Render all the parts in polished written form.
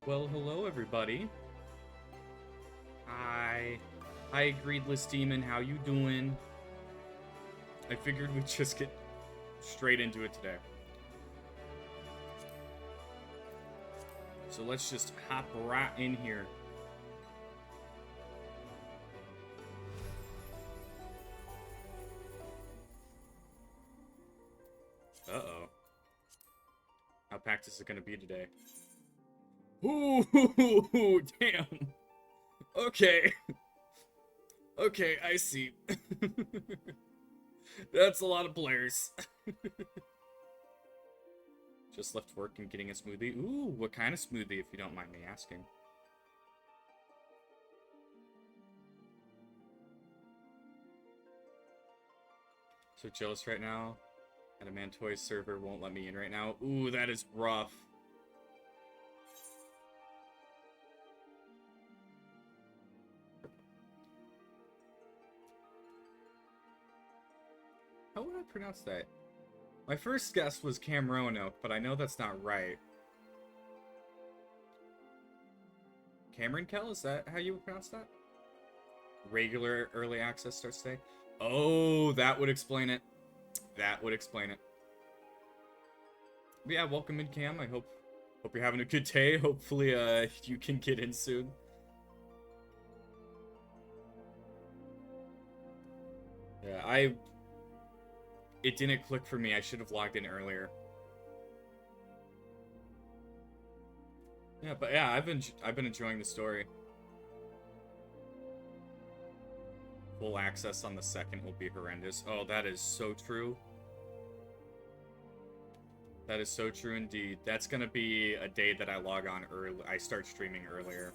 Well, hello everybody. Hi. Hi, Greedless Demon. How you doing? I figured we'd just get straight into it today. So let's just hop right in here. Uh-oh. How packed is it gonna be today? Ooh, damn. Okay. Okay, I see. That's a lot of players. Just left work and getting a smoothie. Ooh, what kind of smoothie, if you don't mind me asking? So jealous right now. And a Mantoy server won't let me in right now. Ooh, that is rough. How would I pronounce that? My first guess was Camroanoke, but I know that's not right. Cameron Kell, is that how you would pronounce that? Regular early access starts today? Oh, that would explain it. That would explain it. But yeah, welcome in, Cam. I hope you're having a good day. Hopefully, you can get in soon. Yeah, it didn't click for me. I should have logged in earlier. Yeah, but yeah, I've been enjoying the story. Full access on the second will be horrendous. Oh, that is so true. That is so true indeed. That's gonna be a day that I log on early. I start streaming earlier.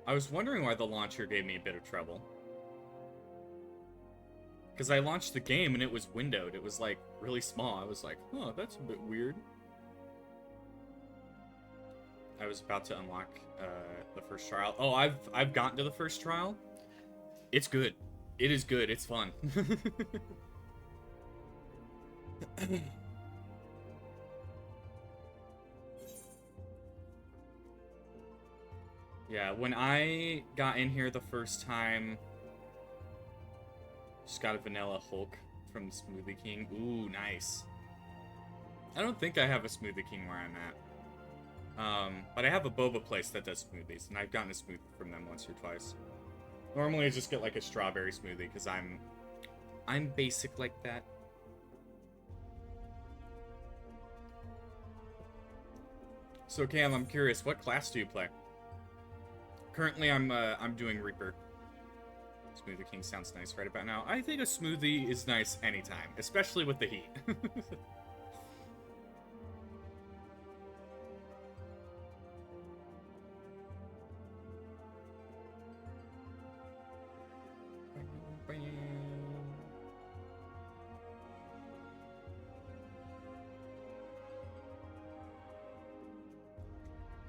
I was wondering why the launcher gave me a bit of trouble. Because I launched the game and it was windowed. It was like really small. I was like, oh, that's a bit weird. I was about to unlock the first trial. Oh, I've gotten to the first trial. It's good. It is good. It's fun. Yeah, when I got in here the first time, just got a vanilla Hulk from Smoothie King. Ooh, nice. I don't think I have a Smoothie King where I'm at. But I have a boba place that does smoothies, and I've gotten a smoothie from them once or twice. Normally I just get like a strawberry smoothie, because I'm basic like that. So Cam, I'm curious, what class do you play? Currently I'm doing Reaper. Smoothie King sounds nice right about now. I think a smoothie is nice anytime, especially with the heat.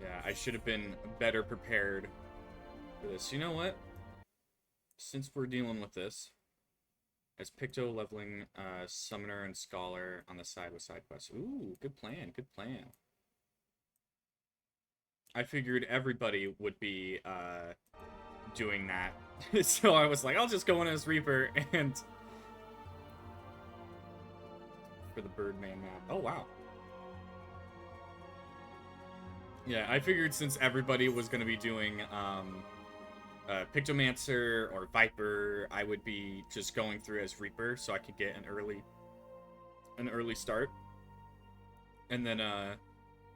Yeah, I should have been better prepared for this. You know what? Since we're dealing with this, as Picto leveling Summoner and Scholar on the side with side quests. Ooh, good plan, good plan. I figured everybody would be doing that. So I was like, I'll just go in as Reaper and for the Birdman map. Oh, wow. Yeah, I figured since everybody was going to be doing Pictomancer or Viper, I would be just going through as Reaper so I could get an early start. And then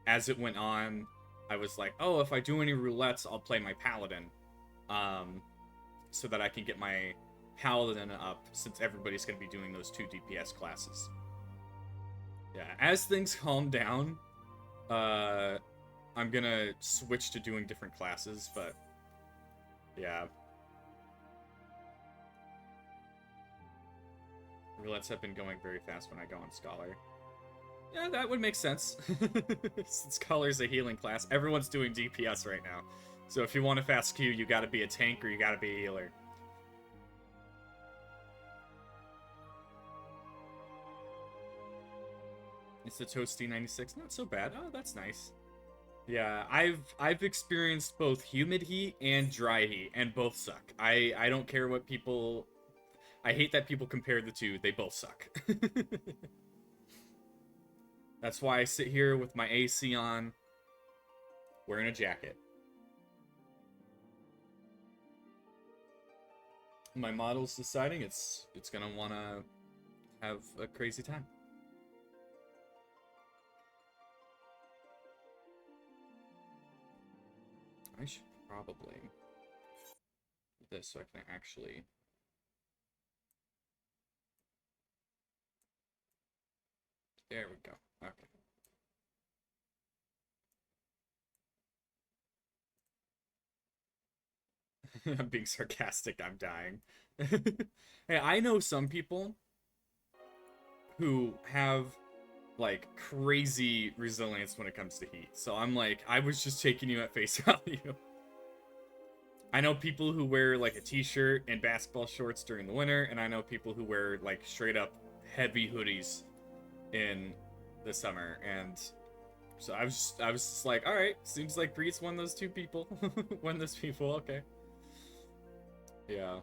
as it went on, I was like, oh, if I do any roulettes, I'll play my Paladin. So that I can get my Paladin up, since everybody's going to be doing those two DPS classes. Yeah, as things calm down, I'm gonna switch to doing different classes, but yeah. Roulettes have been going very fast when I go on Scholar. Yeah, that would make sense. Since Scholar's a healing class, everyone's doing DPS right now. So if you want a fast queue, you gotta be a tank or you gotta be a healer. It's the Toasty 96. Not so bad. Oh, that's nice. Yeah, I've experienced both humid heat and dry heat, and both suck. I don't care what people. I hate that people compare the two. They both suck. That's why I sit here with my AC on, wearing a jacket. My model's deciding it's gonna wanna have a crazy time. I should probably do this so I can actually. There we go. Okay. I'm being sarcastic. I'm dying. Hey, I know some people who have like crazy resilience when it comes to heat. So I'm like, I was just taking you at face value. I know people who wear like a t-shirt and basketball shorts during the winter, and I know people who wear like straight up heavy hoodies in the summer. And so I was just like, all right, seems like Breed's one of those two people. One of those people, okay. Yeah.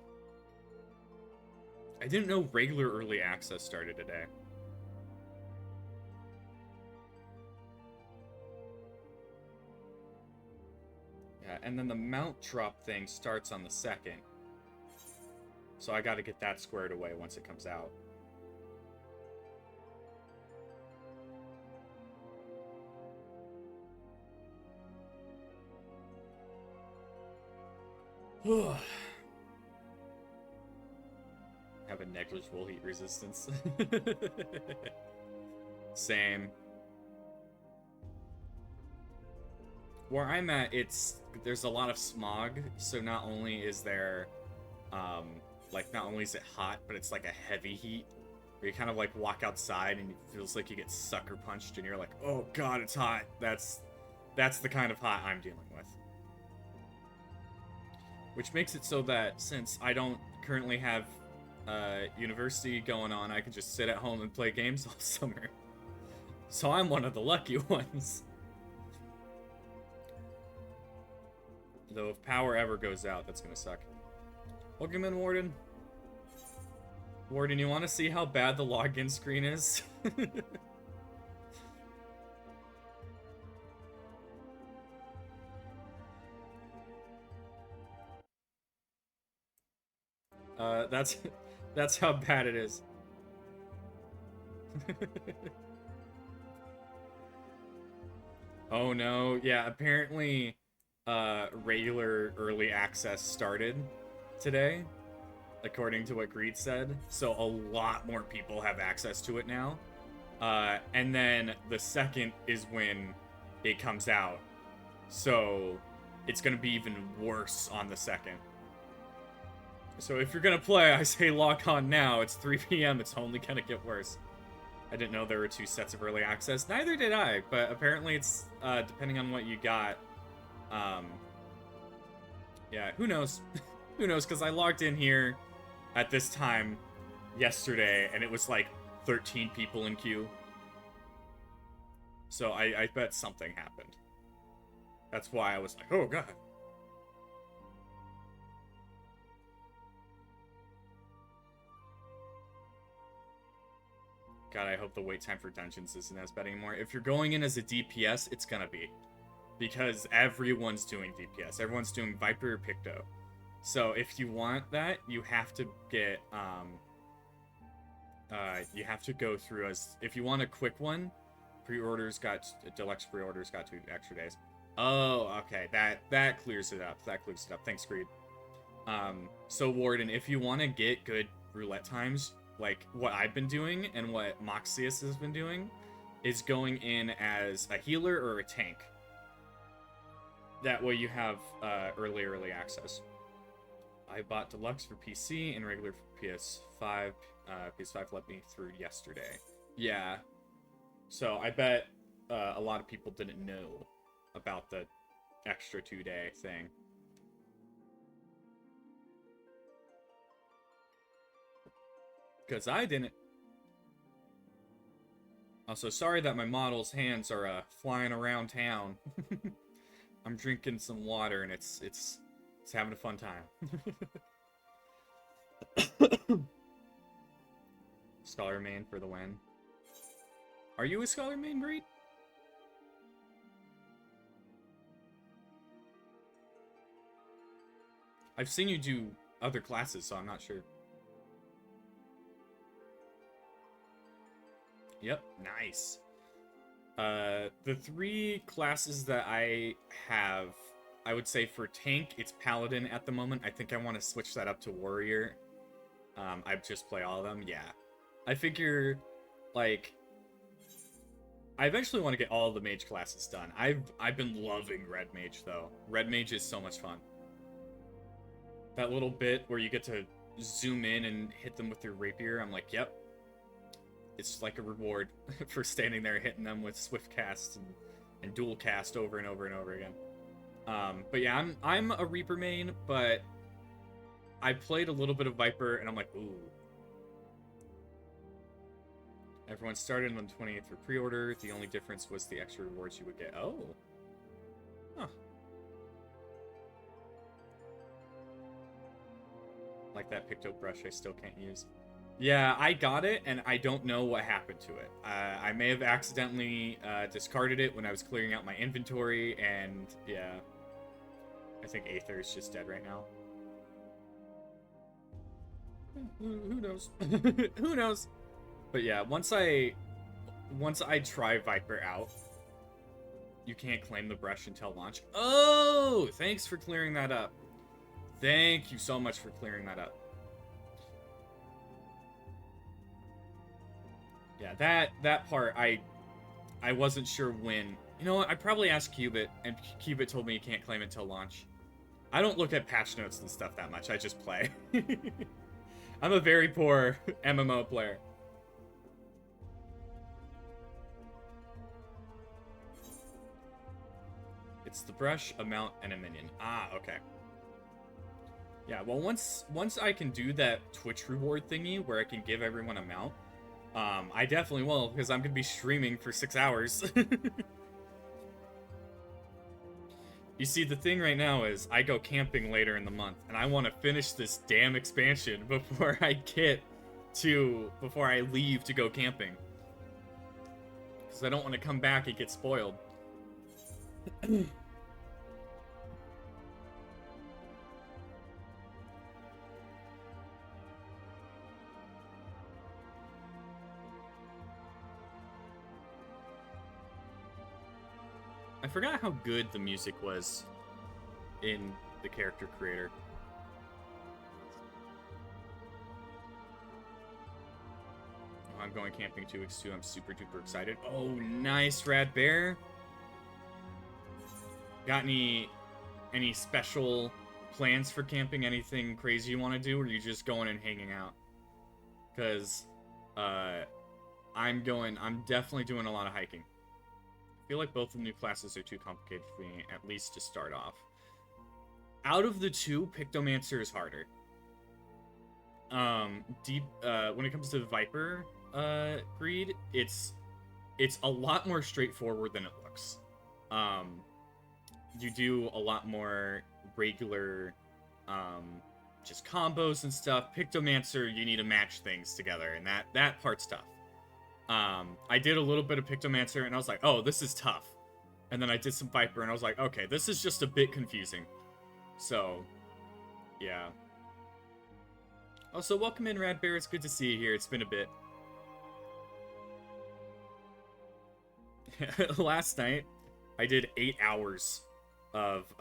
I didn't know regular early access started today. Yeah, and then the mount drop thing starts on the 2nd. So I gotta get that squared away once it comes out. Have a negligible heat resistance. Same. Where I'm at, there's a lot of smog, so not only is there, not only is it hot, but it's like a heavy heat, where you kind of like walk outside and it feels like you get sucker punched, and you're like, oh god, it's hot. That's the kind of hot I'm dealing with. Which makes it so that since I don't currently have university going on, I can just sit at home and play games all summer. So I'm one of the lucky ones. Though if power ever goes out, that's gonna suck. Welcome in, Warden. Warden, you want to see how bad the login screen is? That's how bad it is. Oh no, yeah, apparently regular early access started today, according to what Greed said. So a lot more people have access to it now. And then the 2nd is when it comes out. So it's gonna be even worse on the 2nd. So if you're gonna play, I say log on now. It's 3 p.m. It's only gonna get worse. I didn't know there were 2 sets of early access. Neither did I, but apparently it's depending on what you got. Yeah, who knows? Who knows? Because I logged in here at this time yesterday, and it was like 13 people in queue. So I bet something happened. That's why I was like, oh god. God, I hope the wait time for dungeons isn't as bad anymore. If you're going in as a DPS, it's gonna be. Because everyone's doing DPS. Everyone's doing Viper or Picto. So if you want that, you have to get, you have to go through as, if you want a quick one, deluxe pre-orders got 2 extra days. Oh, okay, that clears it up. That clears it up. Thanks, Greed. So Warden, if you want to get good roulette times, like what I've been doing and what Moxius has been doing, is going in as a healer or a tank. That way you have early access. I bought deluxe for PC and regular for PS5. PS5 let me through yesterday. Yeah. So I bet a lot of people didn't know about the extra 2-day thing. Because I didn't. Also, sorry that my model's hands are flying around town. I'm drinking some water and it's having a fun time. Scholar main for the win. Are you a Scholar main, Greed? I've seen you do other classes, so I'm not sure. Yep, nice. The 3 classes that I have, I would say for tank, it's Paladin at the moment. I think I want to switch that up to Warrior. I just play all of them, yeah. I figure, like, I eventually want to get all the mage classes done. I've been loving Red Mage, though. Red Mage is so much fun. That little bit where you get to zoom in and hit them with your rapier, I'm like, yep. It's like a reward for standing there hitting them with swift cast and dual cast over and over and over again. But yeah, I'm a Reaper main, but I played a little bit of Viper, and I'm like, ooh. Everyone started on the 28th for pre-order. The only difference was the extra rewards you would get. Oh. Huh. Like that Picto brush I still can't use. Yeah, I got it, and I don't know what happened to it. I may have accidentally discarded it when I was clearing out my inventory, and yeah. I think Aether is just dead right now. Who knows? Who knows? But yeah, once I try Viper out, you can't claim the brush until launch. Oh, thanks for clearing that up. Thank you so much for clearing that up. Yeah, that part, I wasn't sure when. You know what, I probably asked Cubit, and Cubit told me you can't claim it until launch. I don't look at patch notes and stuff that much, I just play. I'm a very poor MMO player. It's the brush, a mount, and a minion. Ah, okay. Yeah, well, once I can do that Twitch reward thingy where I can give everyone a mount, I definitely will, because I'm going to be streaming for 6 hours. You see, the thing right now is I go camping later in the month, and I want to finish this damn expansion before I leave to go camping. Because I don't want to come back and get spoiled. I forgot how good the music was in the character creator. Oh, I'm going camping 2 weeks too. I'm super duper excited. Oh, nice, Rad Bear. Got any special plans for camping? Anything crazy you want to do, or are you just going and hanging out? Because I'm definitely doing a lot of hiking. I feel like both the new classes are too complicated for me, at least to start off. Out of the 2, Pictomancer is harder. When it comes to Viper Greed, it's a lot more straightforward than it looks. You do a lot more regular, just combos and stuff. Pictomancer, you need to match things together, and that part's tough. I did a little bit of Pictomancer, and I was like, oh, this is tough. And then I did some Viper, and I was like, okay, this is just a bit confusing. So, yeah. Also, welcome in, Rad Bear. It's good to see you here. It's been a bit. Last night, I did 8 hours of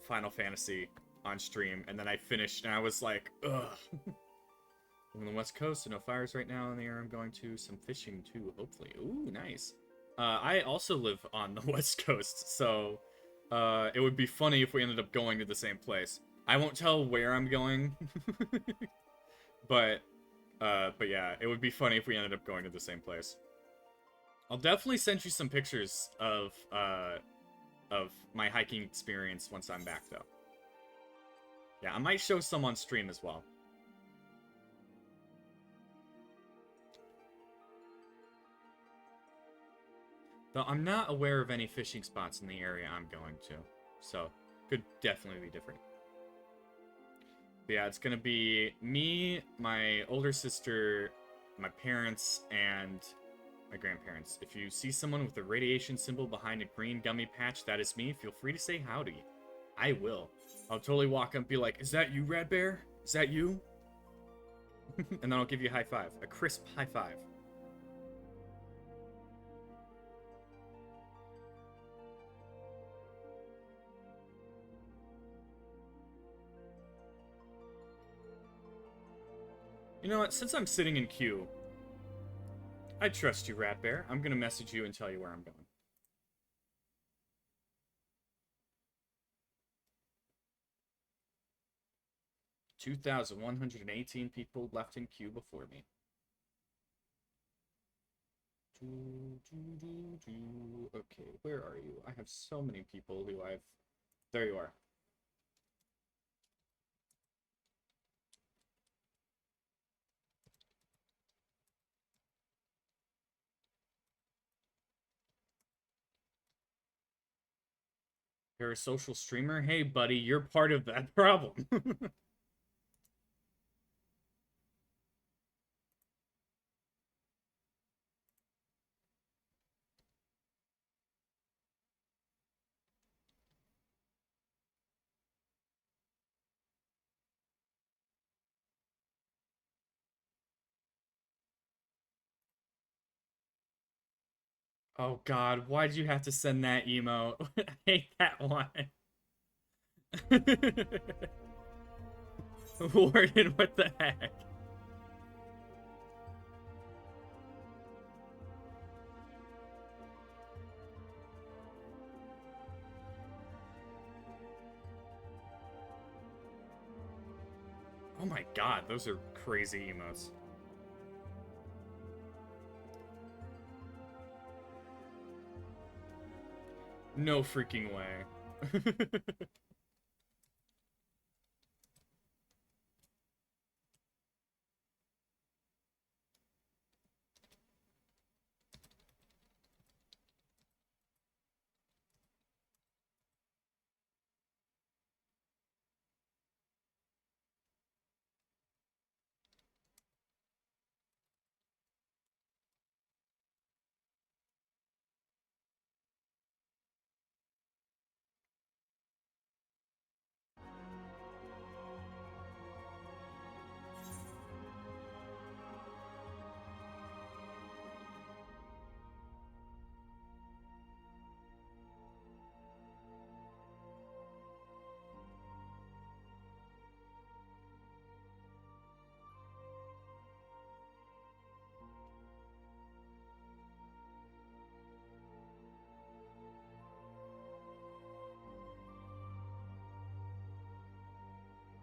Final Fantasy on stream, and then I finished, and I was like, ugh. I'm on the West Coast, so no fires right now in the air. I'm going to some fishing, too, hopefully. Ooh, nice. I also live on the West Coast, so it would be funny if we ended up going to the same place. I won't tell where I'm going, but yeah, it would be funny if we ended up going to the same place. I'll definitely send you some pictures of my hiking experience once I'm back, though. Yeah, I might show some on stream as well. Though I'm not aware of any fishing spots in the area I'm going to. So, could definitely be different. But yeah, it's gonna be me, my older sister, my parents, and my grandparents. If you see someone with a radiation symbol behind a green gummy patch, that is me. Feel free to say howdy. I will. I'll totally walk up and be like, is that you, Red Bear? Is that you? And then I'll give you a high five. A crisp high five. You know what? Since I'm sitting in queue, I trust you, Rat Bear. I'm gonna message you and tell you where I'm going. 2,118 people left in queue before me. Okay, where are you? I have so many people who I've... There you are. You're a social streamer? Hey, buddy, you're part of that problem. Oh god, why'd you have to send that emote? I hate that one. Warden, what the heck? Oh my god, those are crazy emotes. No freaking way.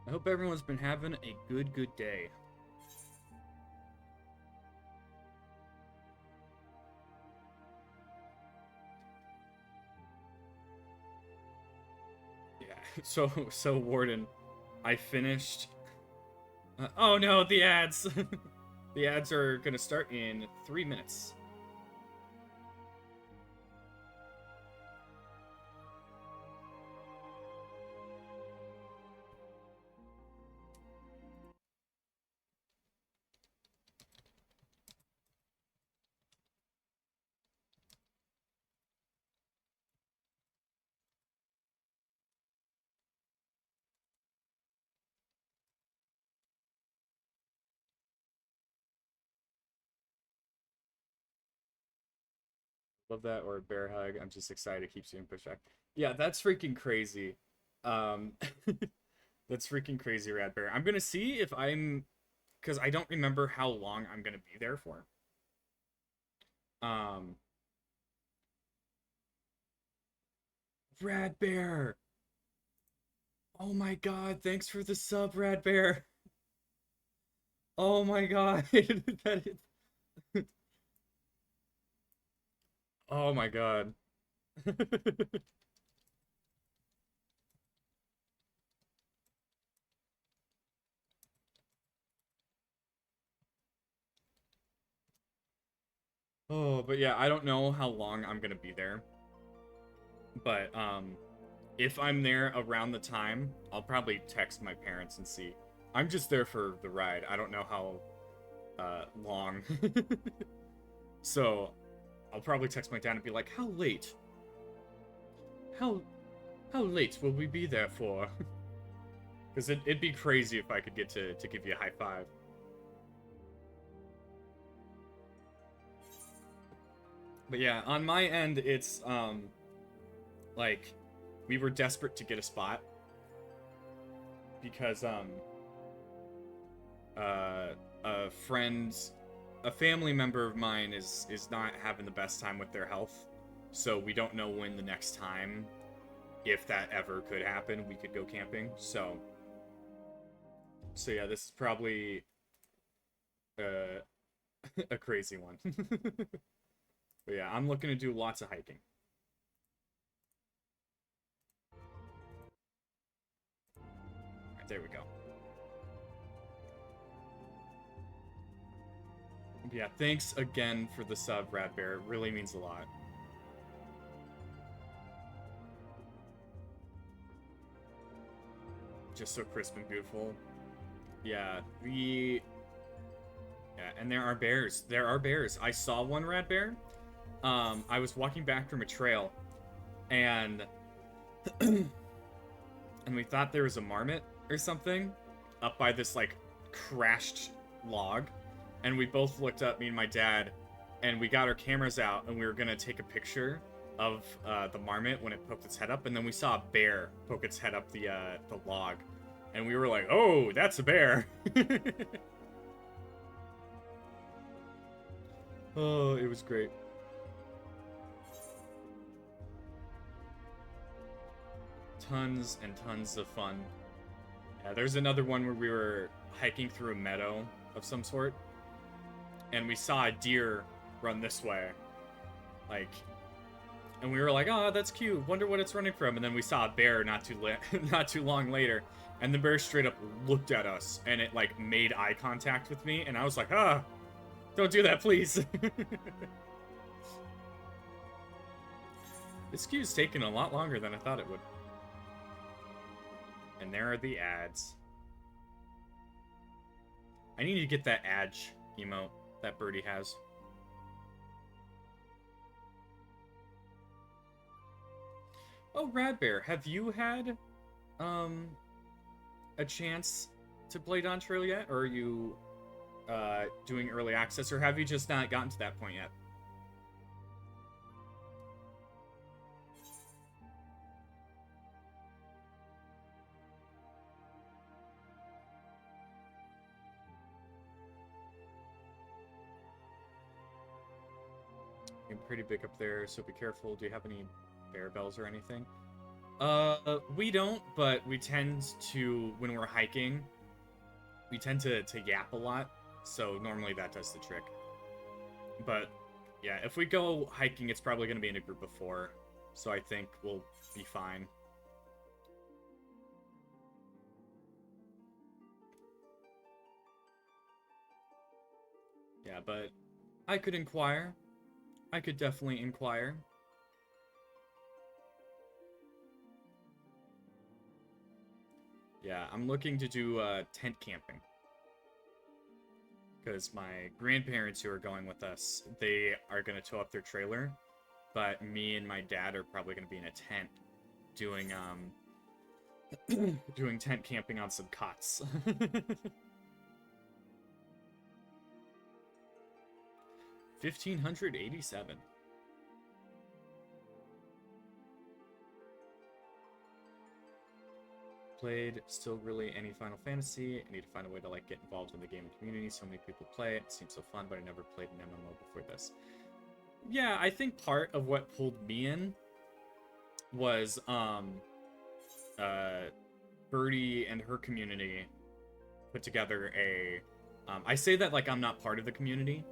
I hope everyone's been having a good day. Yeah, so Warden, I finished... oh no, the ads! The ads are gonna start in 3 minutes. Love that, or a bear hug. I'm just excited to keep seeing pushback. Yeah, that's freaking crazy. Um, that's freaking crazy, Rad Bear. I'm gonna see if I'm, because I don't remember how long I'm gonna be there for. Um, Rad Bear. Oh my god, thanks for the sub, Rad Bear. Oh my god. That is... Oh my god. Oh, but yeah, I don't know how long I'm gonna be there. But if I'm there around the time, I'll probably text my parents and see. I'm just there for the ride. I don't know how long. So I'll probably text my dad and be like, "How late? How how late will we be there for?" Because it'd be crazy if I could get to give you a high five. But yeah, on my end, it's like we were desperate to get a spot because uh a friend, a family member of mine is not having the best time with their health, so we don't know when the next time, if that ever could happen, we could go camping. So yeah, this is probably uh a crazy one. But yeah, I'm looking to do lots of hiking. Right, there we go. Yeah, thanks again for the sub, Rat Bear. It really means a lot. Just so crisp and beautiful. Yeah, and there are bears. There are bears. I saw one rat bear. I was walking back from a trail, and and we thought there was a marmot or something up by this like crashed log, and we both looked up, me and my dad, and we got our cameras out, and we were gonna take a picture of the marmot when it poked its head up, and then we saw a bear poke its head up the log, and we were like, "Oh, that's a bear!" Oh, it was great. Tons and tons of fun. Yeah, there's another one where we were hiking through a meadow of some sort, and we saw a deer run this way, like, and we were like, "Oh, that's cute. Wonder what it's running from." And then we saw a bear not too long later, and the bear straight up looked at us, and it like made eye contact with me, and I was like, "Ah, don't do that, please." This queue's taking a lot longer than I thought it would. And there are the ads. I need to get that Adge emote that Birdie has. Oh, Radbear, have you had a chance to play Dawntrail yet? Or are you doing early access, or have you just not gotten to that point yet? You're pretty big up there, so be careful. Do you have any bear bells or anything? We don't, but we tend to, when we're hiking, we tend to yap a lot, so normally that does the trick. But, yeah, if we go hiking, it's probably going to be in a group of 4, so I think we'll be fine. Yeah, but I could inquire. I could definitely inquire. Yeah, I'm looking to do tent camping. Because my grandparents who are going with us, they are going to tow up their trailer. But me and my dad are probably going to be in a tent doing doing tent camping on some cots. 1587. Played still really any Final Fantasy. I need to find a way to like get involved in the gaming community. So many people play it. It seems so fun, but I never played an MMO before this. Yeah, I think part of what pulled me in was Birdie and her community put together a I say that like I'm not part of the community.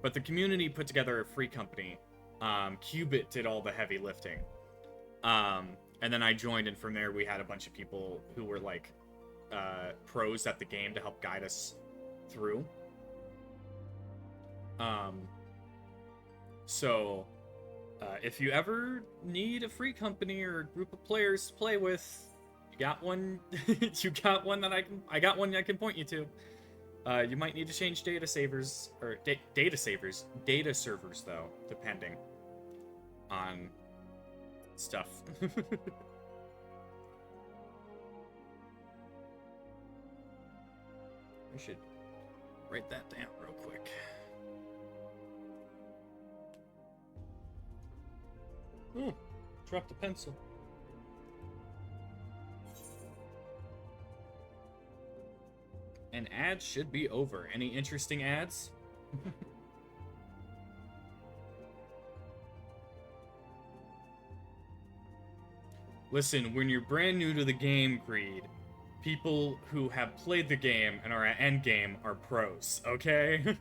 But the community put together a free company. Qubit did all the heavy lifting. And then I joined, and from there we had a bunch of people who were like pros at the game to help guide us through. So, if you ever need a free company or a group of players to play with, you got one. You got one that I got one I can point you to. You might need to change data servers though, depending on stuff. I should write that down real quick. Oh, dropped a pencil. And ads should be over. Any interesting ads? Listen, when you're brand new to the game, Greed, people who have played the game and are at endgame are pros, okay?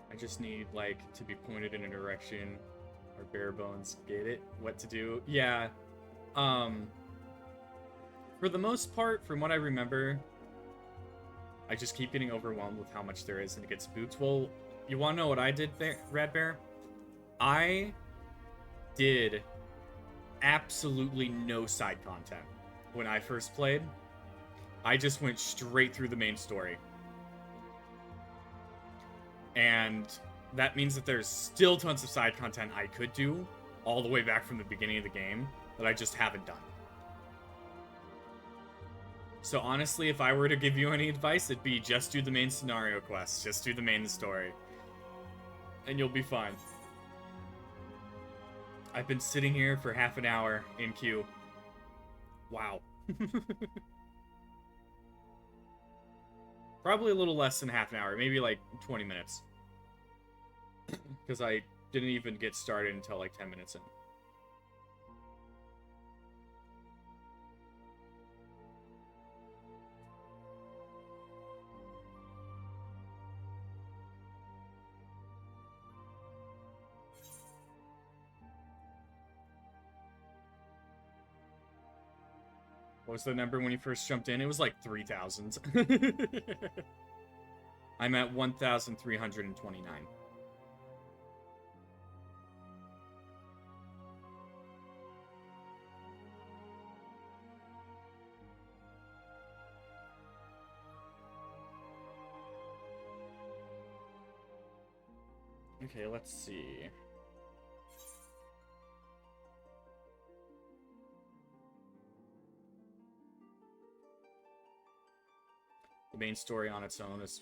I just need, like, to be pointed in a direction, or bare bones get it, what to do. Yeah, for the most part, from what I remember, I just keep getting overwhelmed with how much there is and it gets spooked. Well, you wanna know what I did, Rad Bear? I did absolutely no side content when I first played. I just went straight through the main story. And that means that there's still tons of side content I could do all the way back from the beginning of the game that I just haven't done. So honestly, if I were to give you any advice, it'd be just do the main scenario quests. Just do the main story. And you'll be fine. I've been sitting here for half an hour in queue. Wow. Probably a little less than half an hour. Maybe like 20 minutes. Because I didn't even get started until like 10 minutes in. What was the number when you first jumped in? It was like 3,000. I'm at 1,329. Okay, let's see. The main story on its own is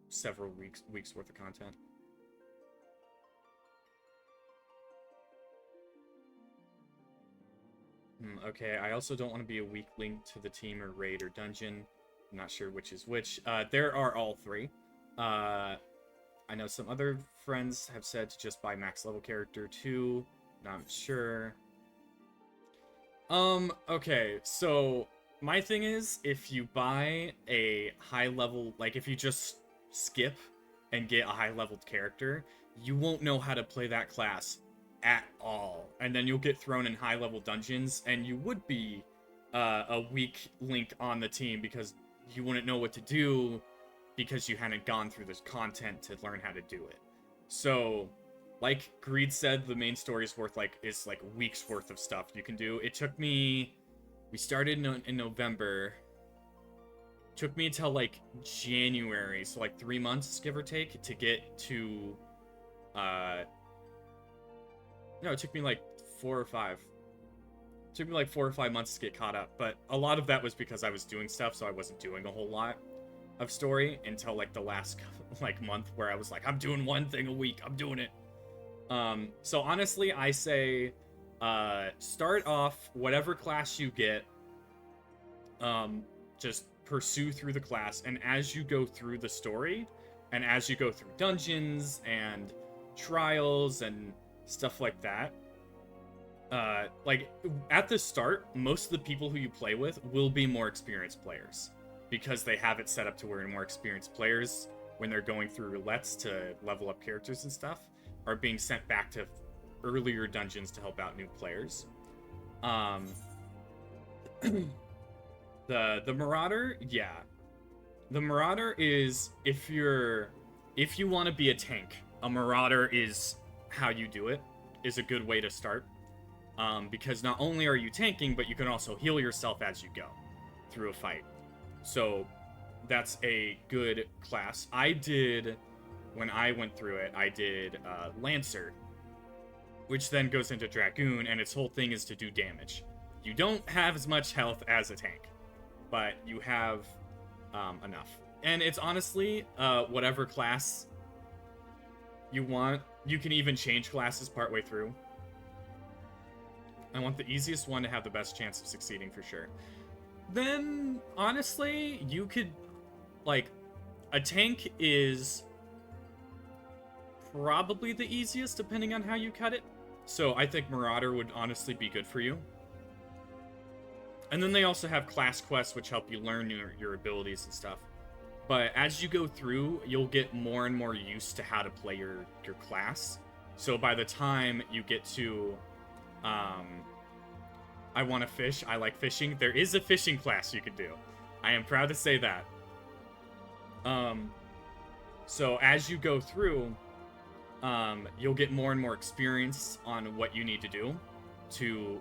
several weeks worth of content. Okay, I also don't want to be a weak link to the team or raid or dungeon. I'm not sure which is which. There are all three. I know some other friends have said to just buy max level character too. Not sure. Okay, so my thing is, if you buy a high level, like if you just skip and get a high leveled character, you won't know how to play that class at all. And then you'll get thrown in high level dungeons and you would be a weak link on the team because you wouldn't know what to do because you hadn't gone through this content to learn how to do it. So, like Greed said, the main story is like weeks worth of stuff you can do. It took me, we started in November. It took me until like January, so like 3 months, give or take, to get to, no, it took me like 4 or 5. It took me like 4 or 5 months to get caught up, but a lot of that was because I was doing stuff, so I wasn't doing a whole lot of story until like the last like month where I was like, I'm doing one thing a week, I'm doing it. So honestly, I say start off whatever class you get, just pursue through the class, and as you go through the story and as you go through dungeons and trials and stuff like that, like at the start, most of the people who you play with will be more experienced players because they have it set up to where more experienced players, when they're going through roulettes to level up characters and stuff, are being sent back to earlier dungeons to help out new players. Um, the Marauder, yeah, the Marauder is if you want to be a tank, a Marauder is how you do it. Is a good way to start. Because not only are you tanking, but you can also heal yourself as you go through a fight. So that's a good class. When I went through it, I did Lancer, which then goes into Dragoon, and its whole thing is to do damage. You don't have as much health as a tank, but you have enough. And it's honestly, whatever class you want. You can even change classes partway through. I want the easiest one to have the best chance of succeeding for sure. Then, honestly, you could, like, a tank is probably the easiest depending on how you cut it. So I think Marauder would honestly be good for you. And then they also have class quests which help you learn your abilities and stuff. But as you go through, you'll get more and more used to how to play your class. So by the time you get to I want to fish, I like fishing, there is a fishing class you could do. I am proud to say that. So as you go through, you'll get more and more experience on what you need to do to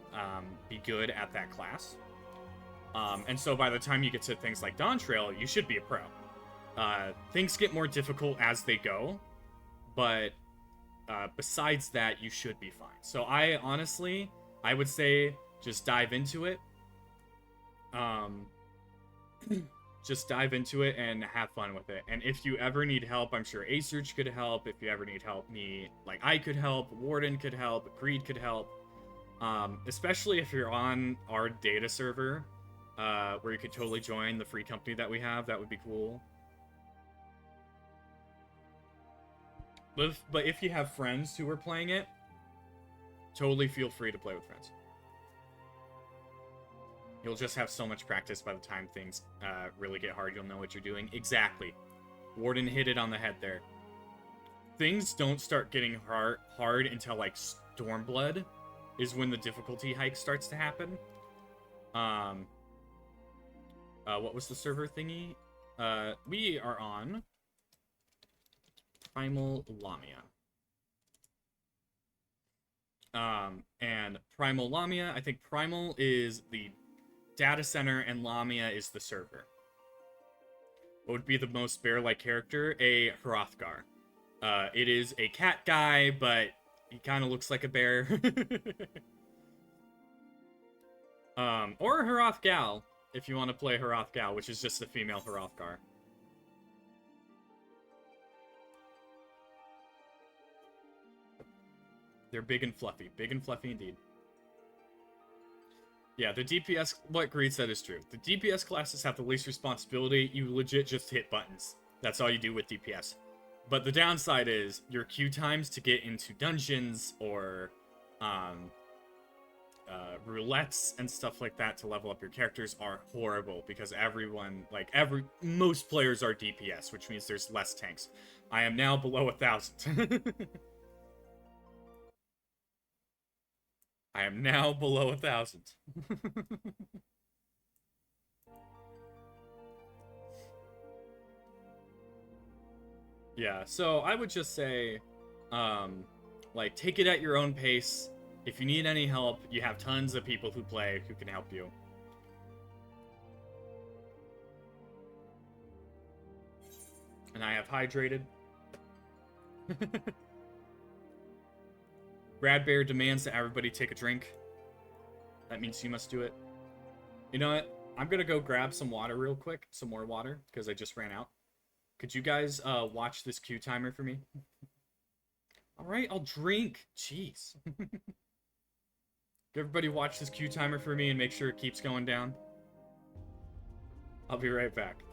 be good at that class. And so by the time you get to things like Dawntrail, you should be a pro. Things get more difficult as they go, but besides that, you should be fine. So I would say just dive into it. Just dive into it and have fun with it. And if you ever need help, I'm sure Asurge could help. If you ever need help, I could help. Warden could help. Greed could help. Especially if you're on our data server, where you could totally join the free company that we have. That would be cool. But if you have friends who are playing it, totally feel free to play with friends. You'll just have so much practice by the time things really get hard. You'll know what you're doing. Exactly. Warden hit it on the head there. Things don't start getting hard until, like, Stormblood is when the difficulty hike starts to happen. What was the server thingy? We are on Primal Lamia. And Primal Lamia, I think Primal is the data center and Lamia is the server. What would be the most bear-like character? A Hrothgar. It is a cat guy, but he kind of looks like a bear. Or a Hrothgal, if you want to play Hrothgal, which is just a female Hrothgar. They're big and fluffy. Big and fluffy indeed. Yeah, the DPS, what Greed said is true. The DPS classes have the least responsibility. You legit just hit buttons. That's all you do with DPS. But the downside is your queue times to get into dungeons or roulettes and stuff like that to level up your characters are horrible because most players are DPS, which means there's less tanks. I am now below 1,000. I am now below 1,000. Yeah, so I would just say, take it at your own pace. If you need any help, you have tons of people who play who can help you. And I have hydrated. Brad Bear demands that everybody take a drink. That means you must do it. You know what? I'm gonna go grab some water real quick. Some more water, because I just ran out. Could you guys watch this queue timer for me? Alright, I'll drink. Jeez. Could everybody watch this queue timer for me and make sure it keeps going down? I'll be right back.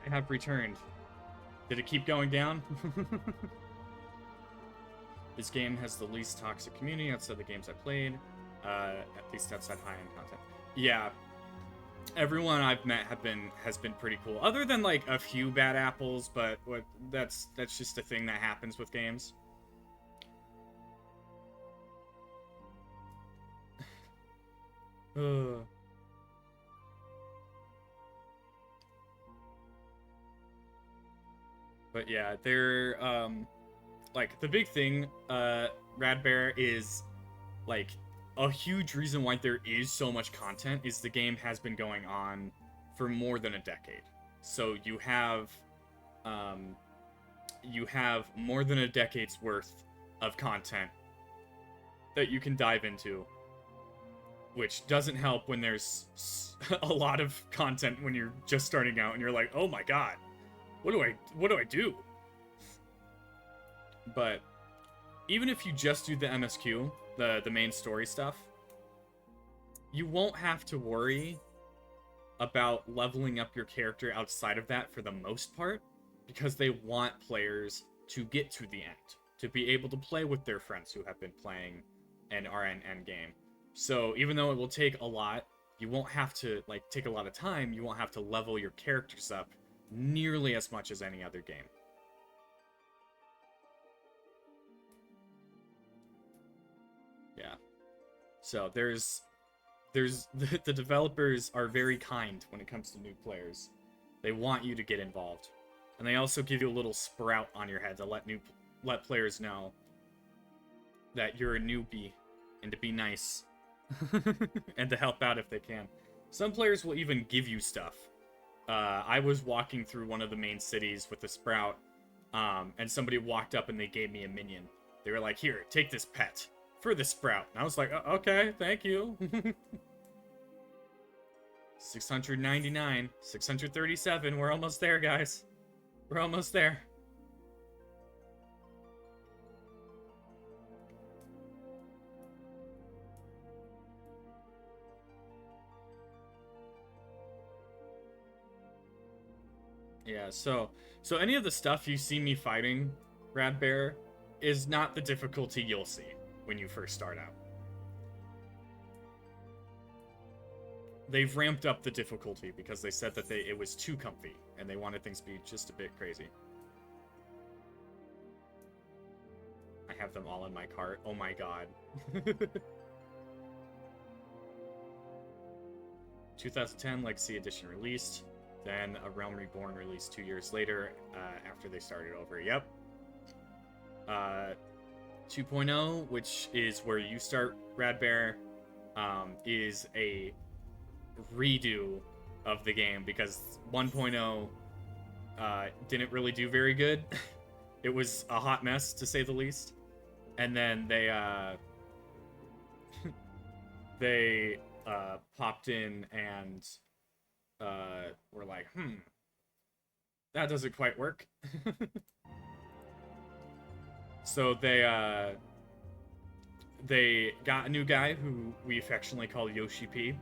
I have returned. Did it keep going down? This game has the least toxic community outside the games I played. At least outside high-end content. Yeah. Everyone I've met has been pretty cool. Other than like a few bad apples, but that's just a thing that happens with games. But yeah, they're like the big thing, Radbear, is like a huge reason why there is so much content is the game has been going on for more than a decade. So you have more than a decade's worth of content that you can dive into, which doesn't help when there's a lot of content when you're just starting out and you're like, oh my god, what do I do? But even if you just do the MSQ, the main story stuff, you won't have to worry about leveling up your character outside of that for the most part, because they want players to get to the end, to be able to play with their friends who have been playing and are in endgame. So even though it will take a lot, you won't have to like take a lot of time, you won't have to level your characters up nearly as much as any other game. Yeah. So there's the developers are very kind when it comes to new players. They want you to get involved. And they also give you a little sprout on your head to let players know that you're a newbie and to be nice and to help out if they can. Some players will even give you stuff. I was walking through one of the main cities with a sprout, and somebody walked up and they gave me a minion. They were like, here, take this pet for the sprout. And I was like, okay, thank you. 699, 637, we're almost there, guys. We're almost there. Yeah, so any of the stuff you see me fighting, Radbear, is not the difficulty you'll see when you first start out. They've ramped up the difficulty because they said that it was too comfy, and they wanted things to be just a bit crazy. I have them all in my cart. Oh my god. 2010 Legacy Edition released. Then A Realm Reborn released 2 years later, after they started over. Yep. 2.0, which is where you start, Radbear, is a redo of the game because 1.0 didn't really do very good. It was a hot mess, to say the least. And then they popped in and were like, that doesn't quite work. So they got a new guy who we affectionately call Yoshi P,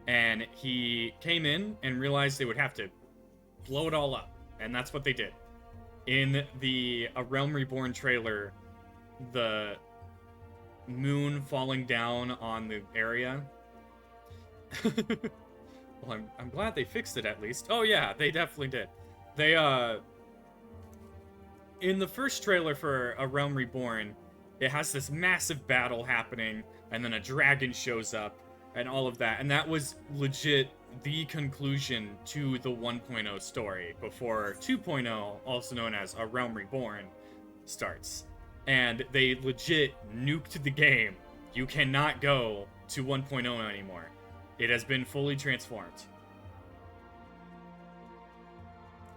and he came in and realized they would have to blow it all up, and that's what they did. In the A Realm Reborn trailer, the moon falling down on the area. Well, I'm glad they fixed it at least. Oh yeah, they definitely did. They in the first trailer for A Realm Reborn, it has this massive battle happening, and then a dragon shows up, and all of that. And that was legit the conclusion to the 1.0 story before 2.0, also known as A Realm Reborn, starts. And they legit nuked the game. You cannot go to 1.0 anymore. It has been fully transformed.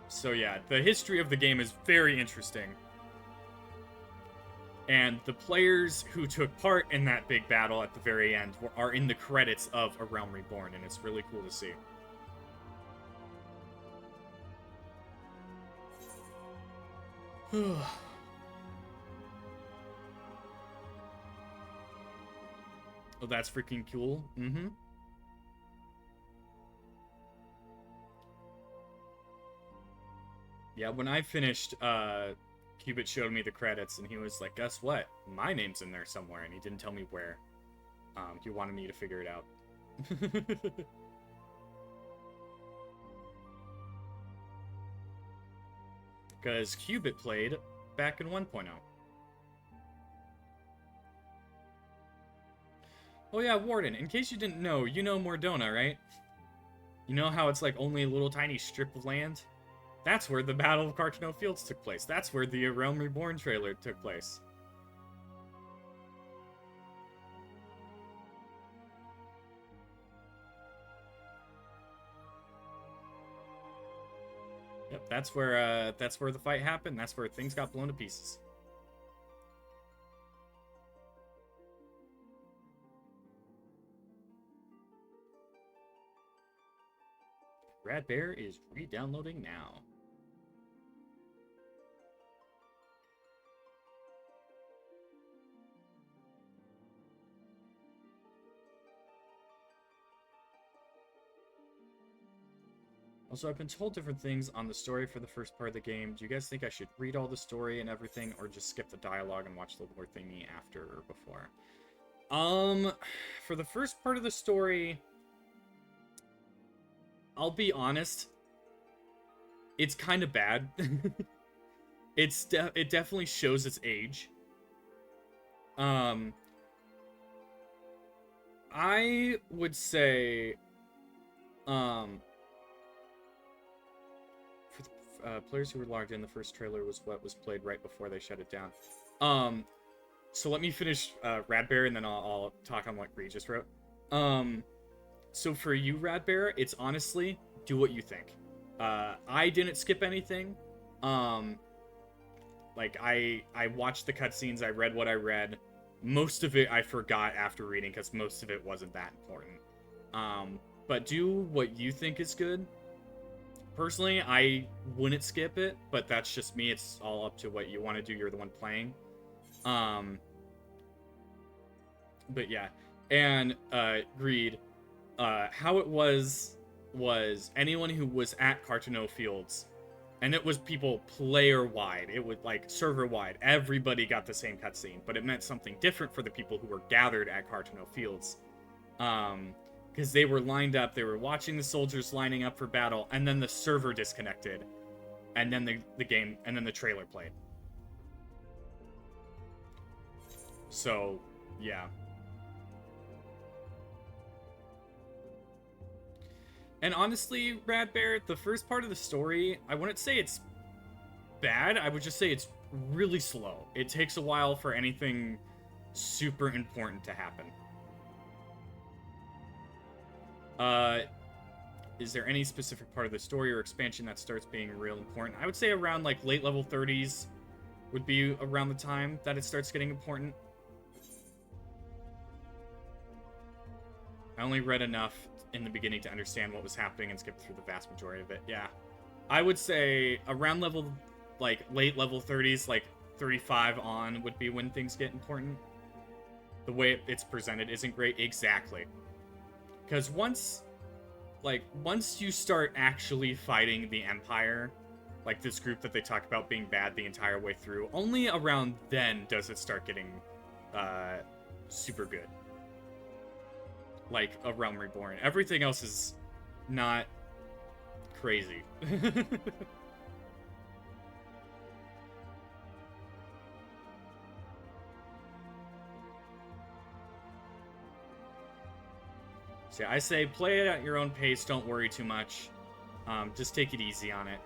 So yeah, the history of the game is very interesting. And the players who took part in that big battle at the very end are in the credits of A Realm Reborn, and it's really cool to see. Oh, that's freaking cool. Mm-hmm. Yeah, when I finished, Cubit showed me the credits, and he was like, guess what? My name's in there somewhere, and he didn't tell me where. He wanted me to figure it out. Because Cubit played back in 1.0. Oh yeah, Warden, in case you didn't know, you know Mordona, right? You know how it's like only a little tiny strip of land? That's where the Battle of Carcano Fields took place. That's where the Realm Reborn trailer took place. Yep, that's where the fight happened. That's where things got blown to pieces. Rad Bear is re-downloading now. Also, I've been told different things on the story for the first part of the game. Do you guys think I should read all the story and everything, or just skip the dialogue and watch the lore thingy after or before? For the first part of the story, I'll be honest, it's kind of bad. It definitely shows its age. I would say, for the players who were logged in, the first trailer was what was played right before they shut it down. So let me finish Radbear, and then I'll talk on what Regis wrote. So for you, Radbear, it's honestly, do what you think. I didn't skip anything. Like, I watched the cutscenes, I read what I read. Most of it I forgot after reading, because most of it wasn't that important. But do what you think is good. Personally, I wouldn't skip it, but that's just me. It's all up to what you want to do. You're the one playing. But yeah. And, Greed, how it was anyone who was at Cartano Fields, and it was people player-wide, it was like server-wide, everybody got the same cutscene, but it meant something different for the people who were gathered at Cartano Fields. Because they were lined up, they were watching the soldiers lining up for battle, and then the server disconnected, and then the game, and then the trailer played. So, yeah. And honestly, Radbear, the first part of the story, I wouldn't say it's bad, I would just say it's really slow. It takes a while for anything super important to happen. Is there any specific part of the story or expansion that starts being real important? I would say around, like, late level 30s would be around the time that it starts getting important. I only read enough in the beginning to understand what was happening and skipped through the vast majority of it. Yeah. I would say around level, like, late level 30s, like 35 on would be when things get important. The way it's presented isn't great. Exactly. Because once you start actually fighting the Empire, like this group that they talk about being bad the entire way through, only around then does it start getting super good. Like a Realm Reborn. Everything else is not crazy. So yeah, I say play it at your own pace, don't worry too much. Just take it easy on it.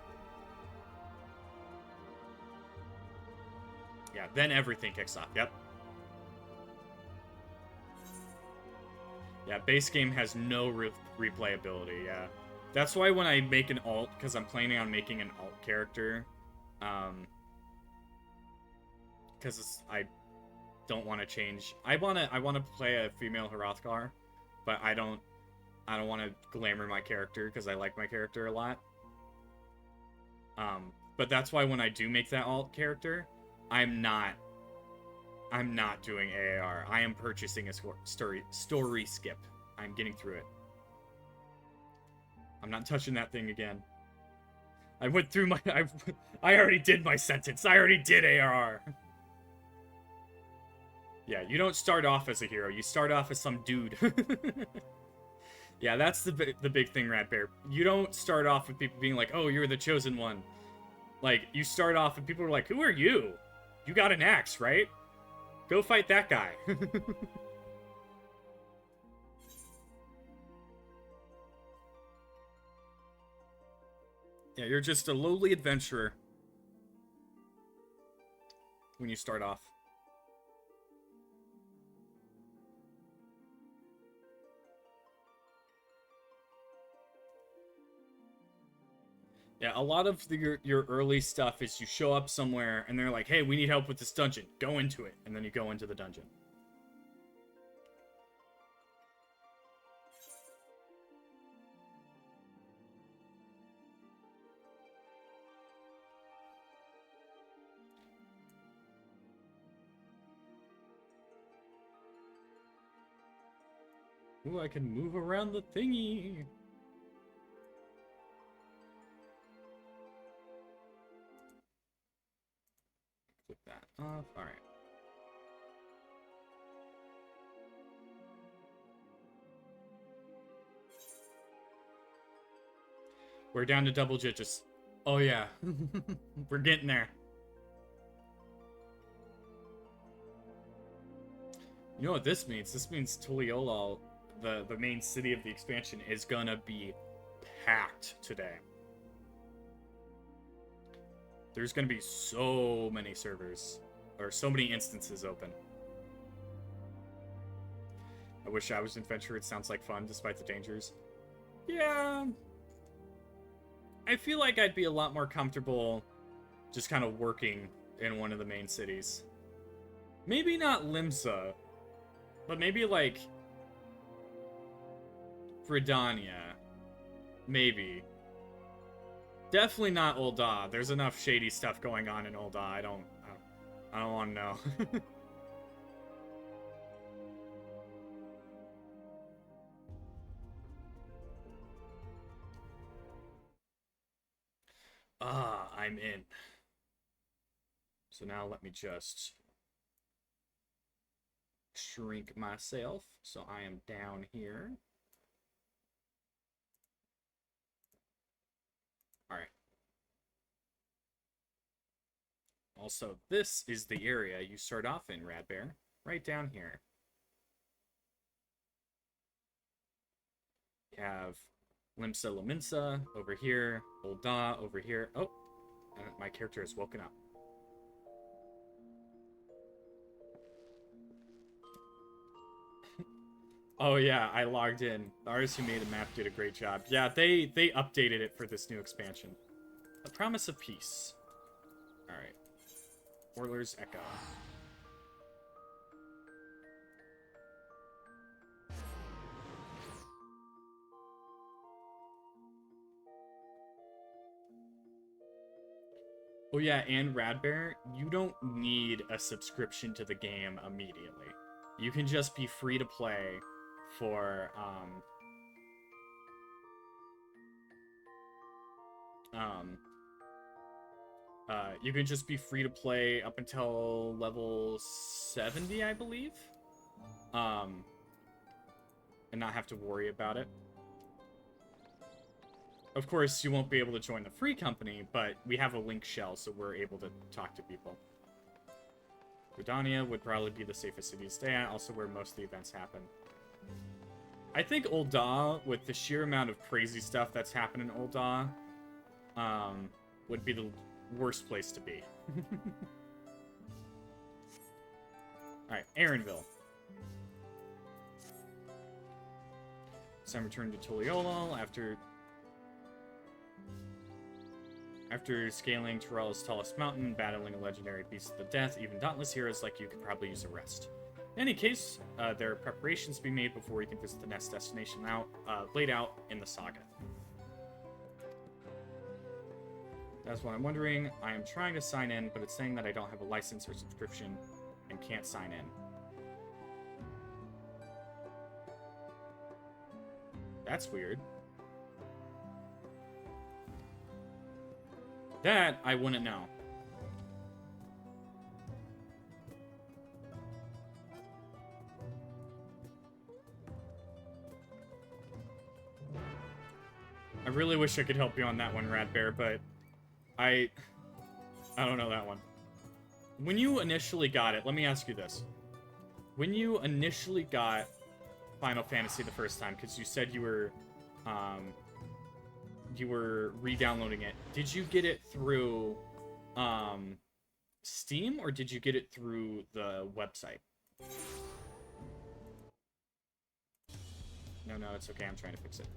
Yeah, then everything kicks off, yep. Yeah, base game has no replayability, yeah. That's why when I make an alt, because I'm planning on making an alt character, because I don't want to change. I want to play a female Hrothgar, but I don't want to glamour my character because I like my character a lot. But that's why when I do make that alt character, I'm not doing AAR. I am purchasing a story skip. I'm getting through it. I'm not touching that thing again. I went through my... I already did my sentence. I already did ARR. Yeah, you don't start off as a hero. You start off as some dude. Yeah, that's the big thing, Rat Bear. You don't start off with people being like, oh, you're the chosen one. Like, you start off and people are like, who are you? You got an axe, right? Go fight that guy. Yeah, you're just a lowly adventurer when you start off. Yeah, a lot of your early stuff is you show up somewhere and they're like, hey, we need help with this dungeon. Go into it. And then you go into the dungeon. Ooh, I can move around the thingy. Click that off. All right. We're down to double digits. Oh, yeah. We're getting there. You know what this means? This means Tuliolol, the main city of the expansion, is gonna be packed today. There's gonna be so many servers, or so many instances open. I wish I was an adventurer. It sounds like fun, despite the dangers. Yeah. I feel like I'd be a lot more comfortable just kind of working in one of the main cities. Maybe not Limsa, but maybe like Fridania. Maybe. Definitely not Ul'dah. There's enough shady stuff going on in Ul'dah. I don't want to know. I'm in. So now let me just shrink myself. So I am down here. All right. Also, this is the area you start off in, Radbear. Right down here. You have Limsa Laminsa over here, Ul'dah over here. Oh, and my character has woken up. Oh yeah, I logged in. The artist who made the map did a great job. Yeah, they updated it for this new expansion. A Promise of Peace. Alright. Orler's Echo. Oh yeah, and Radbear, you don't need a subscription to the game immediately. You can just be free to play for, you can just be free to play up until level 70, I believe. And not have to worry about it. Of course, you won't be able to join the free company, but we have a link shell, so we're able to talk to people. Gridania would probably be the safest city to stay at, also where most of the events happen. I think Ul'dah, with the sheer amount of crazy stuff that's happened in Ul'dah, would be the worst place to be. Alright, Aaronville. Sam returned to Tuliolol after scaling Terrell's tallest mountain, battling a legendary beast of the death. Even dauntless heroes like you could probably use a rest. In any case, there are preparations to be made before you can visit the next destination laid out in the saga. That's what I'm wondering. I am trying to sign in, but it's saying that I don't have a license or subscription and can't sign in. That's weird. That I wouldn't know. I really wish I could help you on that one, Radbear, but I don't know that one. When you initially got it, let me ask you this. When you initially got Final Fantasy the first time, because you said you were re-downloading it, did you get it through Steam, or did you get it through the website? No, it's okay. I'm trying to fix it.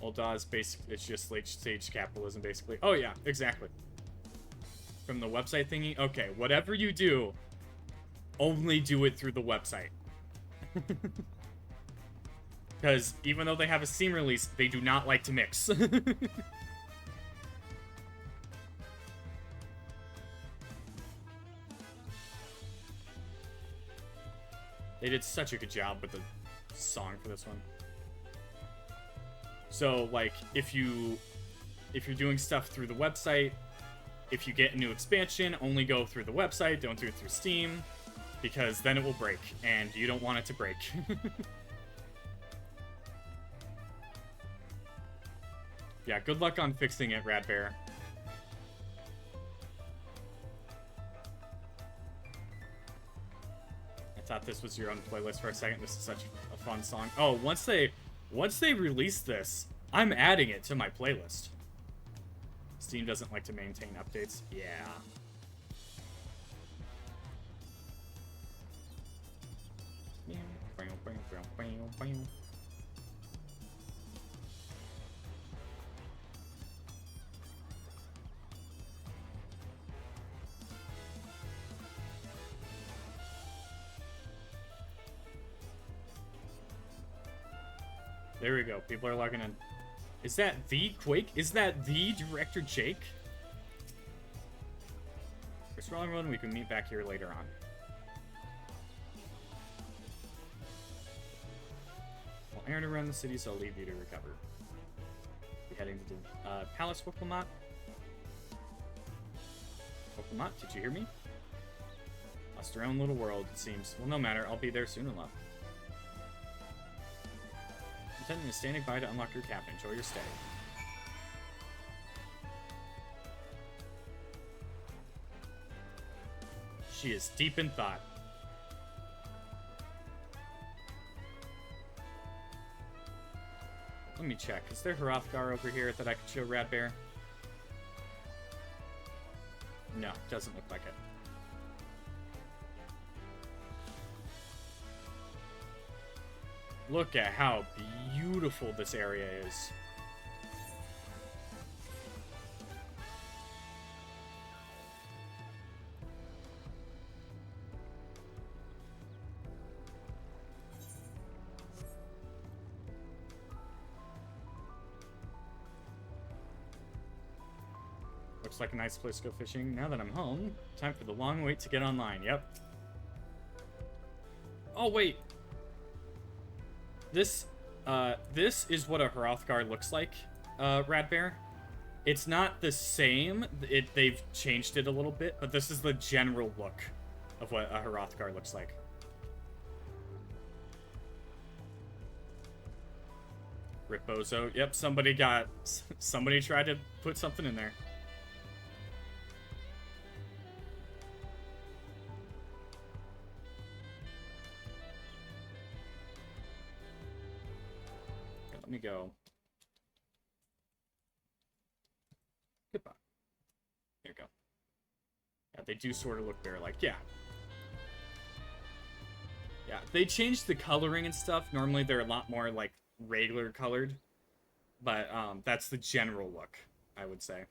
Old DAW is it's just late stage capitalism, basically. Oh, yeah, exactly. From the website thingy? Okay, whatever you do, only do it through the website. Because even though they have a Steam release, they do not like to mix. They did such a good job with the song for this one. So, like, if you're doing stuff through the website, if you get a new expansion, only go through the website, don't do it through Steam, because then it will break, and you don't want it to break. Yeah, good luck on fixing it, Radbear. I thought this was your own playlist for a second. This is such a fun song. Oh, once they release this, I'm adding it to my playlist. Steam doesn't like to maintain updates. Yeah. There we go. People are logging in. Is that the Quake? Is that the Director Jake? For Sprawling Road, we can meet back here later on. Well, Aaron around the city, so I'll leave you to recover. We're heading to the Palace Woklamot. Woklamot, did you hear me? Lost our own little world, it seems. Well, no matter. I'll be there soon enough. Intending to standing by to unlock your cabin. Enjoy your stay. She is deep in thought. Let me check. Is there Hrothgar over here that I could show Radbear? No, doesn't look like it. Look at how beautiful this area is. Looks like a nice place to go fishing. Now that I'm home, time for the long wait to get online. Yep. Oh, wait. This is what a Hrothgar looks like, Radbear. It's not the same. They've changed it a little bit, but this is the general look of what a Hrothgar looks like. Rip Bozo. Yep, somebody tried to put something in there. Let me go. Goodbye. There you go. Yeah, they do sort of look bear-like. Yeah. Yeah, they changed the coloring and stuff. Normally they're a lot more, like, regular colored. But, that's the general look, I would say.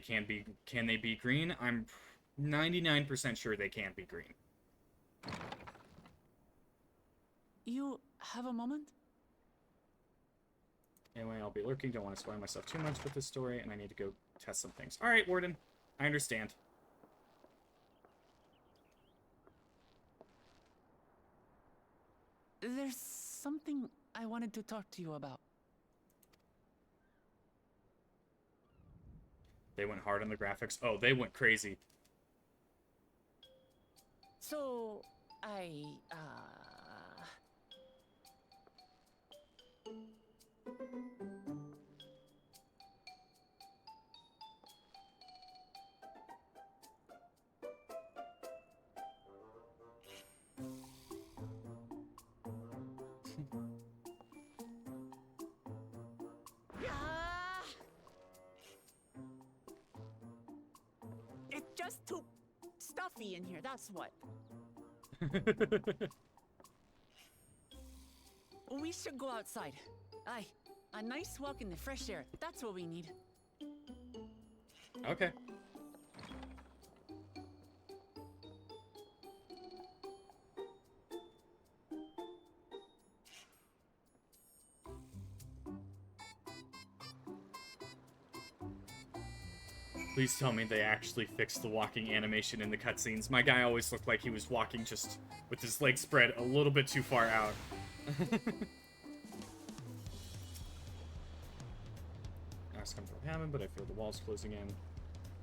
Can they be green? I'm 99% sure they can be green. You have a moment? Anyway, I'll be lurking. Don't want to spoil myself too much with this story, and I need to go test some things. Alright, Warden. I understand. There's something I wanted to talk to you about. They went hard on the graphics. Oh, they went crazy. So, it's just too stuffy in here, that's what. We should go outside. Aye, a nice walk in the fresh air. That's what we need. Okay. Please tell me they actually fixed the walking animation in the cutscenes. My guy always looked like he was walking just with his legs spread a little bit too far out. Ask comfortable happen, but I feel the walls closing in. One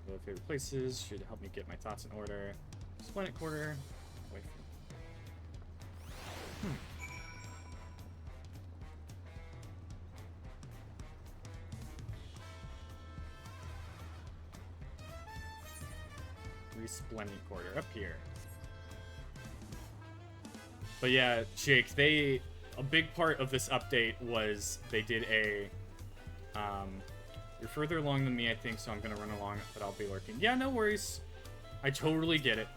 of my favorite places should help me get my thoughts in order. Splendid quarter. Away from... Resplendent quarter up here. But yeah, Jake, a big part of this update was they did a you're further along than me, I think, so I'm gonna run along, but I'll be lurking. Yeah, no worries. I totally get it.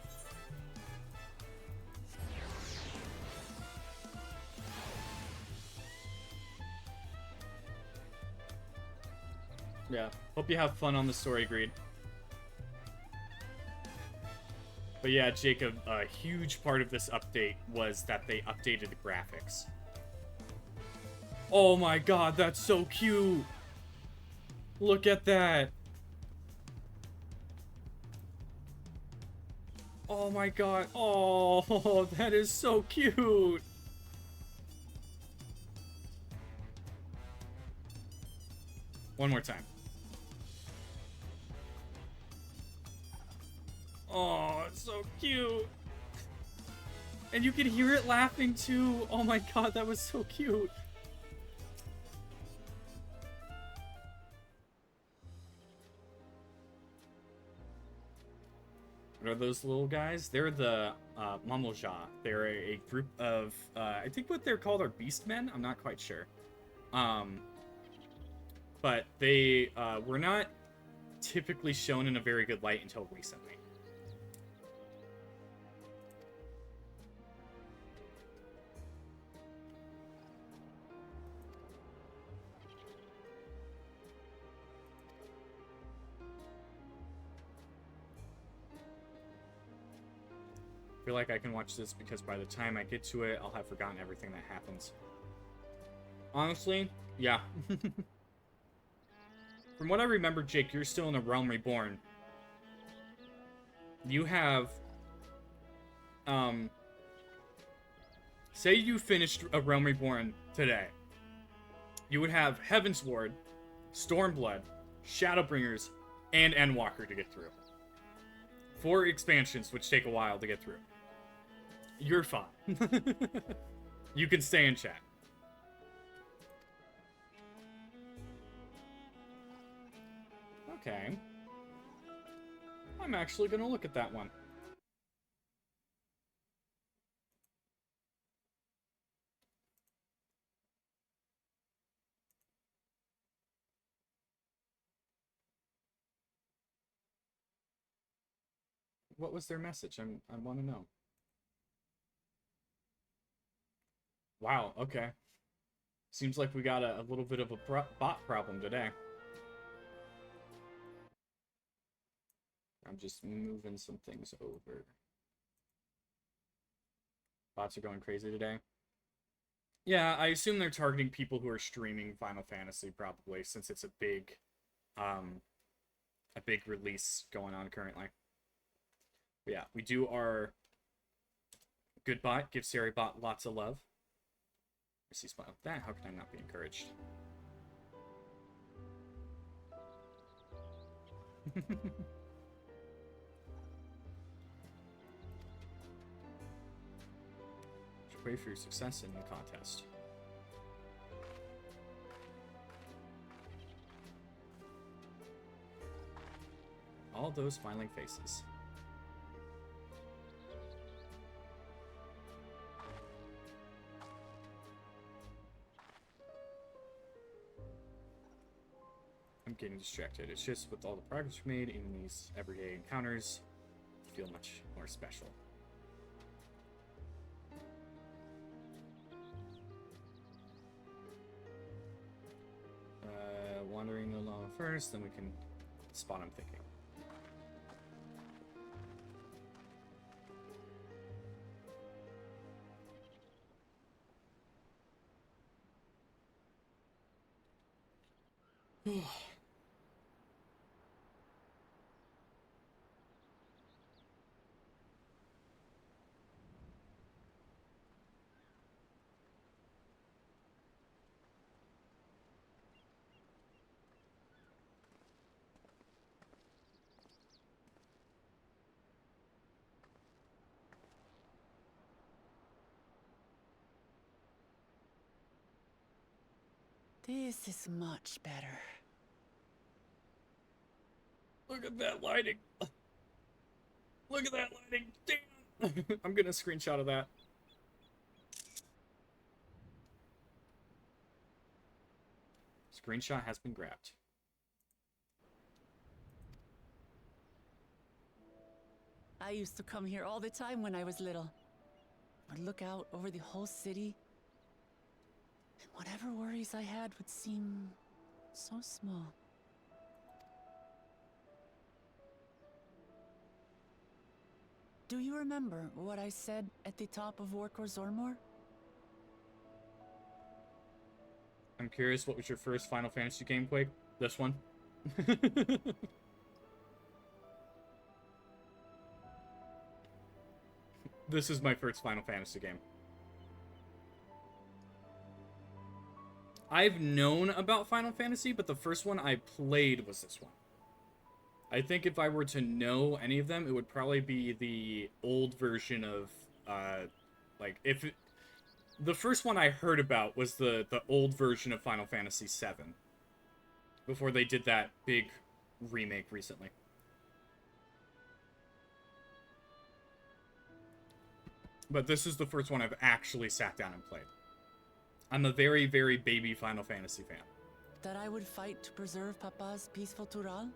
Yeah, hope you have fun on the story, Greed. But yeah, Jacob, a huge part of this update was that they updated the graphics. Oh my god, that's so cute! Look at that! Oh my god, oh, that is so cute! One more time. Oh, it's so cute. And you can hear it laughing too. Oh my god, that was so cute. What are those little guys? They're the Mamoja. They're a group of, I think what they're called are beastmen. I'm not quite sure. But they were not typically shown in a very good light until recently. I feel like I can watch this because by the time I get to it, I'll have forgotten everything that happens. Honestly, yeah. From what I remember, Jake, you're still in a Realm Reborn. You have... say you finished a Realm Reborn today. You would have Heaven's Ward, Stormblood, Shadowbringers, and Endwalker to get through. 4 expansions, which take a while to get through. You're fine. You can stay in chat. Okay. I'm actually gonna look at that one. What was their message? I want to know. Wow, okay. Seems like we got a little bit of a bot problem today. I'm just moving some things over. Bots are going crazy today. Yeah, I assume they're targeting people who are streaming Final Fantasy, probably, since it's a big release going on currently. But yeah, we do our good bot, give Sari bot lots of love. see smile. That, how can I not be encouraged? Pray for your success in the contest. All those smiling faces. I'm getting distracted. It's just with all the progress we made in these everyday encounters, I feel much more special. Wandering along first, then we can spot him thinking. This is much better. Look at that lighting. Look at that lighting. Damn. I'm gonna screenshot of that. Screenshot has been grabbed. I used to come here all the time when I was little. I'd look out over the whole city, and whatever worries I had would seem so small. Do you remember what I said at the top of Orkor Zormor? I'm curious, what was your first Final Fantasy game, Quake? This one? This is my first Final Fantasy game. I've known about Final Fantasy, but the first one I played was this one. I think if I were to know any of them, it would probably be the old version of, the first one I heard about was the old version of Final Fantasy VII. Before they did that big remake recently. But this is the first one I've actually sat down and played. I'm a very, very baby Final Fantasy fan. That I would fight to preserve Papa's peaceful Tural?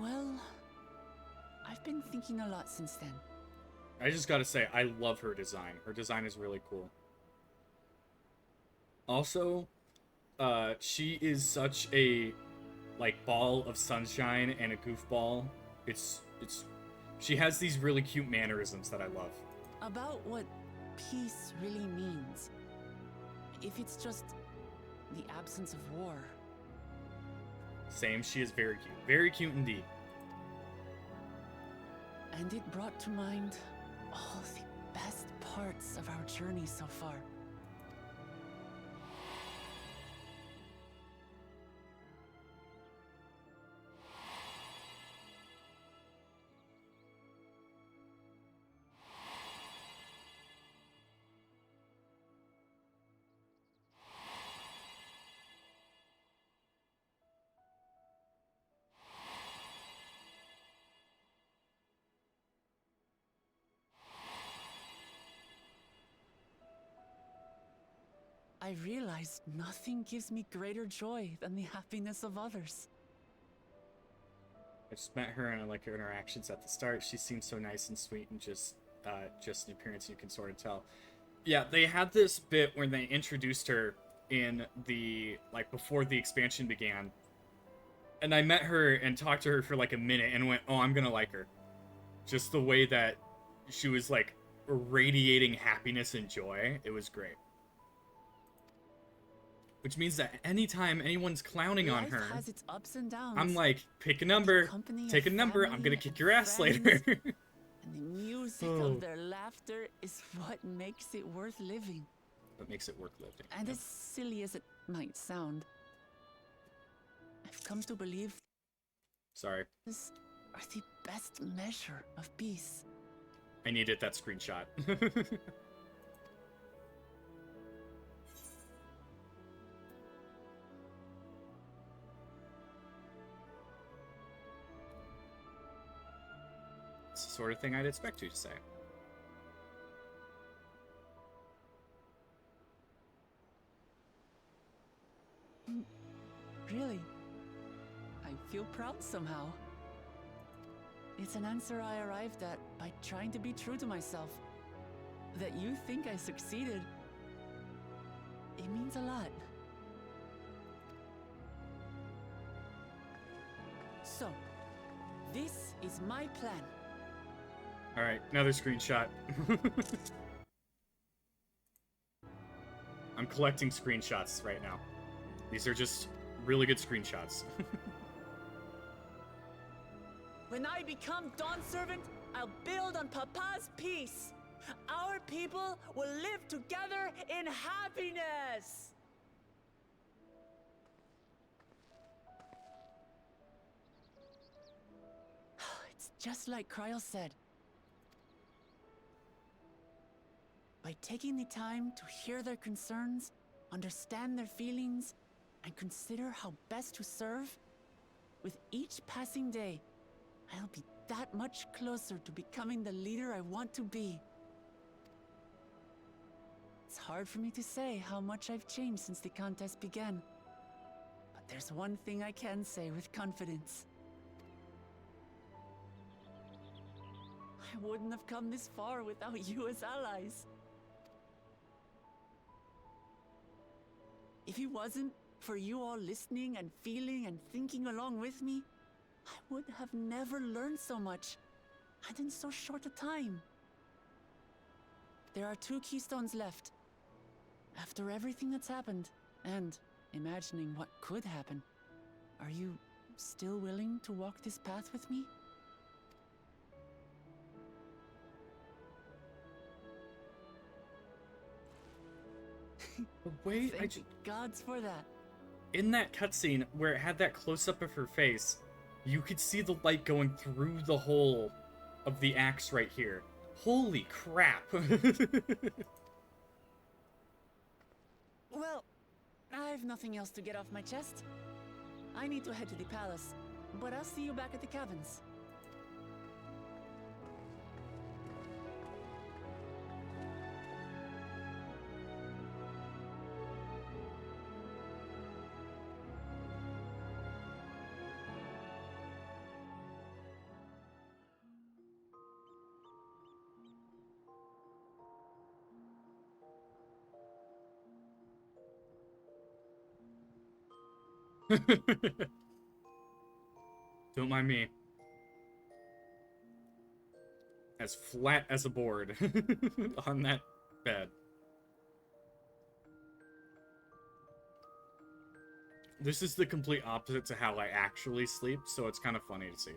Well, I've been thinking a lot since then. I just gotta say, I love her design. Her design is really cool. Also, she is such a, ball of sunshine and a goofball. She has these really cute mannerisms that I love. About what peace really means. If it's just the absence of war. Same, she is very cute. Very cute indeed. And it brought to mind all the best parts of our journey so far. I realized nothing gives me greater joy than the happiness of others. I just met her and I like her interactions at the start. She seems so nice and sweet and just in appearance you can sort of tell. Yeah, they had this bit where they introduced her in the, before the expansion began. And I met her and talked to her for a minute and went, oh, I'm gonna like her. Just the way that she was radiating happiness and joy. It was great. which means that anytime anyone's clowning on Life her, has its ups and downs. I'm like, pick a number, company take a of number, I'm family gonna kick and your ass later. friends. And the music Oh. of their laughter is what makes it worth living. What makes it worth living. And Yep. as silly as it might sound, I've come to believe Sorry, these are the best measure of peace. I needed that screenshot. It's the sort of thing I'd expect you to say. Really, I feel proud somehow. It's an answer I arrived at by trying to be true to myself. That you think I succeeded, it means a lot. So, this is my plan. Alright, another screenshot. I'm collecting screenshots right now. These are just really good screenshots. When I become Dawn Servant, I'll build on Papa's peace. Our people will live together in happiness. It's just like Kryl said. By taking the time to hear their concerns, understand their feelings, and consider how best to serve, with each passing day, I'll be that much closer to becoming the leader I want to be. It's hard for me to say how much I've changed since the contest began. But there's one thing I can say with confidence. I wouldn't have come this far without you as allies. If it wasn't for you all listening and feeling and thinking along with me, I would have never learned so much, and in so short a time. There are 2 keystones left. After everything that's happened, and imagining what could happen, are you still willing to walk this path with me? Wait, Thank the gods for that. in that cutscene where it had that close-up of her face, you could see the light going through the hole of the axe right here. Holy crap. Well, I've nothing else to get off my chest. I need to head to the palace, but I'll see you back at the cabins. Don't mind me. As flat as a board on that bed. This is the complete opposite to how I actually sleep, so it's kind of funny to see.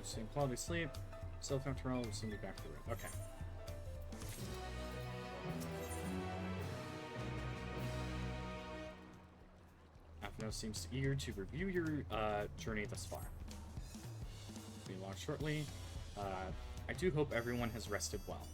Same quality sleep. Self-control will soon be back to the room. Okay. Atheno seems eager to review your journey thus far. Be launched shortly. I do hope everyone has rested well.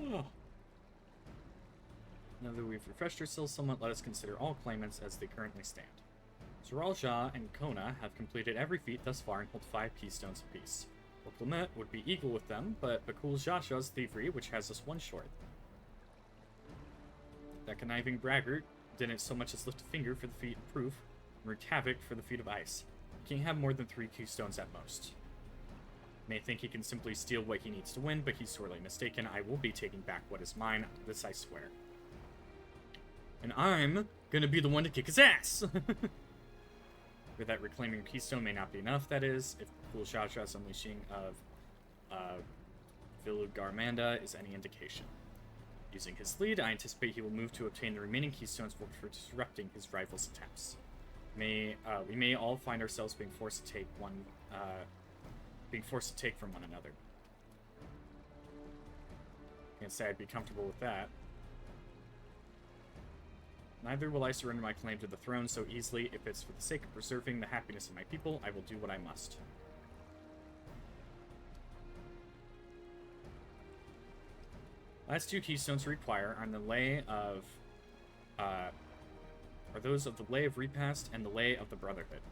Oh. Now that we've refreshed ourselves somewhat, let us consider all claimants as they currently stand. Zoral Jah and Kona have completed every feat thus far and hold 5 keystones apiece. Clement would be equal with them, but Bakul Jasha's thievery, which has us one short. That conniving braggart didn't so much as lift a finger for the feat of proof, and wreaked havoc for the feat of ice. He can't have more than 3 keystones at most. May think he can simply steal what he needs to win, but he's sorely mistaken. I will be taking back what is mine, this I swear. And I'm gonna be the one to kick his ass! Or that reclaiming keystone may not be enough, that is, if Bakul Jasha's unleashing of Vilugarmanda is any indication. Using his lead, I anticipate he will move to obtain the remaining keystones for disrupting his rival's attempts. We may all find ourselves being forced to take from one another. Can't say I'd be comfortable with that. Neither will I surrender my claim to the throne so easily. If it's for the sake of preserving the happiness of my people, I will do what I must. Last 2 keystones we require are those of the Lay of Repast and the Lay of the Brotherhood.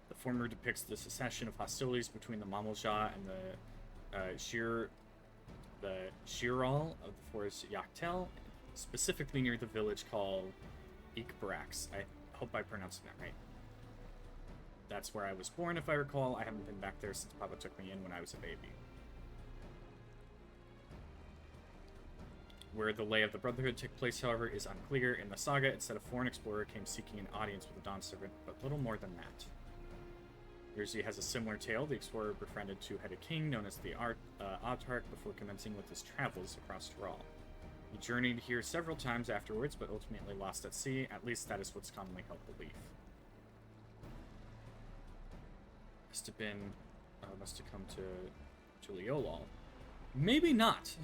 The former depicts the cessation of hostilities between the Mamalja and the Shiral of the forest Yaktel, specifically near the village called Ikbrax. I hope I pronounced that right. That's where I was born, if I recall. I haven't been back there since Papa took me in when I was a baby. Where the Lay of the Brotherhood took place, however, is unclear. In the saga, instead, a foreign explorer came seeking an audience with a Dawn Servant, but little more than that. Yerzi has a similar tale. The explorer befriended a two-headed king known as the Autarch before commencing with his travels across Tyrol. He journeyed here several times afterwards, but ultimately lost at sea. At least that is what's commonly held belief. Must have come to Juliolol. Maybe not.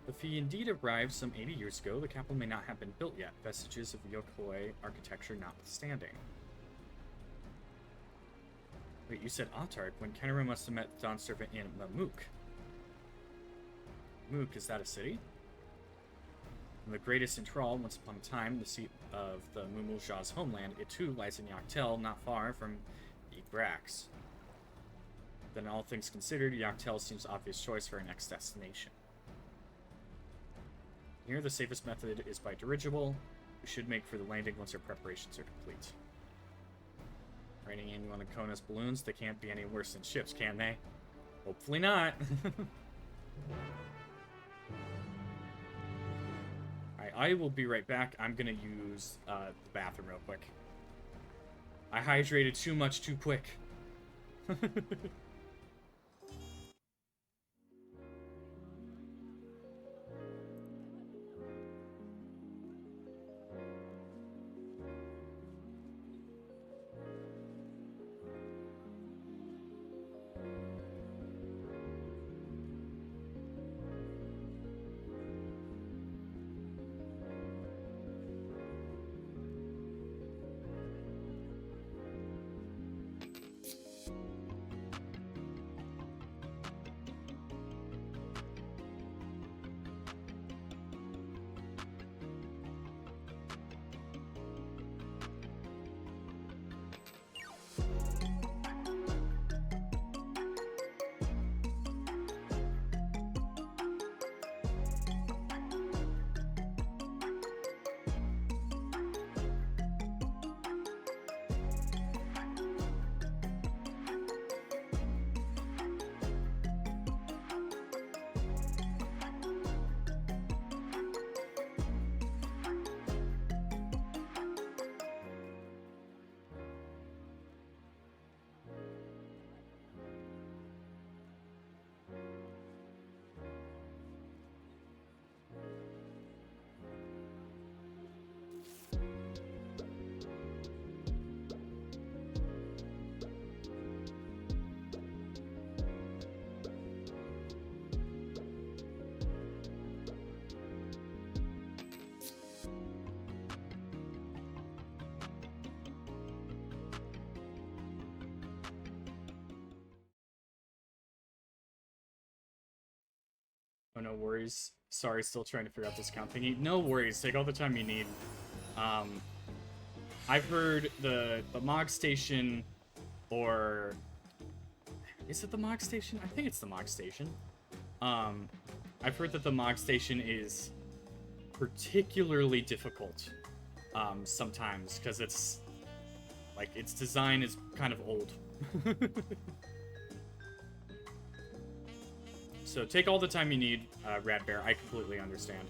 If he indeed arrived some 80 years ago, the capital may not have been built yet, vestiges of Yokoi architecture notwithstanding. Wait, you said Autarch, when Kenra must have met Dawn Servant in Mamuk. Mamuk, is that a city? And the greatest in Thrall, once upon a time, the seat of the Mumulja's homeland, it too lies in Yaktel, not far from Igrax. Then all things considered, Yaktel seems the obvious choice for our next destination. Here, the safest method is by dirigible. We should make for the landing once our preparations are complete. Raining in one of Kona's balloons, they can't be any worse than ships, can they? Hopefully not. Alright, I will be right back. I'm gonna use the bathroom real quick. I hydrated too much too quick. Oh, no worries. Sorry, still trying to figure out this count thingy. No worries. Take all the time you need. I've heard the Mog Station, or... Is it the Mog Station? I think it's the Mog Station. I've heard that the Mog Station is particularly difficult sometimes, because it's... Like, its design is kind of old. So take all the time you need, Rad Bear. I completely understand.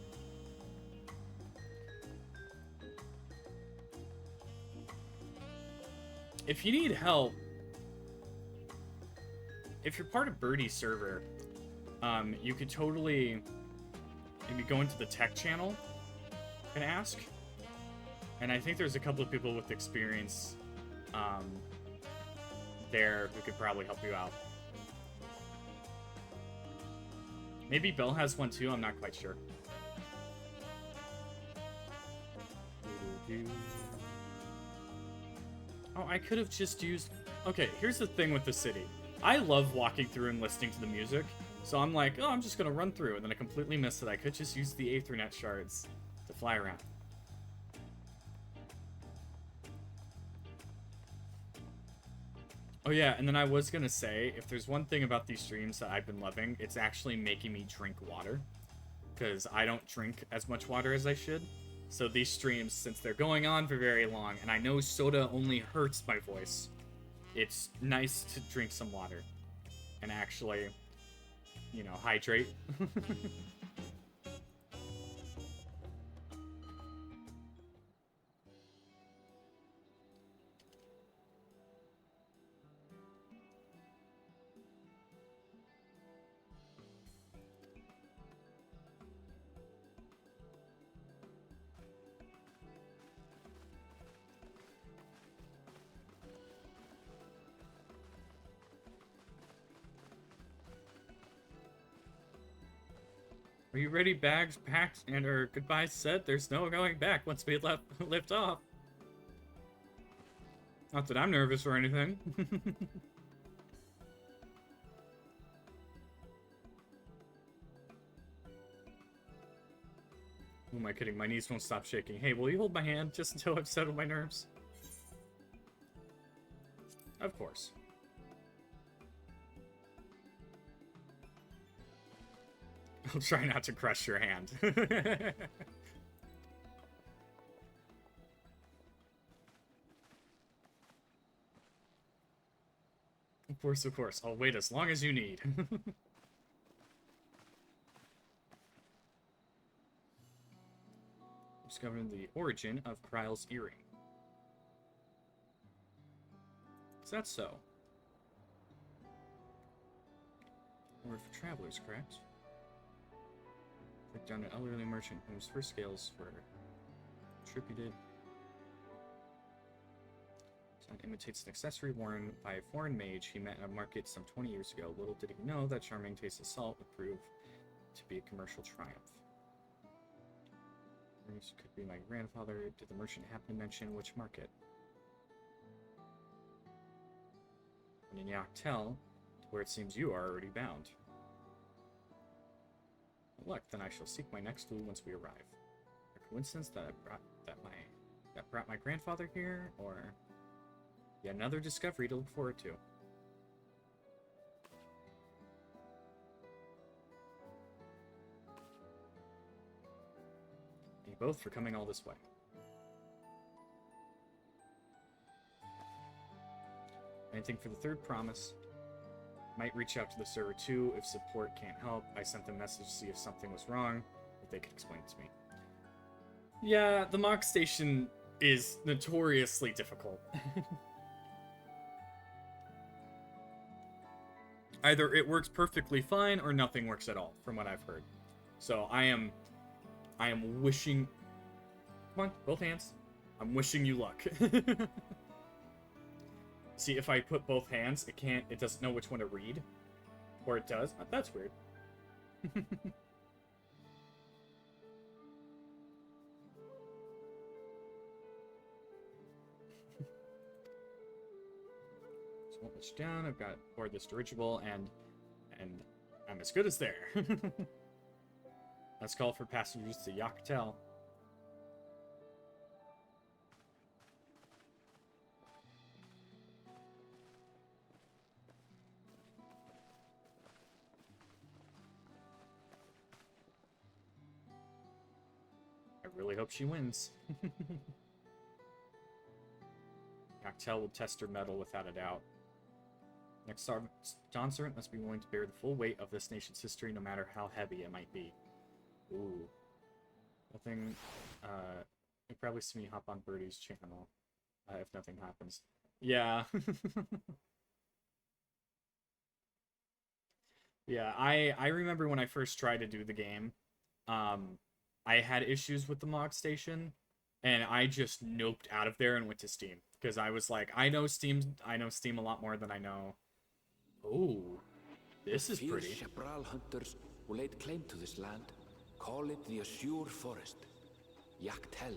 If you need help, if you're part of Birdie's server, you could totally maybe go into the tech channel and ask. And I think there's a couple of people with experience there who could probably help you out. Maybe Belle has one too, I'm not quite sure. Oh, I could have just used... Okay, here's the thing with the city. I love walking through and listening to the music, so I'm like, oh, I'm just gonna run through, and then I completely missed it. I could just use the Aethernet shards to fly around. Oh yeah, and then I was gonna say, if there's one thing about these streams that I've been loving, it's actually making me drink water. Because I don't drink as much water as I should. So these streams, since they're going on for very long, and I know soda only hurts my voice, it's nice to drink some water. And actually, you know, hydrate. Are you ready? Bags packed and our goodbyes said? There's no going back once we lift off. Not that I'm nervous or anything. Who am I kidding? My knees won't stop shaking. Hey, will you hold my hand just until I've settled my nerves? Of course. I'll try not to crush your hand. Of course, of course. I'll wait as long as you need. Discovering the origin of Kryle's earring. Is that so? Or for travelers, correct? Click down an elderly merchant whose first scales were attributed. Sign imitates an accessory worn by a foreign mage he met at a market some 20 years ago. Little did he know that charming taste of salt would prove to be a commercial triumph. This could be my grandfather. Did the merchant happen to mention which market? And in Yaktel, where it seems you are already bound. Luck, then I shall seek my next clue once we arrive. A coincidence that brought my grandfather here, or yet another discovery to look forward to. Thank you both for coming all this way. Anything for the third promise? Might reach out to the server too if support can't help. I sent them a message to see if something was wrong, if they could explain it to me. Yeah, the mock station is notoriously difficult. Either it works perfectly fine or nothing works at all, from what I've heard. So I am wishing... Come on, both hands. I'm wishing you luck. See, if I put both hands, it doesn't know which one to read. Or it does. That's weird. So won't let you down. I've got board this dirigible, and I'm as good as there. Let's call for passengers to Yaktel. I really hope she wins. Yaktel will test her mettle without a doubt. Next Dawn servant must be willing to bear the full weight of this nation's history, no matter how heavy it might be. Ooh. Nothing, you'll probably see me hop on Birdie's channel, if nothing happens. Yeah. Yeah, I remember when I first tried to do the game, I had issues with the Mog Station, and I just noped out of there and went to Steam. Because I was like, I know Steam a lot more than I know. Oh, this is pretty. Chaparral hunters who laid claim to this land call it the Azure Forest, Yaktel.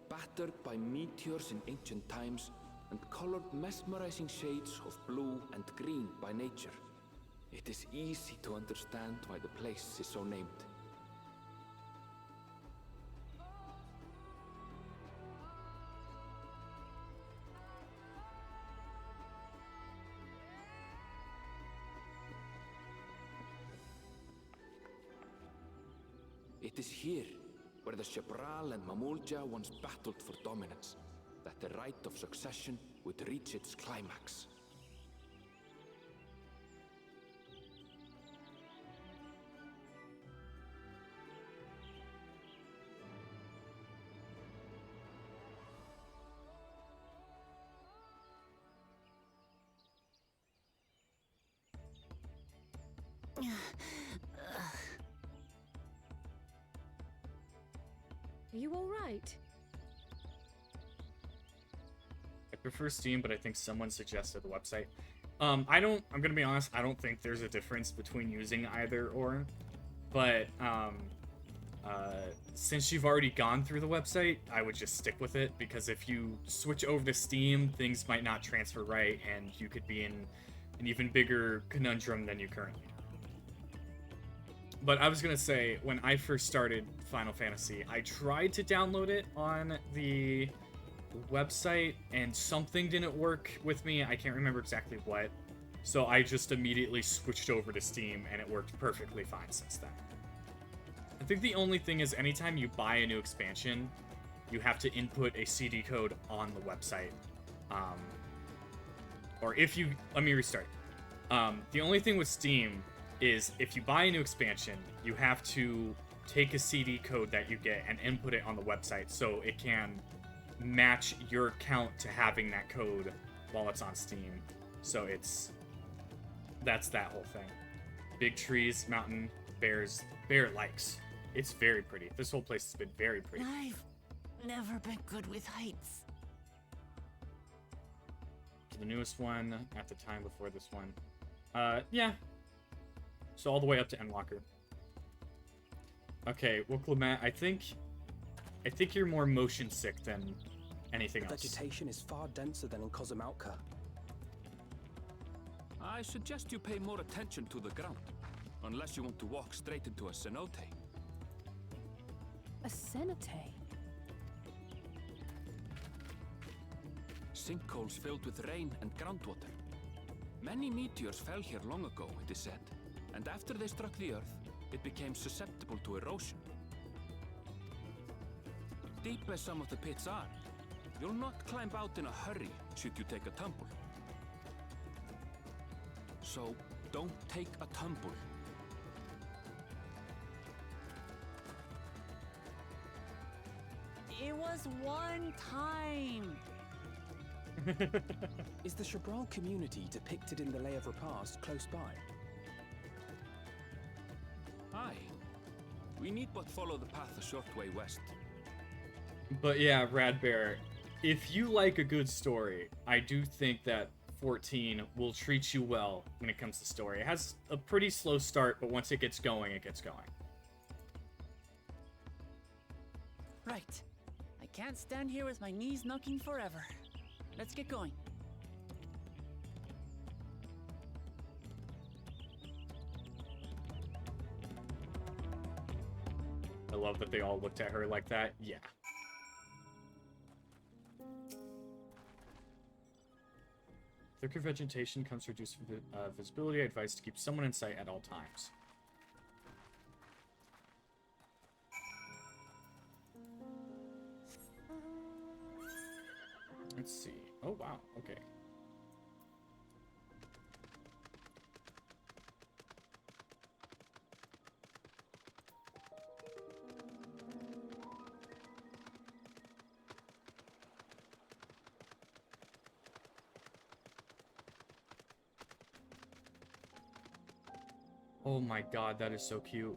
Battered by meteors in ancient times and colored mesmerizing shades of blue and green by nature, it is easy to understand why the place is so named. It is here, where the Chaparral and Mamulja once battled for dominance, that the right of succession would reach its climax. Are you all right? I prefer Steam, but I think someone suggested the website. I'm gonna be honest, I don't think there's a difference between using either or. But, since you've already gone through the website, I would just stick with it, because if you switch over to Steam, things might not transfer right, and you could be in an even bigger conundrum than you currently are. But I was gonna say, when I first started Final Fantasy, I tried to download it on the website, and something didn't work with me. I can't remember exactly what. So I just immediately switched over to Steam, and it worked perfectly fine since then. I think the only thing is, anytime you buy a new expansion, you have to input a CD code on the website. Or if you... Let me restart. The only thing with Steam is, if you buy a new expansion, you have to take a CD code that you get and input it on the website so it can match your account to having that code while it's on Steam. So that's that whole thing. Big trees, mountain, bears, bear likes. It's very pretty. This whole place has been very pretty. I've never been good with heights. The newest one at the time before this one. Yeah. So all the way up to Endwalker. Okay, well, Clement, I think you're more motion sick than anything else. Vegetation is far denser than in Kozumautka. I suggest you pay more attention to the ground, unless you want to walk straight into a cenote. A cenote? Sinkholes filled with rain and groundwater. Many meteors fell here long ago, it is said, and after they struck the Earth, it became susceptible to erosion. Deep as some of the pits are, you'll not climb out in a hurry should you take a tumble. So, don't take a tumble. It was one time. Is the Chaparral community depicted in the Lay of Repast close by? Aye. We need but follow the path a short way west. But yeah, Radbear, if you like a good story, I do think that 14 will treat you well when it comes to story. It has a pretty slow start, but once it gets going, it gets going. Right. I can't stand here with my knees knocking forever. Let's get going. love that they all looked at her like that. Yeah. Thicker vegetation comes to reduce visibility. Advice to keep someone in sight at all times. Let's see. Oh, wow. Okay. Oh my god, that is so cute.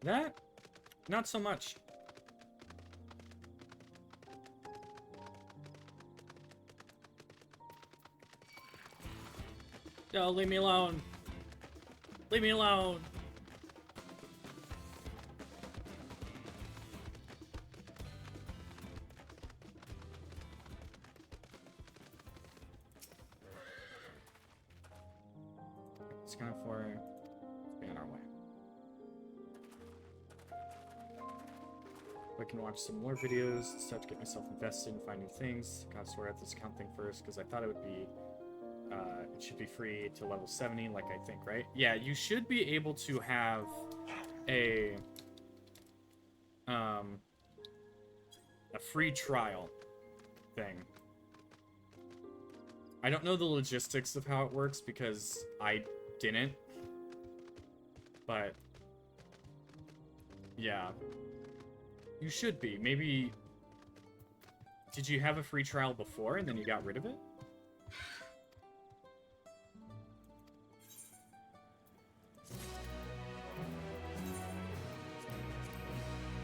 That? Not so much. No, leave me alone. Leave me alone. It's kind of for be on our way. I can watch some more videos, start to get myself invested and find new things. Gotta sort out this account thing first, because I thought it would be, it should be free to level 70, like I think, right? Yeah, you should be able to have a free trial thing. I don't know the logistics of how it works, because I didn't. But, yeah. You should be. Maybe... Did you have a free trial before and then you got rid of it?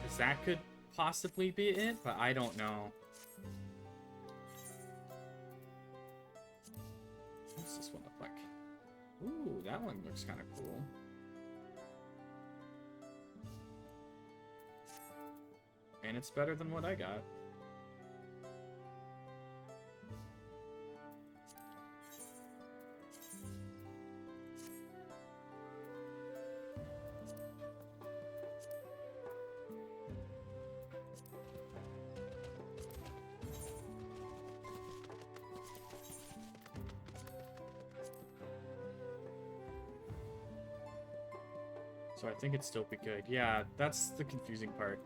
Because that could possibly be it, but I don't know. What's this one look like? Ooh, that one looks kind of cool. And it's better than what I got. So I think it'd still be good. Yeah, that's the confusing part.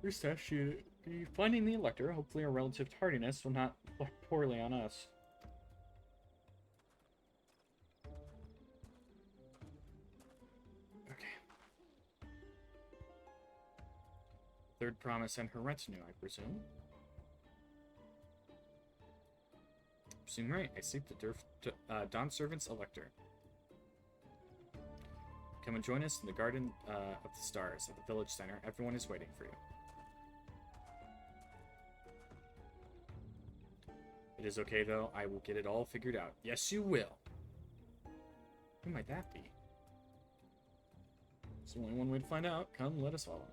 Your stash should be finding the elector. Hopefully our relative tardiness will not look poorly on us. Okay. Third promise and her retinue, I presume. Presume right. I seek the Dawn Servant's elector. Come and join us in the Garden of the Stars at the Village Center. Everyone is waiting for you. It is okay, though. I will get it all figured out. Yes, you will. Who might that be? There's only one way to find out. Come, let us follow.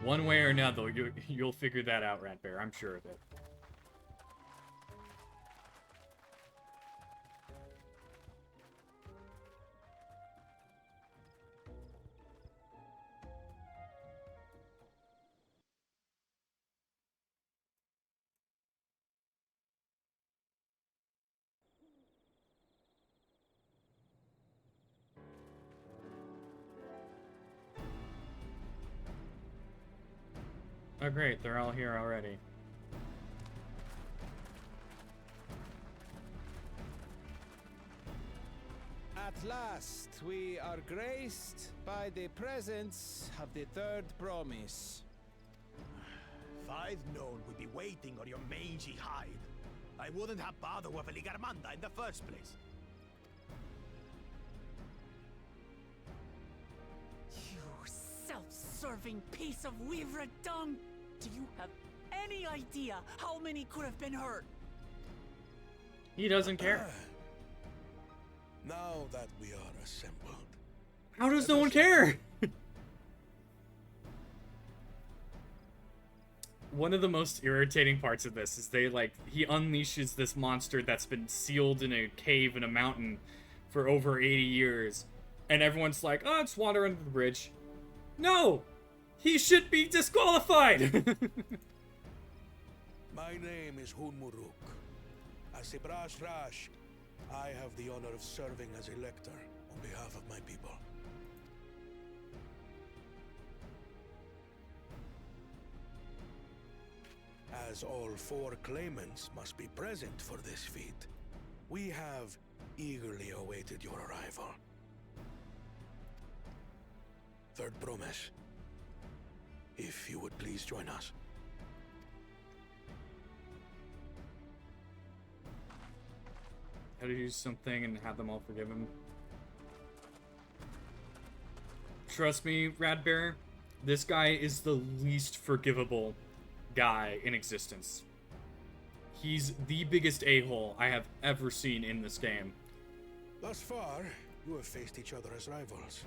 One way or another, you'll figure that out, Rat Bear. I'm sure of it. Oh great, they're all here already. At last, we are graced by the presence of the third promise. If I'd known we'd be waiting on your mangy hide, I wouldn't have bothered with Ligarmanda in the first place. You self-serving piece of weaver dung! Do you have any idea how many could have been hurt? He doesn't care. Now that we are assembled, How does no one care? One of the most irritating parts of this is he unleashes this monster that's been sealed in a cave in a mountain for over 80 years. And everyone's like, oh, it's water under the bridge. No! He should be disqualified! my name is Hunmuruk. As a Brash Rash, I have the honor of serving as a lector on behalf of my people. As all 4 claimants must be present for this feat, we have eagerly awaited your arrival. Third promise. If you would please join us. How to do something and have them all forgive him. Trust me, Radbearer, this guy is the least forgivable guy in existence. He's the biggest a-hole I have ever seen in this game. Thus far, you have faced each other as rivals.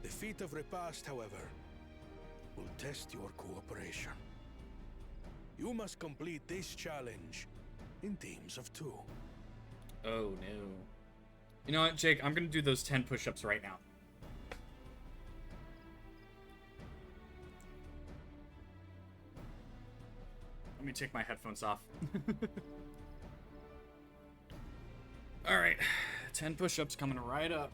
The feat of repast, however, will test your cooperation. You must complete this challenge in teams of 2. Oh no. You know what, Jake? I'm gonna do those 10 push-ups right now. Let me take my headphones off. Alright. 10 push-ups coming right up.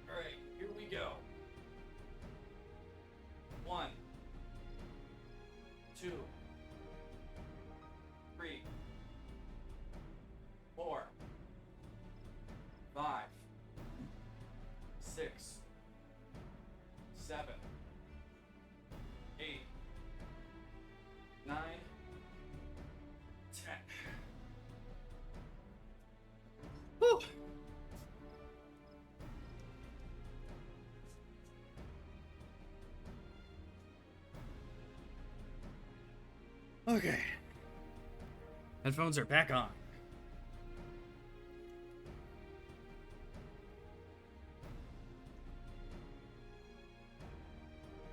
Alright, here we go. 1, 2, 3, 4, 5, 6, 7, 8, 9, 10. Woo! Okay. Headphones are back on.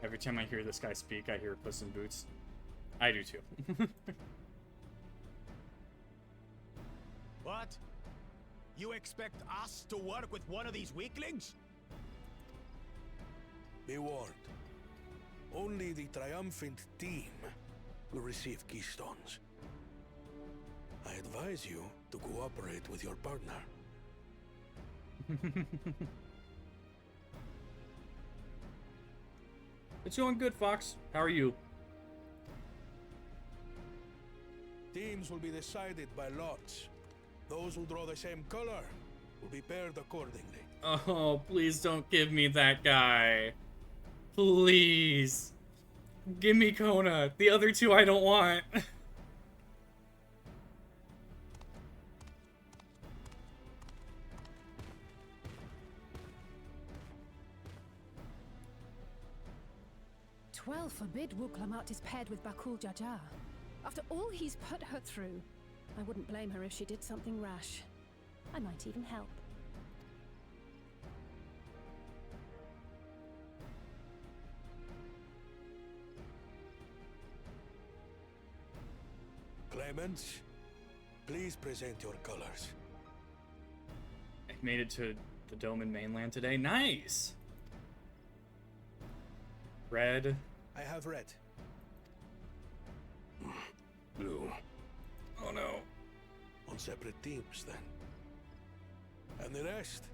Every time I hear this guy speak, I hear Puss in Boots. I do too. What? You expect us to work with one of these weaklings? Be warned. Only the triumphant team will receive keystones. I advise you to cooperate with your partner. It's going good, Fox. How are you? Teams will be decided by lots. Those who draw the same color will be paired accordingly. Oh, please don't give me that guy. Please. Give me Kona. The other 2 I don't want. Twelve forbid Wuklamat is paired with Bakul Jaja. After all he's put her through, I wouldn't blame her if she did something rash. I might even help. Claimants, please present your colors. I made it to the Doman mainland today. Nice. Red. I have red. Blue. Oh no. On separate teams, then. And the rest?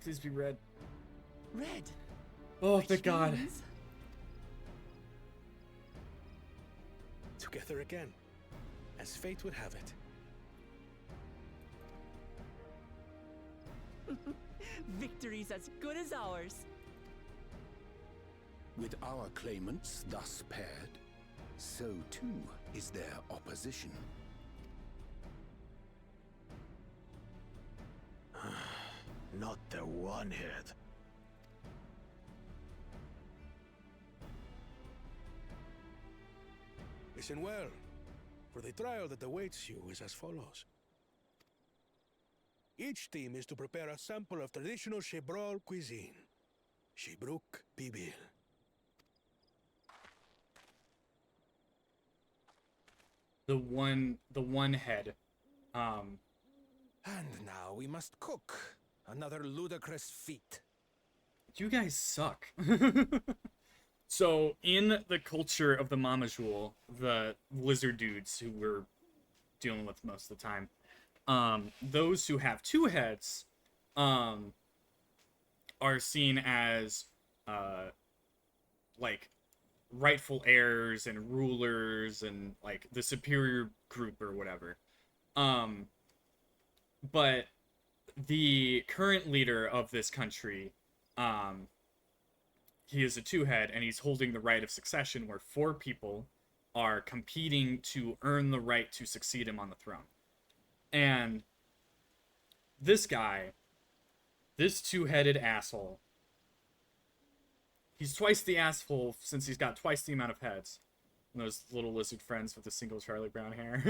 Please be red. Red. Oh, Which thank God. means together again, as fate would have it. Victory's as good as ours. With our claimants thus paired, so too is their opposition. Not the one-head. Listen well, for the trial that awaits you is as follows. Each team is to prepare a sample of traditional Shebrol cuisine. Shibruk Bibil. The one head. And now we must cook. Another ludicrous feat. You guys suck. So, in the culture of the Mamajul, the lizard dudes who we're dealing with most of the time, those who have two heads, are seen as, like, rightful heirs and rulers and, like, the superior group or whatever. But the current leader of this country, he is a two-head, and he's holding the right of succession where 4 people are competing to earn the right to succeed him on the throne. And this guy, this two-headed asshole, he's twice the asshole since he's got twice the amount of heads. And those little lizard friends with the single Charlie Brown hair.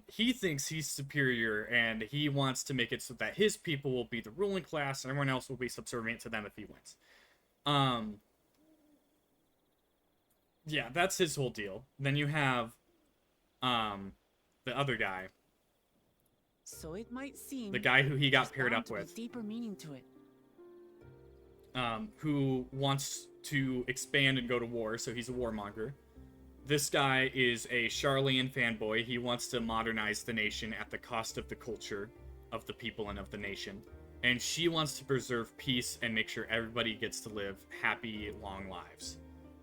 He thinks he's superior, and he wants to make it so that his people will be the ruling class and everyone else will be subservient to them if he wins. Yeah, that's his whole deal. Then you have, the other guy. So it might seem The guy who he got there's paired bound up to be with. deeper meaning to it. Who wants to expand and go to war, so he's a warmonger. This guy is a Charlian fanboy. He wants to modernize the nation at the cost of the culture of the people and of the nation. And she wants to preserve peace and make sure everybody gets to live happy, long lives.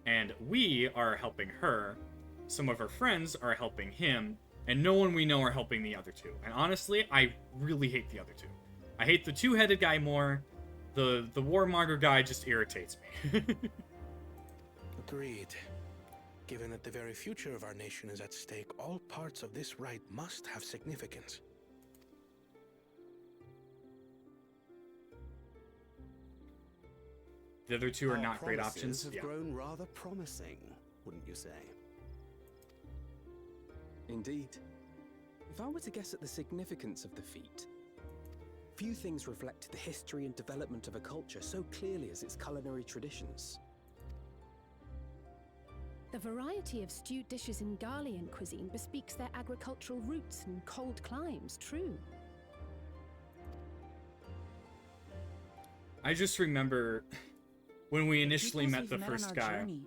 And we are helping her. Some of her friends are helping him. And no one we know are helping the other two. And honestly, I really hate the other two. I hate the two-headed guy more. The warmonger guy just irritates me. Agreed. Given that the very future of our nation is at stake, all parts of this rite must have significance. The other two are Our not great promises options. have Yeah. grown rather promising, wouldn't you say? Indeed. If I were to guess at the significance of the feat, few things reflect the history and development of a culture so clearly as its culinary traditions. The variety of stewed dishes in Garlean cuisine bespeaks their agricultural roots and cold climes, true. I just remember when we The initially peoples met the we've first on our guy. journey,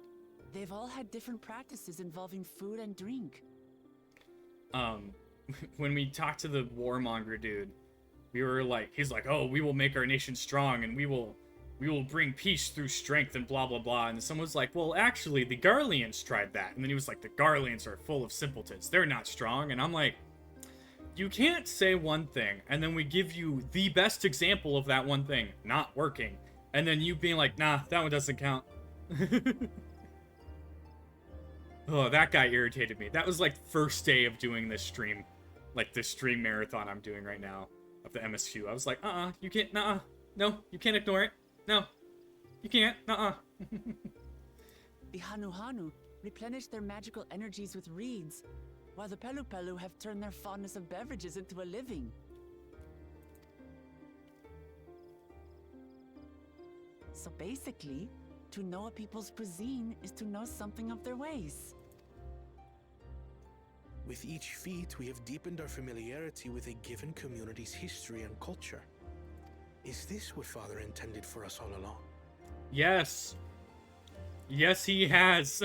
they've all had different practices involving food and drink. When we talked to the warmonger dude, we were like, he's like, oh, we will make our nation strong and we will bring peace through strength and blah blah blah. And someone was like, well, actually the Garleans tried that. And then he was like, the Garleans are full of simpletons, they're not strong. And I'm like, you can't say one thing and then we give you the best example of that one thing not working, and then you being like, nah, that one doesn't count. Oh, that guy irritated me. That was like first day of doing this stream, like this stream marathon I'm doing right now of the MSQ. I was like, you can't, no, you can't ignore it. No, you can't, The Hanu Hanu replenish their magical energies with reeds, while the Pelu Pelu have turned their fondness of beverages into a living. So basically, to know a people's cuisine is to know something of their ways. With each feat, we have deepened our familiarity with a given community's history and culture. Is this what Father intended for us all along? Yes. Yes, he has.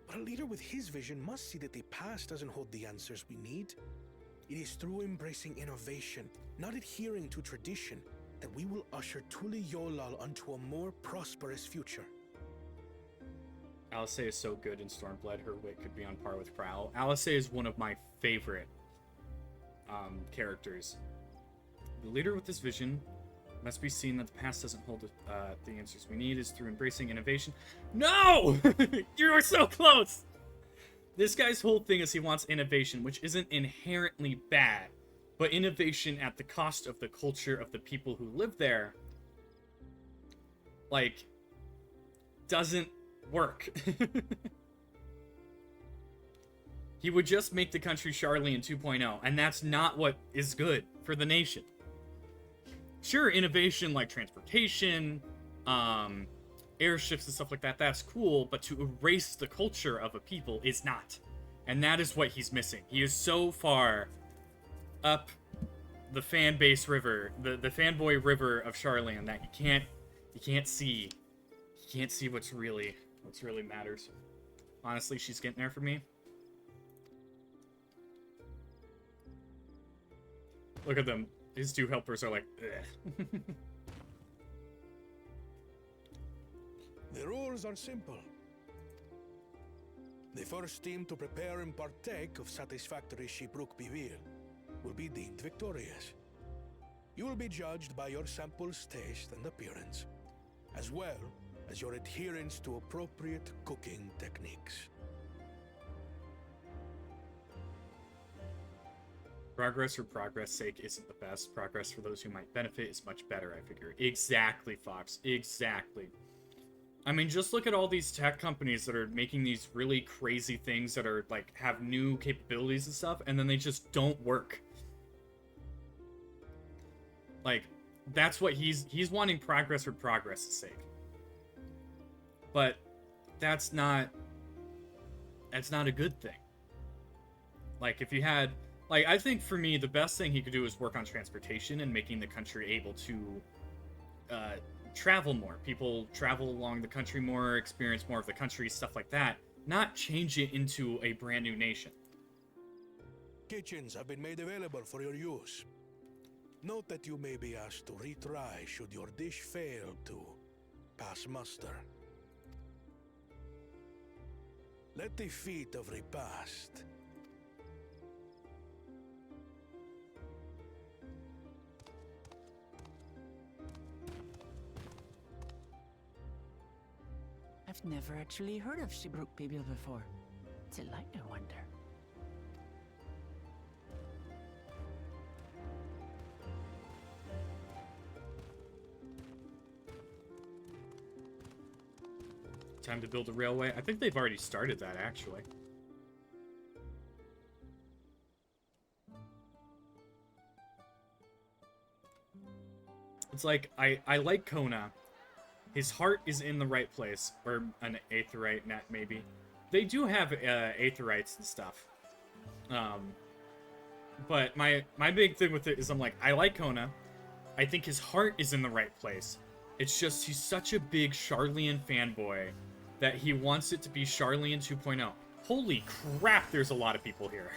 But a leader with his vision must see that the past doesn't hold the answers we need. It is through embracing innovation, not adhering to tradition, that we will usher Tuli Yolal onto a more prosperous future. Alice is so good in Stormblood, her wit could be on par with Prowl. Alice is one of my favorite characters. The leader with this vision must be seen that the past doesn't hold the answers we need is through embracing innovation. No! You were so close! This guy's whole thing is he wants innovation, which isn't inherently bad, but innovation at the cost of the culture of the people who live there, like, doesn't work. He would just make the country Charlian 2.0, and that's not what is good for the nation. Sure, innovation like transportation, airships and stuff like that, that's cool, but to erase the culture of a people is not. And that is what he's missing. He is so far up the fan base river, the fanboy river of Charlian that he can't see what's really matters. Honestly, she's getting there for me. Look at them. His two helpers are like, ugh. The rules are simple. The first team to prepare and partake of satisfactory Shibruk Bivir will be deemed victorious. You will be judged by your sample's taste and appearance, as well as your adherence to appropriate cooking techniques. Progress for progress' sake isn't the best. Progress for those who might benefit is much better, I figure. Exactly, Fox. Exactly. I mean, just look at all these tech companies that are making these really crazy things that are, like, have new capabilities and stuff, and then they just don't work. Like, that's what he's wanting progress for progress' sake. But that's not a good thing. Like, if you had... Like, I think for me, the best thing he could do is work on transportation and making the country able to travel more. People travel along the country more, experience more of the country, stuff like that. Not change it into a brand new nation. Kitchens have been made available for your use. Note that you may be asked to retry should your dish fail to pass muster. Let the feat of repast I've never actually heard of Shibruk Bibil before. Delight, I wonder. Time to build a railway. I think they've already started that, actually. It's like, I like Kona. His heart is in the right place. Or an aetheryte net, maybe. They do have aetherytes and stuff. But my big thing with it is I'm like, I like Kona. I think his heart is in the right place. It's just he's such a big Charlian fanboy that he wants it to be Charlian 2.0. Holy crap, there's a lot of people here.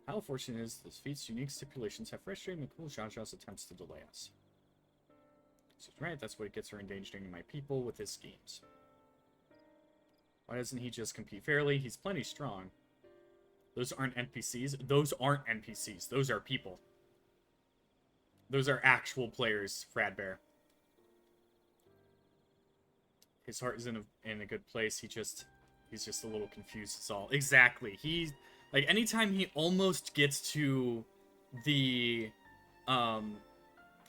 How fortunate is this feat's unique stipulations have frustrated McCool Jaja's attempts to delay us. So he's right, that's what gets her endangering my people with his schemes. Why doesn't he just compete fairly? He's plenty strong. Those aren't NPCs. Those aren't NPCs. Those are people. Those are actual players, Fradbear. His heart is in a good place. He's just a little confused. It's all exactly. Like anytime he almost gets to the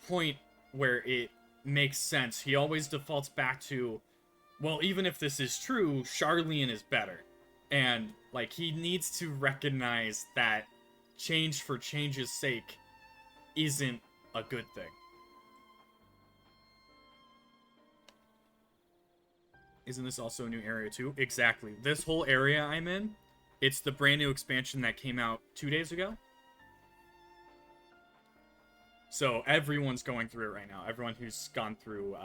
point where it makes sense, he always defaults back to, well, even if this is true, Charlian is better. And like he needs to recognize that change for change's sake isn't a good thing. Isn't this also a new area too? Exactly. This whole area I'm in, it's the brand new expansion that came out 2 days ago. So everyone's going through it right now. Everyone who's gone through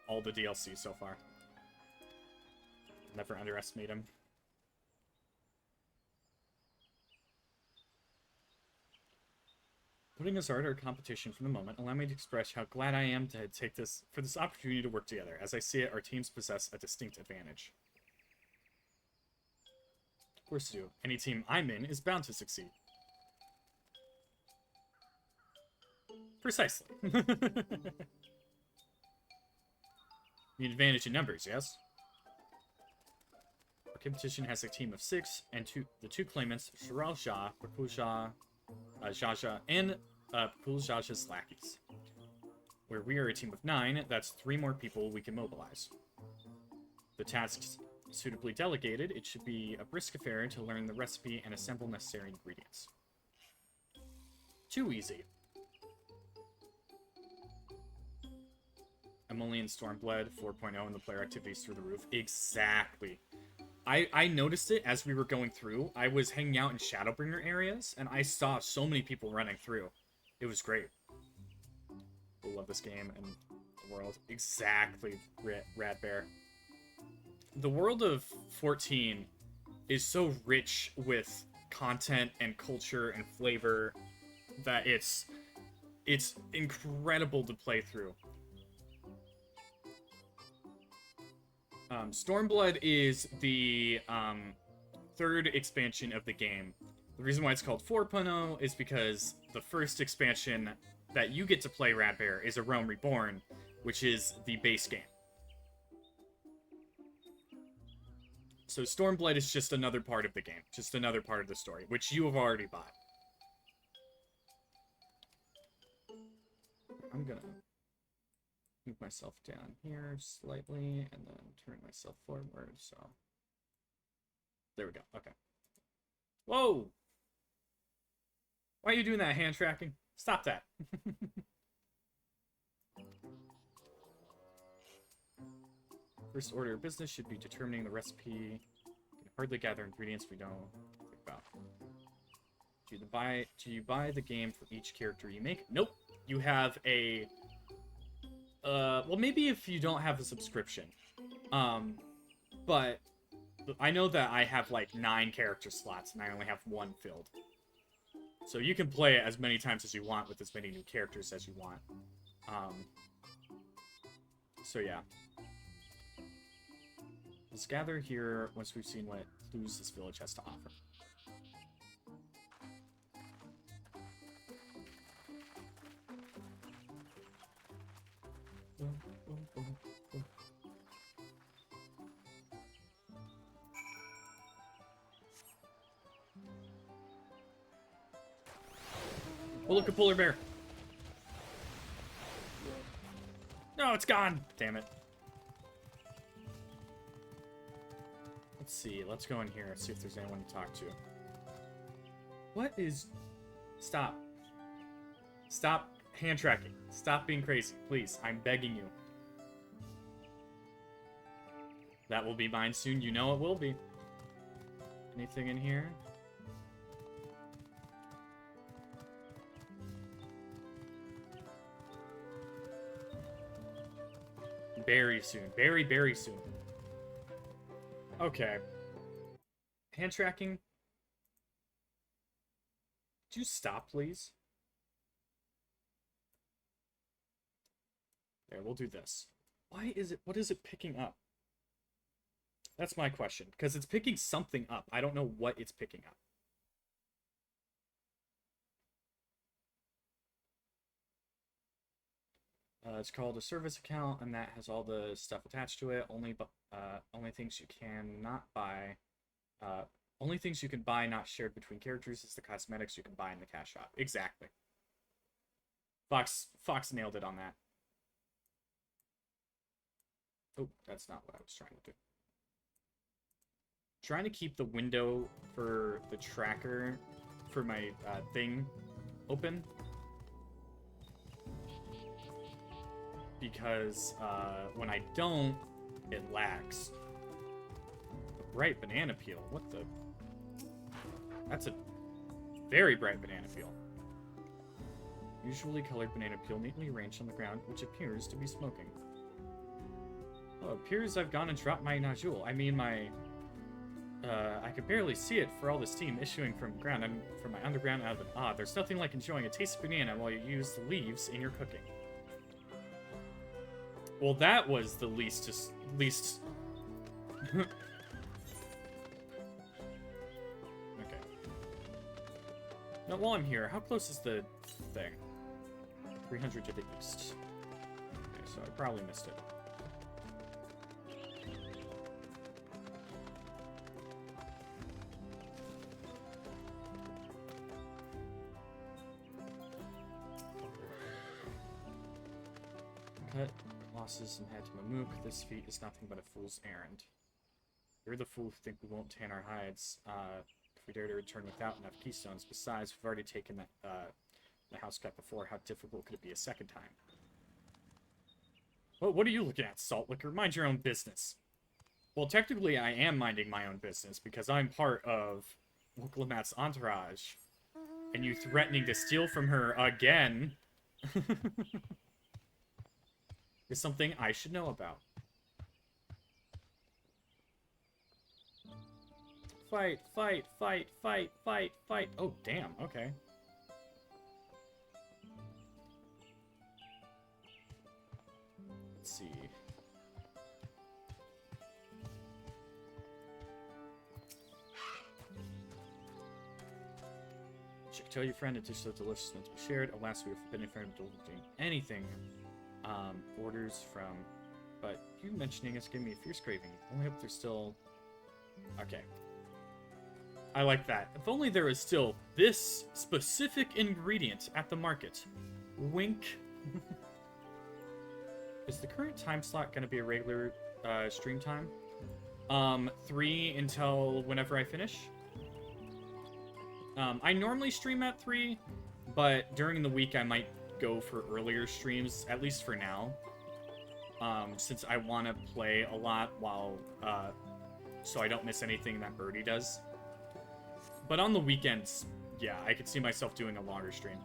all the DLC so far. Never underestimate him. Putting aside our competition for the moment, allow me to express how glad I am to take this opportunity to work together. As I see it, our teams possess a distinct advantage. Of course they do. Any team I'm in is bound to succeed. Precisely. Need advantage in numbers, yes? Our competition has a team of 6, and the two claimants, Shiral Shah, Bakul Shah, Jaja, and Bakul Jaja's lackeys. Where we are a team of 9, that's 3 more people we can mobilize. The tasks suitably delegated, it should be a brisk affair to learn the recipe and assemble necessary ingredients. Too easy. I'm only in Stormblood 4.0 and the player activity's through the roof. Exactly. I noticed it as we were going through. I was hanging out in Shadowbringer areas, and I saw so many people running through. It was great. I love this game and the world. Exactly, Rat Bear. The world of 14 is so rich with content and culture and flavor that it's incredible to play through. Stormblood is the 3rd expansion of the game. The reason why it's called 4.0 is because the first expansion that you get to play, Rat Bear, is A Realm Reborn, which is the base game. So Stormblood is just another part of the game, just another part of the story, which you have already bought. I'm gonna move myself down here slightly and then turn myself forward, so there we go. Okay. Whoa! Why are you doing that, hand tracking? Stop that. First order of business should be determining the recipe. You can hardly gather ingredients we don't think about. Do you buy the game for each character you make? Nope. You have a well, maybe if you don't have a subscription. But I know that I have like 9 character slots and I only have 1 filled. So you can play it as many times as you want with as many new characters as you want. So yeah. Let's gather here once we've seen what clues this village has to offer. Oh, look, a polar bear. No, it's gone. Damn it. Let's see. Let's go in here and see if there's anyone to talk to. What is... Stop. Stop hand tracking. Stop being crazy. Please. I'm begging you. That will be mine soon. You know it will be. Anything in here? Very soon. Very, very soon. Okay. Hand tracking. Could you stop, please? There, we'll do this. Why is it... What is it picking up? That's my question. Because it's picking something up. I don't know what it's picking up. It's called a service account, and that has all the stuff attached to it. Only things you cannot buy. Only things you can buy not shared between characters is the cosmetics you can buy in the cash shop. Exactly. Fox nailed it on that. Oh, that's not what I was trying to do. Trying to keep the window for the tracker for my thing open. Because when I don't, it lags. A bright banana peel. What the? That's a very bright banana peel. Usually colored banana peel neatly arranged on the ground, which appears to be smoking. Oh, it appears I've gone and dropped my nodule. I mean, my... I can barely see it for all the steam issuing from ground. I'm from my underground oven. Ah, there's nothing like enjoying a taste of banana while you use the leaves in your cooking. Well, that was the least... Okay. Now, while I'm here, how close is the thing? 300 to the east. Okay, so I probably missed it. Cut losses and head to Mamook. This feat is nothing but a fool's errand. You're the fool who think we won't tan our hides. If we dare to return without enough keystones. Besides, we've already taken that the house cut before. How difficult could it be a second time? Well, what are you looking at, Salt Liquor? Mind your own business. Well, technically, I am minding my own business because I'm part of Wooklamat's entourage. And you threatening to steal from her again is something I should know about. Fight, fight, fight, fight, fight, fight. Oh, damn, okay. Let's see. Tell your friend it is so delicious meant to be shared. Alas, we have forbidden from indulging anything. Orders from... But you mentioning it's giving me a fierce craving. I only hope there's still... Okay. I like that. If only there was still this specific ingredient at the market. Wink. Is the current time slot going to be a regular stream time? 3 until whenever I finish. I normally stream at 3, but during the week I might go for earlier streams, at least for now. Since I want to play a lot while, so I don't miss anything that Birdie does. But on the weekends, yeah, I could see myself doing a longer stream.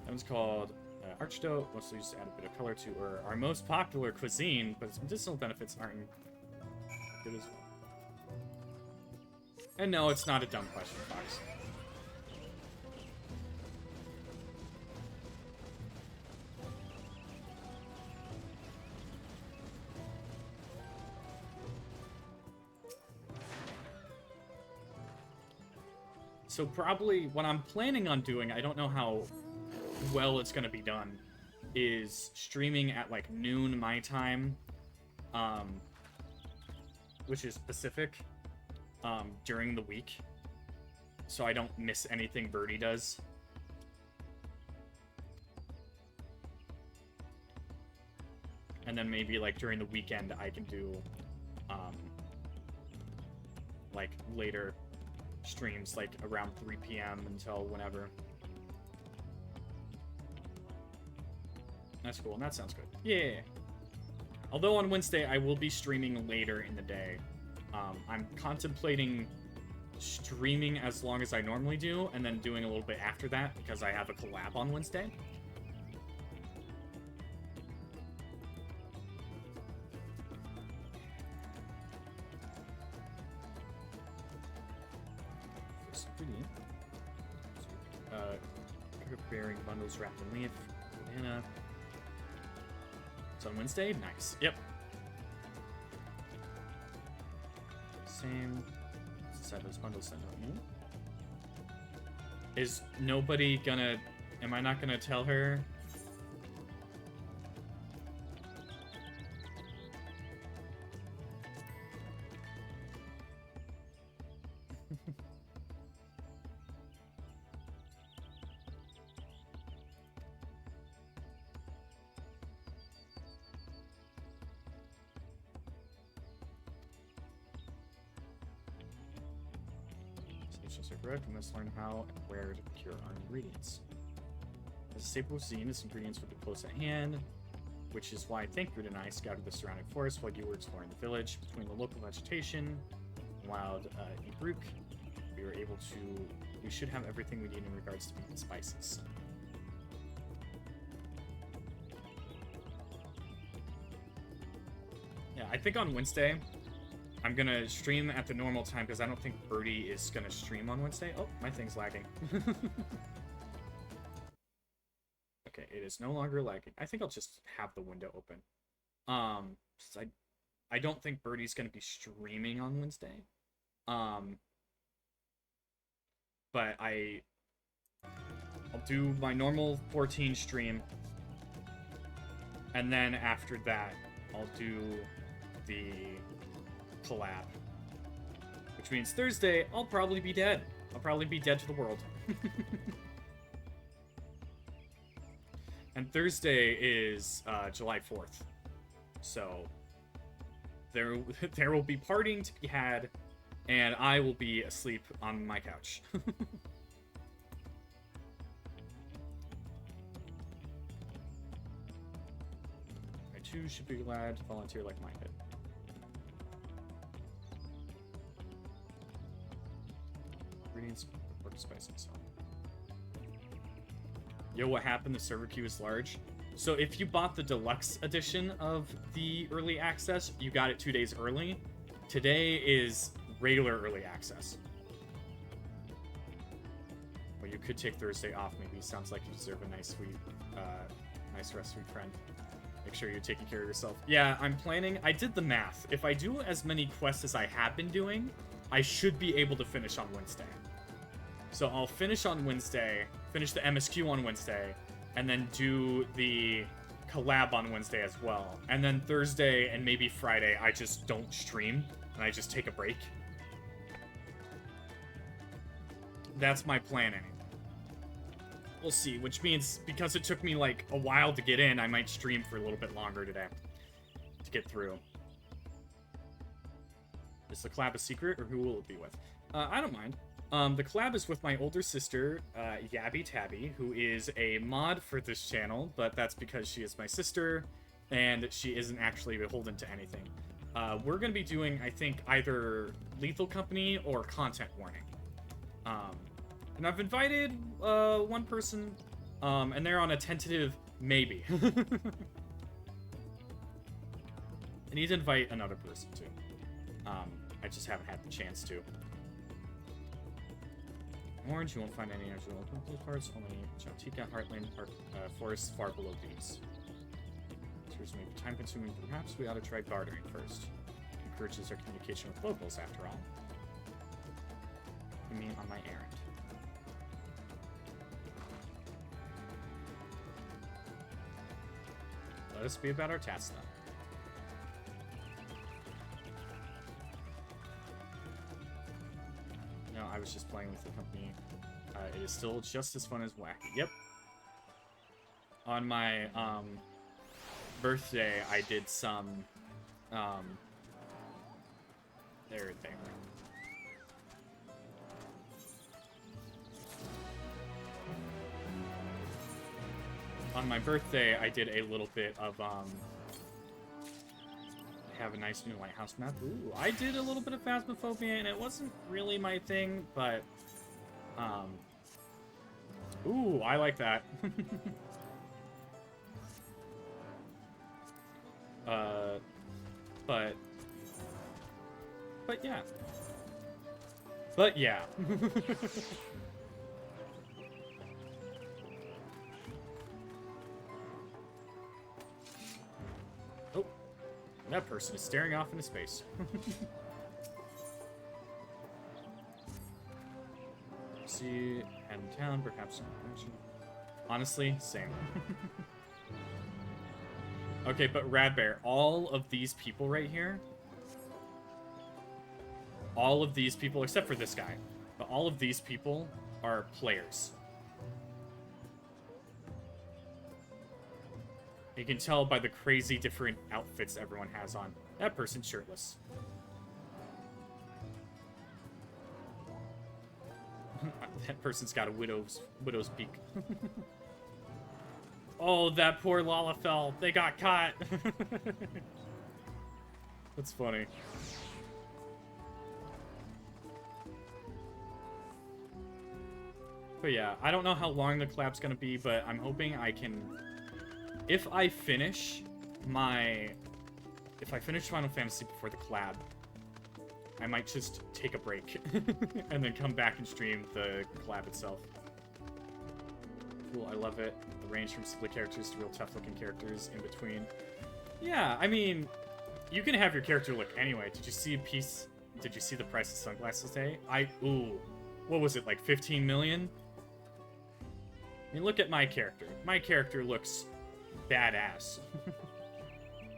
That one's called Archdough. Mostly just add a bit of color to our most popular cuisine, but its medicinal benefits aren't good as well. And no, it's not a dumb question, Fox. So probably what I'm planning on doing, I don't know how well it's going to be done, is streaming at like noon my time, which is Pacific. During the week, so I don't miss anything Birdie does. And then maybe like during the weekend I can do like later streams, like around 3 p.m. until whenever. That's cool, and that sounds good. Yeah. Although on Wednesday I will be streaming later in the day. I'm contemplating streaming as long as I normally do, and then doing a little bit after that, because I have a collab on Wednesday. First ingredient. Berry bundles wrapped in leaf. Banana. It's on Wednesday? Nice. Yep. Same. Set those bundles sent out you. Is nobody gonna... Am I not gonna tell her? We must learn how and where to procure our ingredients. As a staple cuisine, this ingredients would be close at hand, which is why Thancred and I scouted the surrounding forest while you were exploring the village. Between the local vegetation and wild Ibrook, we should have everything we need in regards to meat and spices. Yeah, I think on Wednesday, I'm gonna stream at the normal time because I don't think Birdie is gonna stream on Wednesday. Oh, my thing's lagging. Okay, it is no longer lagging. I think I'll just have the window open. Since I don't think Birdie's gonna be streaming on Wednesday. But I'll do my normal 14 stream. And then after that, I'll do the collab. Which means Thursday, I'll probably be dead. I'll probably be dead to the world. And Thursday is July 4th. So there will be partying to be had, and I will be asleep on my couch. I too should be glad to volunteer like-minded. Ingredients, pork spice and salt. Yo, what happened? The server queue is large. So if you bought the deluxe edition of the early access, you got it 2 days early. Today is regular early access. Well, you could take Thursday off. Maybe sounds like you deserve a nice, sweet, nice rest, sweet friend. Make sure you're taking care of yourself. Yeah, I'm planning. I did the math. If I do as many quests as I have been doing, I should be able to finish on Wednesday. So I'll finish on Wednesday, finish the MSQ on Wednesday, and then do the collab on Wednesday as well. And then Thursday and maybe Friday, I just don't stream, and I just take a break. That's my planning. We'll see, which means because it took me like a while to get in, I might stream for a little bit longer today to get through. Is the collab a secret, or who will it be with? I don't mind. The collab is with my older sister, Yabby Tabby, who is a mod for this channel, but that's because she is my sister, and she isn't actually beholden to anything. We're going to be doing, I think, either Lethal Company or Content Warning. And I've invited one person, and they're on a tentative maybe. I need to invite another person, too. I just haven't had the chance to. Orange, you won't find any original those parts, only Chautica, Heartland, forests far below these. This may be time-consuming, but perhaps we ought to try bartering first. Encourages our communication with locals, after all. I mean, on my errand. Let us be about our task, then. No, I was just playing with the company. It is still just as fun as wacky. Yep. On my birthday, I did some there. On my birthday, I did a little bit of have a nice new lighthouse map. Ooh, I did a little bit of Phasmophobia, and it wasn't really my thing, but ooh, I like that. But yeah. Oh, that person is staring off into space. See, head in town, perhaps some information. Honestly, same. Okay, but Radbear, all of these people right here, all of these people, except for this guy, but all of these people are players. You can tell by the crazy different outfits everyone has on. That person's shirtless. That person's got a widow's peak. Oh, that poor Lalafell. They got caught. That's funny. But yeah, I don't know how long the collab's gonna be, but I'm hoping I can... If I finish my if I finish Final Fantasy before the collab, I might just take a break and then come back and stream the collab itself. Cool, I love it. The range from simply characters to real tough-looking characters in between. Yeah, I mean, you can have your character look anyway. Did you see the price of sunglasses today? Ooh, what was it, like 15 million? I mean, look at my character. My character looks badass.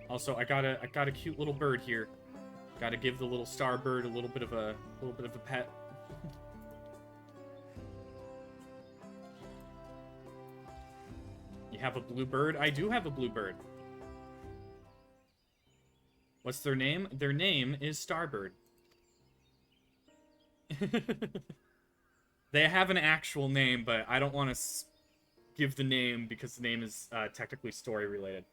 Also, I got a cute little bird here. Gotta give the little star bird a little bit of a pet. You have a blue bird? I do have a blue bird. What's their name? Their name is Starbird. They have an actual name, but I don't want to give the name because the name is technically story related.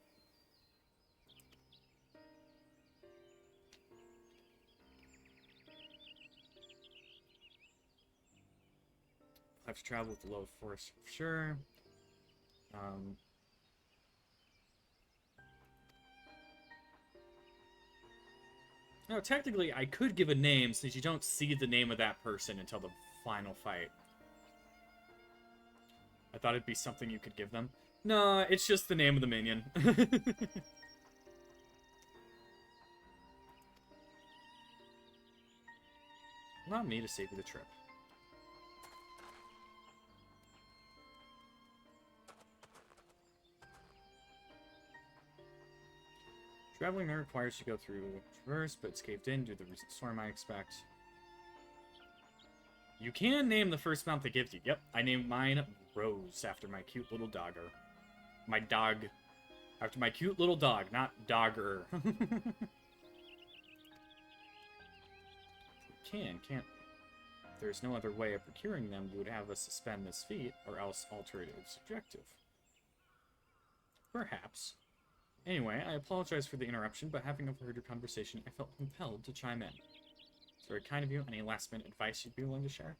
I have to travel with the low force for sure. No, technically, I could give a name since you don't see the name of that person until the final fight. I thought it'd be something you could give them. No, it's just the name of the minion. Allow me to save you the trip. Traveling there requires you to go through Traverse, but it's caved in due to the recent storm, I expect. You can name the first mount they give you. Yep, I named mine Rose after my cute little dogger. My dog. After my cute little dog, not dogger. Can't. If there's no other way of procuring them, you would have us suspend this feat, or else alter it as objective. Perhaps. Anyway, I apologize for the interruption, but having overheard your conversation, I felt compelled to chime in. It's very kind of you. Any last-minute advice you'd be willing to share?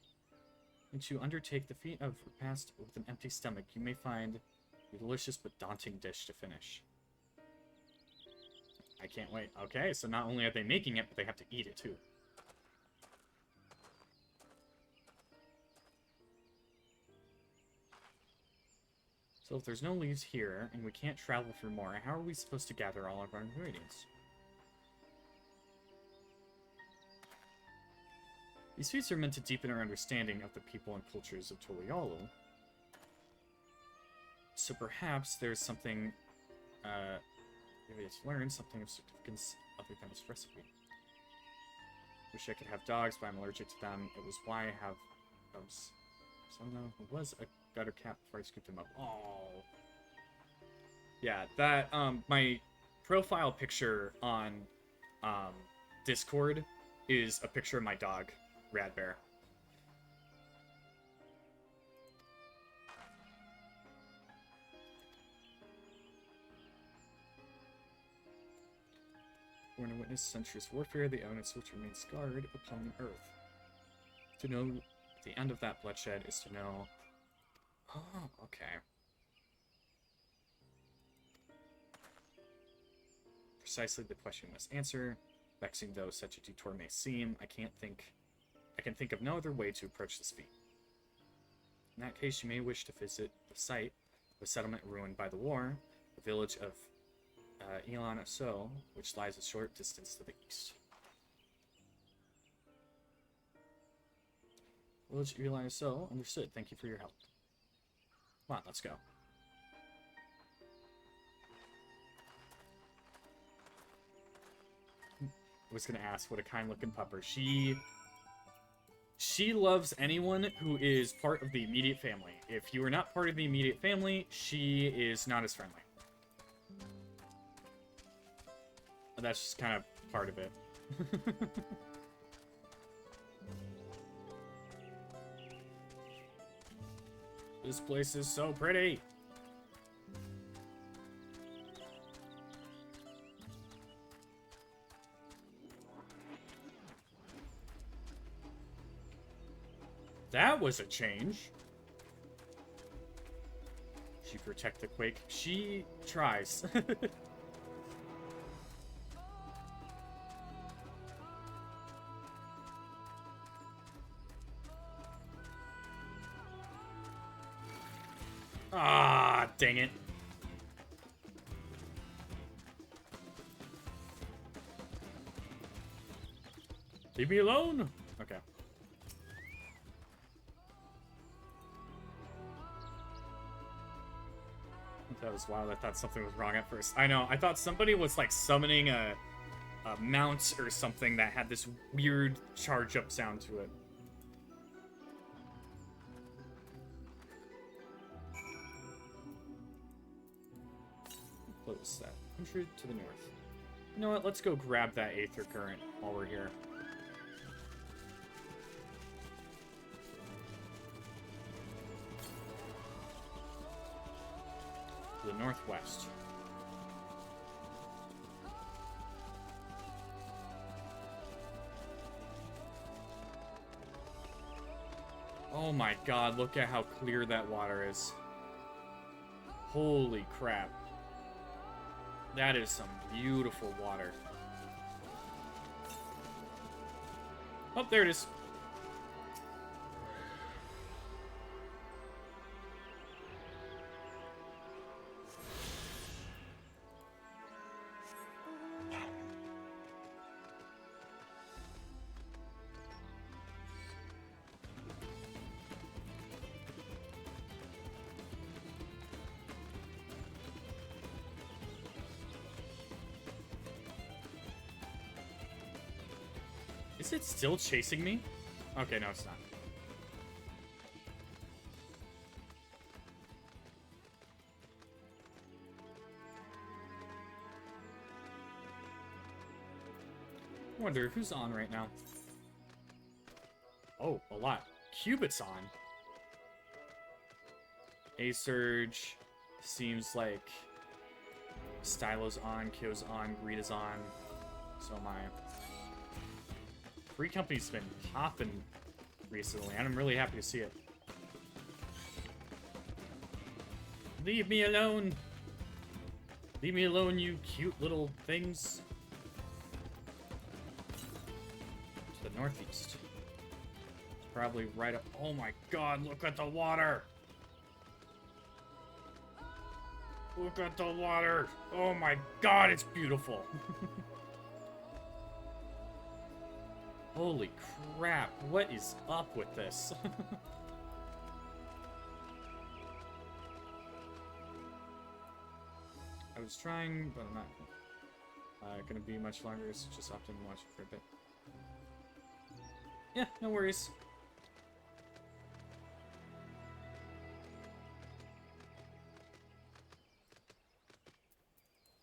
And to undertake the feat of repast with an empty stomach, you may find a delicious but daunting dish to finish. I can't wait. Okay, so not only are they making it, but they have to eat it, too. So if there's no leaves here, and we can't travel through more, how are we supposed to gather all of our ingredients? These feats are meant to deepen our understanding of the people and cultures of Torialu. So perhaps there's something, maybe it's learned something of significance other than its recipe. Wish I could have dogs, but I'm allergic to them. It was why I have dogs. Someone who was a gutter cat before I scooped him up. Oh. Yeah, that, my profile picture on, Discord is a picture of my dog, Rad Bear. Born to witness centuries warfare, the elements which remain scarred upon the earth. To know the end of that bloodshed is to know... Oh, okay. Precisely the question we must answer. Vexing though such a detour may seem, I can think of no other way to approach this feat. In that case, you may wish to visit the site of a settlement ruined by the war, the village of Elan Aso, which lies a short distance to the east. Village Elan Aso, understood. Thank you for your help. Come on, let's go. I was gonna ask, what a kind-looking pupper. She loves anyone who is part of the immediate family. If you are not part of the immediate family, she is not as friendly. That's just kind of part of it. This place is so pretty. That was a change. She protect the quake. She tries. Ah, dang it. Leave me alone. Okay. That was wild. I thought something was wrong at first. I know. I thought somebody was like summoning a mount or something that had this weird charge up sound to it. Close that. 100 to the north. You know what? Let's go grab that Aether Current while we're here. To the northwest. Oh my god, look at how clear that water is. Holy crap. That is some beautiful water. Oh, there it is. Is it still chasing me? Okay, no, it's not. I wonder who's on right now. Oh, a lot. Cubit's on. A-Surge. Seems like Stylo's on, Kyo's on, Rita's on. So am I. Free Company's been popping recently, and I'm really happy to see it. Leave me alone! Leave me alone, you cute little things. To the northeast. It's probably right up. Oh my god, look at the water! Look at the water! Oh my god, it's beautiful! Holy crap, what is up with this? I was trying, but I'm not gonna be much longer, so just often watch it for a bit. Yeah, no worries.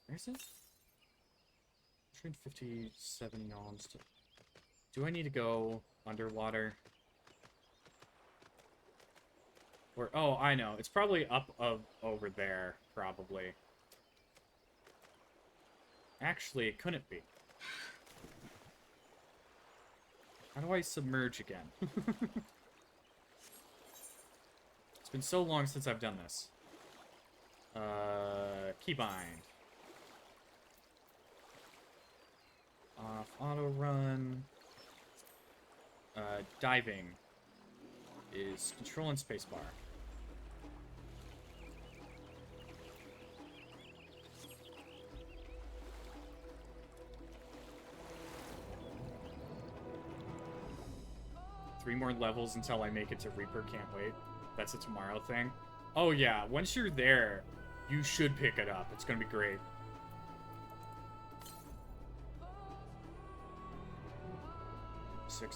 Where is it? 157 yawns to... Do I need to go underwater? Or, oh, I know. It's probably up over there, probably. Actually, it couldn't be. How do I submerge again? It's been so long since I've done this. Keybind. Off auto run. Diving is control and spacebar. Three more levels until I make it to Reaper. Can't wait. That's a tomorrow thing. Oh yeah, once you're there, you should pick it up. It's gonna be great.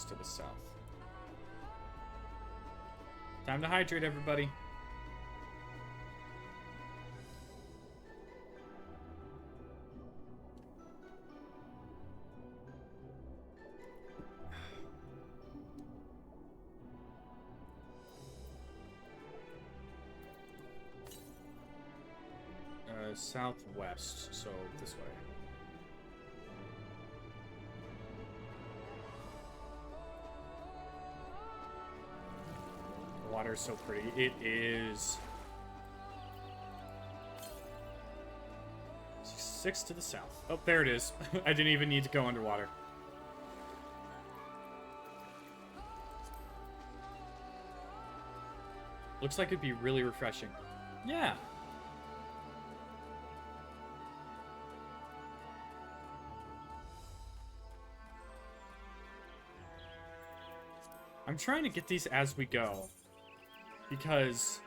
To the south. Time to hydrate, everybody. Southwest, so this way. Water's so pretty. It is. 6 to the south. Oh, there it is. I didn't even need to go underwater. Looks like it'd be really refreshing. Yeah. I'm trying to get these as we go. Because...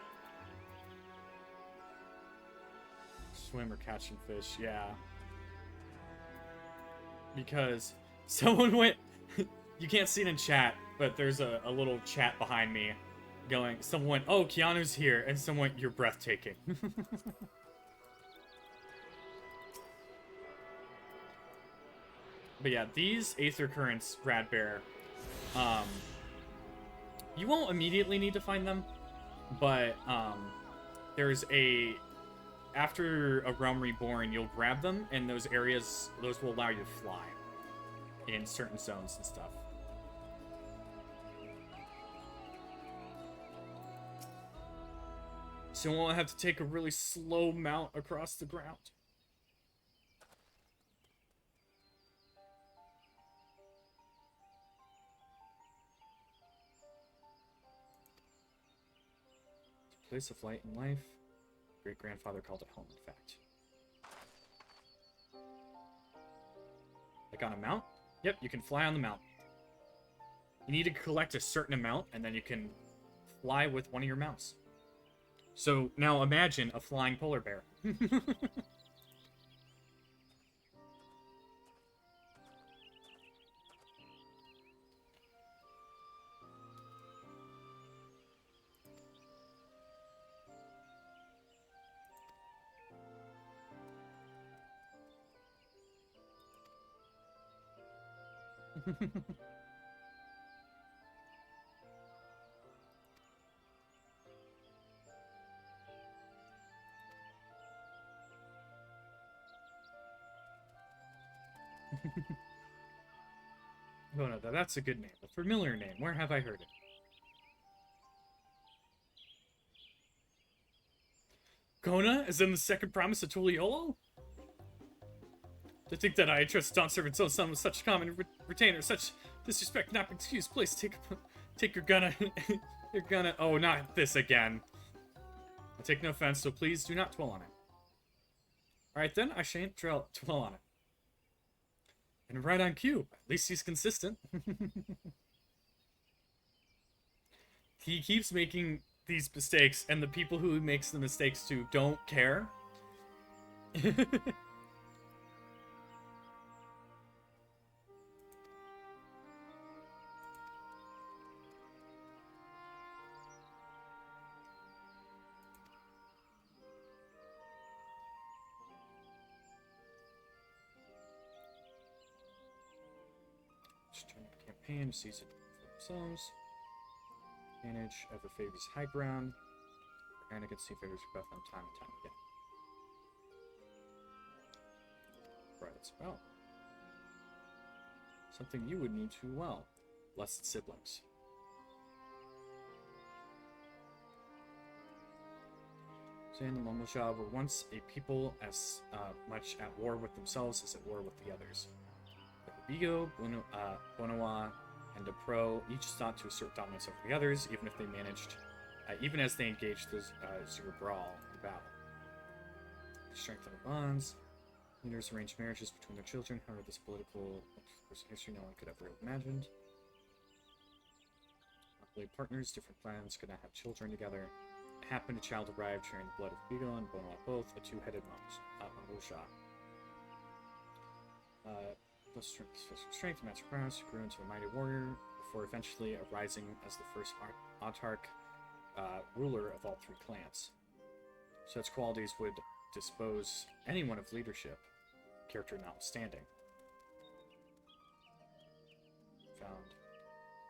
Swim or catching fish, yeah. Because someone went... You can't see it in chat, but there's a little chat behind me going... Someone went, oh, Keanu's here. And someone went, you're breathtaking. But yeah, these Aether Currents, Brad Bear... you won't immediately need to find them, but there's a... After a Realm Reborn, you'll grab them, and those areas, those will allow you to fly in certain zones and stuff. So you won't have to take a really slow mount across the ground. Place of light and life. Great-grandfather called it home, in fact. Like on a mount? Yep, you can fly on the mount. You need to collect a certain amount, and then you can fly with one of your mounts. So now imagine a flying polar bear. Oh no, that's a good name. A familiar name. Where have I heard it? Kona is in the second promise of Tuliolo? To think that I trust Dawn Servant's own son with such common retainer, such disrespect not be excused. Please take your gunna. Your gunna. Oh, not this again. I take no offense, so please do not dwell on it. Alright then, I shan't dwell on it. And right on cue. At least he's consistent. He keeps making these mistakes, and the people who he makes the mistakes to don't care. Campaign, season for themselves. Manage, ever favors high ground. Anakin see favors Beth on time and time again. Right, it's about something you would need too well. Blessed siblings. Zan and Momosha were once a people as much at war with themselves as at war with the others. Bigo, Bonoa, and the Pro each sought to assert dominance over the others, even if they managed, even as they engaged the Zero Brawl in battle. Strengthen their bonds. Leaders arranged marriages between their children. However, this political history no one could ever have imagined. Played partners, different plans, could not have children together. It happened a child arrived sharing the blood of Bigo and Bonoa both, a two-headed Momosha. Strength, magic prowess, grew into a mighty warrior, before eventually arising as the first autarch ruler of all three clans. Such qualities would dispose anyone of leadership, character notwithstanding. Found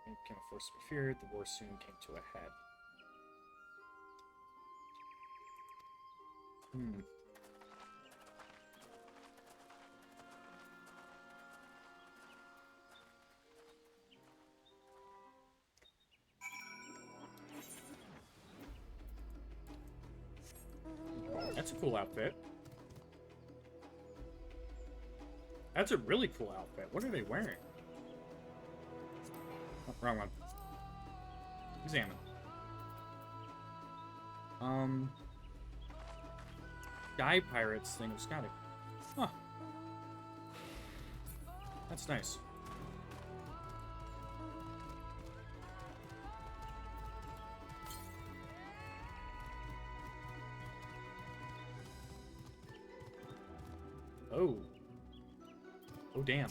became a force to be feared, the war soon came to a head. That's a cool outfit. That's a really cool outfit. What are they wearing? Oh, wrong one. sky pirates thing was kind of... Huh. That's nice. Oh. Oh, damn.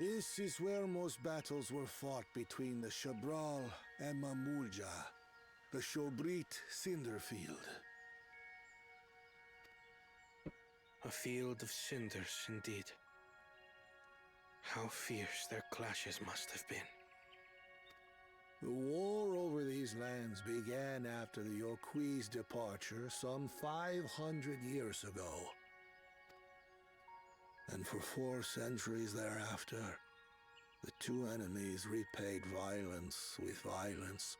This is where most battles were fought between the Shabral and Mamulja, the Shobrit Cinderfield. A field of cinders, indeed. How fierce their clashes must have been. The war over these lands began after the Yokui's departure some 500 years ago. And for 4 centuries thereafter, the two enemies repaid violence with violence.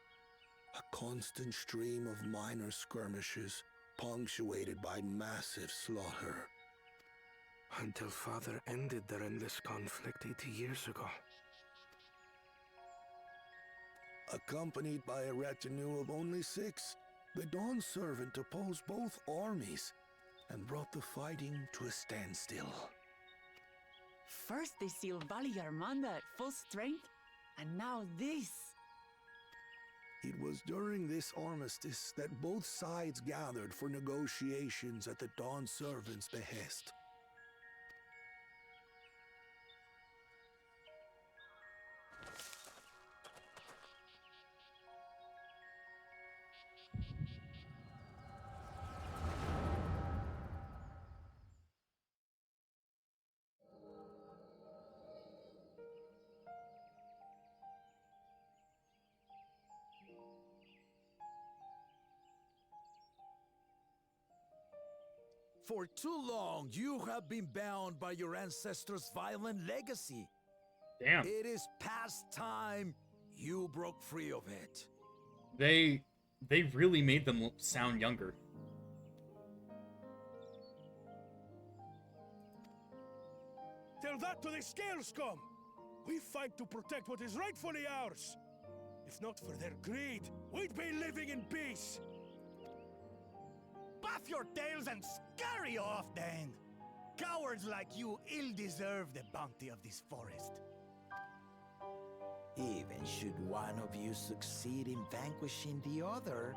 A constant stream of minor skirmishes, punctuated by massive slaughter. Until Father ended their endless conflict 80 years ago. Accompanied by a retinue of only 6, the Dawn Servant opposed both armies and brought the fighting to a standstill. First they sealed Valle Armanda at full strength, and now this. It was during this armistice that both sides gathered for negotiations at the Dawn Servant's behest. For too long, you have been bound by your ancestors' violent legacy. Damn. It is past time you broke free of it. They really made them sound younger. Tell that to the Scale Scum! We fight to protect what is rightfully ours. If not for their greed, we'd be living in peace. Buff your tails and scurry off, then! Cowards like you ill deserve the bounty of this forest. Even should one of you succeed in vanquishing the other,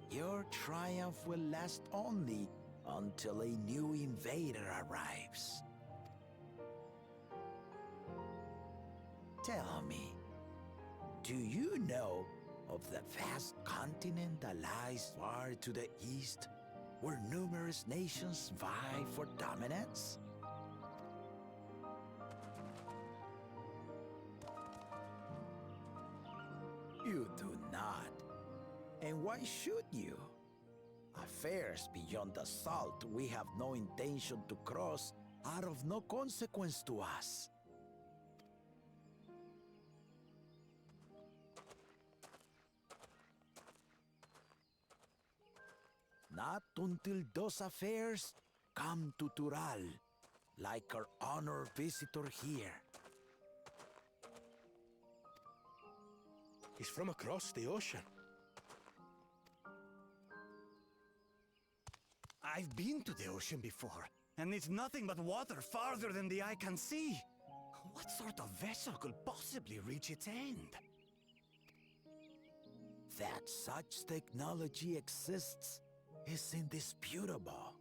your triumph will last only until a new invader arrives. Tell me, do you know of the vast continent that lies far to the east, where numerous nations vie for dominance? You do not. And why should you? Affairs beyond the salt we have no intention to cross are of no consequence to us. Not until those affairs come to Tural, like our honored visitor here. He's from across the ocean. I've been to the ocean before, and it's nothing but water farther than the eye can see. What sort of vessel could possibly reach its end? That such technology exists is indisputable,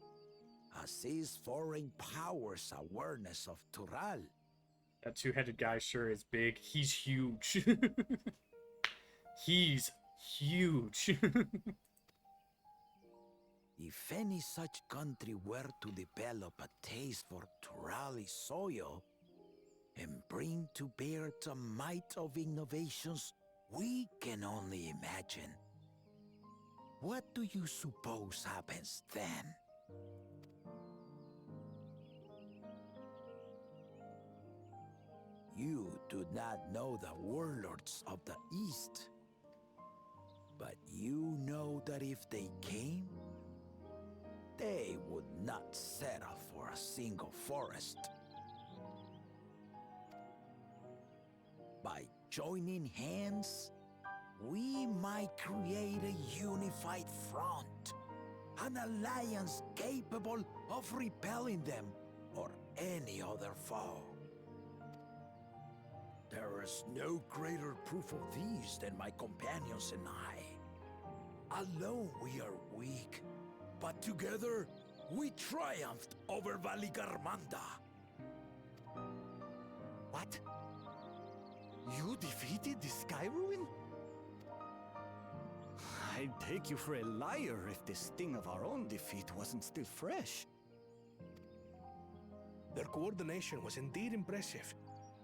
as is foreign powers' awareness of Tural. That two-headed guy sure is big. He's huge. He's huge. If any such country were to develop a taste for Turali soil and bring to bear the might of innovations we can only imagine, what do you suppose happens then? You do not know the warlords of the East. But you know that if they came, they would not settle for a single forest. By joining hands, we might create a unified front, an alliance capable of repelling them or any other foe. There is no greater proof of these than my companions and I. Alone we are weak, but together we triumphed over Valigarmanda. What? You defeated the Sky Ruin? I'd take you for a liar if the sting of our own defeat wasn't still fresh. Their coordination was indeed impressive.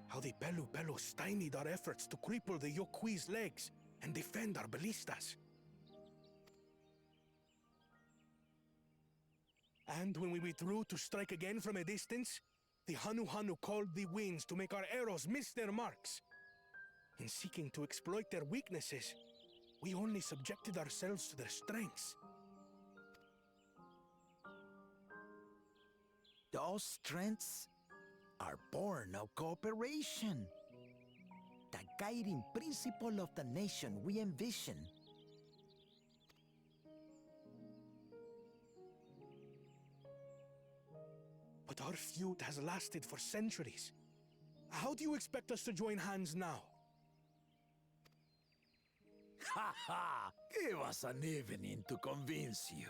How the Pelu stymied our efforts to cripple the Yokui's legs and defend our ballistas. And when we withdrew to strike again from a distance, the Hanu called the winds to make our arrows miss their marks. In seeking to exploit their weaknesses, we only subjected ourselves to their strengths. Those strengths are born of cooperation. The guiding principle of the nation we envision. But our feud has lasted for centuries. How do you expect us to join hands now? Ha ha! Give us an evening to convince you.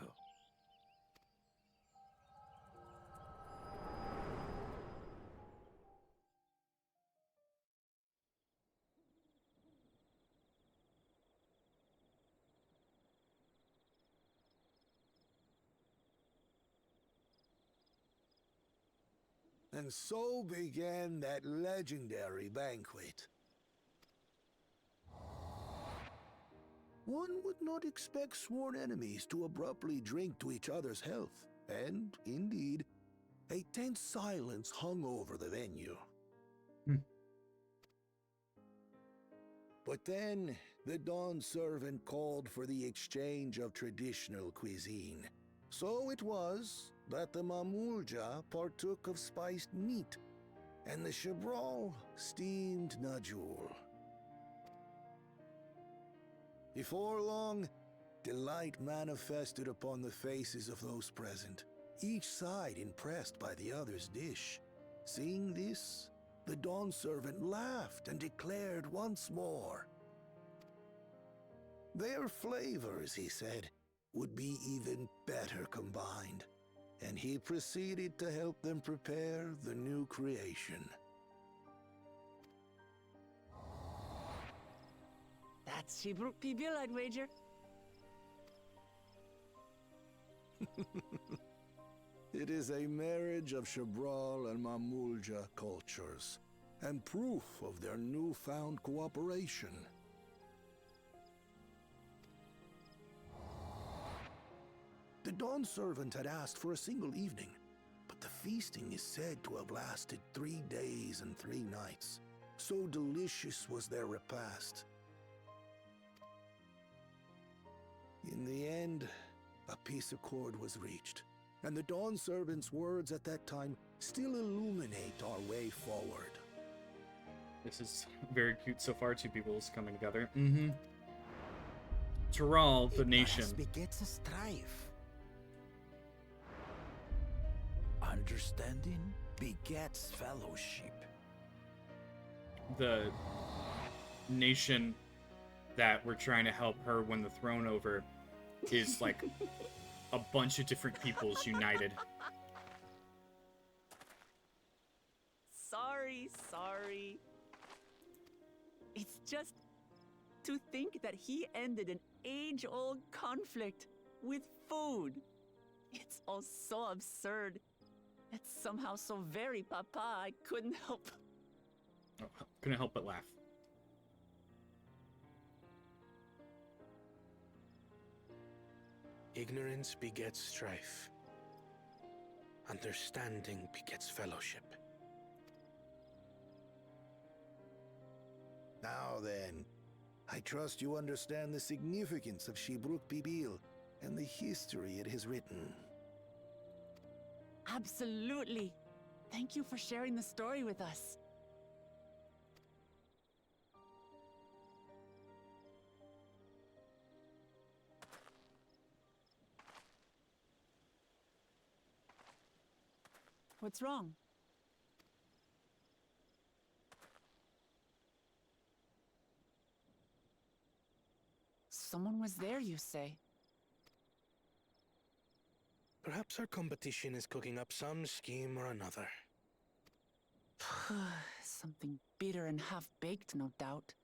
And so began that legendary banquet. One would not expect sworn enemies to abruptly drink to each other's health, and, indeed, a tense silence hung over the venue. But then, the Dawn servant called for the exchange of traditional cuisine. So it was that the Mamulja partook of spiced meat, and the Chebral steamed najul. Before long, delight manifested upon the faces of those present, each side impressed by the other's dish. Seeing this, the Dawn servant laughed and declared once more. Their flavors, he said, would be even better combined, and he proceeded to help them prepare the new creation. That's Shibruk Pibil, I'd wager. It is a marriage of Chebral and Mamulja cultures, and proof of their newfound cooperation. The Dawn servant had asked for a single evening, but the feasting is said to have lasted 3 days and 3 nights. So delicious was their repast. In the end, a peace accord was reached, and the Dawn servant's words at that time still illuminate our way forward. This is very cute so far. Two peoples coming together. Tural, the nation. Begets a strife. Understanding begets fellowship. The nation that we're trying to help her win the throne over is like a bunch of different peoples united. Sorry. It's just to think that he ended an age-old conflict with food. It's all so absurd. It's somehow so very papa, I couldn't help but laugh. Ignorance begets strife. Understanding begets fellowship. Now then, I trust you understand the significance of Shibruk Bibil and the history it has written. Absolutely. Thank you for sharing the story with us. What's wrong? Someone was there, you say? Perhaps our competition is cooking up some scheme or another. Something bitter and half-baked, no doubt.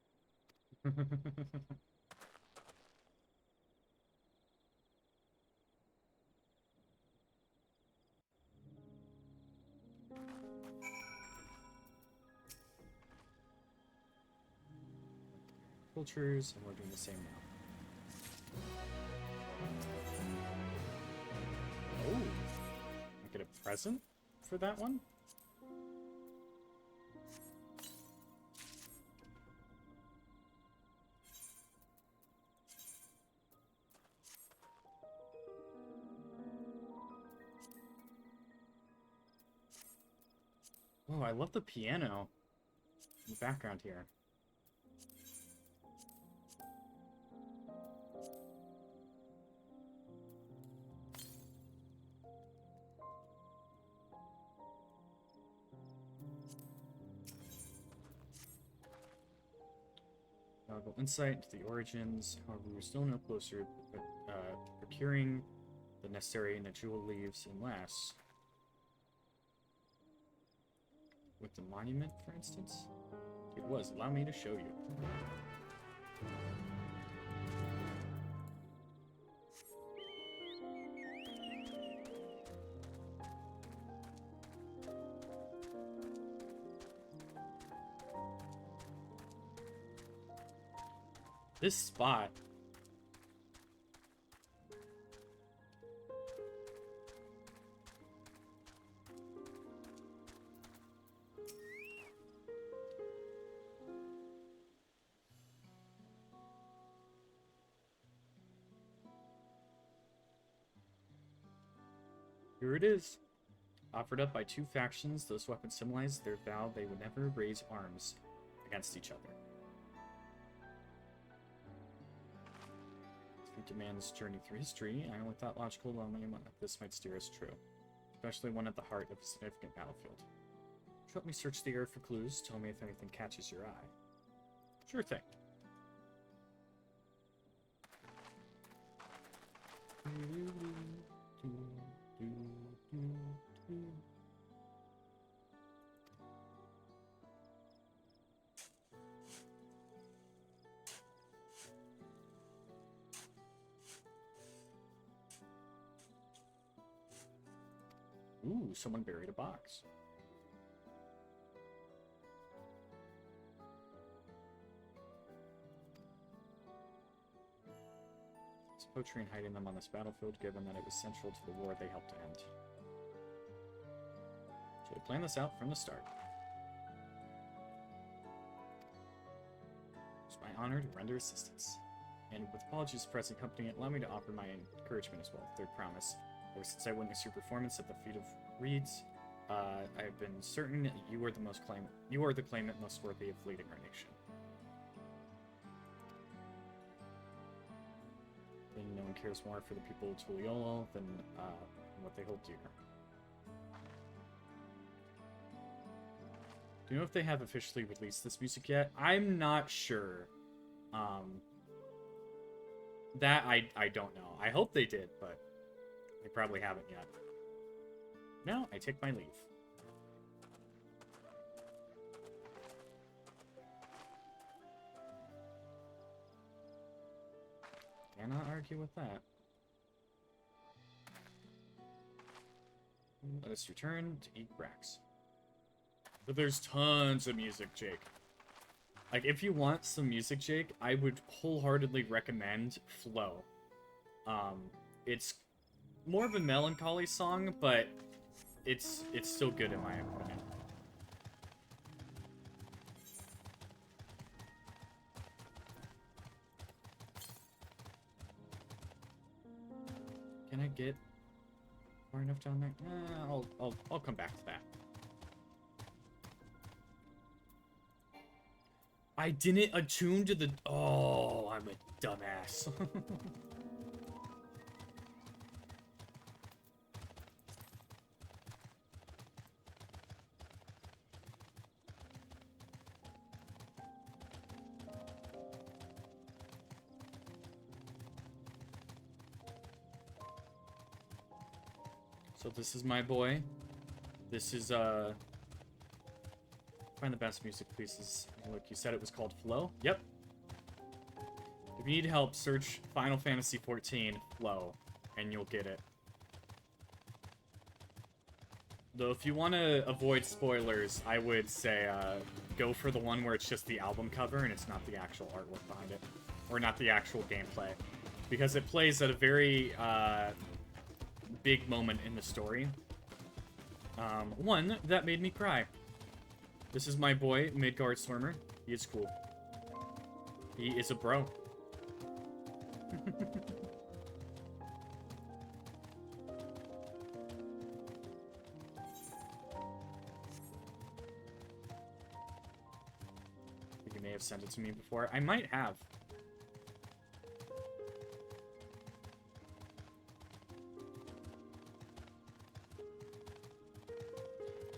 Cultures, and we're doing the same now. Oh, I get a present for that one? Oh, I love the piano in the background here. Valuable insight into the origins. However, we're still no closer to procuring the necessary Najul leaves and lass. With the monument, for instance? It was. Allow me to show you. This spot. Here it is. Offered up by two factions, those weapons symbolize their vow they would never raise arms against each other. If it demands journey through history, I only thought logical moment this might steer us true, especially one at the heart of a significant battlefield. Help me search the air for clues, tell me if anything catches your eye. Sure thing. Ooh, someone buried a box. Is Potrine hiding them on this battlefield, given that it was central to the war they helped to end? Should have planned this out from the start. It's my honor to render assistance. And with apologies to the present company, allow me to offer my encouragement as well. Third promise. Ever since I witnessed your performance at the feet of Reeds, I have been certain that you are the claimant most worthy of leading our nation. And no one cares more for the people of Tuliolo than what they hold dear. Do you know if they have officially released this music yet? I'm not sure. That I don't know. I hope they did, but they probably haven't yet. Now, I take my leave. Cannot argue with that. Let us return to eat Brax. But there's tons of music, Jake. Like, if you want some music, Jake, I would wholeheartedly recommend Flow. It's more of a melancholy song, but it's still good in my opinion. Can I get far enough down there? I'll come back to that. I didn't attune to the... Oh, I'm a dumbass. So this is my boy. This is, find the best music, please. Look, you said it was called Flow? Yep. If you need help, search Final Fantasy XIV Flow, and you'll get it. Though, if you want to avoid spoilers, I would say, go for the one where it's just the album cover and it's not the actual artwork behind it. Or not the actual gameplay. Because it plays at a very, big moment in the story. One that made me cry. This is my boy, Midgard Swimmer. He is cool. He is a bro. I think you may have sent it to me before. I might have.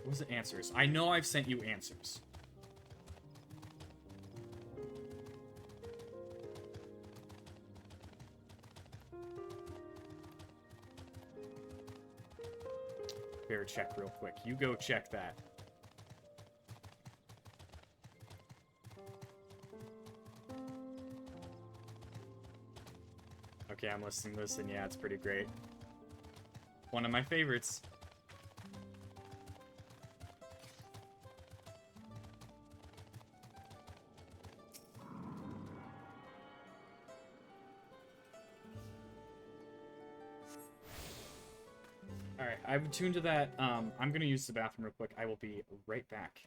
What was it? Answers. I know I've sent you answers. Bear check real quick. You go check that. Okay, I'm listening to this, and yeah, it's pretty great. One of my favorites. Alright, I've tuned to that. I'm gonna use the bathroom real quick. I will be right back.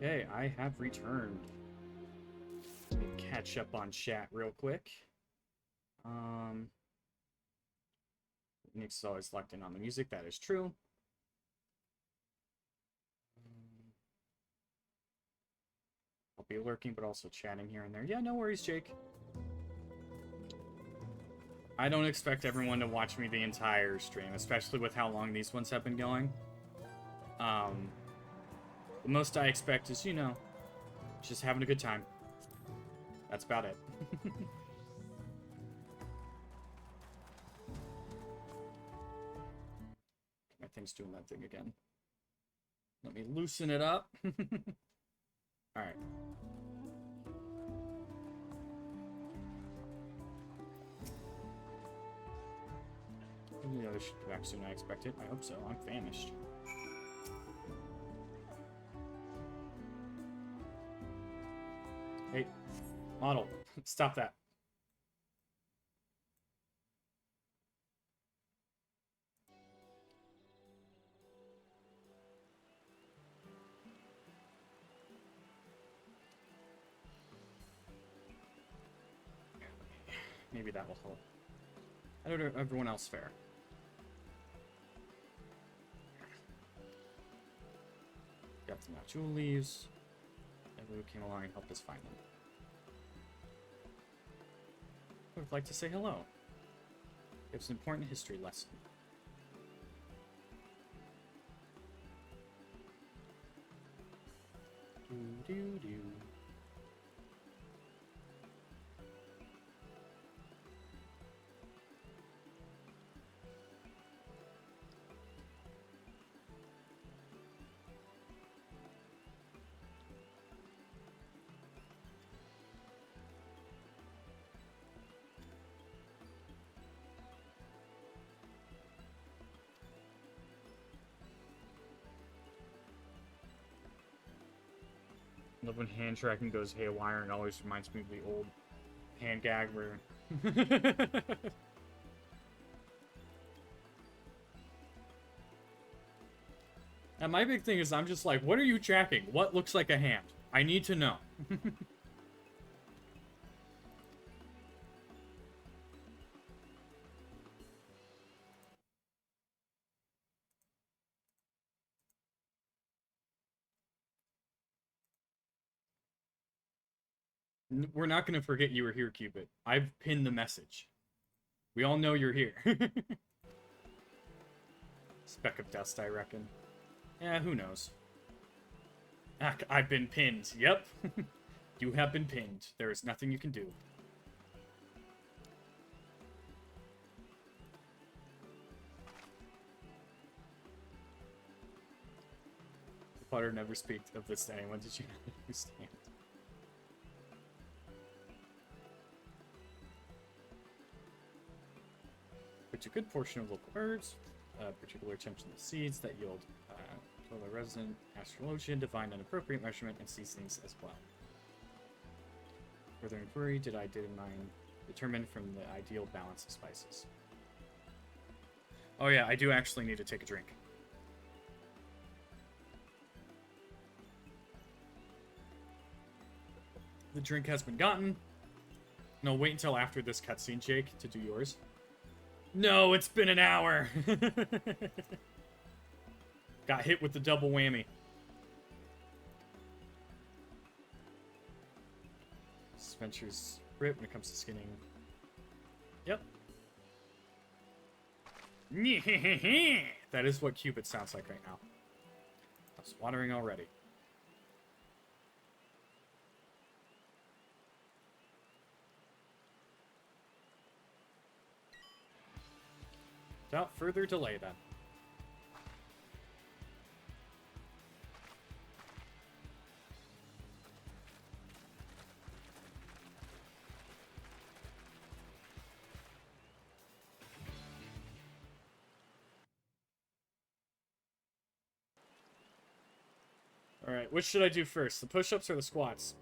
Okay, I have returned. Let me catch up on chat real quick. Nick's always locked in on the music. That is true. I'll be lurking, but also chatting here and there. Yeah, no worries, Jake. I don't expect everyone to watch me the entire stream, especially with how long these ones have been going. The most I expect is, you know, just having a good time. That's about it. My thing's doing that thing again. Let me loosen it up. Alright. Yeah, this should be back sooner than I expected. I hope so. I'm famished. Hey, model, stop that. Maybe that will help. How did everyone else fare? Got some actual leaves. Everyone came along and helped us find them. I would like to say hello. It's an important history lesson. Do. Love when hand tracking goes haywire and always reminds me of the old hand gag where... And my big thing is I'm just like, what are you tracking? What looks like a hand? I need to know. We're not going to forget you were here, Cupid. I've pinned the message. We all know you're here. Speck of dust, I reckon. Yeah, who knows? I've been pinned. Yep. You have been pinned. There is nothing you can do. Potter never speak of this to anyone. Did you not understand? Which a good portion of local herbs, particular attention to seeds that yield total resident astrologian, divine and appropriate measurement, and seasonings as well. Further inquiry, did I determine from the ideal balance of spices? Oh yeah, I do actually need to take a drink. The drink has been gotten. No, wait until after this cutscene, Jake, to do yours. No, it's been an hour. Got hit with the double whammy. Spencer's grip when it comes to skinning. Yep. That is what Cupid sounds like right now. I was watering already. Without further delay, then. Alright, which should I do first? The push-ups or the squats?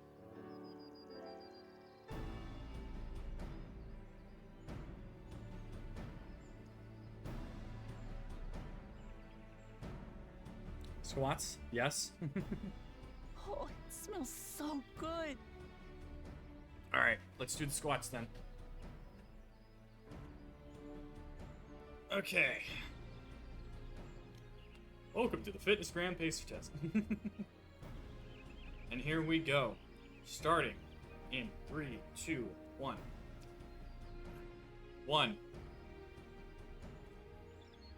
Squats? Yes. Oh, smells so good. All right, let's do the squats then. Okay. Welcome to the Fitness Gram Pacer Test. And here we go. Starting in 3, 2, 1. 1,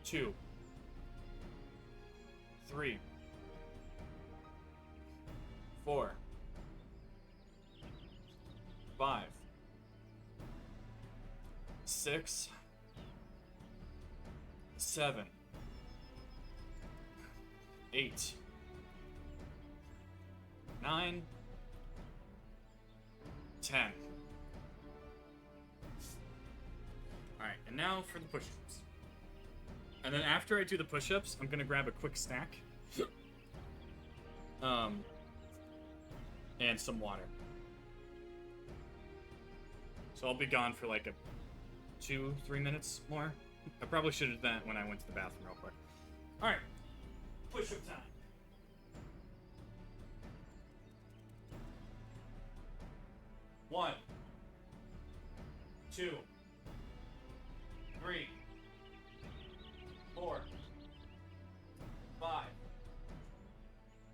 2, 3, 4, 5, 6, 7, 8, 9, 10. Alright, and now for the push-ups. And then after I do the push-ups, I'm gonna grab a quick snack. And some water. So I'll be gone for like 2-3 minutes more. I probably should have done that when I went to the bathroom real quick. Alright, push-up time. One, 2, 3, 4, 5,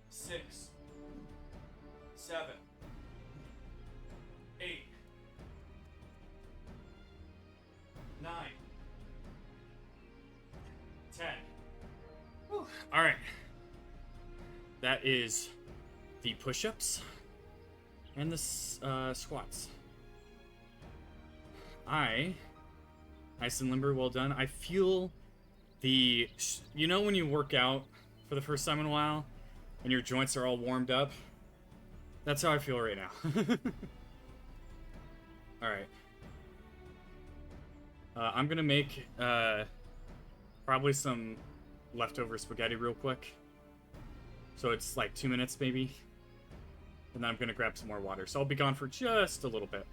6, 7, 8, 9, 10. Whew. All right. That is the push-ups and the squats. Nice and limber, well done. I feel the, you know when you work out for the first time in a while and your joints are all warmed up? That's how I feel right now. All right. I'm gonna make probably some leftover spaghetti real quick. So it's like 2 minutes maybe. And then I'm gonna grab some more water. So I'll be gone for just a little bit.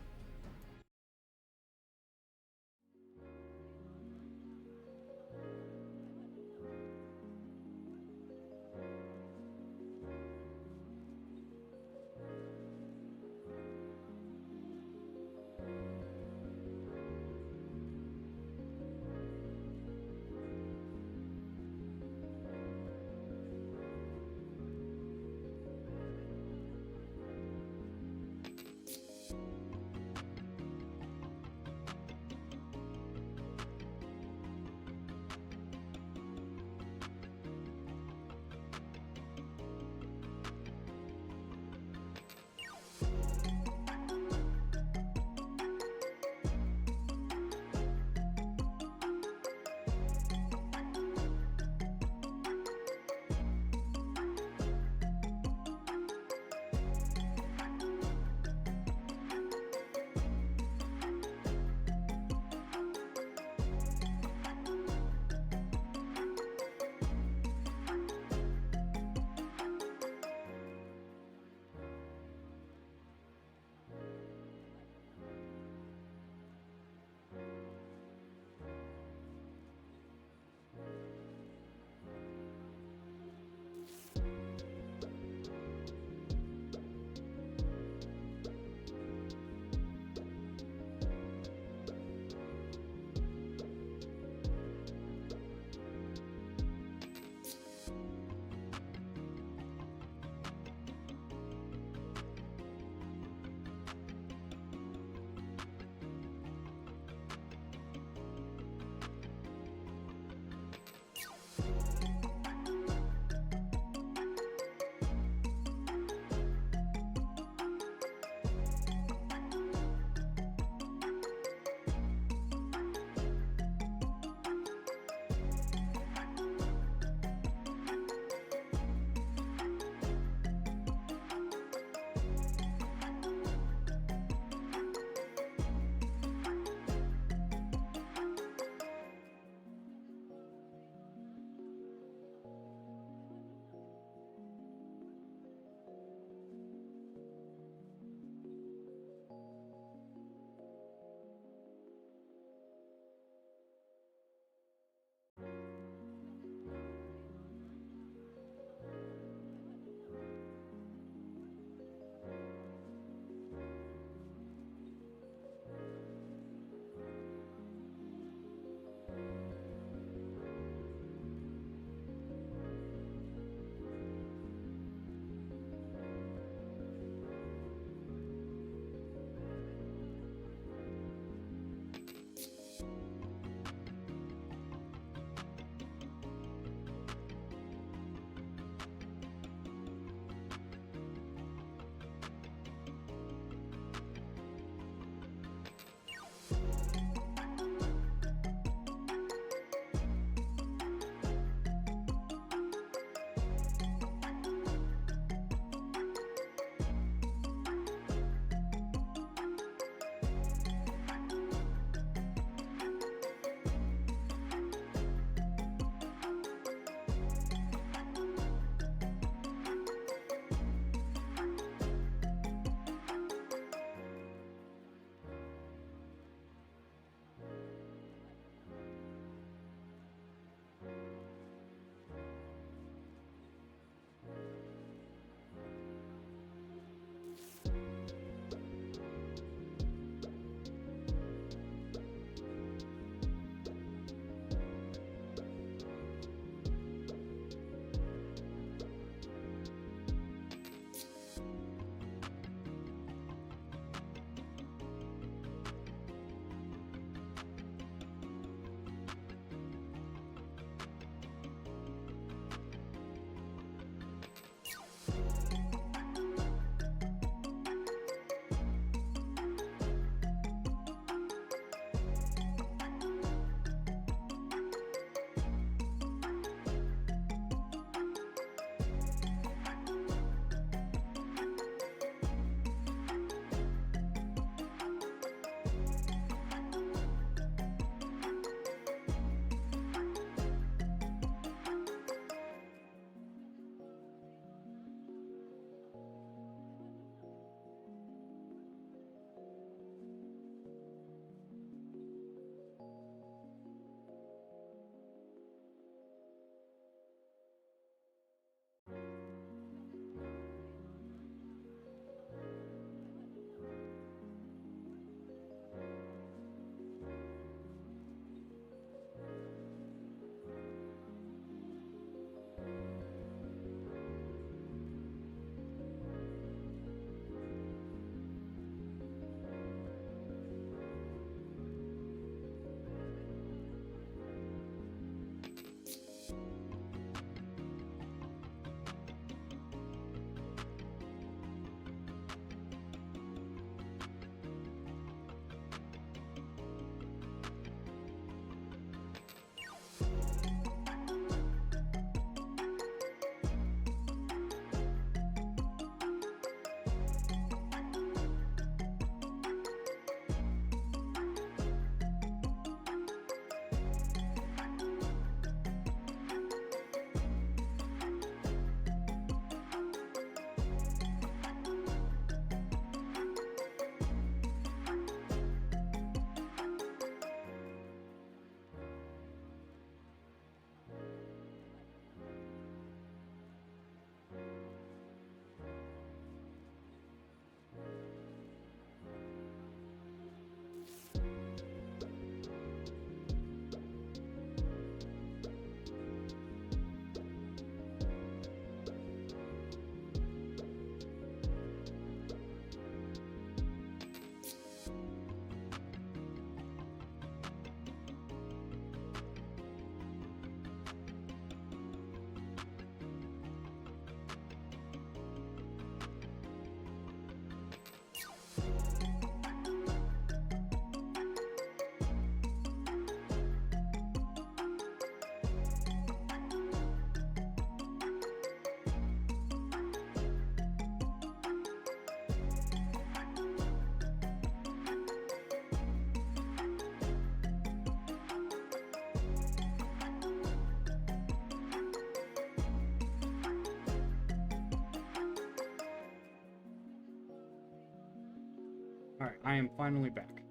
Alright, I am finally back.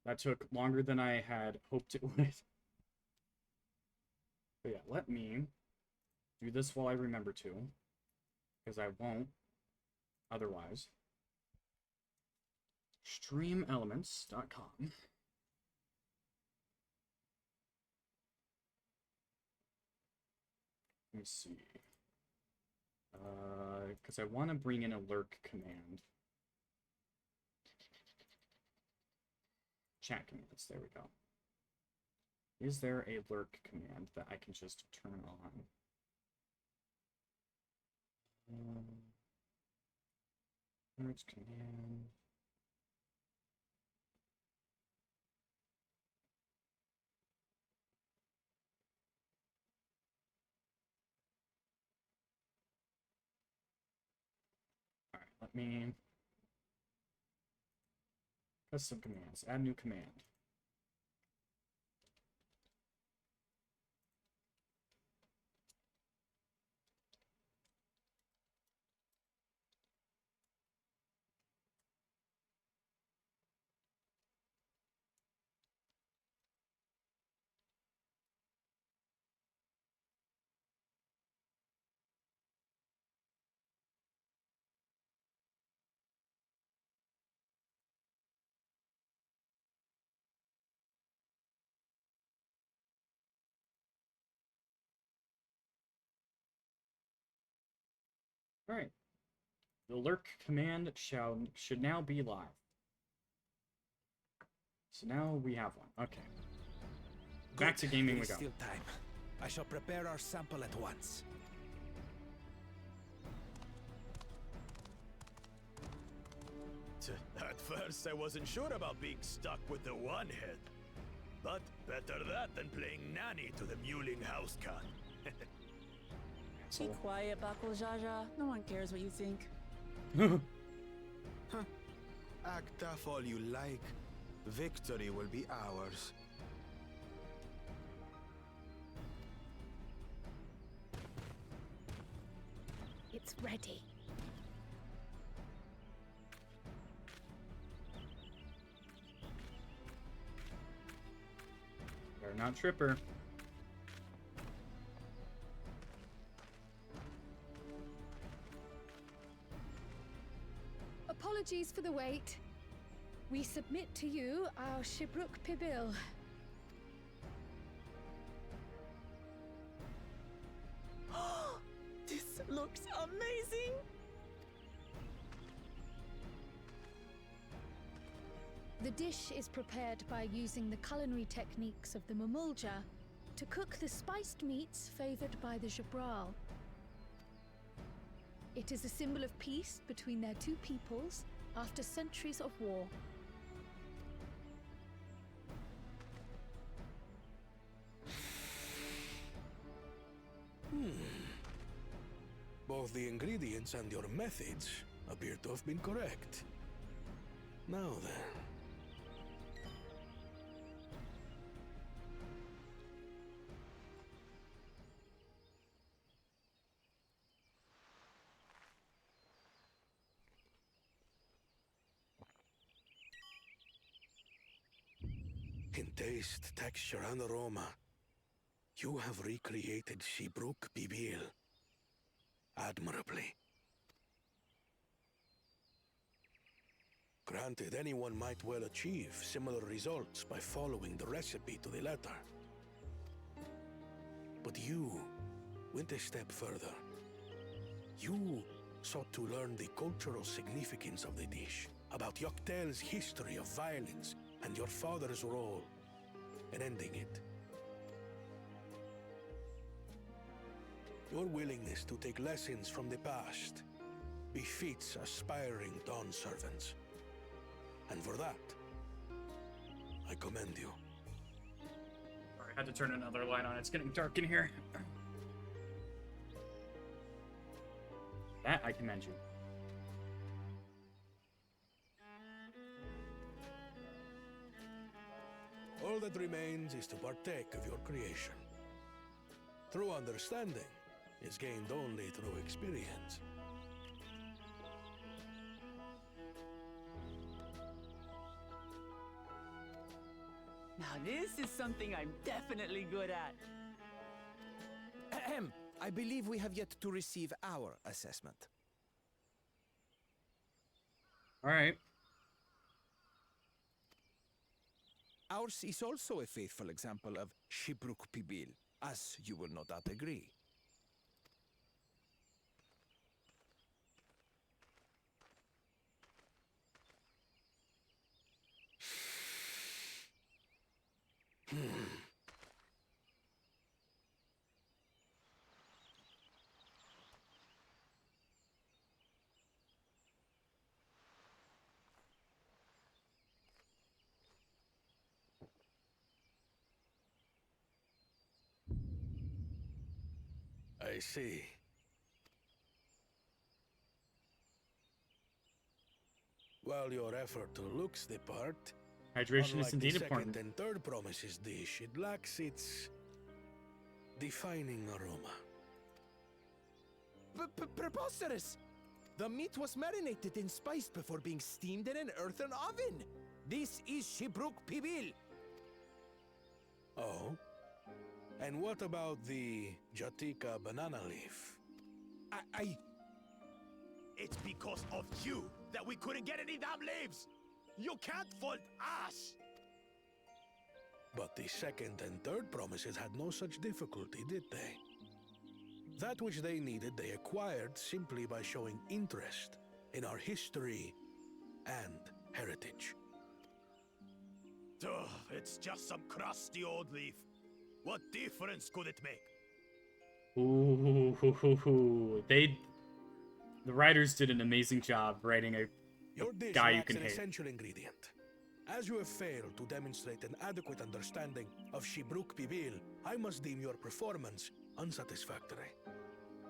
That took longer than I had hoped it would. But yeah, let me do this while I remember to, because I won't otherwise. Streamelements.com. Let me see. Because I want to bring in a lurk command. Chat commands, there we go. Is there a lurk command that I can just turn on? Lurk command. Alright, let me... Custom commands. Add new command. Alright. The lurk command should now be live. So now we have one. Okay. Back to gaming we go. Still time. I shall prepare our sample at once. At first, I wasn't sure about being stuck with the one head. But better that than playing nanny to the mewling house cat. Be quiet, Bakul Jaja. No one cares what you think. Act tough all you like. Victory will be ours. It's ready. Better not trip her. Apologies for the wait. We submit to you our Shibruk Pibil. This looks amazing! The dish is prepared by using the culinary techniques of the Mamulja to cook the spiced meats favored by the Jabral. It is a symbol of peace between their two peoples after centuries of war. Both the ingredients and your methods appear to have been correct. Now then. In taste, texture, and aroma, you have recreated Shibruk Bibil admirably. Granted, anyone might well achieve similar results by following the recipe to the letter. But you went a step further. You sought to learn the cultural significance of the dish, about Yoktel's history of violence and your father's role in ending it. Your willingness to take lessons from the past befits aspiring Dawn servants. And for that, I commend you. Sorry, I had to turn another light on. It's getting dark in here. That I commend you. All that remains is to partake of your creation. True understanding is gained only through experience. Now this is something I'm definitely good at. Ahem. I believe we have yet to receive our assessment. All right. Ours is also a faithful example of Shibruk Pibil, as you will no doubt agree. I see. While your effort looks the part, Hydration unlike is indeed the second important. and third promises dish, it lacks its defining aroma. Preposterous! The meat was marinated and spiced before being steamed in an earthen oven. This is Shibruk Pibil. Oh? And what about the Jatika banana leaf? It's because of you that we couldn't get any damn leaves! You can't fault us! But the second and third promises had no such difficulty, did they? That which they needed, they acquired simply by showing interest in our history and heritage. Ugh, it's just some crusty old leaf. What difference could it make? Ooh, the writers did an amazing job writing a Your dish guy you lacks can an hate. essential ingredient. As you have failed to demonstrate an adequate understanding of Shibruk Pibil, I must deem your performance unsatisfactory.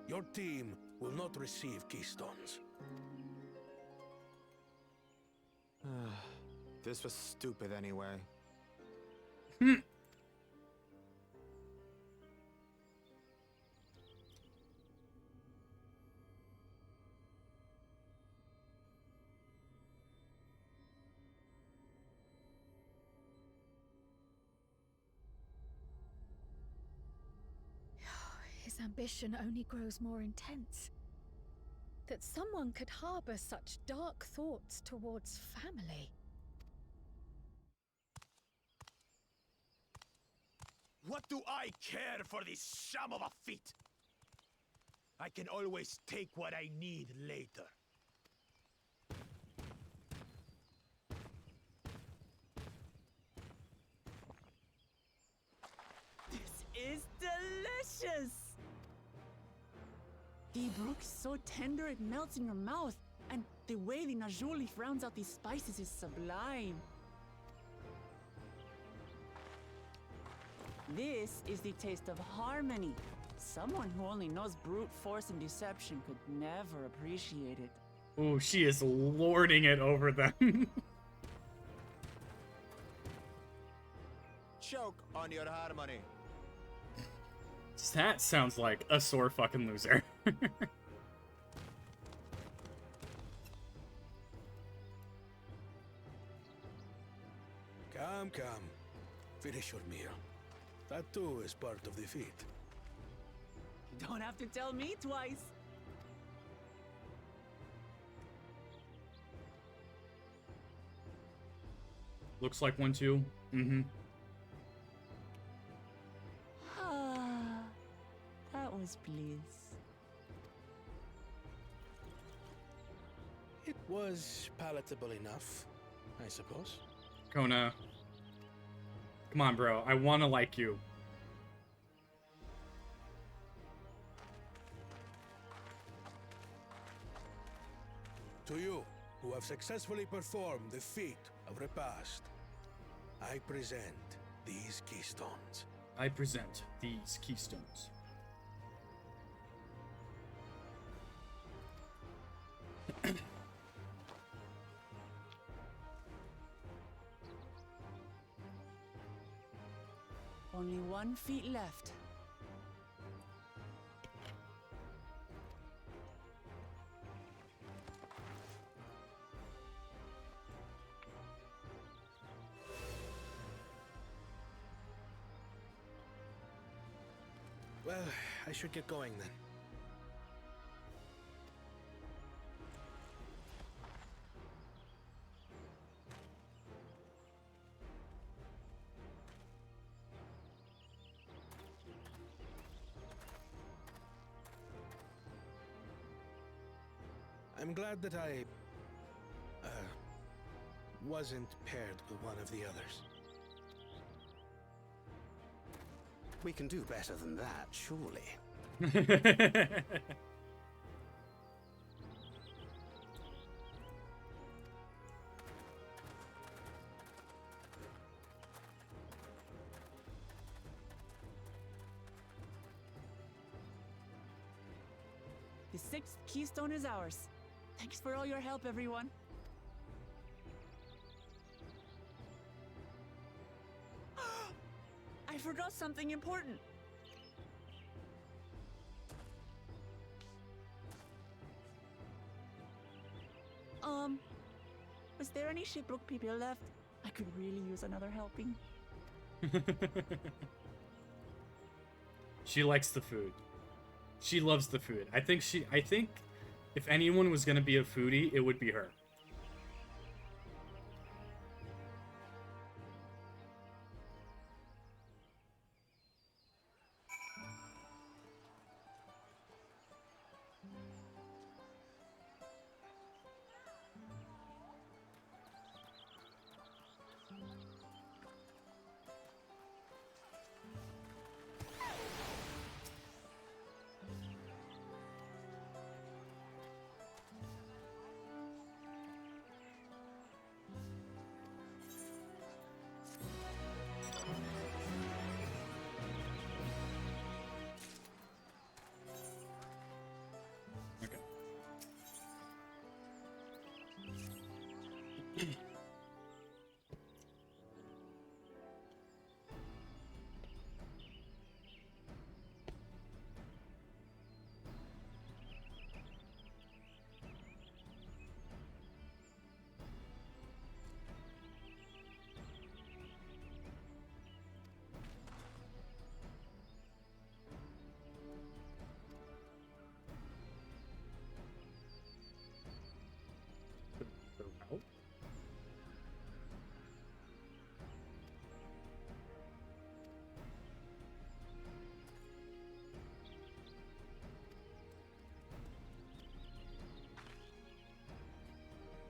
Your team will not receive keystones. This was stupid anyway. His ambition only grows more intense. That someone could harbor such dark thoughts towards family. What do I care for this sham of a feat? I can always take what I need later. This is delicious! The brook's so tender it melts in your mouth, and the way the Najuli rounds out these spices is sublime. This is the taste of harmony. Someone who only knows brute force and deception could never appreciate it. Ooh, she is lording it over them. Choke on your harmony. That sounds like a sore fucking loser. Come, come. Finish your meal. That too is part of the feat. You don't have to tell me twice. Looks like one too. Mm-hmm. Ah, that was bliss. It was palatable enough, I suppose. Kona. Come on, bro. I want to like you. To you, who have successfully performed the feat of repast, I present these keystones. I present these keystones. Only 1 feet left. Well, I should get going then. I'm glad that I wasn't paired with one of the others. We can do better than that, surely. The 6th keystone is ours. Thanks for all your help, everyone. I forgot something important. Was there any shipwreck people left? I could really use another helping. She likes the food. She loves the food. I think if anyone was gonna be a foodie, it would be her.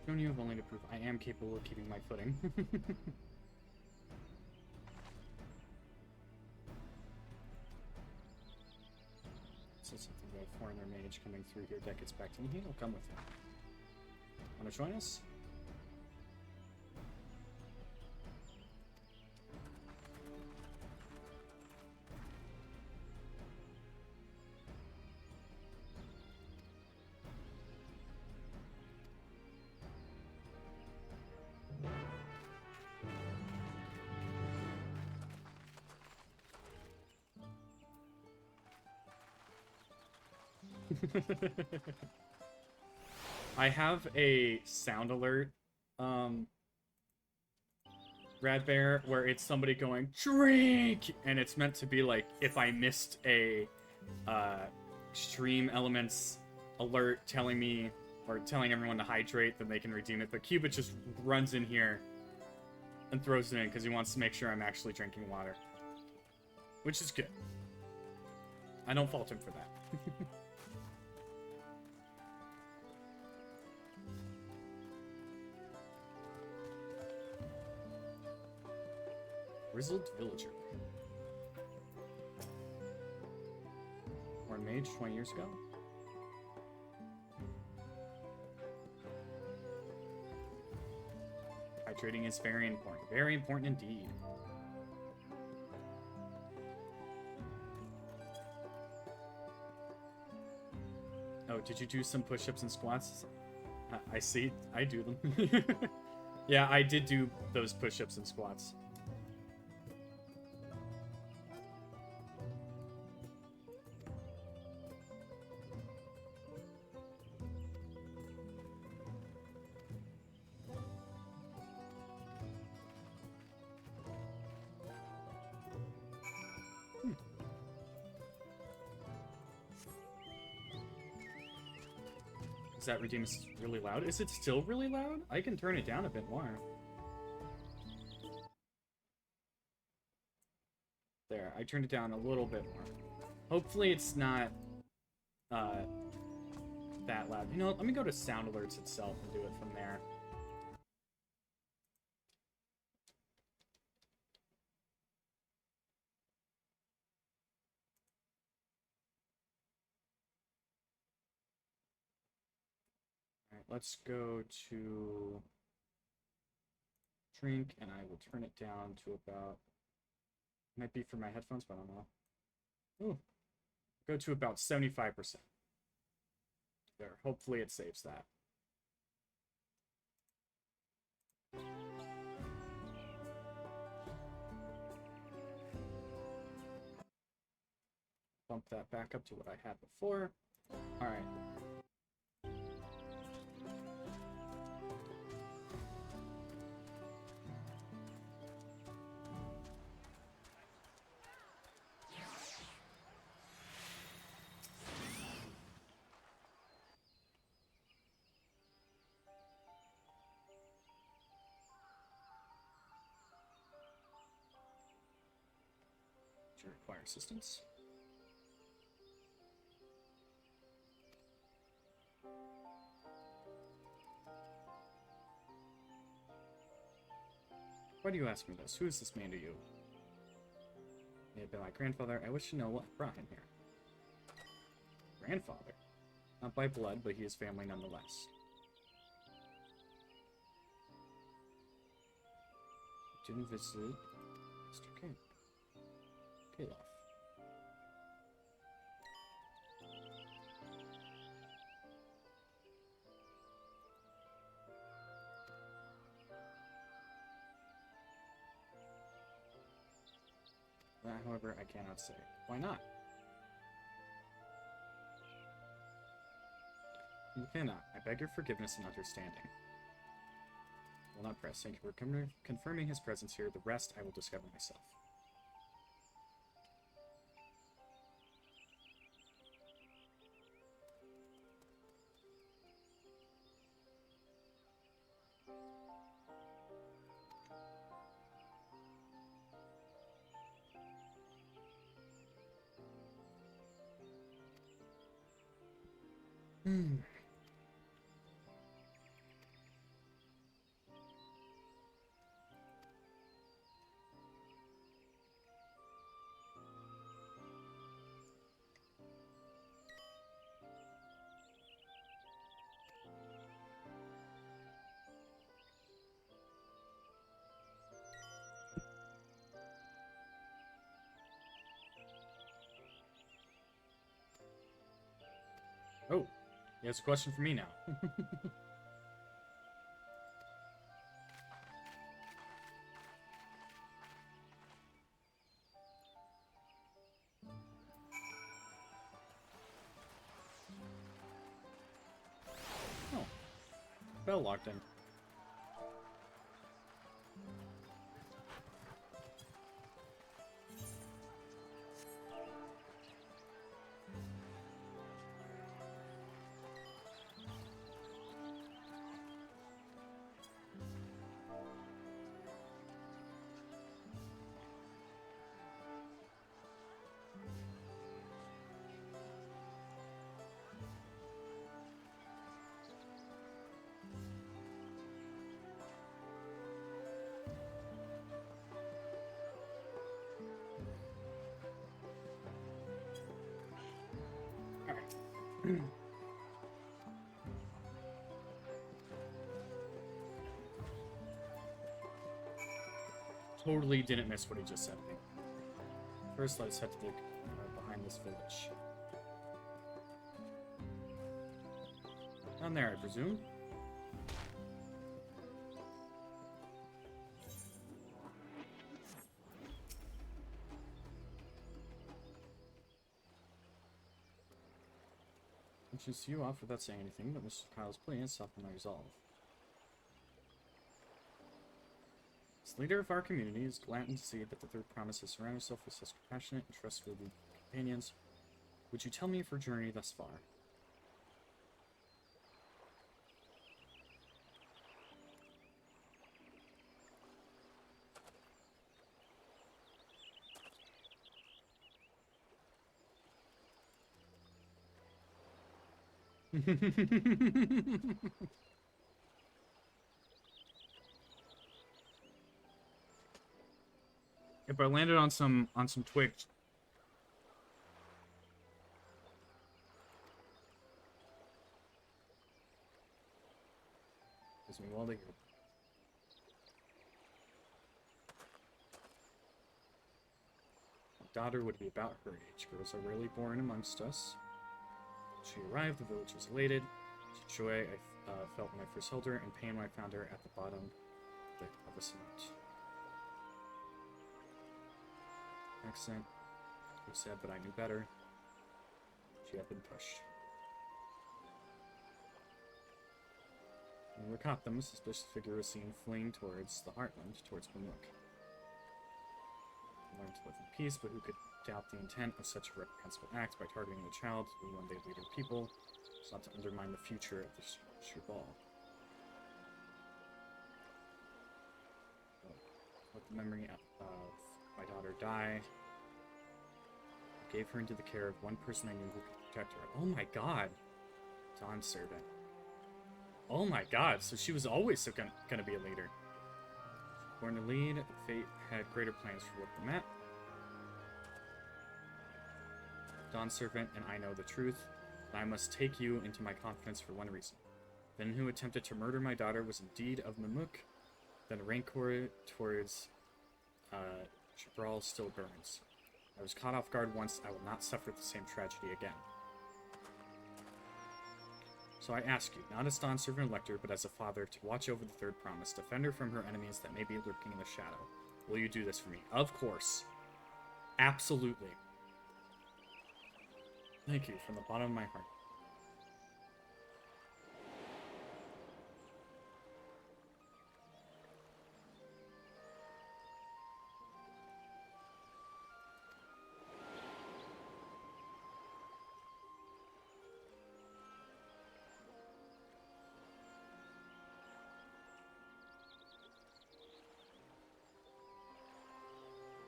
Don't you have only to prove I am capable of keeping my footing? So something about a foreigner mage coming through here that gets back to me. He'll come with him. Wanna join us? I have a sound alert, Rad Bear, where it's somebody going, drink! And it's meant to be like, if I missed a, stream elements alert telling me, or telling everyone to hydrate, then they can redeem it. But Cubit just runs in here and throws it in because he wants to make sure I'm actually drinking water. Which is good. I don't fault him for that. Grizzled Villager. Or mage 20 years ago? Hydrating is very important. Very important indeed. Oh, did you do some push-ups and squats? I see. I do them. Yeah, I did do those push-ups and squats. Is that Redeemus really loud? Is it still really loud? I can turn it down a bit more. There, I turned it down a little bit more. Hopefully it's not that loud. You know, let me go to sound alerts itself and do it from there. Alright, let's go to drink, and I will turn it down to about, might be for my headphones, but I don't know. Ooh, go to about 75%. There, hopefully it saves that. Bump that back up to what I had before. All right. To require assistance. Why do you ask me this? Who is this man to you? He had been my grandfather. I wish to know what brought him here. Grandfather? Not by blood, but he is family nonetheless. Didn't visit Mr. King. Kalof. That, however, I cannot say. Why not? You cannot. I beg your forgiveness and understanding. I will not press. Thank you for confirming his presence here. The rest I will discover myself. Oh, he has a question for me now. Oh, bell locked in. Totally didn't miss what he just said to me. First, let's head to the behind this village. Down there, I presume. I choose to you off without saying anything, but Mr. Kyle's plea has softened my resolve. As leader of our community, it's gladdened to see that the third promise to surround yourself with such compassionate and trustworthy companions. Would you tell me of your journey thus far? If I landed on some twigs. Gives me well to hear. My daughter would be about her age. Girls are rarely born amongst us. She arrived, the village was elated. Joy I felt when I first held her, and pain when I found her at the bottom of the cement. Accent. He said, but I knew better. She had been pushed. When we caught them, a suspicious figure was seen fleeing towards the heartland, towards Mamuk. We learned to live in peace, but who could doubt the intent of such a reprehensible act by targeting a child who will one day lead her people, so not to undermine the future of the Shubal. Let the memory of my daughter die. I gave her into the care of one person I knew who could protect her. Oh my god! Dawn servant. Oh my god, so she was always gonna be a leader. Born to lead, fate had greater plans for what they meant. Dawn servant, and I know the truth. I must take you into my confidence for one reason. Then who attempted to murder my daughter was indeed of Mamuk. Then rancor towards Jabral still burns. I was caught off guard once. I will not suffer the same tragedy again. So I ask you, not as Dawn servant elector, but as a father, to watch over the third promise, defend her from her enemies that may be lurking in the shadow. Will you do this for me? Of course. Absolutely. Thank you from the bottom of my heart.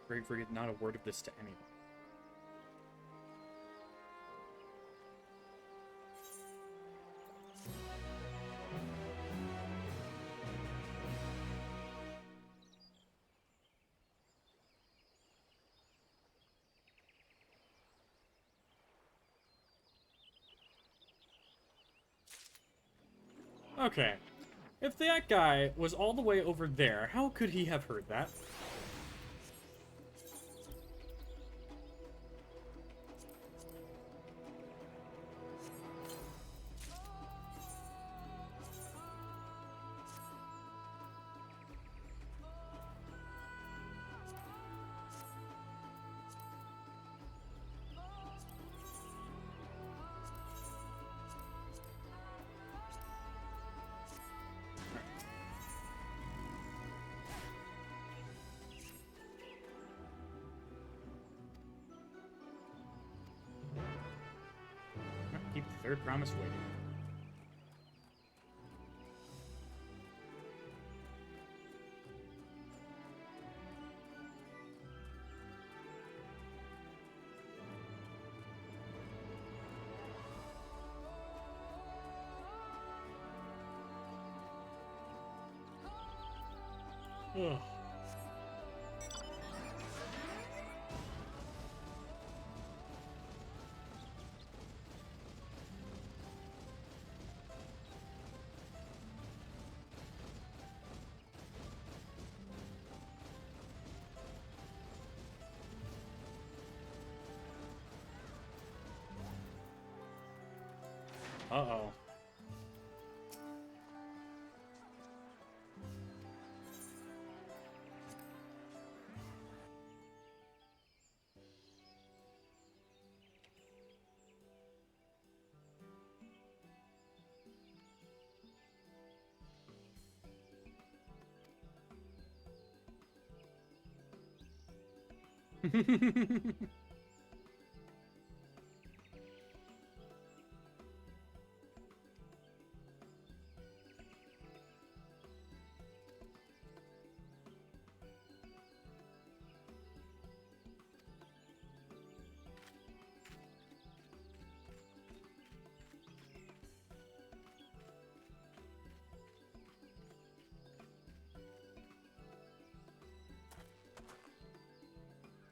Bravery, not a word of this to anyone. Okay. If that guy was all the way over there, how could he have heard that? Keep the third promise waiting. Ugh. Uh-oh.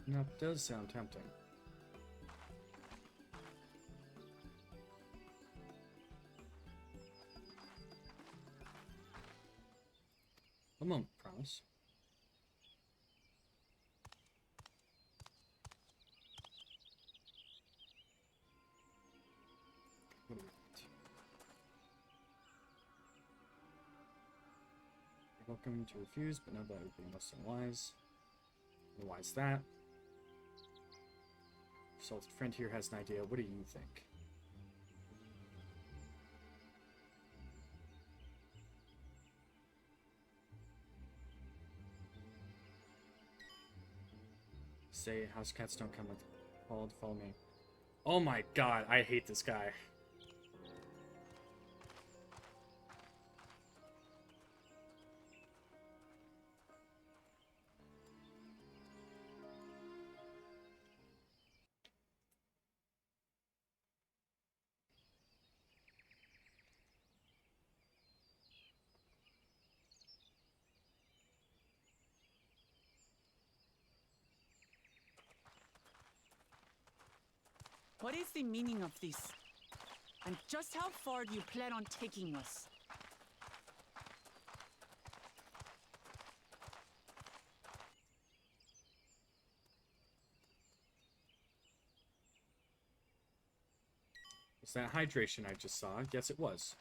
That does sound tempting. A moment, promise. What do we want? You're welcome to refuse, but know that it would be most unwise. And why is that? So, friend here has an idea. What do you think? Say house cats don't come with follow me. Oh my god, I hate this guy. What is the meaning of this? And just how far do you plan on taking us? Was that hydration I just saw? Yes, it was.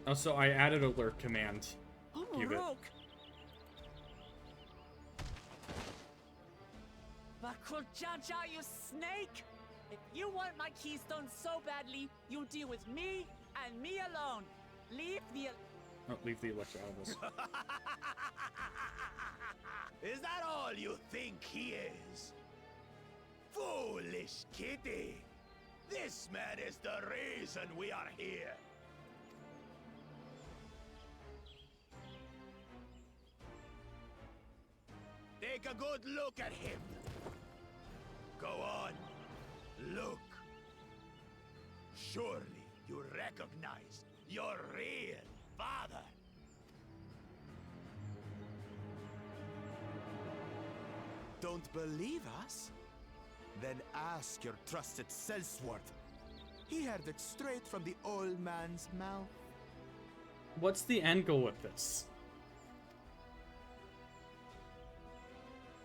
Also, I added alert command. Oh, Give it. Rook! Bakuljaja, you snake! If you want my keystone so badly, you deal with me and me alone. Leave the... Oh, leave the electro out of this. Is that all you think he is? Foolish kitty! This man is the reason we are here. Take a good look at him. Go on, look. Surely you recognize your real father. Don't believe us? Then ask your trusted Sellsworth. He heard it straight from the old man's mouth. What's the end goal with this?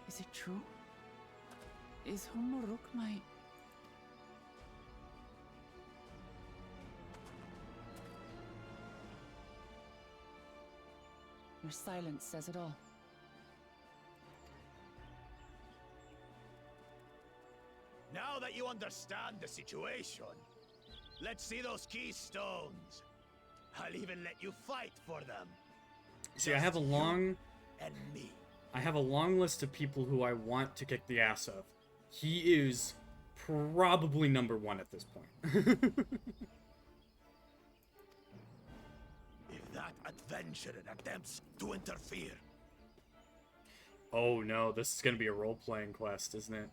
Is it true? Is Humuruk my... Your silence says it all. Now that you understand the situation, let's see those keystones. I'll even let you fight for them. See, I have a long... And me. I have a long list of people who I want to kick the ass of. He is probably number one at this point. If that adventurer attempts to interfere... Oh no, this is gonna be a role-playing quest, isn't it?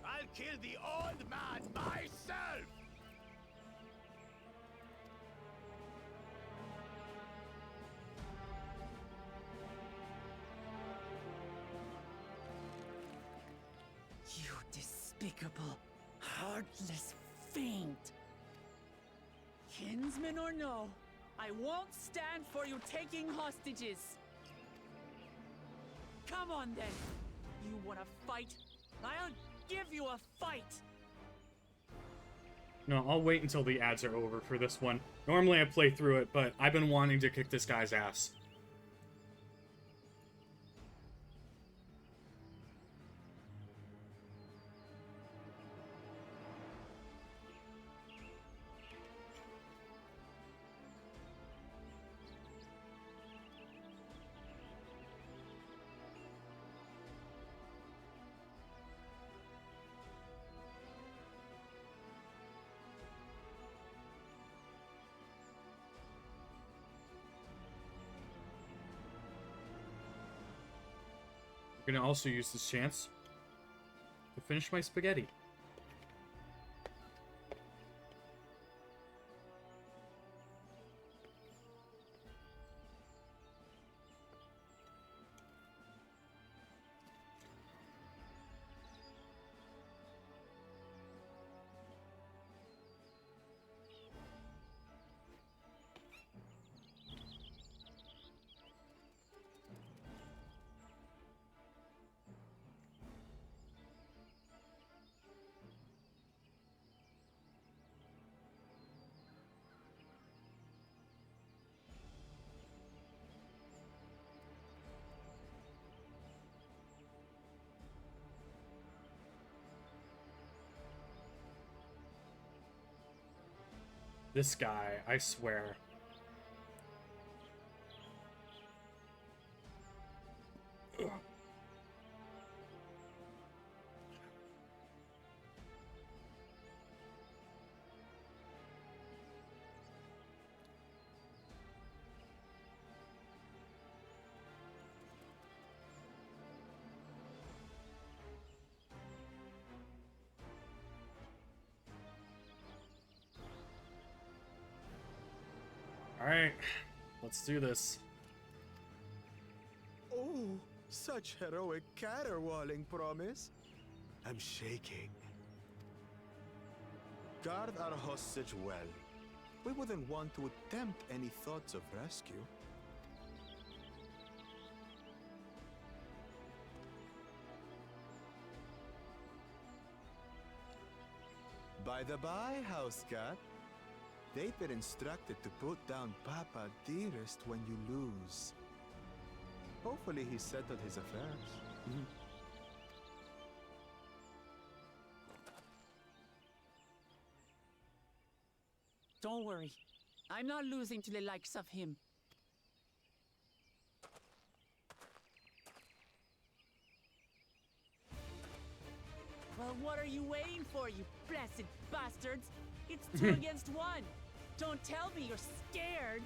I'll kill the old man myself! You despicable, heartless fiend! Kinsman or no, I won't stand for you taking hostages! Come on then! You wanna fight? I'll give you a fight! No, I'll wait until the ads are over for this one. Normally I play through it, but I've been wanting to kick this guy's ass. gonna also use this chance to finish my spaghetti. This guy, I swear. Ugh. Alright, let's do this. Oh, such heroic caterwauling promise. I'm shaking. Guard our hostage well. We wouldn't want to attempt any thoughts of rescue. By the by, house cat, they've been instructed to put down Papa Dearest when you lose. Hopefully he settled his affairs. Don't worry. I'm not losing to the likes of him. Well, what are you waiting for, you blessed bastards? It's 2 against 1. Don't tell me you're scared.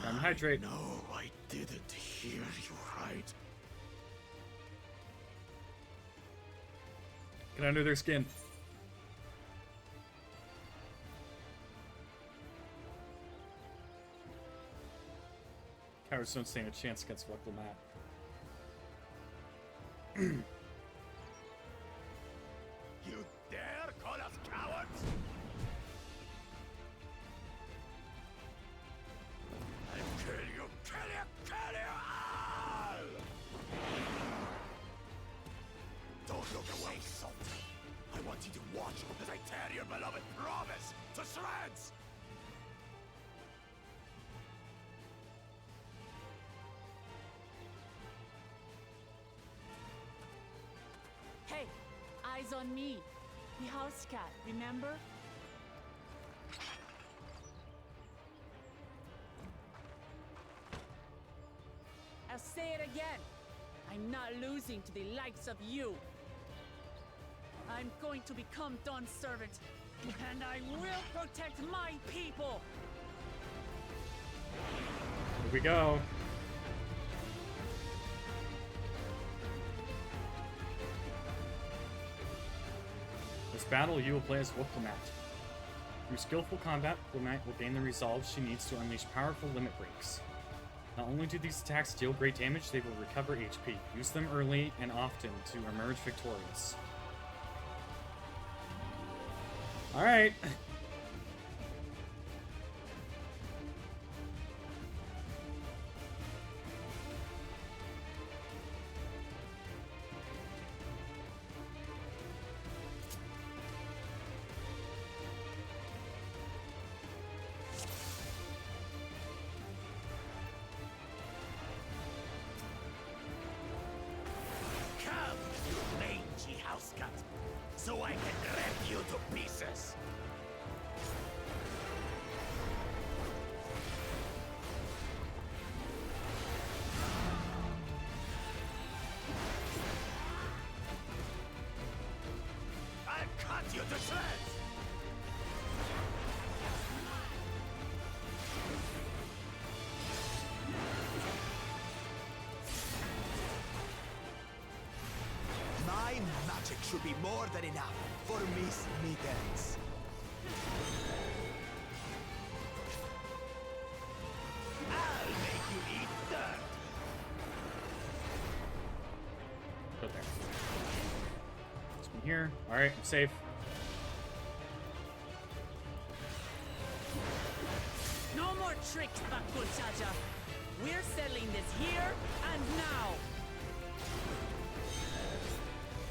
Time to hydrate. No, I didn't hear you right. Get under their skin. Cowards don't stand a chance against Weklemat. You dare call us cowards? I'll kill you, kill you, kill you all! Don't look away, son. I want you to watch as I tear your beloved promise to shreds! Hey, eyes on me. The house cat, remember? I'll say it again. I'm not losing to the likes of you. I'm going to become Dawn's servant, and I will protect my people. Here we go. This battle, you will play as Weklemat. Through skillful combat, Weklemat will gain the resolve she needs to unleash powerful limit breaks. Not only do these attacks deal great damage, they will recover HP. Use them early and often to emerge victorious. Alright. Come, you mangy house cat, so I can rip you to pieces. I'll cut you to shreds. should be more than enough for Miss Mittens. I'll make you eat dirt. Go there. This one here. All right, I'm safe. No more tricks, Bakul Chacha. We're settling this here and now.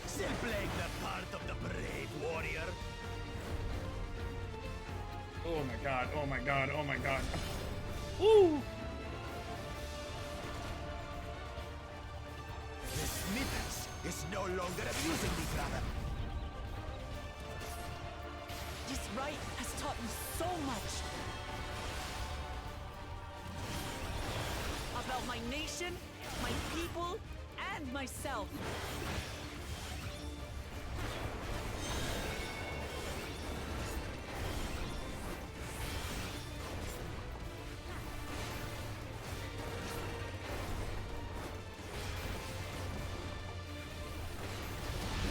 Still playing the part of the brave warrior. Oh my god, oh my god, oh my god. Woo! Miss Mittens is no longer abusing me, brother. This rite has taught me so much. About my nation, my people, and myself.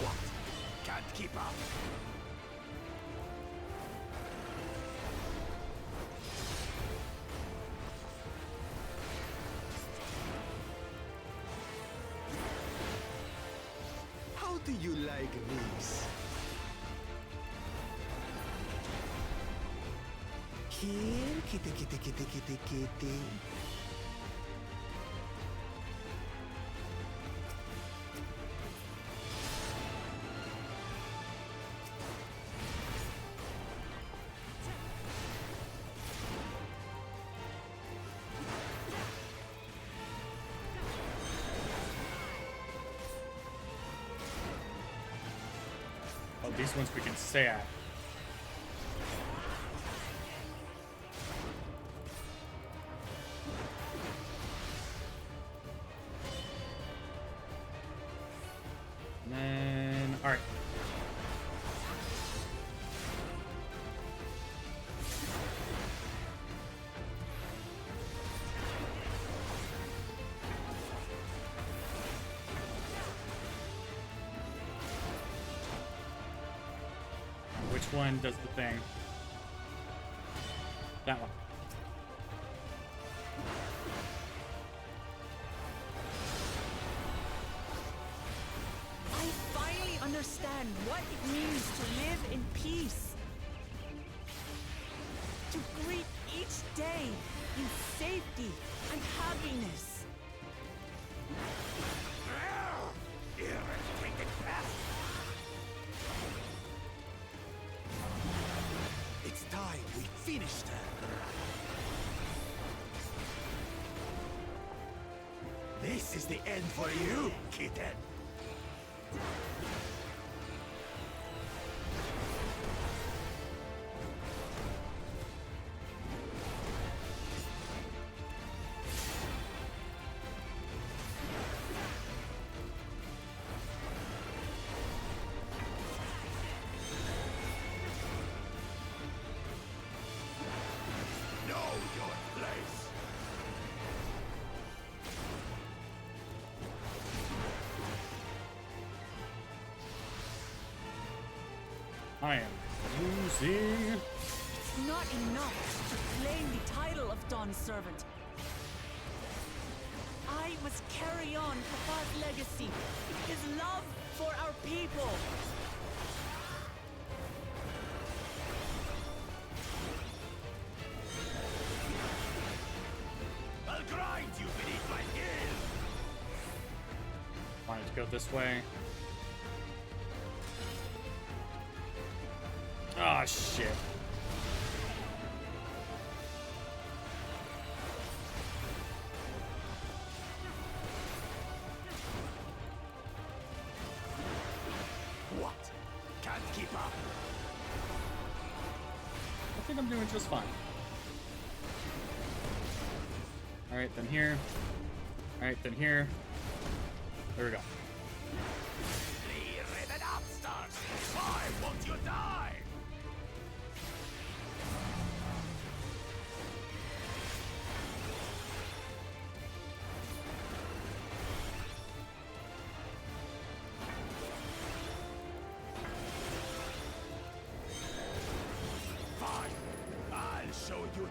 What? Can't keep up. How do you like this? Here, kitty, kitty, kitty, kitty, kitty. Oh, these ones we can stay at. And then, all right. Which one does the thing? That one. I finally understand what it means to live in peace. To greet each day in safety and happiness. Irritated pest! It's time we finished her. This is the end for you, kitten. Know your place. I am losing. It's not enough to claim the title of Dawn's servant. I must carry on Papa's legacy, his love for our people. I'll grind you beneath my heel. Wanted to go this way. Ah, shit. What? Can't keep up. I think I'm doing just fine. Alright, then here. Alright, then here. There we go. Clear it up, stars. Why won't you die?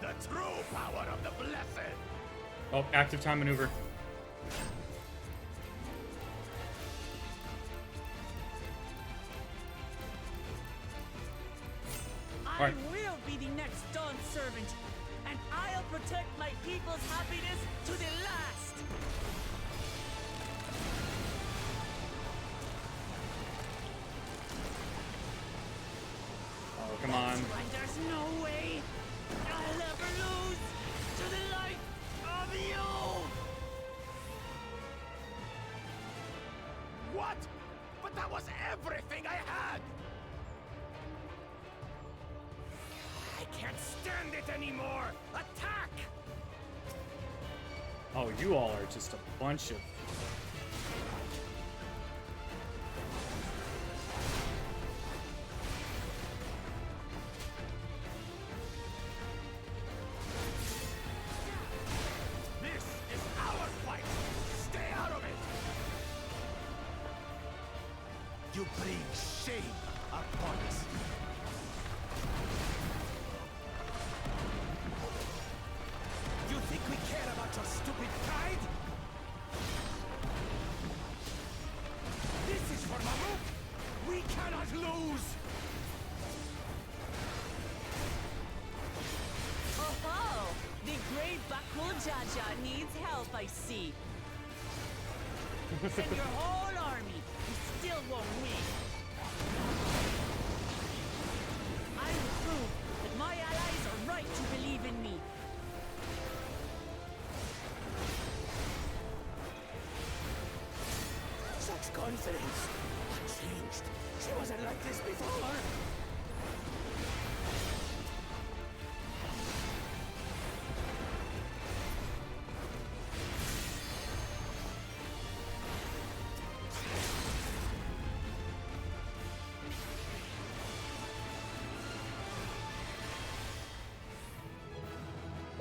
the true power of the blessed. Oh, active time maneuver. I will be the next Dawn servant, and I'll protect my people's happiness to the last. Oh, come on. That's why there's no way I'll ever lose to the light of you. What? But that was everything I had! I can't stand it anymore! Attack! Oh, you all are just a bunch of... This is our fight! Stay out of it! You bring shame upon us. You think we care about your stupid pride? This is for Mamuk! We cannot lose! Oh, the great Bakul Jaja needs help, I see. Send your whole army. You still won't win. I will prove that my allies are right to believe in me. Such confidence! What changed? She wasn't like this before!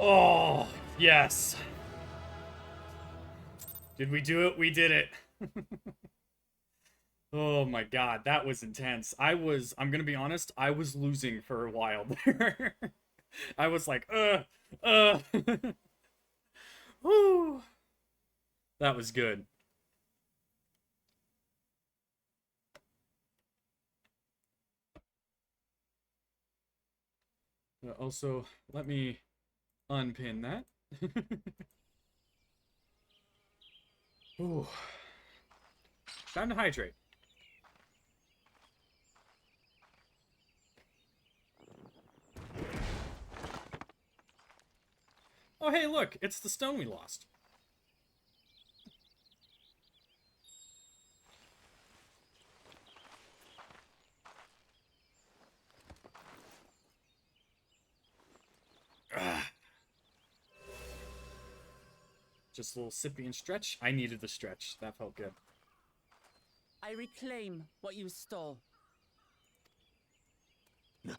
Oh, yes. Did we do it? We did it. Oh my god, that was intense. I'm gonna be honest, I was losing for a while there. I was like, Woo. That was good. Also, let me unpin that. Ooh. Time to hydrate. Oh, hey, look, it's the stone we lost. Just a little sippy and stretch. I needed the stretch. That felt good. I reclaim what you stole. No.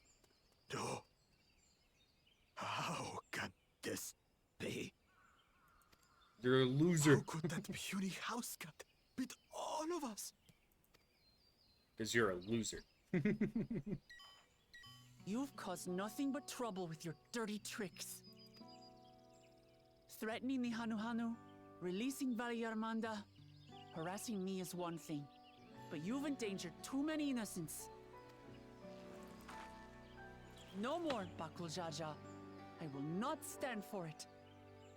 How can this be? You're a loser. How could that puny house cat beat all of us? Because you're a loser. You've caused nothing but trouble with your dirty tricks. Threatening the Hanuhanu, releasing Valyarmanda, harassing me is one thing, but you've endangered too many innocents. No more, Bakul Jaja. I will not stand for it.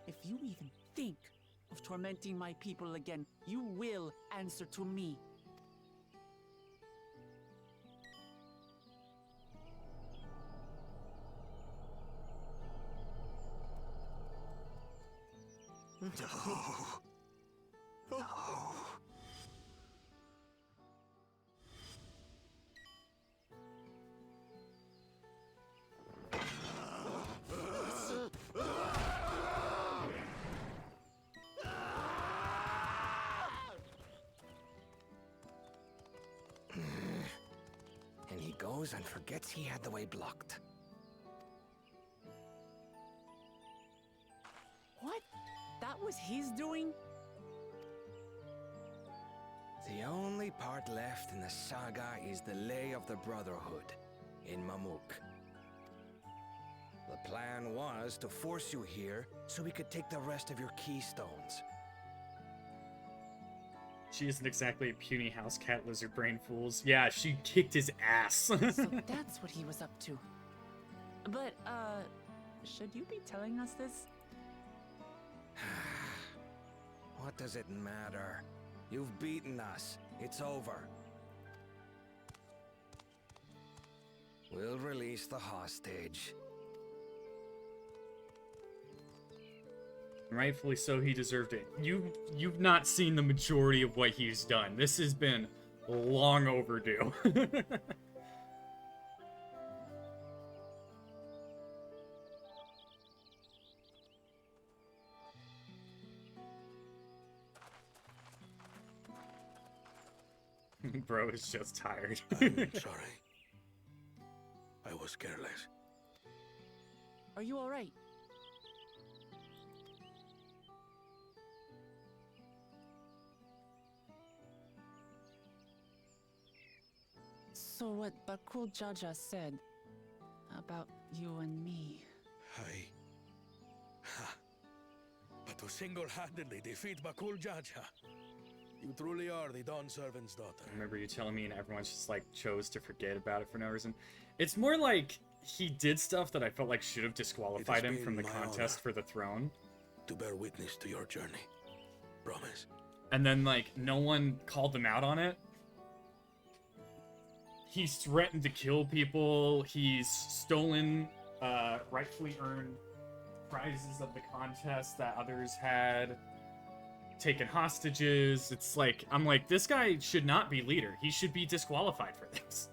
If you even think of tormenting my people again, you will answer to me. No. No. And he goes and forgets he had the way blocked. What? That was his doing? The only part left in the saga is the Lay of the Brotherhood in Mamuk. The Plan was to force you here so we could take the rest of your keystones. She isn't exactly a puny house cat, lizard brain fools. Yeah, she kicked his ass. So that's what he was up to. But, should you be telling us this? What does it matter? You've beaten us. It's over. We'll release the hostage. Rightfully so, he deserved it. You've not seen the majority of what he's done. This has been long overdue. Bro is just tired. I'm sorry. I was careless. Are you alright? So what Bakul Jaja said about you and me. But to single-handedly defeat Bakul Jaja, you truly are the Dawn Servant's daughter. I remember you telling me, and everyone's just like chose to forget about it for no reason. It's more like he did stuff that I felt like should have disqualified him from the contest for the throne. To bear witness to your journey. Promise. And then, like, no one called him out on it. He's threatened to kill people. He's stolen rightfully earned prizes of the contest that others had. Taken hostages. It's like, I'm like, this guy should not be leader. He should be disqualified for this.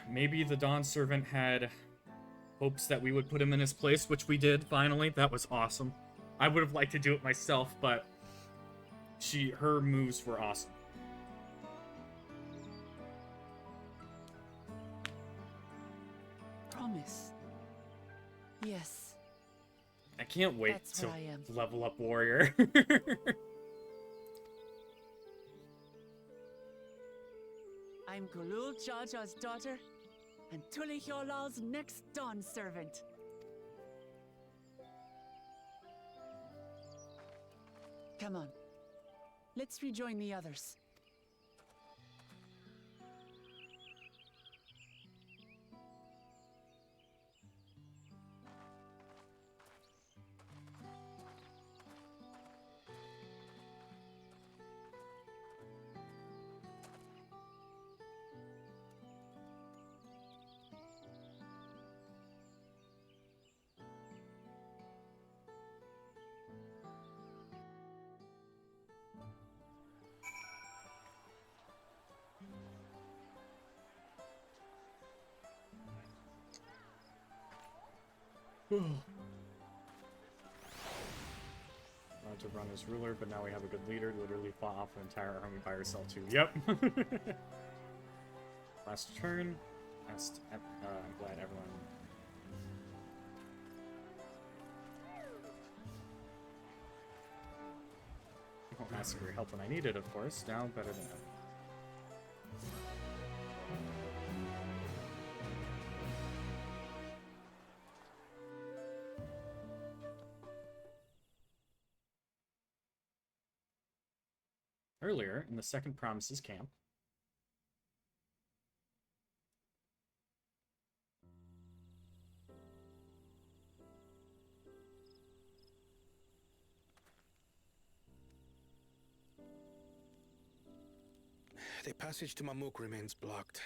Maybe the Dawn Servant had hopes that we would put him in his place, which we did, finally. That was awesome. I would have liked to do it myself, but her moves were awesome. Promise. Yes. I can't wait That's to what I am. level up warrior. I'm Gulul Jaja's daughter, and Tuliholal's next Dawn Servant. Come on. Let's rejoin the others. Wanted to run as ruler, but now we have a good leader. Literally fought off an entire army by herself too. Yep. Last turn. I'm glad everyone. Won't ask for your help when I need it, of course. Now better than ever. Earlier, in the Second Promises camp, The passage to Mamuk remains blocked.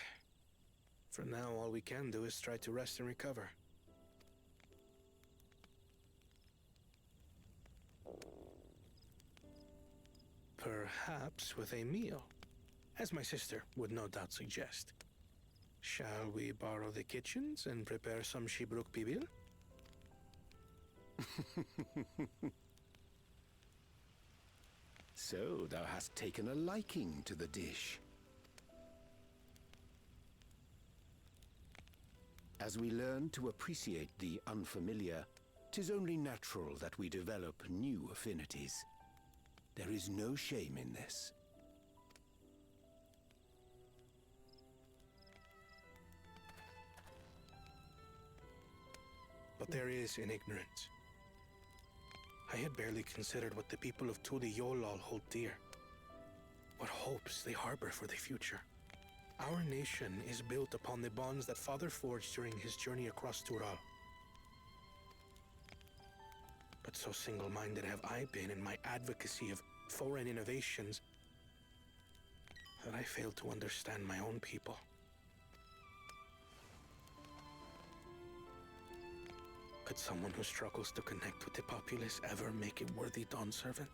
For now, all we can do is try to rest and recover. Perhaps with a meal, as my sister would no doubt suggest. Shall we borrow the kitchens and prepare some Shibruk Bibil? So thou hast taken a liking to the dish. As we learn to appreciate the unfamiliar, 'tis only natural that we develop new affinities. There is no shame in this. what there is in ignorance. I had barely considered what the people of Tudi Yolal hold dear. What hopes they harbor for the future. Our nation is built upon the bonds that Father forged during his journey across Tural. But so single-minded have I been in my advocacy of foreign innovations that I failed to understand my own people. Could someone who struggles to connect with the populace ever make a worthy Dawn servant?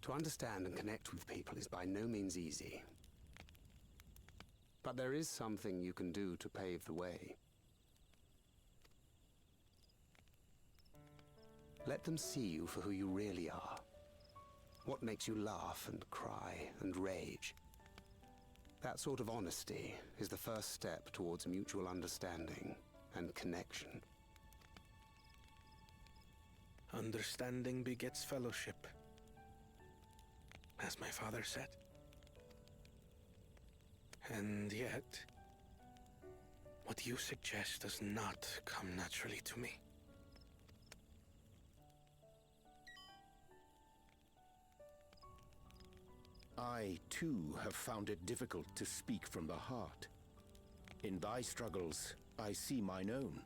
To understand and connect with people is by no means easy. But there is something you can do to pave the way. Let them see you for who you really are. What makes you laugh and cry and rage. That sort of honesty is the first step towards mutual understanding and connection. Understanding begets fellowship, as my father said. And yet, what you suggest does not come naturally to me. I, too, have found it difficult to speak from the heart. In thy struggles, I see mine own,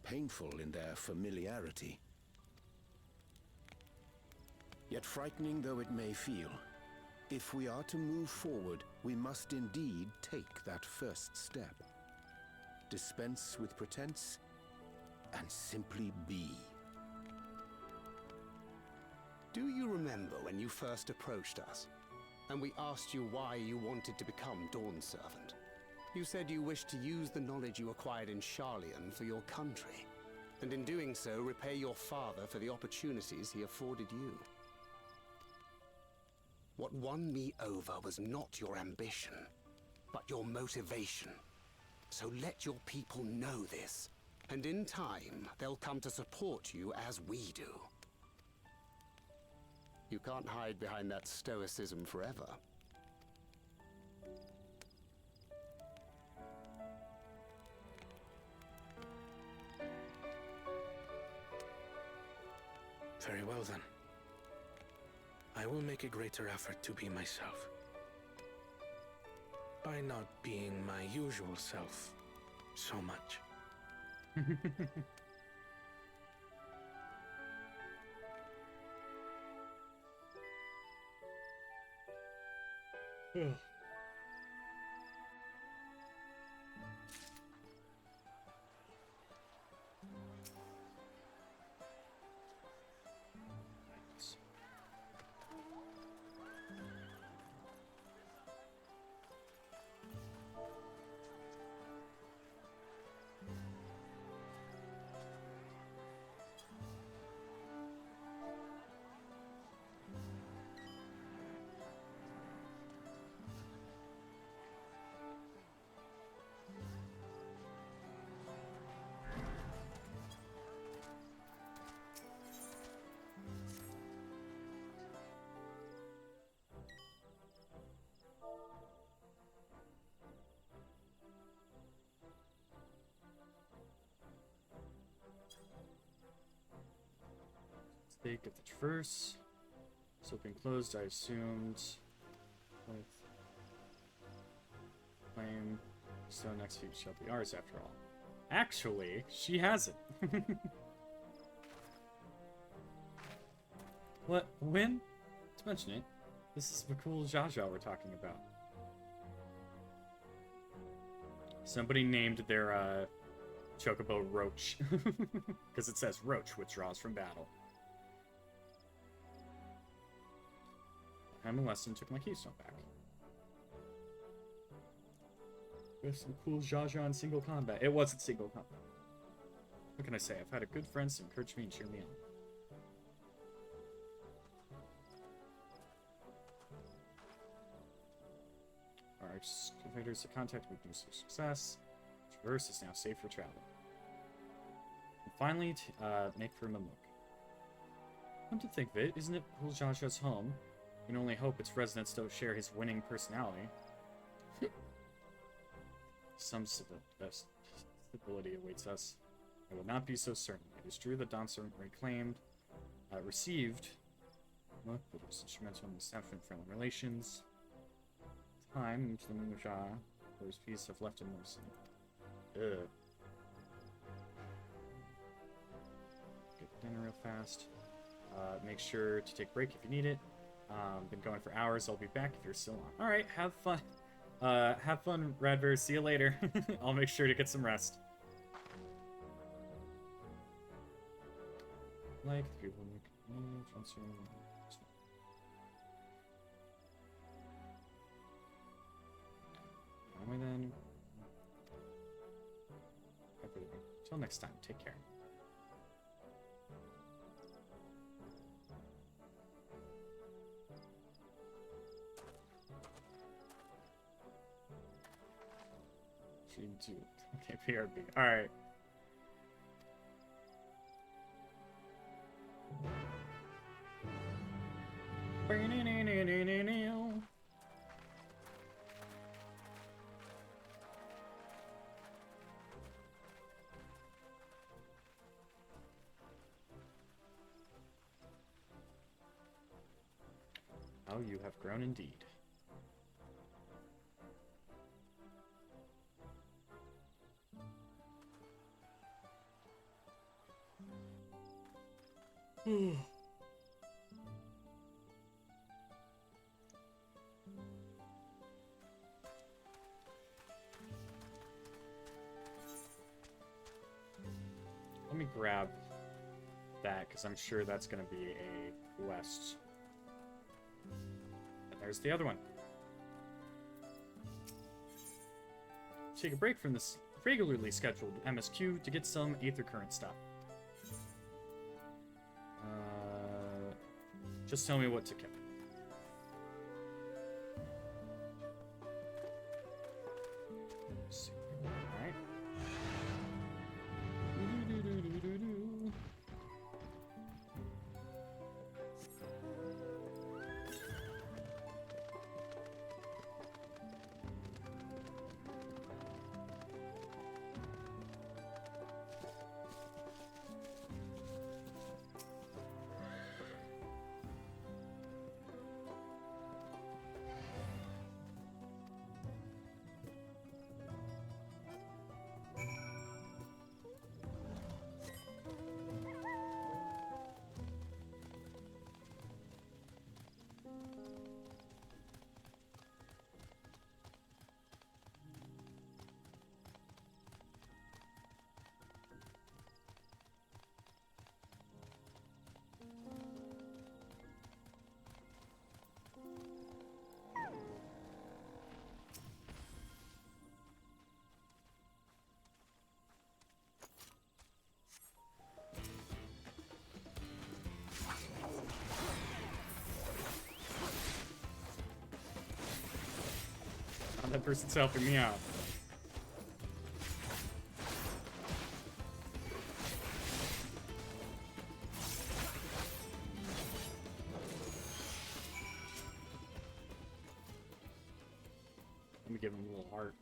painful in their familiarity. Yet frightening though it may feel, if we are to move forward, we must indeed take that first step. Dispense with pretense, and simply be. Do you remember when you first approached us, and we asked you why you wanted to become Dawn Servant? You said you wished to use the knowledge you acquired in Sharlayan for your country, and in doing so repay your father for the opportunities he afforded you. What won me over was not your ambition, but your motivation. So let your people know this, and in time, they'll come to support you as we do. You can't hide behind that stoicism forever. Very well then. I will make a greater effort to be myself. By not being my usual self so much. Ugh. They get the traverse. So been closed, I assumed. With claim. So next feat shall be ours after all. Actually, she has it. What? When? To mention it, this is the cool Jaja we're talking about. Somebody named their chocobo Roach. Because it says Roach withdraws from battle. I molested and took my keystone back. There's some cool Jaja in single combat. It wasn't single combat. What can I say? I've had a good friends to encourage me and cheer me on. Our excavators to contact with news of success. Traverse is now safe for travel. And finally, make for Mamook. Come to think of it, isn't it Puljaja's home? We can only hope its residents don't share his winning personality. Some stability awaits us. I would not be so certain. It is true that Dawntrail received but it was instrumental in the establishment of friendly relations. Time which the Muja or his peace have left him mercy. Ugh. Get dinner real fast. Make sure to take a break if you need it. Been going for hours. I'll be back if you're still on. Alright, have fun. Have fun, Radbear. See you later. I'll make sure to get some rest. Like, the people transfer. Anyway then. Until next time, take care. Okay, PRB. Alright. Oh, you have grown indeed. Let me grab that, because I'm sure that's going to be a quest. And there's the other one. Take a break from this regularly scheduled MSQ to get some Aether Current stuff. Just tell me what to kill. Alright. Oh, that person's helping me out. Let me give him a little heart.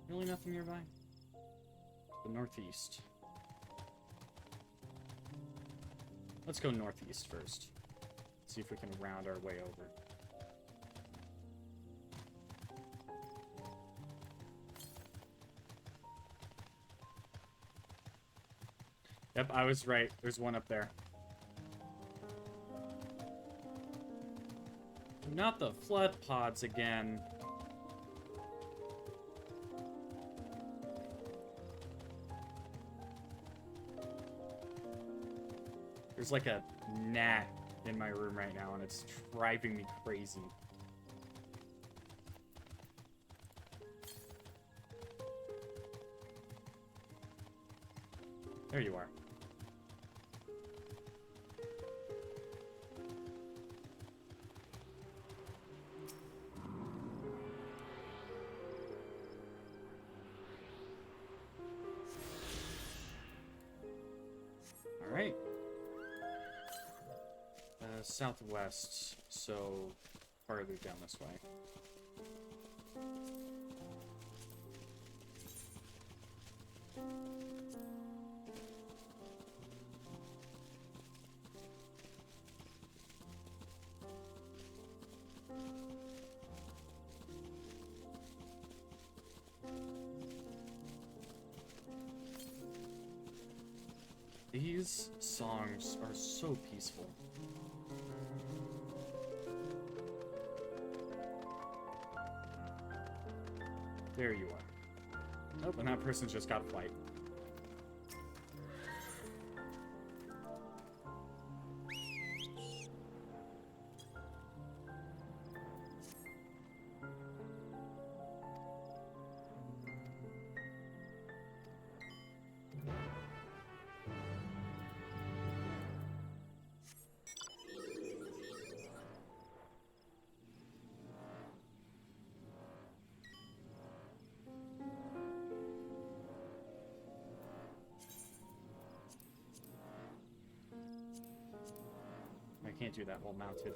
Really nothing nearby? The northeast. Let's go northeast first. See if we can round our way over. Yep, I was right. There's one up there. Not the flood pods again. There's like a gnat in my room right now, and it's driving me crazy. There you are. southwest, so farther down this way. These songs are so peaceful. There you are. Nope, and that person's just got a fight. I can't do that while mounted.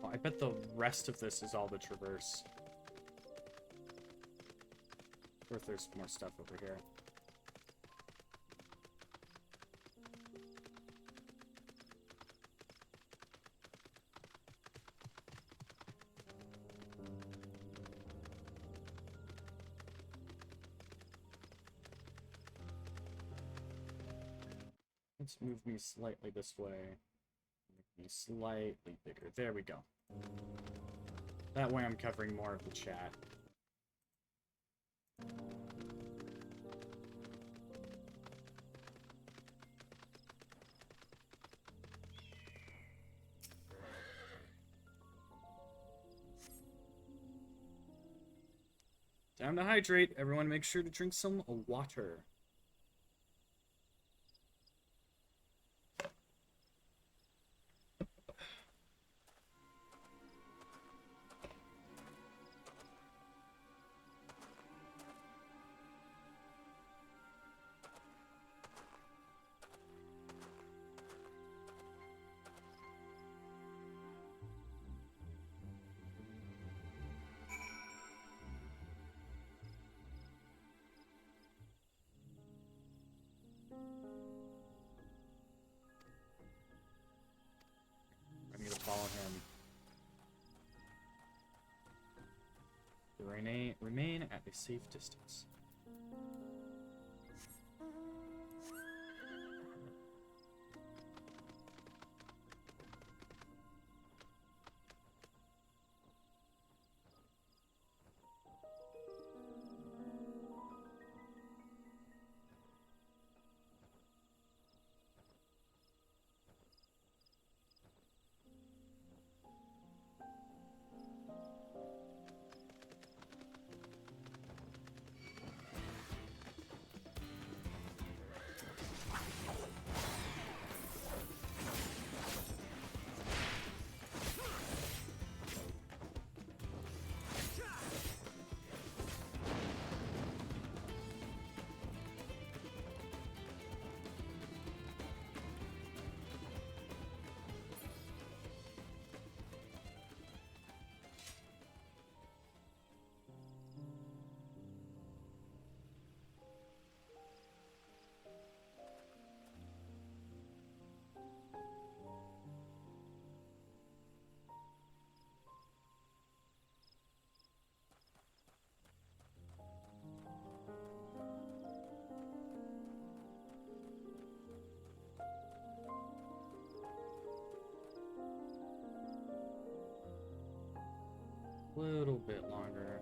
Oh, I bet the rest of this is all the traverse. Or if there's more stuff over here. Let's move me slightly this way. Make me slightly bigger. There we go. That way I'm covering more of the chat. Time to hydrate. Everyone make sure to drink some water. I'm gonna follow him. Remain at a safe distance. Little bit longer.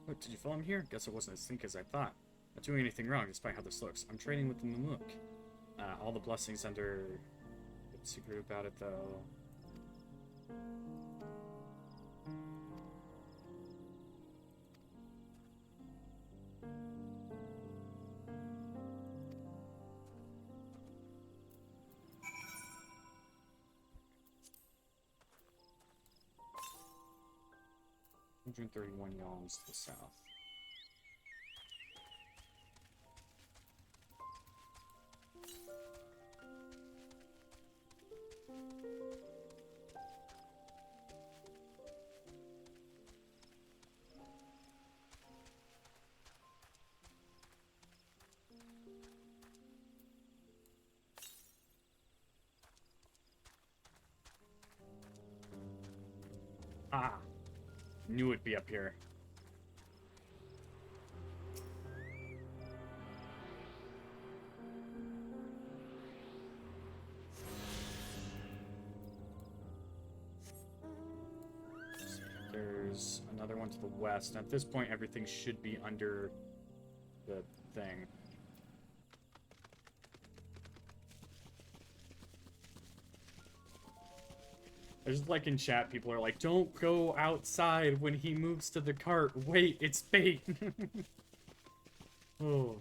What, did you follow me here? Guess it wasn't as think as I thought. Not doing anything wrong, despite how this looks. I'm trading with the Mamook. All the blessings under... What's secret about it, though? $131 yalms to the south. Ah! Knew it'd be up here. There's another one to the west. At this point, everything should be under the thing. There's like in chat, people are like, don't go outside when he moves to the cart. Wait, it's bait. Oh.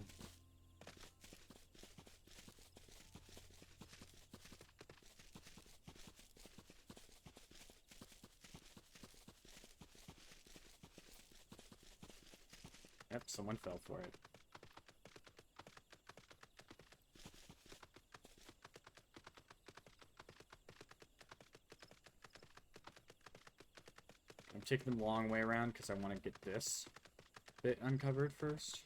Yep, someone fell for it. I'm taking the long way around because I want to get this bit uncovered first.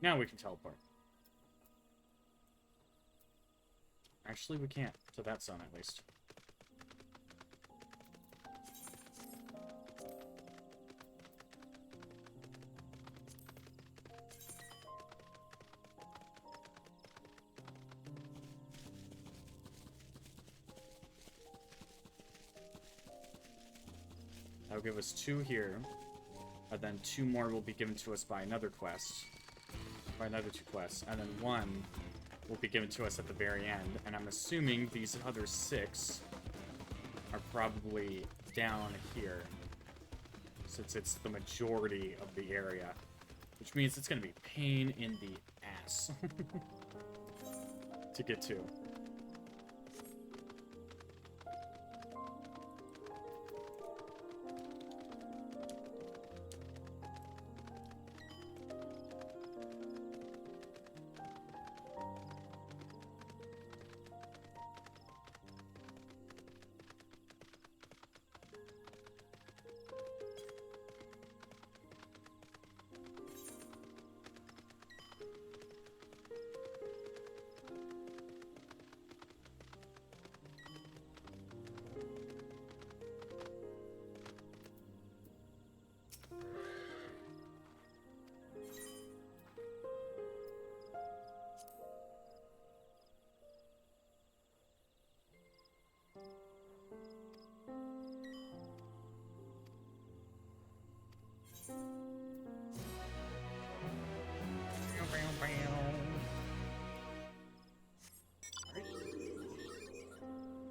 Now we can teleport. Actually, we can't. To that zone, at least. That'll give us 2 here. And then 2 more will be given to us by another quest. By another 2 quests. And then 1 will be given to us at the very end. And I'm assuming these other 6 are probably down here. Since it's the majority of the area. Which means it's going to be pain in the ass. To get to.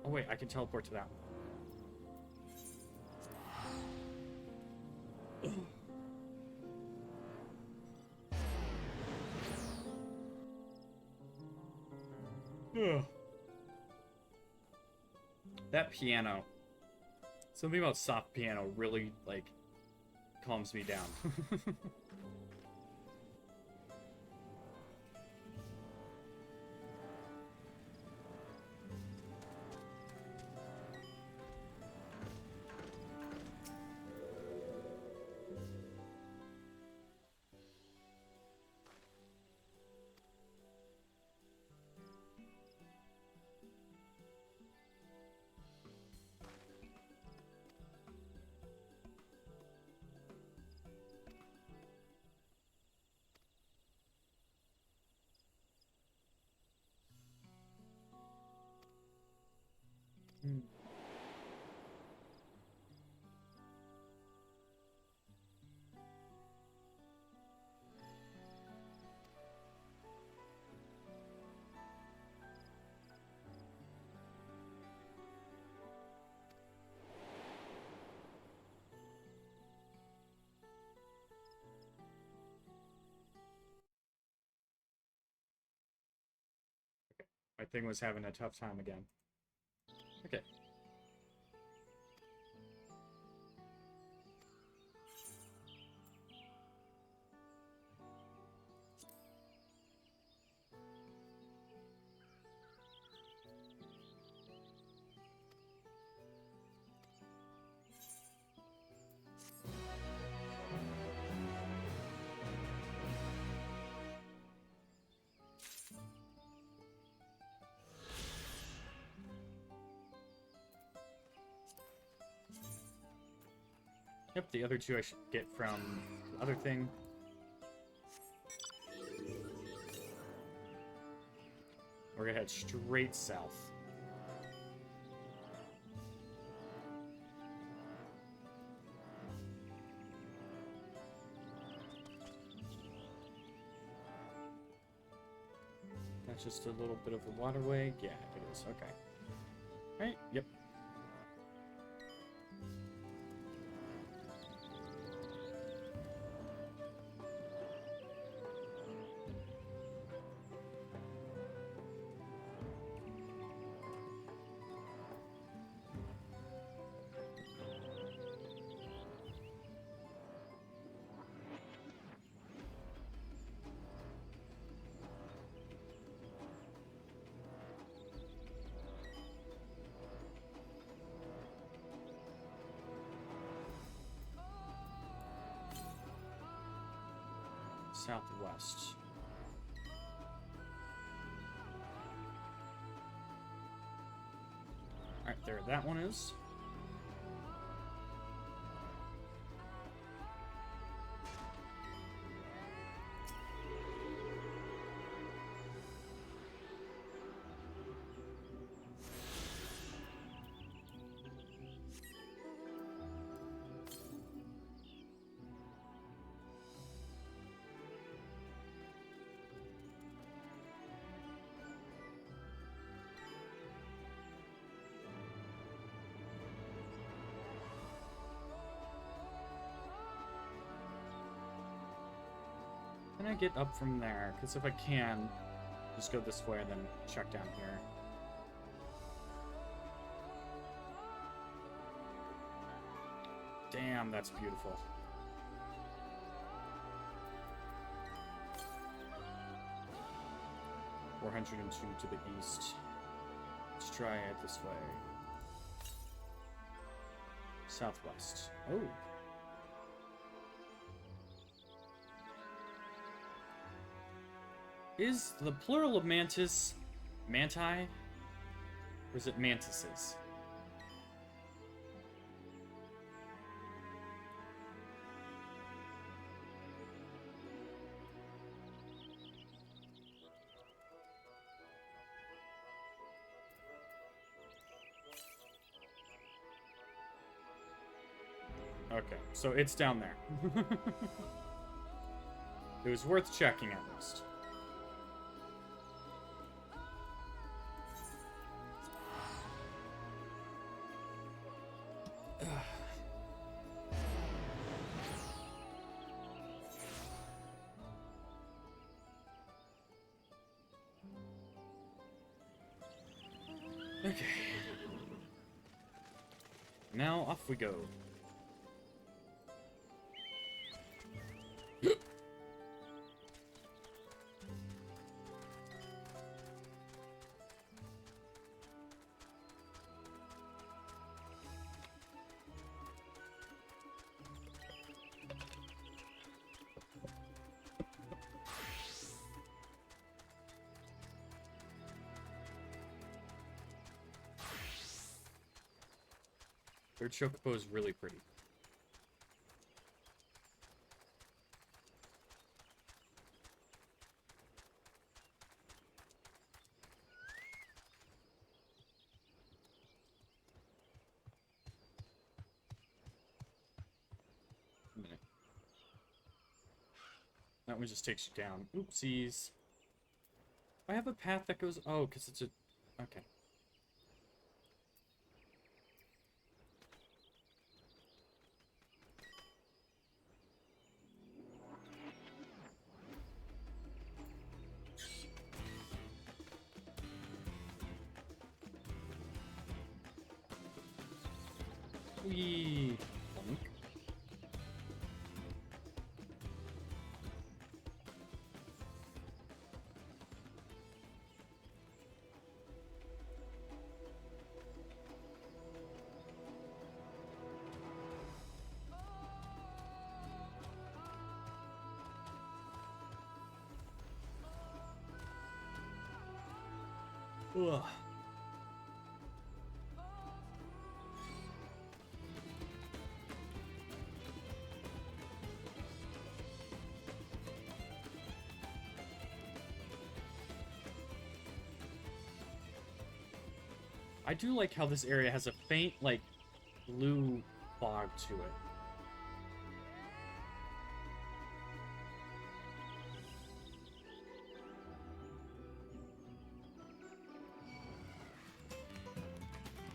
Oh wait, I can teleport to that one. That piano. Something about soft piano really, like, calms me down. My thing was having a tough time again. Okay. Yep, the other two I should get from the other thing. We're gonna head straight south. That's just a little bit of a waterway. Yeah, it is. Okay. Right? Yep. Southwest. Alright, there that one is. Can I get up from there? Because if I can, just go this way and then check down here. Damn, that's beautiful. $402 to the east. Let's try it this way. Southwest. Oh. Is the plural of mantis manti? Or is it mantises? Okay, so it's down there. It was worth checking at least. Okay. Now off we go. Their chocobo is really pretty. That one just takes you down. Oopsies. I have a path that goes... Oh, because it's a... Okay. Whee! Bonk. Ugh. I do like how this area has a faint, like, blue fog to it.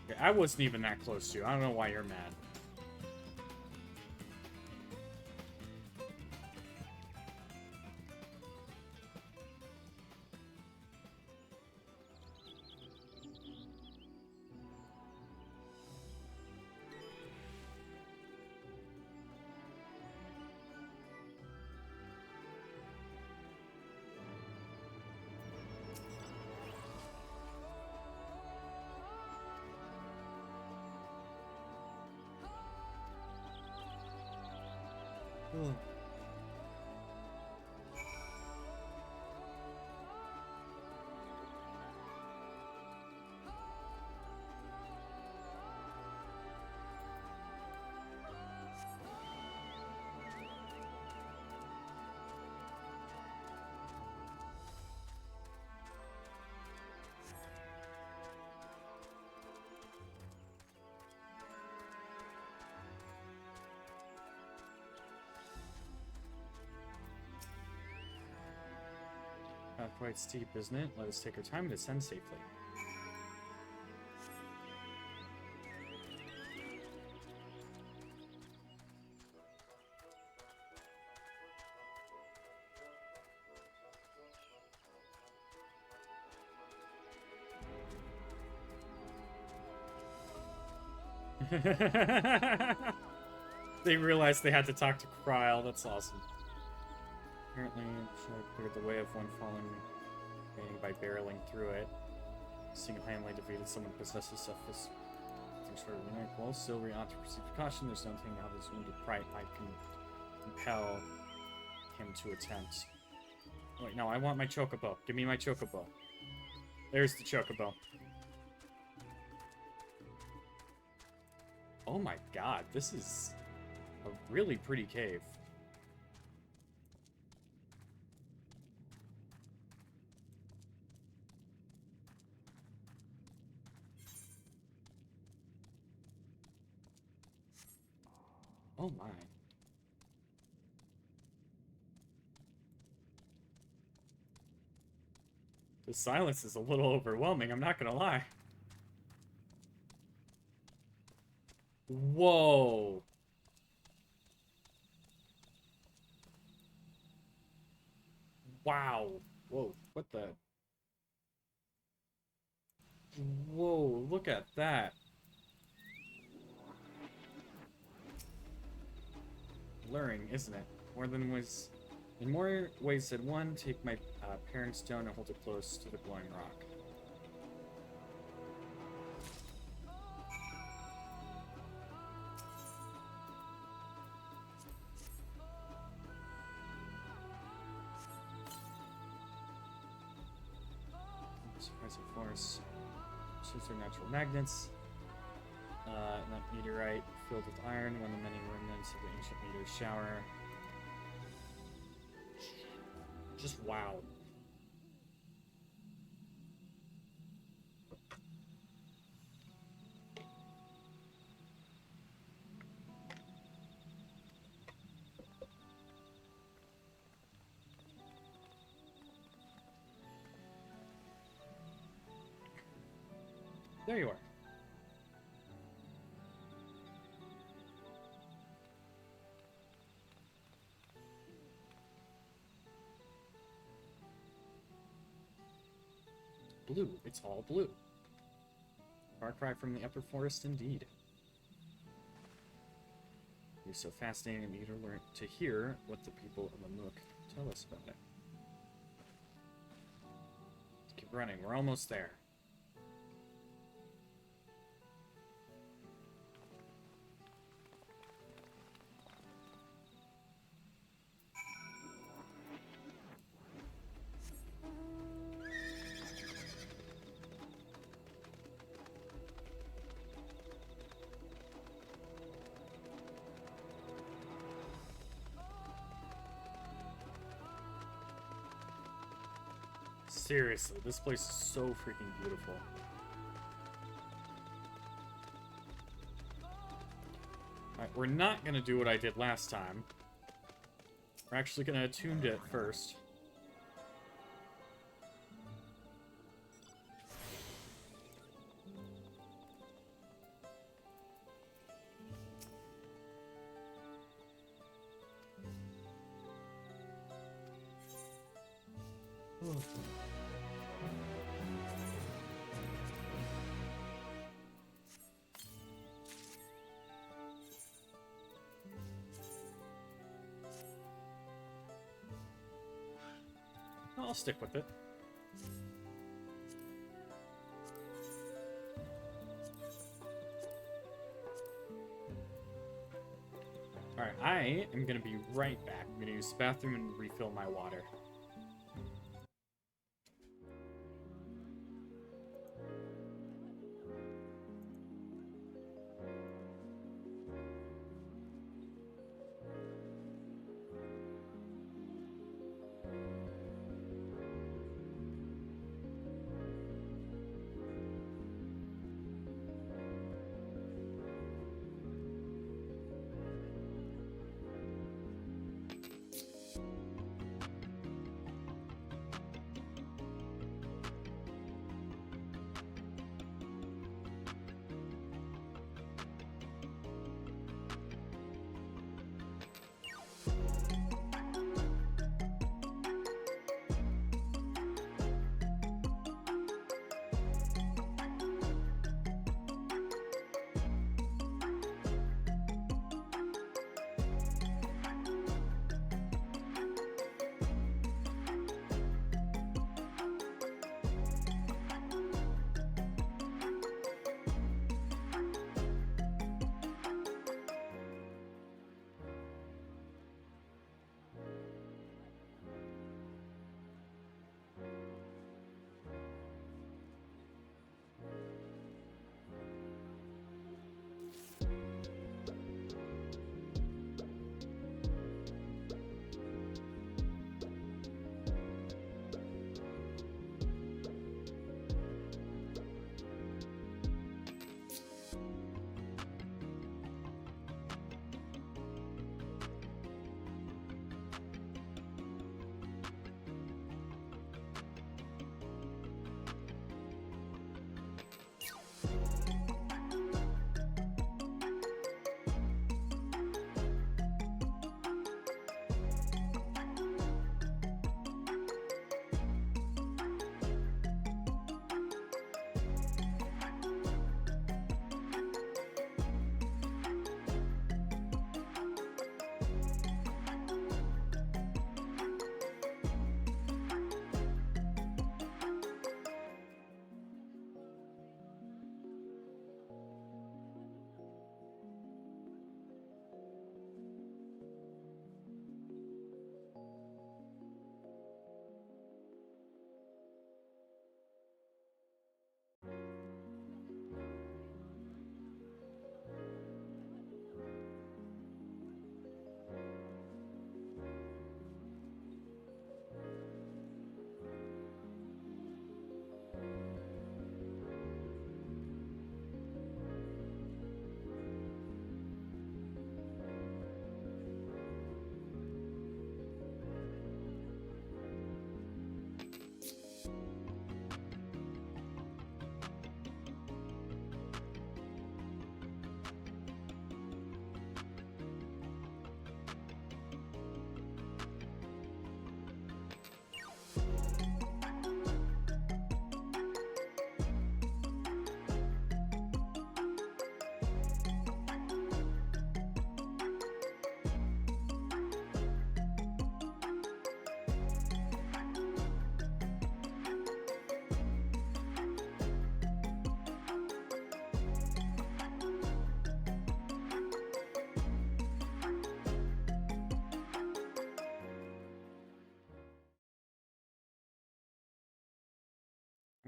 Okay, I wasn't even that close to you. I don't know why you're mad. Ugh. Quite steep, isn't it? Let us take our time and descend safely. They realized they had to talk to Kryl. That's awesome. Apparently, I cleared the way of one fallen by barreling through it. Single-handedly defeated someone who possesses stuff as things sort of unique. Well, still, we ought to proceed with caution. There's no telling how this wounded pride I can compel him to attempt. Wait, no, I want my chocobo. Give me my chocobo. There's the chocobo. Oh my god, this is a really pretty cave. Oh my. The silence is a little overwhelming, I'm not gonna lie. Whoa. Wow. Whoa, what the? Whoa, look at that. Luring, isn't it? In more ways than one, take my parents' stone and hold it close to the glowing rock. Surprising force. Shifts are natural magnets. That meteorite filled with iron, one of the many remnants of the ancient meteor shower. Just wow. There you are. Blue. It's all blue. Far cry from the upper forest indeed. It's so fascinating and eager to hear what the people of the Mook tell us about it. Let's keep running. We're almost there. Seriously, this place is so freaking beautiful. Alright, we're not gonna do what I did last time. We're actually gonna attune to it first. I'll stick with it. Alright, I am gonna be right back. I'm gonna use the bathroom and refill my water.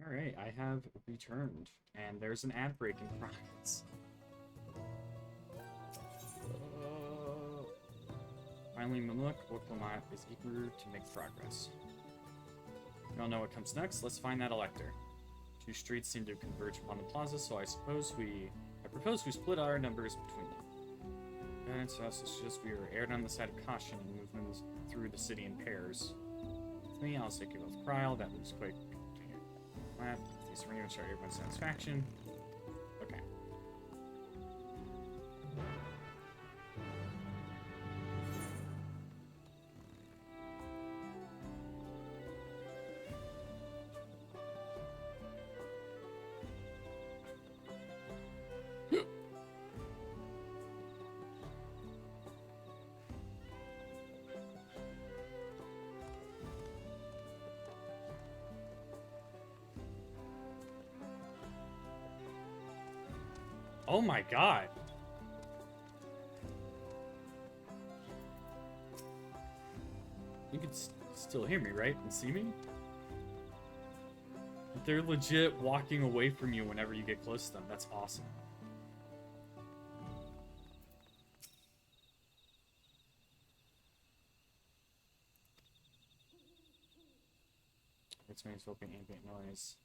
Alright, I have returned, and there's an ad break in progress. Finally, Mamluk Orklamat is eager to make progress. We all know what comes next. Let's find that elector. Two streets seem to converge upon the plaza, so I propose we split our numbers between them. And so it's just we are erred on the side of caution and movements through the city in pairs. With me, I'll take you both Kryl. That moves quick. Flat. These arrangements are everyone's satisfaction. Okay. Oh my god. You can still hear me, right? And see me? They're legit walking away from you whenever you get close to them. That's awesome. It's me smoking ambient noise.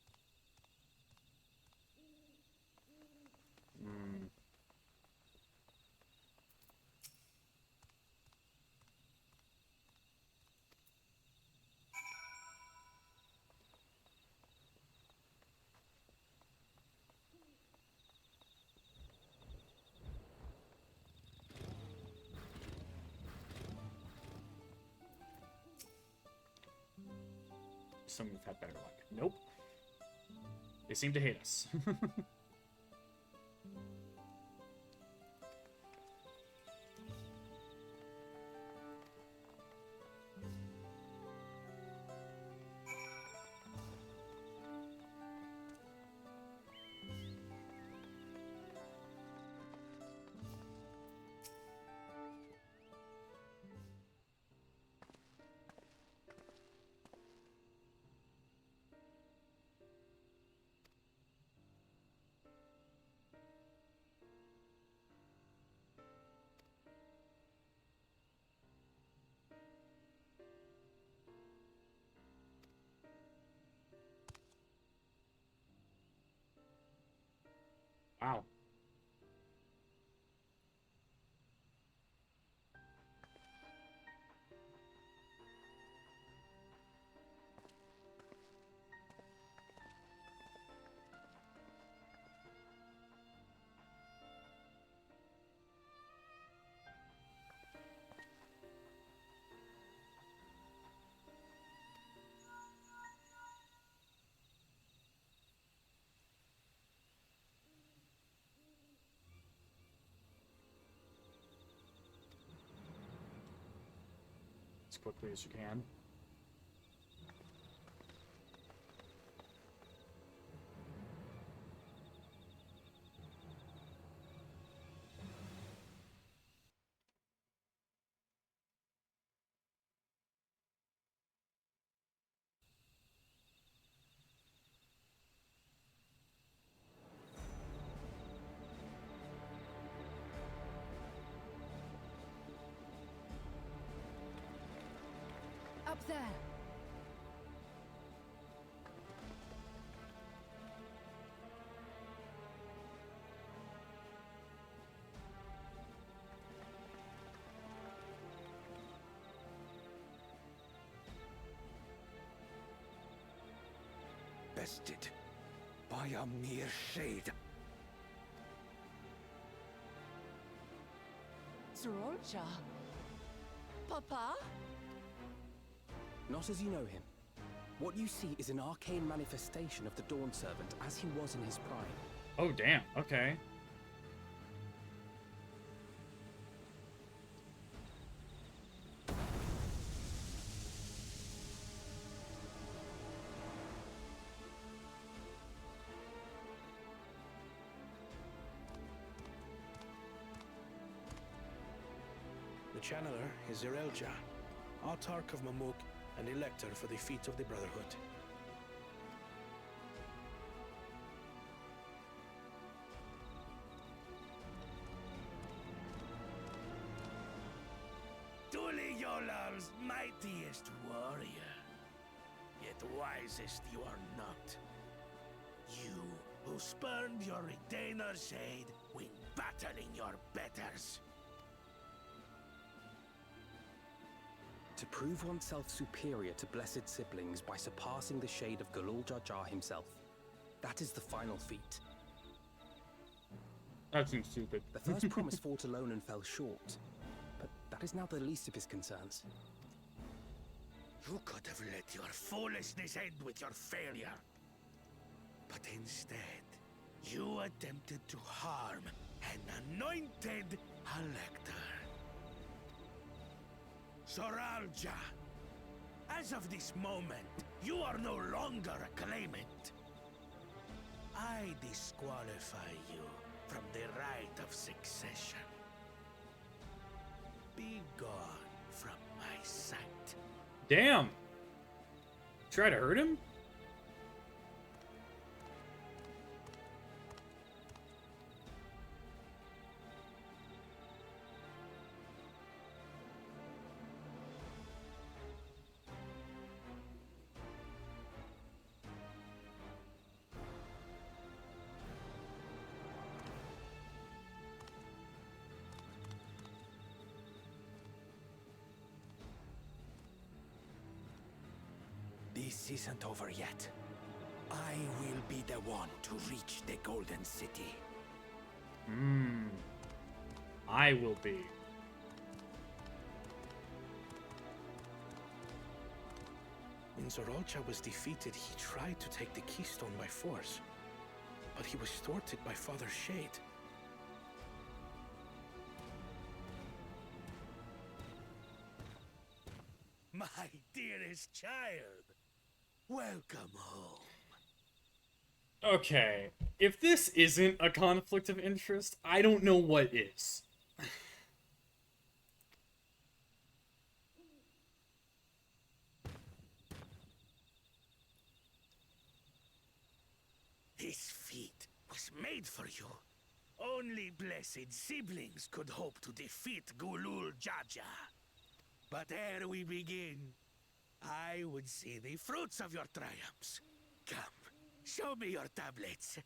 Some have had better luck. Nope. They seem to hate us. Wow. As quickly as you can. Up there. Bested by a mere shade. Zorolcha. Papa? Not as you know him. What you see is an arcane manifestation of the Dawn Servant as he was in his prime. Oh, damn. Okay. The Channeler is Zorolcha, Autarch of Mamuk and Elector for the Feet of the Brotherhood. Zolal's mightiest warrior. Yet wisest you are not. You, who spurned your retainer's aid when battling your betters. To prove oneself superior to blessed siblings by surpassing the shade of Galul Jar Jar himself. That is the final feat. That seems stupid. The first promise fought alone and fell short. But that is now the least of his concerns. You could have let your foolishness end with your failure. But instead, you attempted to harm an anointed elector. Zoralja, as of this moment, you are no longer a claimant. I disqualify you from the right of succession. Be gone from my sight. Damn! Try to hurt him? This isn't over yet. I will be the one to reach the Golden City. I will be. When Zoralcha was defeated, he tried to take the keystone by force. But he was thwarted by Father Shade. My dearest child, welcome home. Okay, if this isn't a conflict of interest, I don't know what is. This feat was made for you. Only blessed siblings could hope to defeat Gulul Jaja. But ere we begin, I would see the fruits of your triumphs. Come, show me your tablets.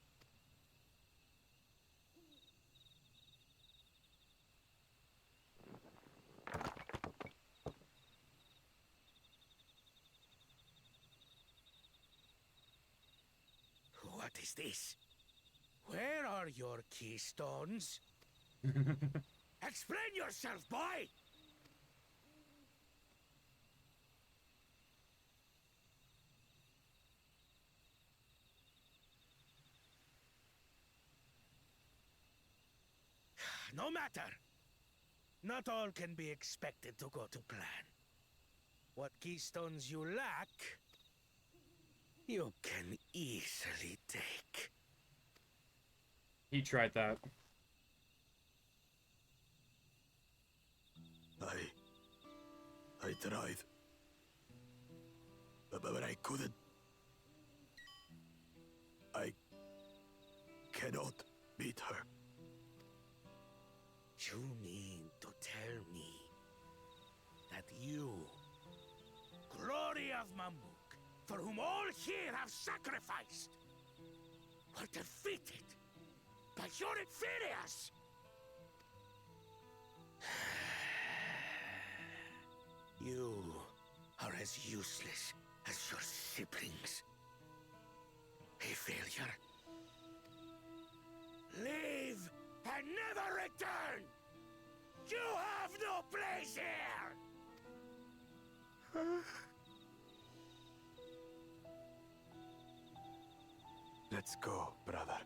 What is this? Where are your keystones? Explain yourself, boy! No matter. Not all can be expected to go to plan. What keystones you lack, you can easily take. He tried that. I tried. But I couldn't. I cannot beat her. You mean to tell me that you, glory of Mamuk, for whom all here have sacrificed, were defeated by your inferiors? You are as useless as your siblings. A failure. Leave and never return! You have no place here! Let's go, brother.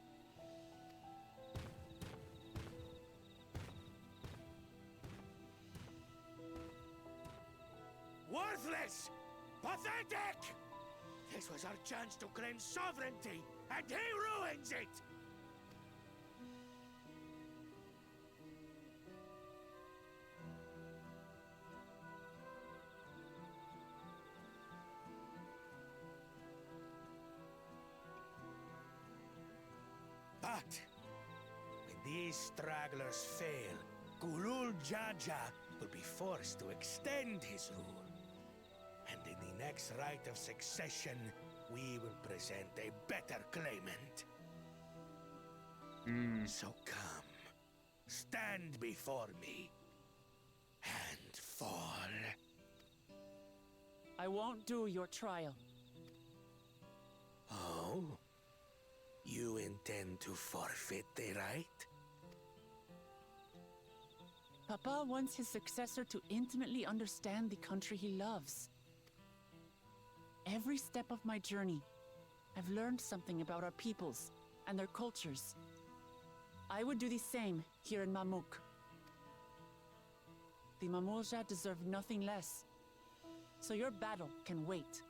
Worthless! Pathetic! This was our chance to claim sovereignty, and he ruins it! But when these stragglers fail, Gulul Jaja will be forced to extend his rule. And in the next rite of succession, we will present a better claimant. So come, stand before me, and fall. I won't do your trial. Oh? You intend to forfeit the right? Papa wants his successor to intimately understand the country he loves. Every step of my journey, I've learned something about our peoples and their cultures. I would do the same here in Mamuk. The Mamulja deserve nothing less, so your battle can wait.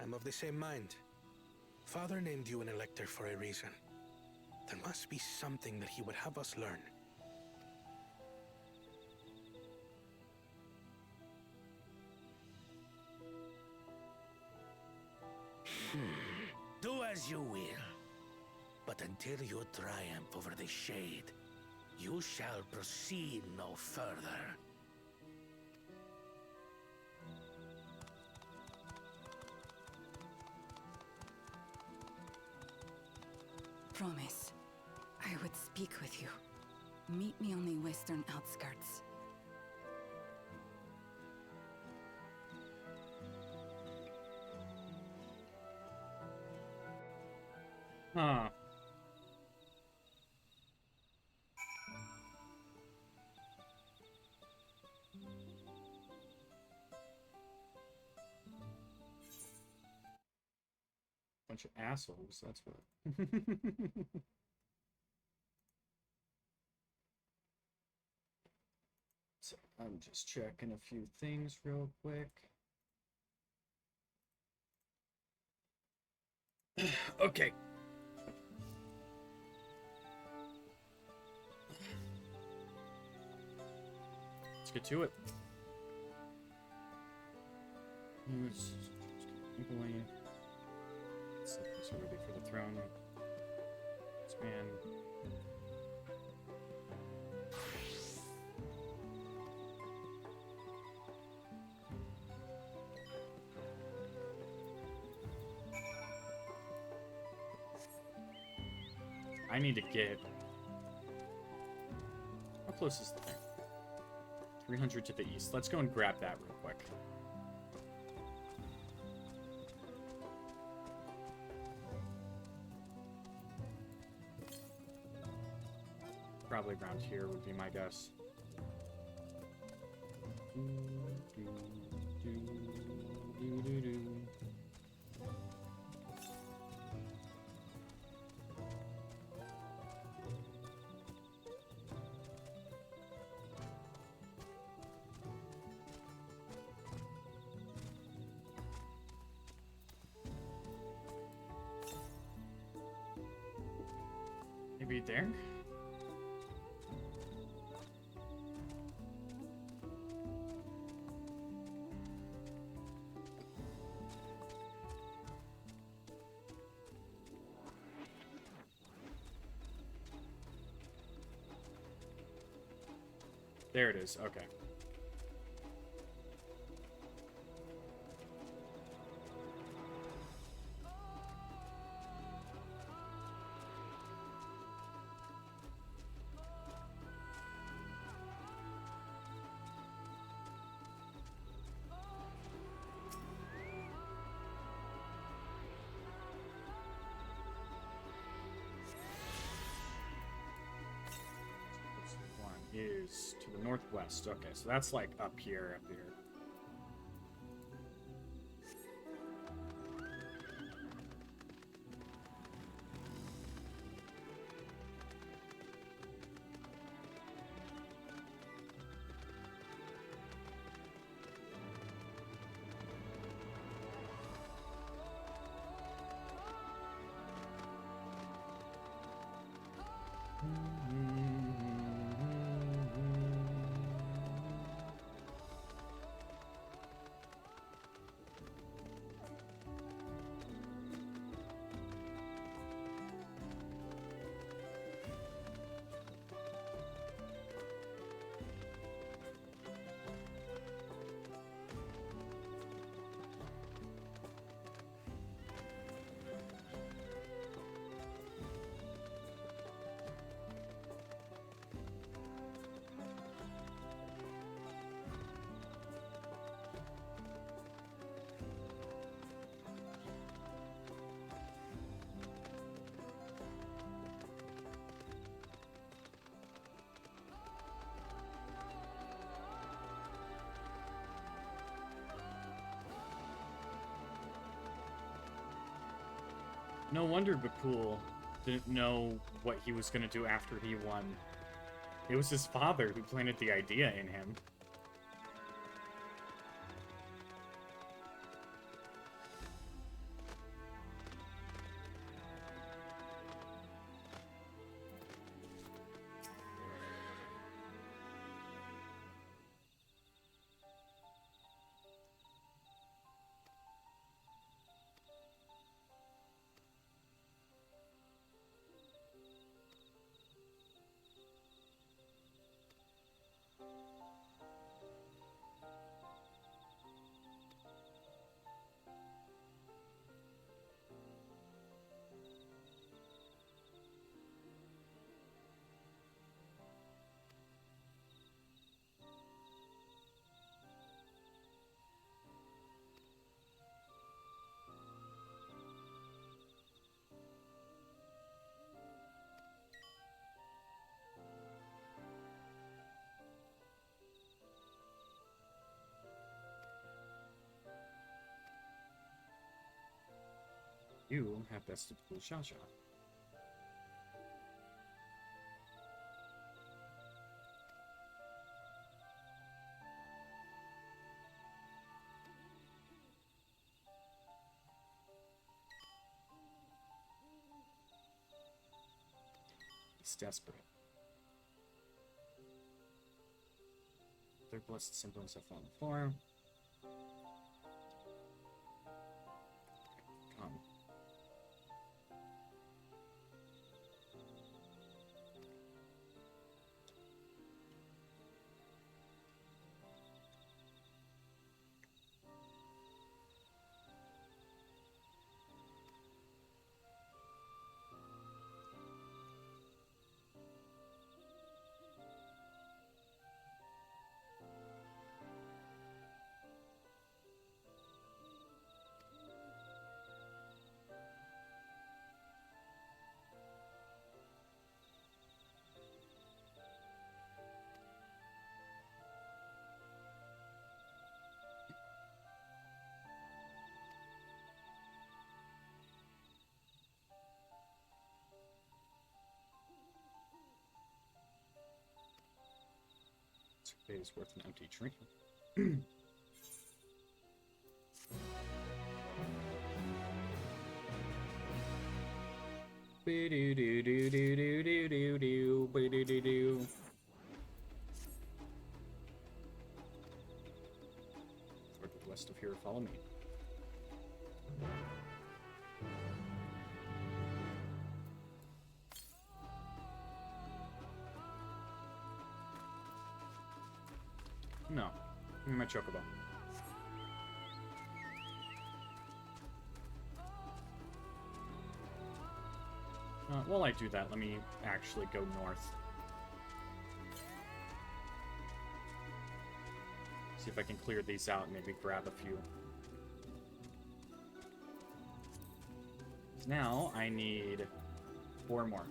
I'm of the same mind. Father named you an elector for a reason. There must be something that he would have us learn. Do as you will. But until you triumph over the Shade, you shall proceed no further. Promise. I would speak with you. Meet me on the western outskirts. Huh. Bunch of assholes, that's what. So I'm just checking a few things real quick. Okay. Let's get to it. Let's set this ready for the throne. Expand. I need to get... How close is the thing? 300 to the east. Let's go and grab that real quick. Probably around here would be my guess. Maybe there? There it is, okay. Is to the northwest. Okay, so that's like up here, up here. No wonder Bakul didn't know what he was gonna do after he won. It was his father who planted the idea in him. You have bested Jaja. He's desperate. Their blessed semblance have fallen on the floor. Come. It is worth an empty drink. Toward the west of here, follow me. No. Give me my chocobo. While I do that, let me actually go north. See if I can clear these out and maybe grab a few. Now I need 4 more.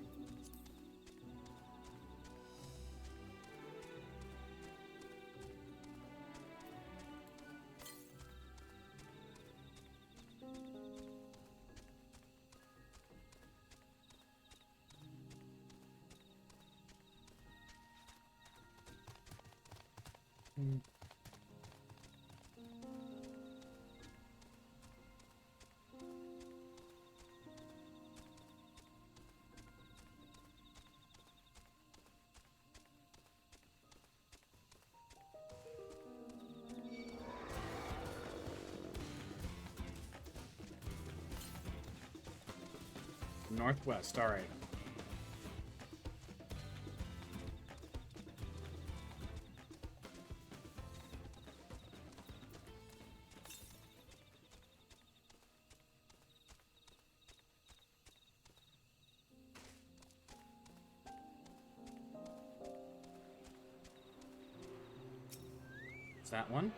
Northwest, alright. Is that one?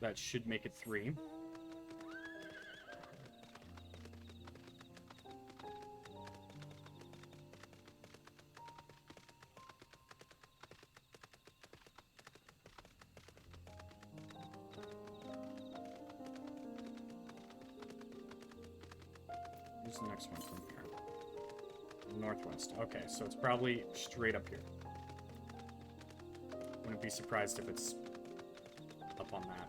That should make it 3. Where's the next one from here? Northwest. Okay, so it's probably straight up here. Wouldn't be surprised if it's up on that.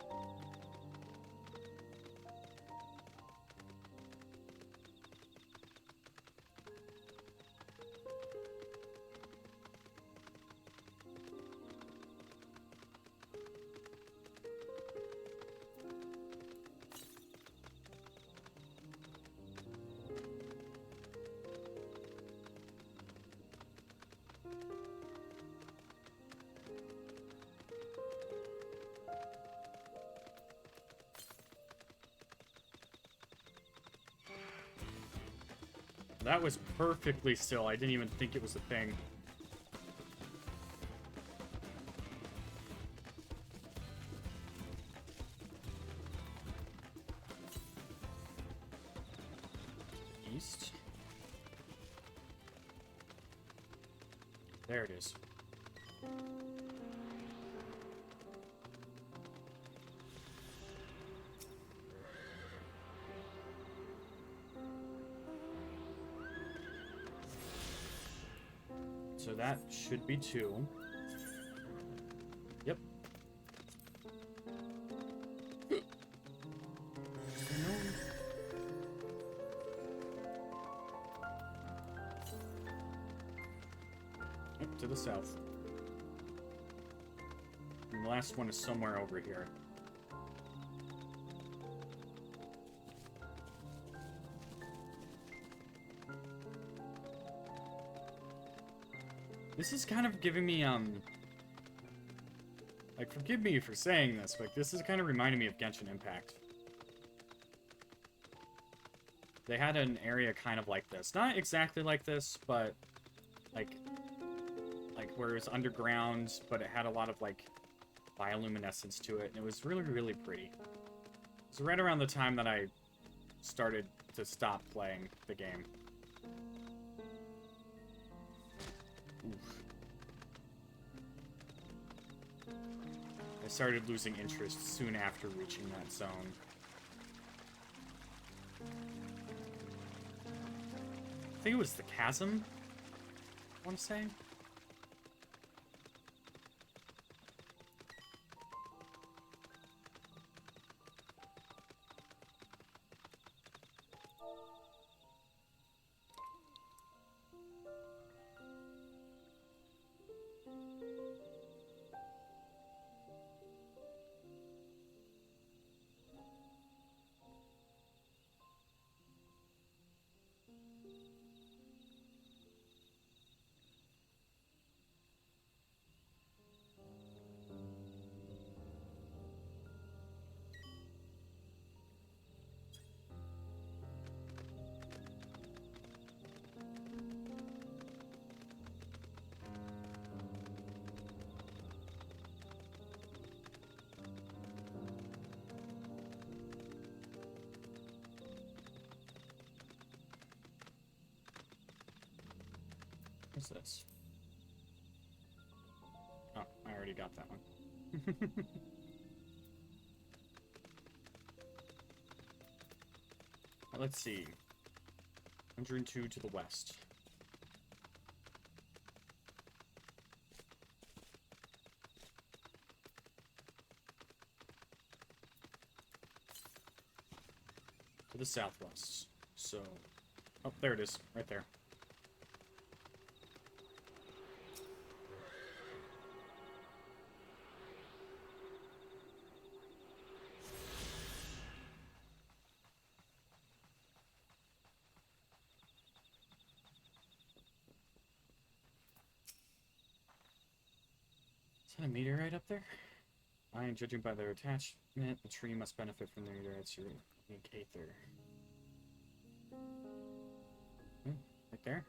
That was perfectly still. I didn't even think it was a thing. East. There it is. So that should be 2. Yep. Yep, to the south. And the last one is somewhere over here. This is kind of giving me, like, forgive me for saying this, but this is kind of reminding me of Genshin Impact. They had an area kind of like this. Not exactly like this, but, like where it was underground, but it had a lot of, like, bioluminescence to it, and it was really, really pretty. It was right around the time that I started to stop playing the game. Oof. I started losing interest soon after reaching that zone. I think it was the chasm, I want to say. What's this? Oh, I already got that one. Let's see. 102 to the west. To the southwest. So, oh, there it is, right there. Is that a meteorite up there? Fine, judging by their attachment, the tree must benefit from the meteorites you indicate there. Right there.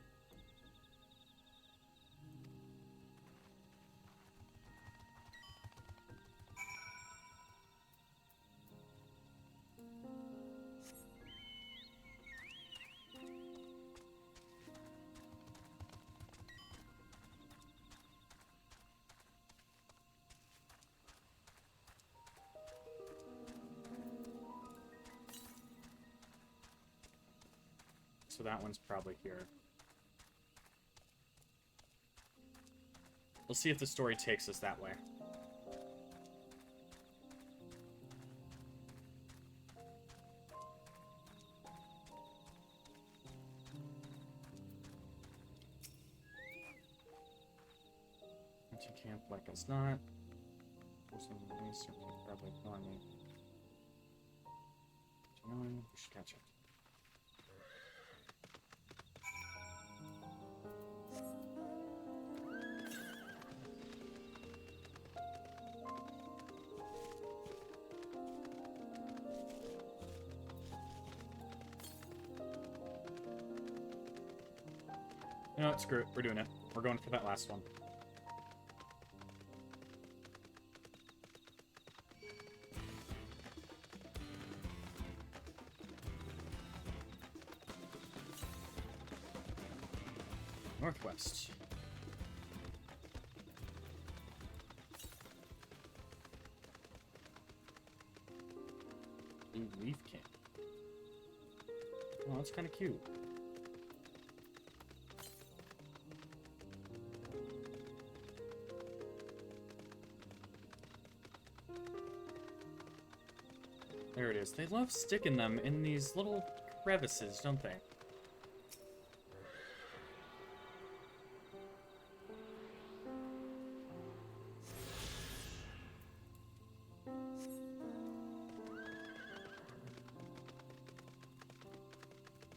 so that one's probably here. We'll see if the story takes us that way. Camp like it's not. Probably ignore me. We should catch up. You know what? Screw it. We're doing it. We're going for that last one. Northwest. Blue leaf camp. Oh, that's kind of cute. There it is. They love sticking them in these little crevices, don't they?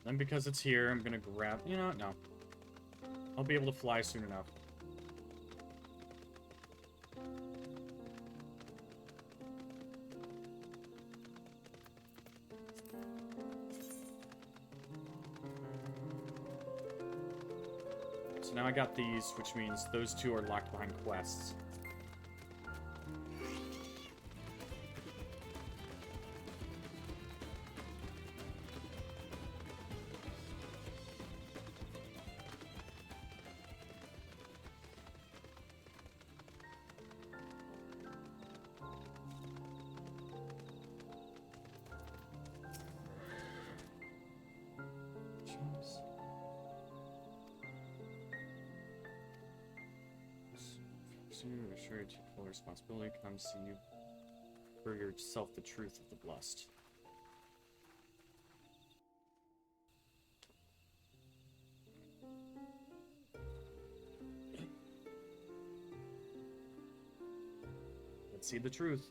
And because it's here, I'm gonna grab... You know what? No. I'll be able to fly soon enough. So now I got these, which means those two are locked behind quests. Sure, take full responsibility. Come see you for yourself the truth of the blessed. Let's see the truth.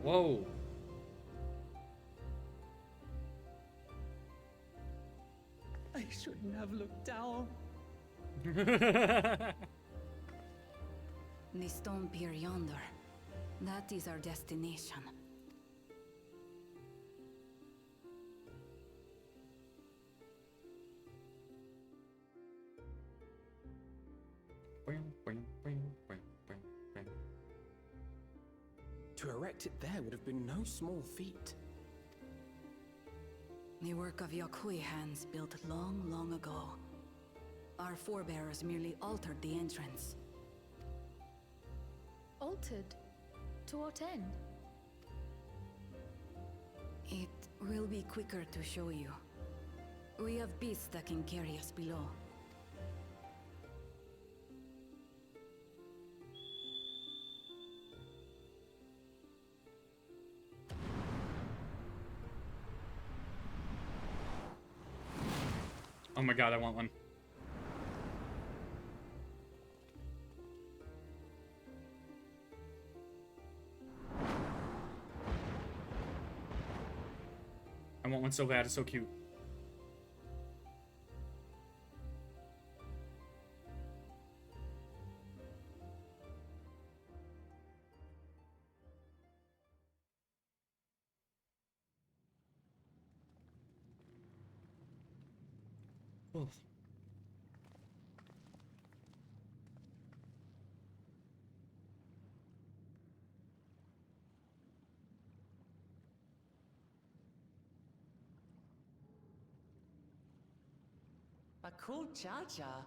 Whoa. I shouldn't have looked down. The stone pier yonder. That is our destination. To erect it there would have been no small feat. The work of Yakui hands built long, long ago. Our forebears merely altered the entrance. Altered? To what end? It will be quicker to show you. We have beasts that can carry us below. Oh my god, I want one. I want one so bad, it's so cute. Oof. A cool cha-cha.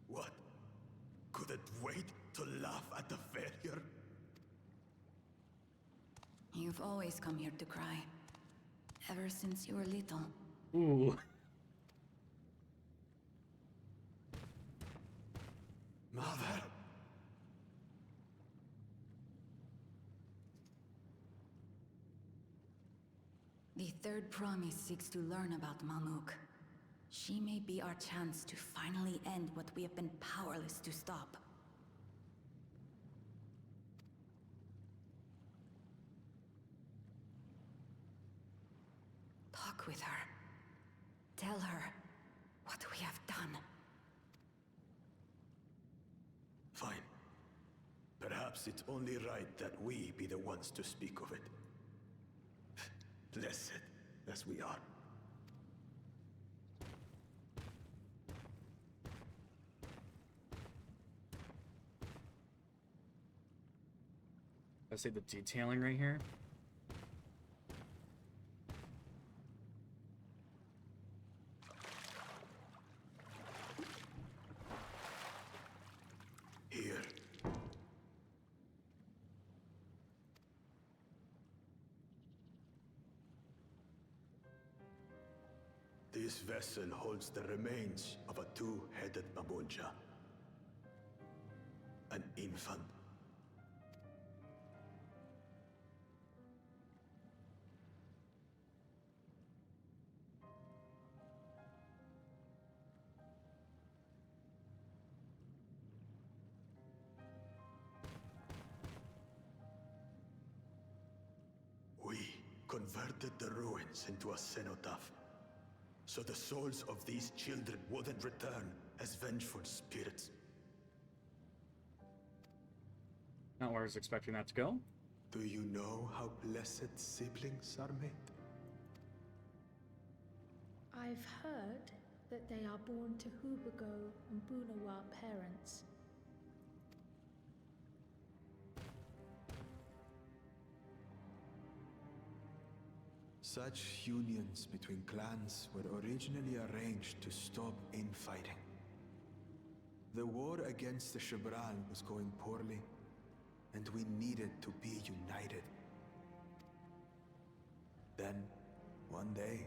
What? Couldn't wait to laugh at the failure? You've always come here to cry. Ever since you were little. Ooh. Mother! The third promise seeks to learn about Mamuk. She may be our chance to finally end what we have been powerless to stop. Talk with her. Tell her what we have done. Fine. Perhaps it's only right that we be the ones to speak of it. Blessed as we are. I say the detailing right here. Here. This vessel holds the remains of a two-headed Mamulja. An infant. We converted the ruins into a cenotaph, so the souls of these children wouldn't return as vengeful spirits. Not where I was expecting that to go. Do you know how blessed siblings are made? I've heard that they are born to Hubago and Bunawa parents. Such unions between clans were originally arranged to stop infighting. The war against the Shibran was going poorly, and we needed to be united. Then, one day,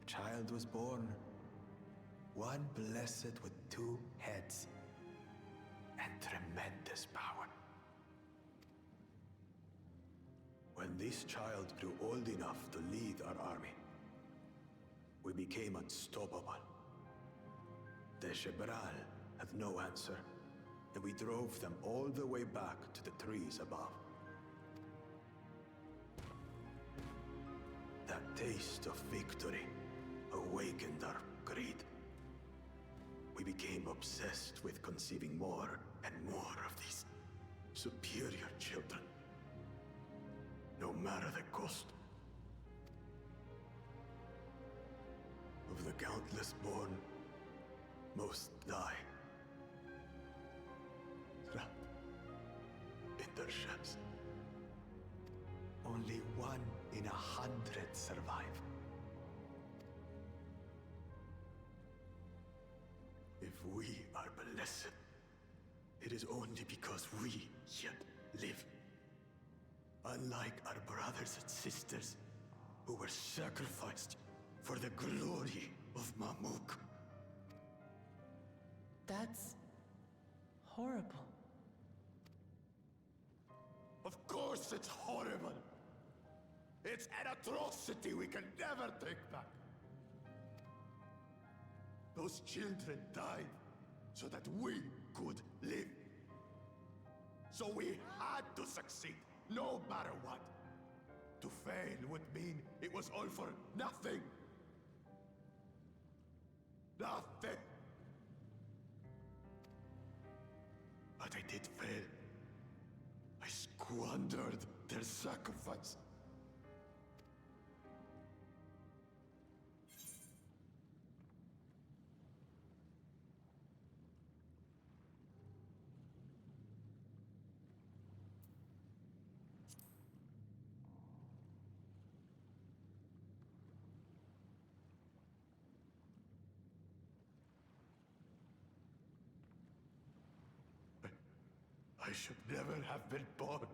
a child was born. One blessed with two heads and tremendous power. When this child grew old enough to lead our army, we became unstoppable. The Shibral had no answer, and we drove them all the way back to the trees above. That taste of victory awakened our greed. We became obsessed with conceiving more and more of these superior children. No matter the cost. Of the countless born, most die. Trapped in their ships. Only 1 in 100 survive. If we are blessed, it is only because we yet live. Unlike our brothers and sisters, who were sacrificed for the glory of Mamuk. That's horrible. Of course it's horrible! It's an atrocity we can never take back. Those children died so that we could live. So we had to succeed. No matter what. To fail would mean it was all for nothing. Nothing. But I did fail. I squandered their sacrifice. should never have been born.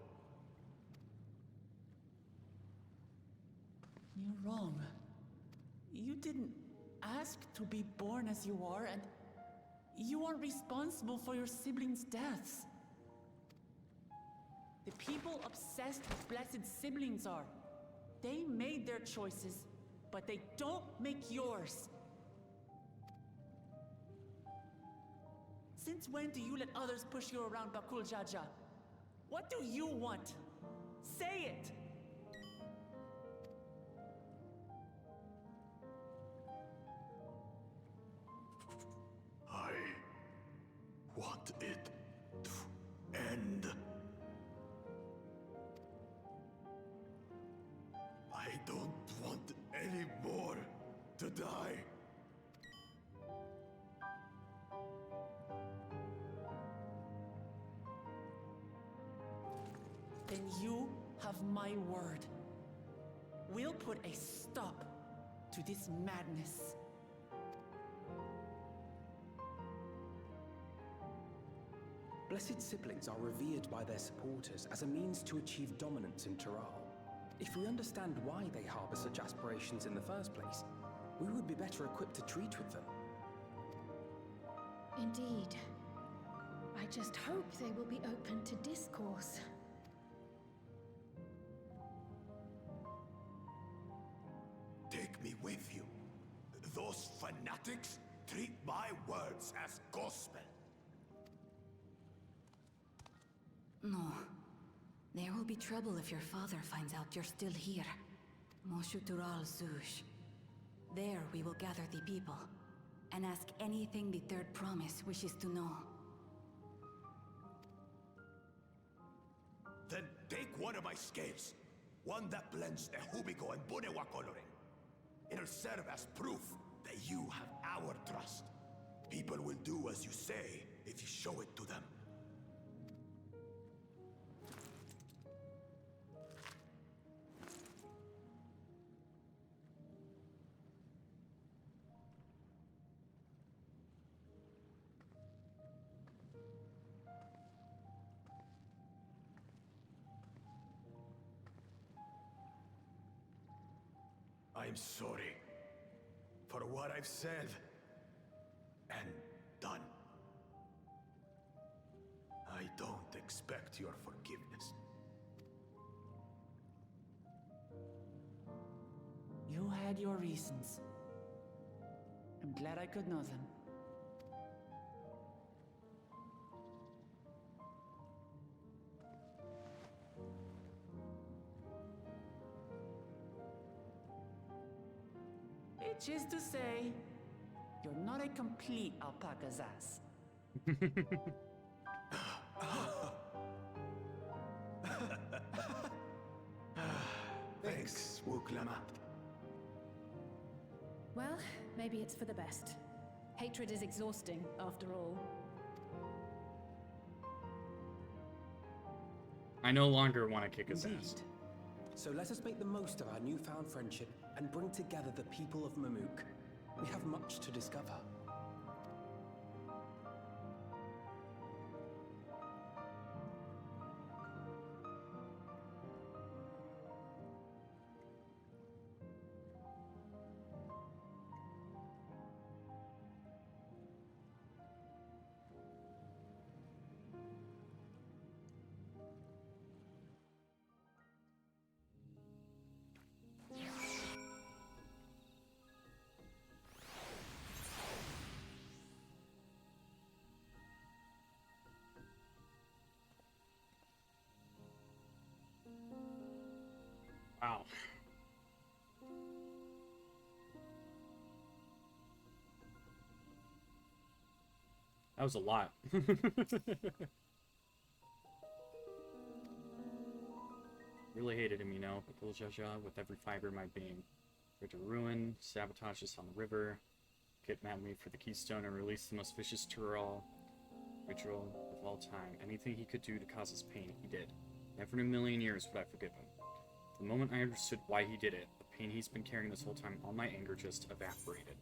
You're wrong. You didn't ask to be born as you are, and you aren't responsible for your siblings' deaths. The people obsessed with blessed siblings are. They made their choices, but they don't make yours. Since when do you let others push you around Bakul Jaja? What do you want? Say it! I want it to end. I don't want any more to die. Then you have my word. We'll put a stop to this madness. Blessed siblings are revered by their supporters as a means to achieve dominance in Tural. If we understand why they harbor such aspirations in the first place, we would be better equipped to treat with them. Indeed. I just hope they will be open to discourse. Take me with you. Those fanatics treat my words as gospel. No. There will be trouble if your father finds out you're still here. Moshutural Zush. There we will gather the people, and ask anything the Third Promise wishes to know. Then take one of my scales. One that blends Ehubigo and Bunewa coloring. It'll serve as proof that you have our trust. People will do as you say if you show it to them. I'm sorry for what I've said and done. I don't expect your forgiveness. You had your reasons. I'm glad I could know them. Which is to say, you're not a complete alpaca's ass. Thanks, Wuklama. Well, maybe it's for the best. Hatred is exhausting, after all. I no longer want to kick his ass. So let us make the most of our newfound friendship and bring together the people of Mamuk. We have much to discover. Wow. That was a lot. Really hated him, you know, Bakul Jaja with every fiber of my being. Tried to ruin, sabotage us on the river, kidnap me for the keystone, and release the most vicious Tural ritual of all time. Anything he could do to cause us pain, he did. Never in a million years would I forgive him. The moment I understood why he did it, the pain he's been carrying this whole time, all my anger just evaporated.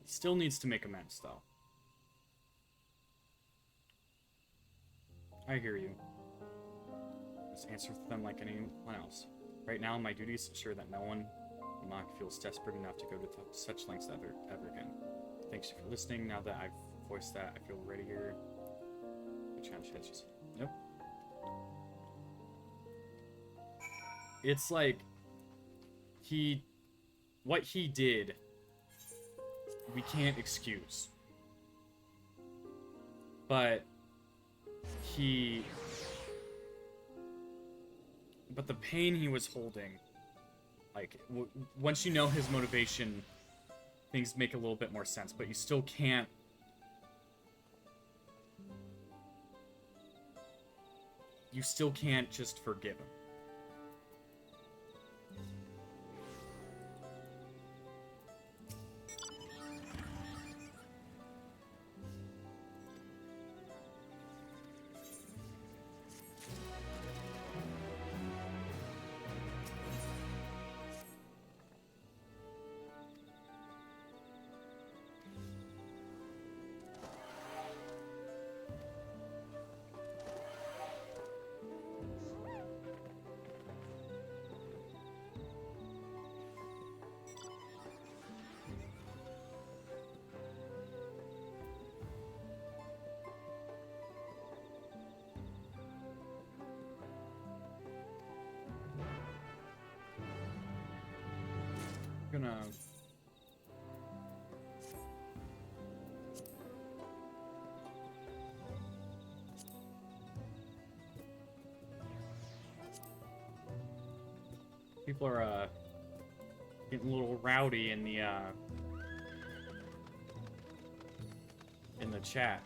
Still needs to make amends, though. I hear you. Just answer to them like anyone else. Right now, my duty is to ensure that no one will not feels desperate enough to go to such lengths ever again. Thanks for listening. Now that I've voiced that, I feel readier. Nope. It's like what he did, we can't excuse. But the pain he was holding, like, once you know his motivation, things make a little bit more sense, but you still can't just forgive him. Gonna people are getting a little rowdy in the chat.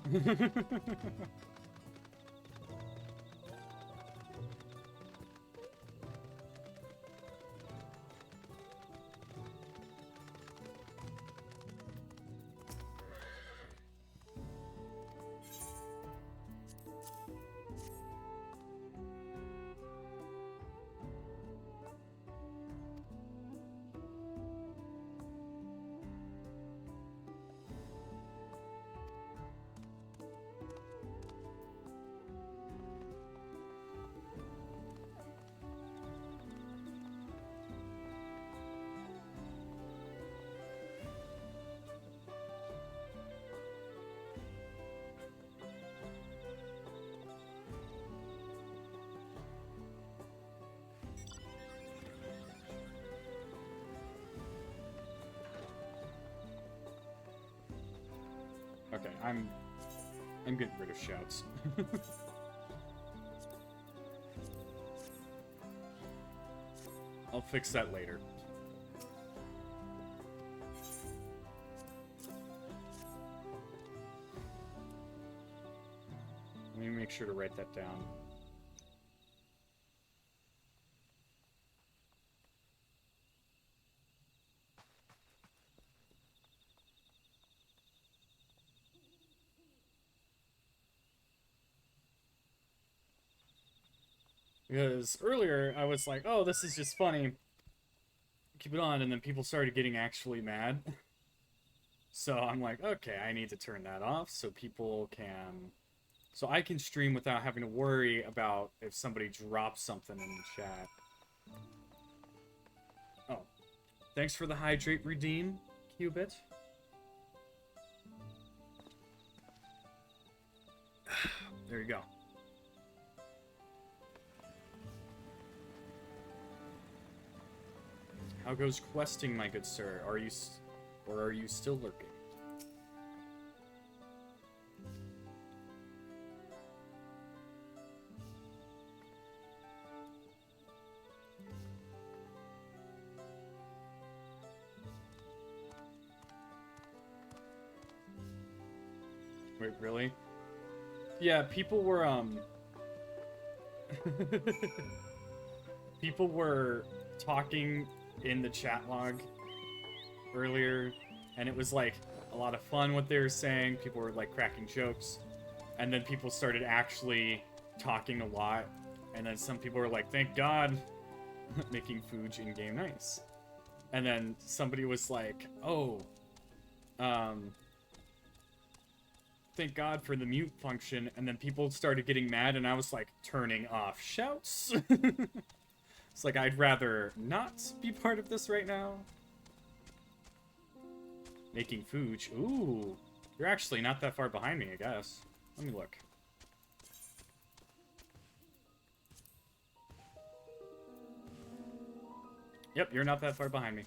Okay, I'm getting rid of shouts. I'll fix that later. Let me make sure to write that down. Because earlier I was like, oh, this is just funny. Keep it on, and then people started getting actually mad. So I'm like, okay, I need to turn that off so people can... So I can stream without having to worry about if somebody drops something in the chat. Oh. Thanks for the hydrate redeem, Qubit. There you go. How goes questing, my good sir? Are you still lurking? Wait, really? Yeah, people were people were talking in the chat log earlier, and it was like a lot of fun what they were saying. People were like cracking jokes, and then people started actually talking a lot, and then some people were like, thank God, making Fuge in game nice. And then somebody was like, oh, Thank God for the mute function, and then people started getting mad, and I was like, turning off shouts. It's like, I'd rather not be part of this right now. Making food. Ooh. You're actually not that far behind me, I guess. Let me look. Yep, you're not that far behind me.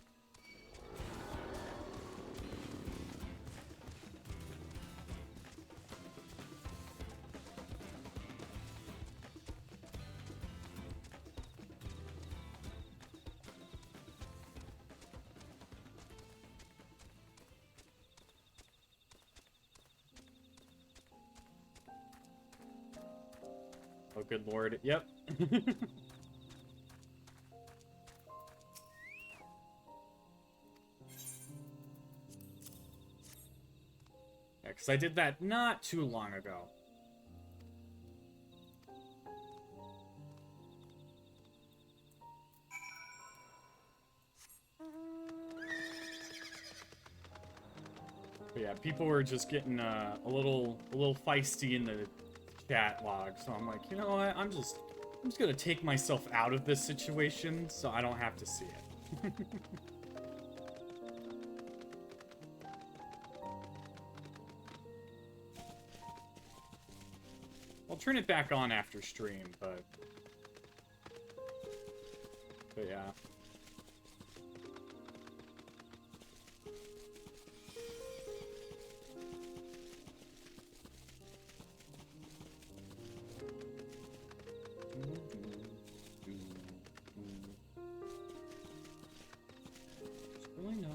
Oh, good lord. Yep. Yeah, because I did that not too long ago. But yeah, people were just getting a little feisty in the chat log, so I'm like, you know what? I'm just gonna take myself out of this situation so I don't have to see it. I'll turn it back on after stream, but yeah. Really no.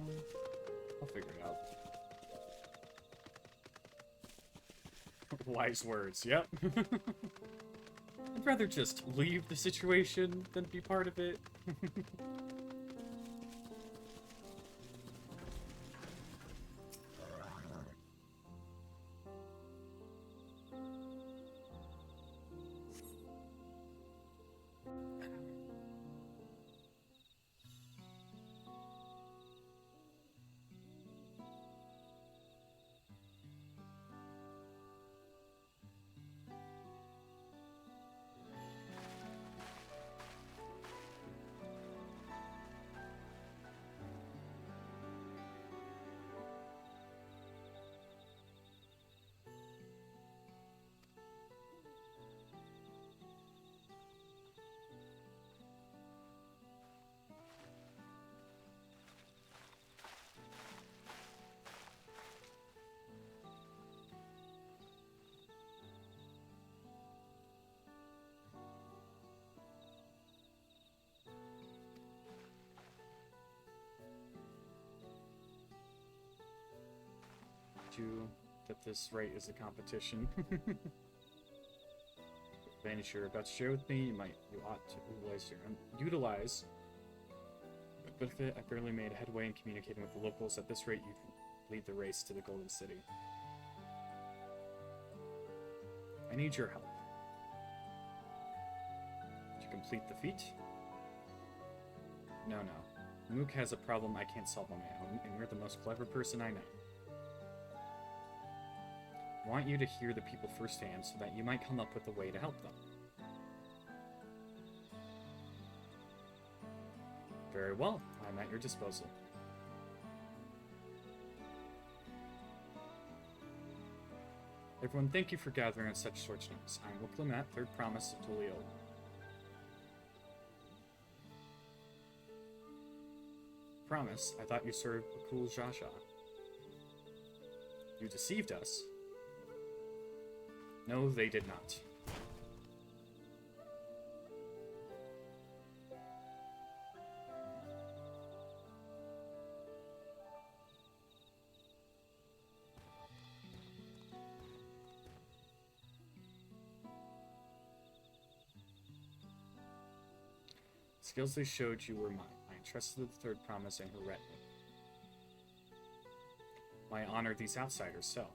I'll figure it out. Wise words, yep. I'd rather just leave the situation than be part of it. To get this right is a competition. Advantage you're about to share with me, you ought to utilize. But if I barely made headway in communicating with the locals. At this rate, you lead the race to the Golden City. I need your help. To complete the feat? No. Mook has a problem I can't solve on my own, and you're the most clever person I know. I want you to hear the people firsthand so that you might come up with a way to help them. Very well, I'm at your disposal. Everyone, thank you for gathering on such short notice. I'm Wuklumat, Third Promise of Tulio. Promise? I thought you served Bakul Jasha. You deceived us. No, they did not. Skills they showed you were mine. I entrusted the Third Promise and her retinue. I honor these outsiders, so.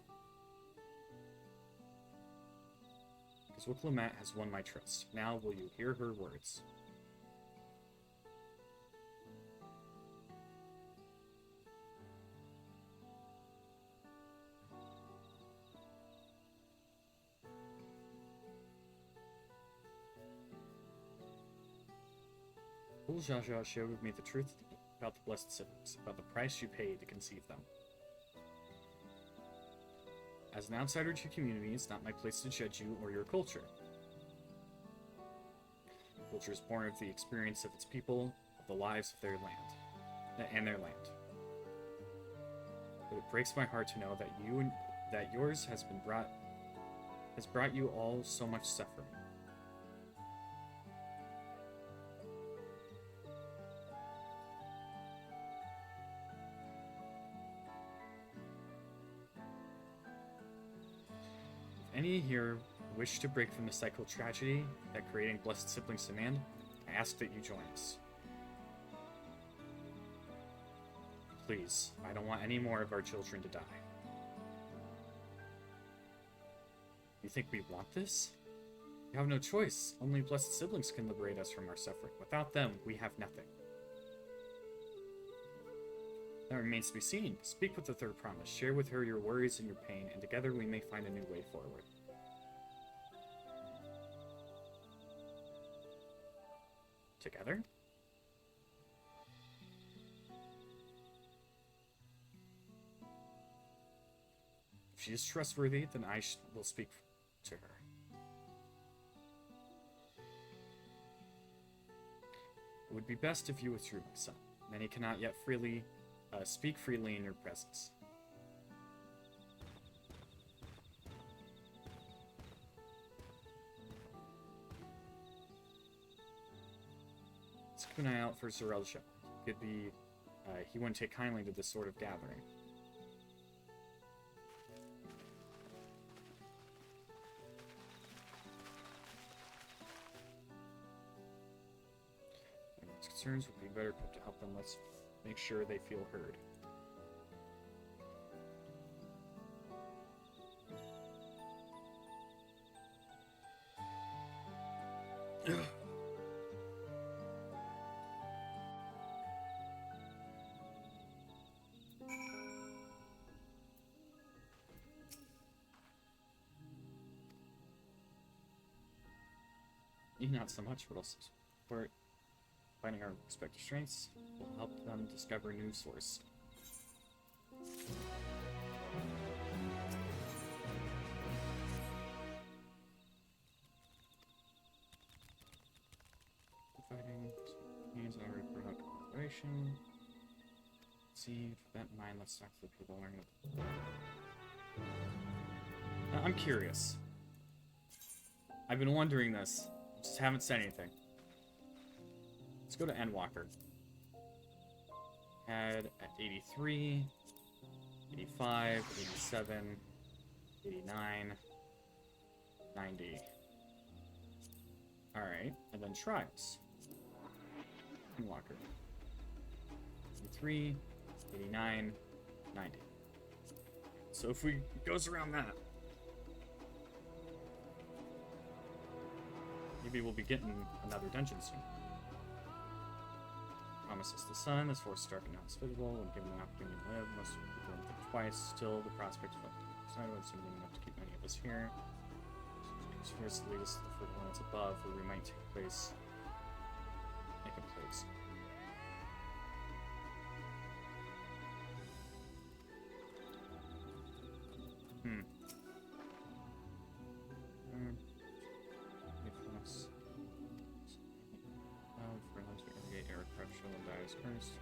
Wuklumat has won my trust. Now will you hear her words? Old Zsa Zsa shared with me the truth about the blessed siblings, about the price you paid to conceive them. As an outsider to your community, it's not my place to judge you or your culture. Culture is born of the experience of its people, of the lives of their land, and their land. But it breaks my heart to know that yours has brought you all so much suffering. If any here wish to break from the cycle of tragedy that creating blessed siblings demand, I ask that you join us. Please, I don't want any more of our children to die. You think we want this? We have no choice. Only blessed siblings can liberate us from our suffering. Without them, we have nothing. That remains to be seen. Speak with the third promise. Share with her your worries and your pain, and together we may find a new way forward. Together? If she is trustworthy, then I will speak to her. It would be best if you withdrew, my son. Many cannot yet speak freely in your presence. Let's keep an eye out for Zarel Shep. Could be, he wouldn't take kindly to this sort of gathering. Concerns would be better equipped to help them. Let's make sure they feel heard. You not so much, but also support. Finding our respective strengths will help them discover new source. Fighting means already brought up cooperation. See, with that in mind, let's talk to the people learning. I'm curious. I've been wondering this. Just haven't said anything. Let's go to Endwalker. Had at 83, 85, 87, 89, 90. Alright, and then Trials. Endwalker. 83, 89, 90. So if we goes around that, maybe we'll be getting another dungeon soon. Promises the sun, this force is dark and inhospitable. When given the opportunity to live, most people don't think twice. Still, the prospect of decided would seem enough to keep many of us here. First, lead us to the fertile lands above, where we might take place. Make a place. First.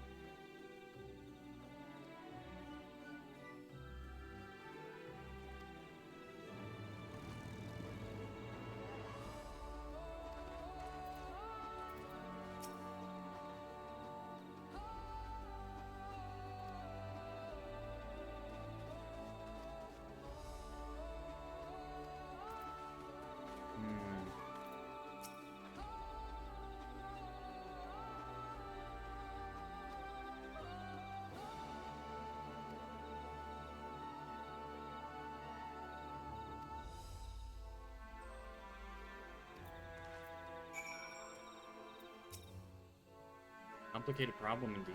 Complicated problem indeed.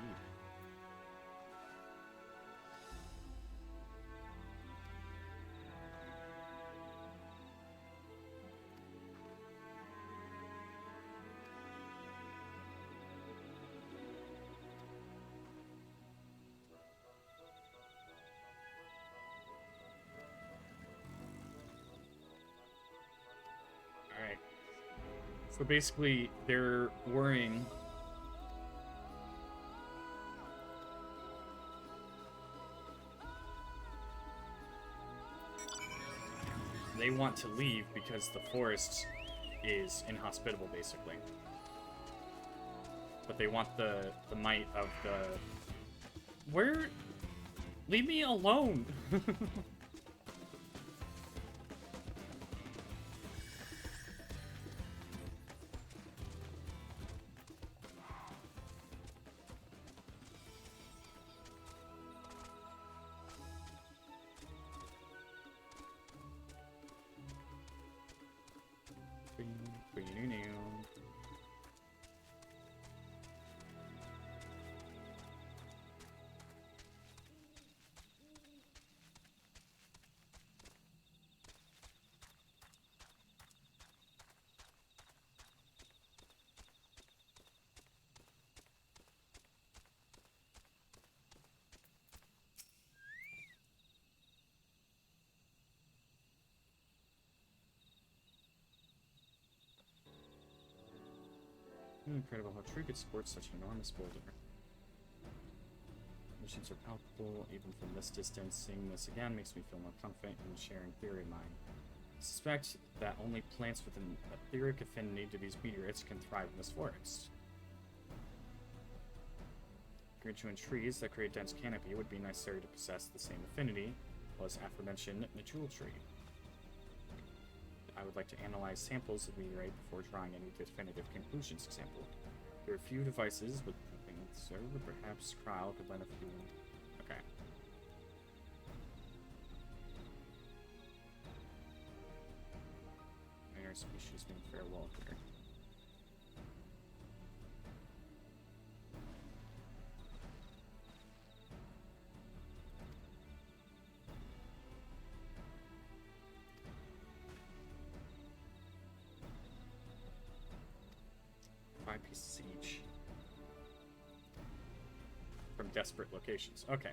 So basically, they're worrying. They want to leave because the forest is inhospitable, basically. But they want the might of the... Where? Leave me alone! Incredible how tree could support such an enormous boulder. Missions are palpable even from this distance. Seeing this again makes me feel more confident in sharing theory of mine. I suspect that only plants with an etheric affinity to these meteorites can thrive in this forest. Gargantuan trees that create dense canopy would be necessary to possess the same affinity as aforementioned the jewel tree. I would like to analyze samples of meteorite before drawing any definitive conclusions. Example. There are a few devices with proving so perhaps Kryle could lend a few. Okay. Minor species being farewell here. Pieces each from desperate locations. Okay.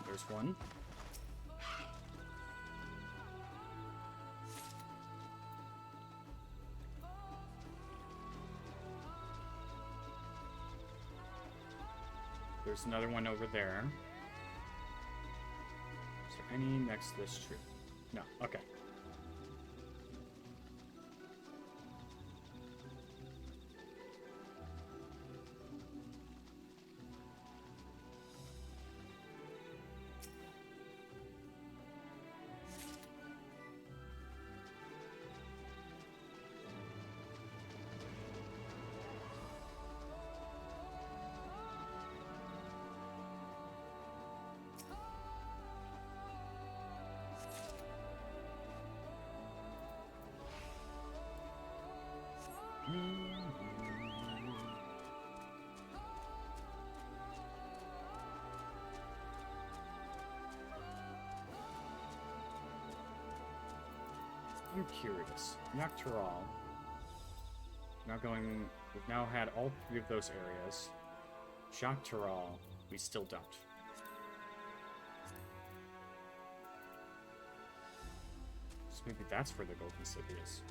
There's one. There's another one over there. Is there any next to this tree? No. Okay. I'm curious. Noctural. We've now had all three of those areas. Jactural, we still don't. So maybe that's where the Golden City is.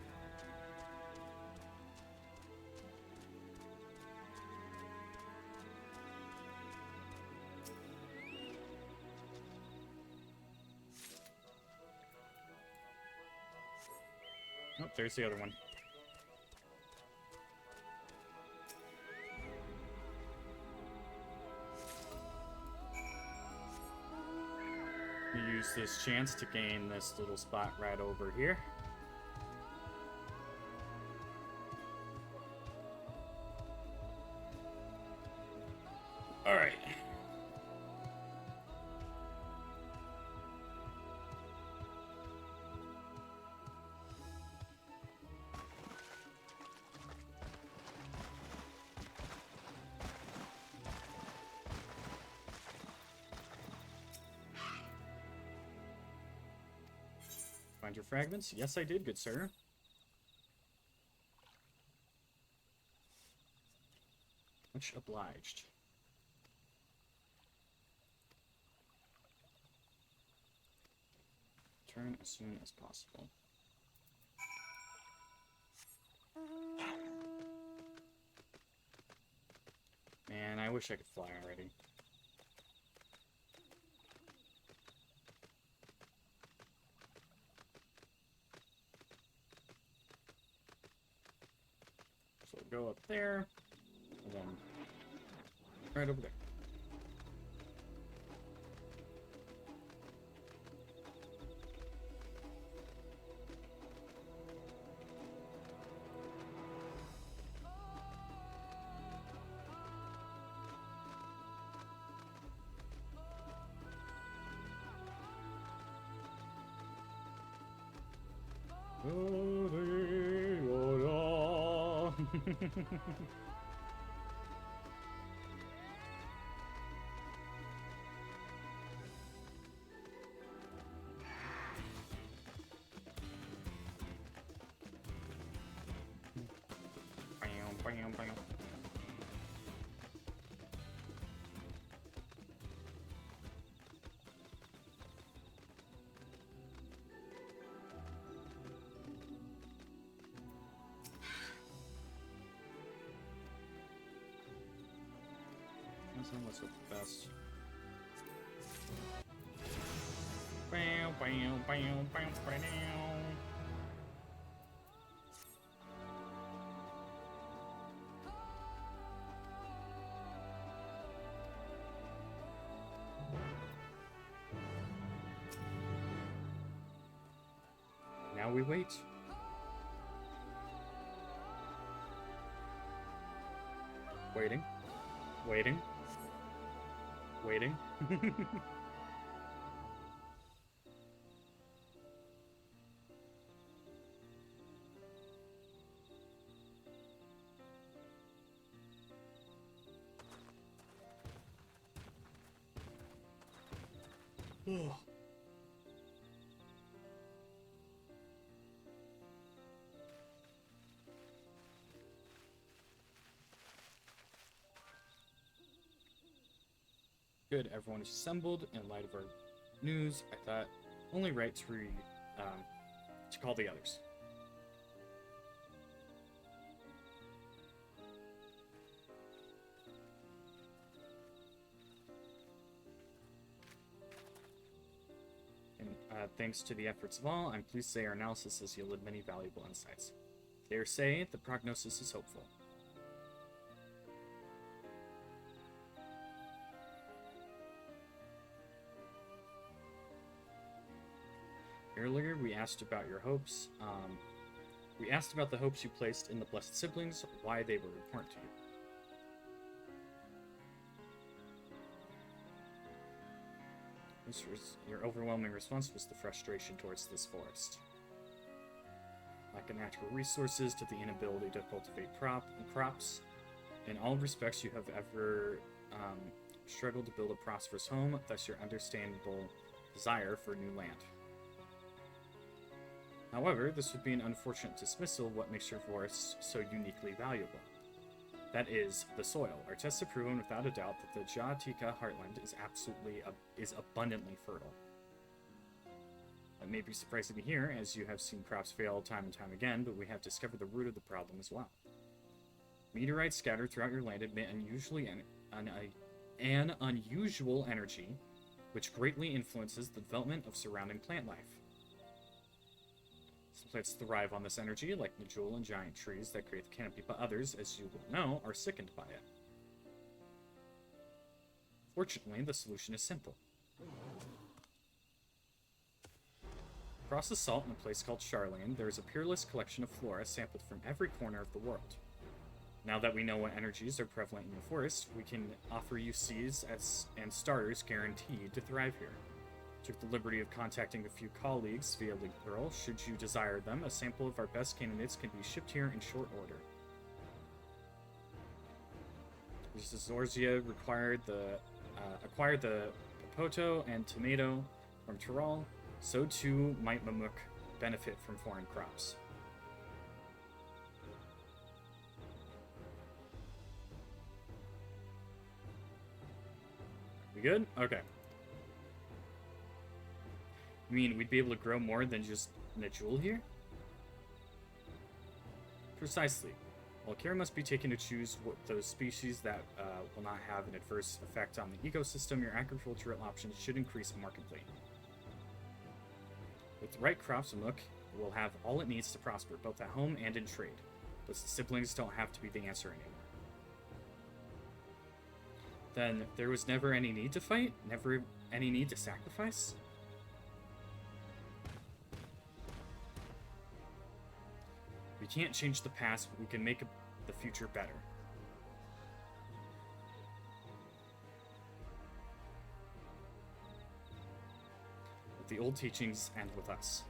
Oh, there's the other one. Use this chance to gain this little spot right over here. All right. find your fragments? Yes, I did, good sir. Much obliged. Turn as soon as possible. Man, I wish I could fly already. So go up there, and then right over there. What's the best? Now we wait. Waiting. Waiting. Waiting. Oh. Good, everyone is assembled. In light of our news, I thought only right to call the others. And thanks to the efforts of all, I'm pleased to say our analysis has yielded many valuable insights. Dare say the prognosis is hopeful. Earlier, we asked about your hopes. We asked about the hopes you placed in the Blessed Siblings, why they were important to you. Your overwhelming response was the frustration towards this forest. Lack of natural resources to the inability to cultivate crops. In all respects, you have ever struggled to build a prosperous home, thus your understandable desire for new land. However, this would be an unfortunate dismissal of what makes your forest so uniquely valuable. That is, the soil. Our tests have proven without a doubt that the Jatika heartland is abundantly fertile. That may be surprising to hear, as you have seen crops fail time and time again, but we have discovered the root of the problem as well. Meteorites scattered throughout your land emit an unusual energy, which greatly influences the development of surrounding plant life. Some plants thrive on this energy, like Najul and giant trees that create the canopy, but others, as you will know, are sickened by it. Fortunately, the solution is simple. Across the salt in a place called Charlian, there is a peerless collection of flora sampled from every corner of the world. Now that we know what energies are prevalent in your forest, we can offer you seeds and starters guaranteed to thrive here. Took the liberty of contacting a few colleagues via Link Pearl. Should you desire them, a sample of our best candidates can be shipped here in short order. Zorzia acquired the Popoto and Tomato from Tyrol. So too might Mamuk benefit from foreign crops. We good? Okay. You mean we'd be able to grow more than just a jewel here? Precisely. While care must be taken to choose those species that will not have an adverse effect on the ecosystem, your agricultural options should increase markedly. With the right crops, Mook will have all it needs to prosper, both at home and in trade. But the siblings don't have to be the answer anymore. Then there was never any need to fight? Never any need to sacrifice? We can't change the past, but we can make the future better. But the old teachings end with us.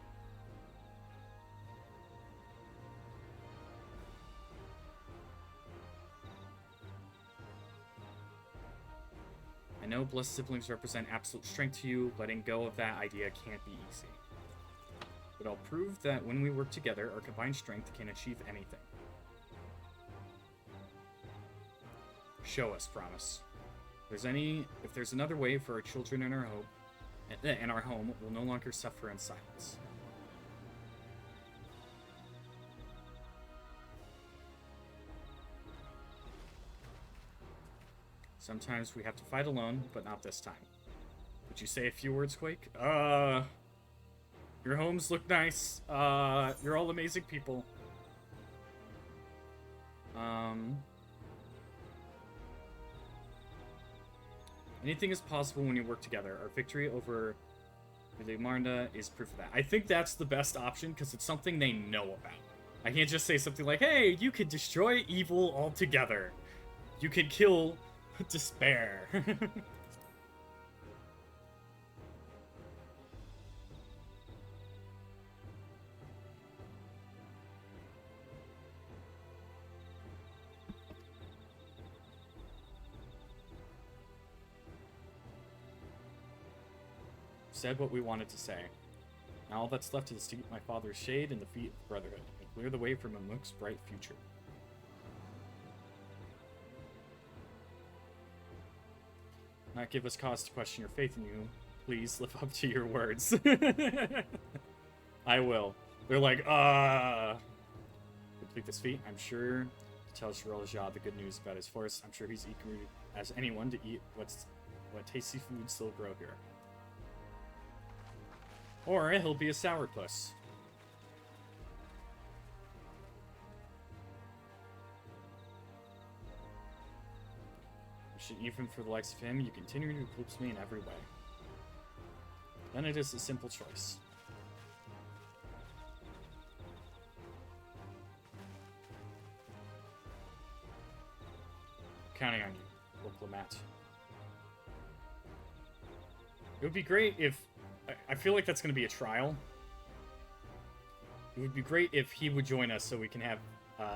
I know blessed siblings represent absolute strength to you. Letting go of that idea can't be easy. But I'll prove that when we work together, our combined strength can achieve anything. Show us, promise. If there's another way for our children and our home, we'll no longer suffer in silence. Sometimes we have to fight alone, but not this time. Would you say a few words, Quake? Your homes look nice. You're all amazing people. Anything is possible when you work together. Our victory over Marnda is proof of that. I think that's the best option because it's something they know about. I can't just say something like, hey, you can destroy evil altogether. You can kill despair. Said what we wanted to say. Now all that's left is to keep my father's shade in the feet of the Brotherhood and clear the way for Mamuk's bright future. Not give us cause to question your faith in you. Please live up to your words. I will. They're like, complete this feat. I'm sure to tell Shirajah the good news about his force. I'm sure he's eager as anyone to eat what tasty food still grow here. Or he'll be a sourpuss. Even for the likes of him, you continue to eclipse me in every way. Then it is a simple choice. Counting on you, diplomat. It would be great if... I feel like that's going to be a trial. It would be great if he would join us so we can have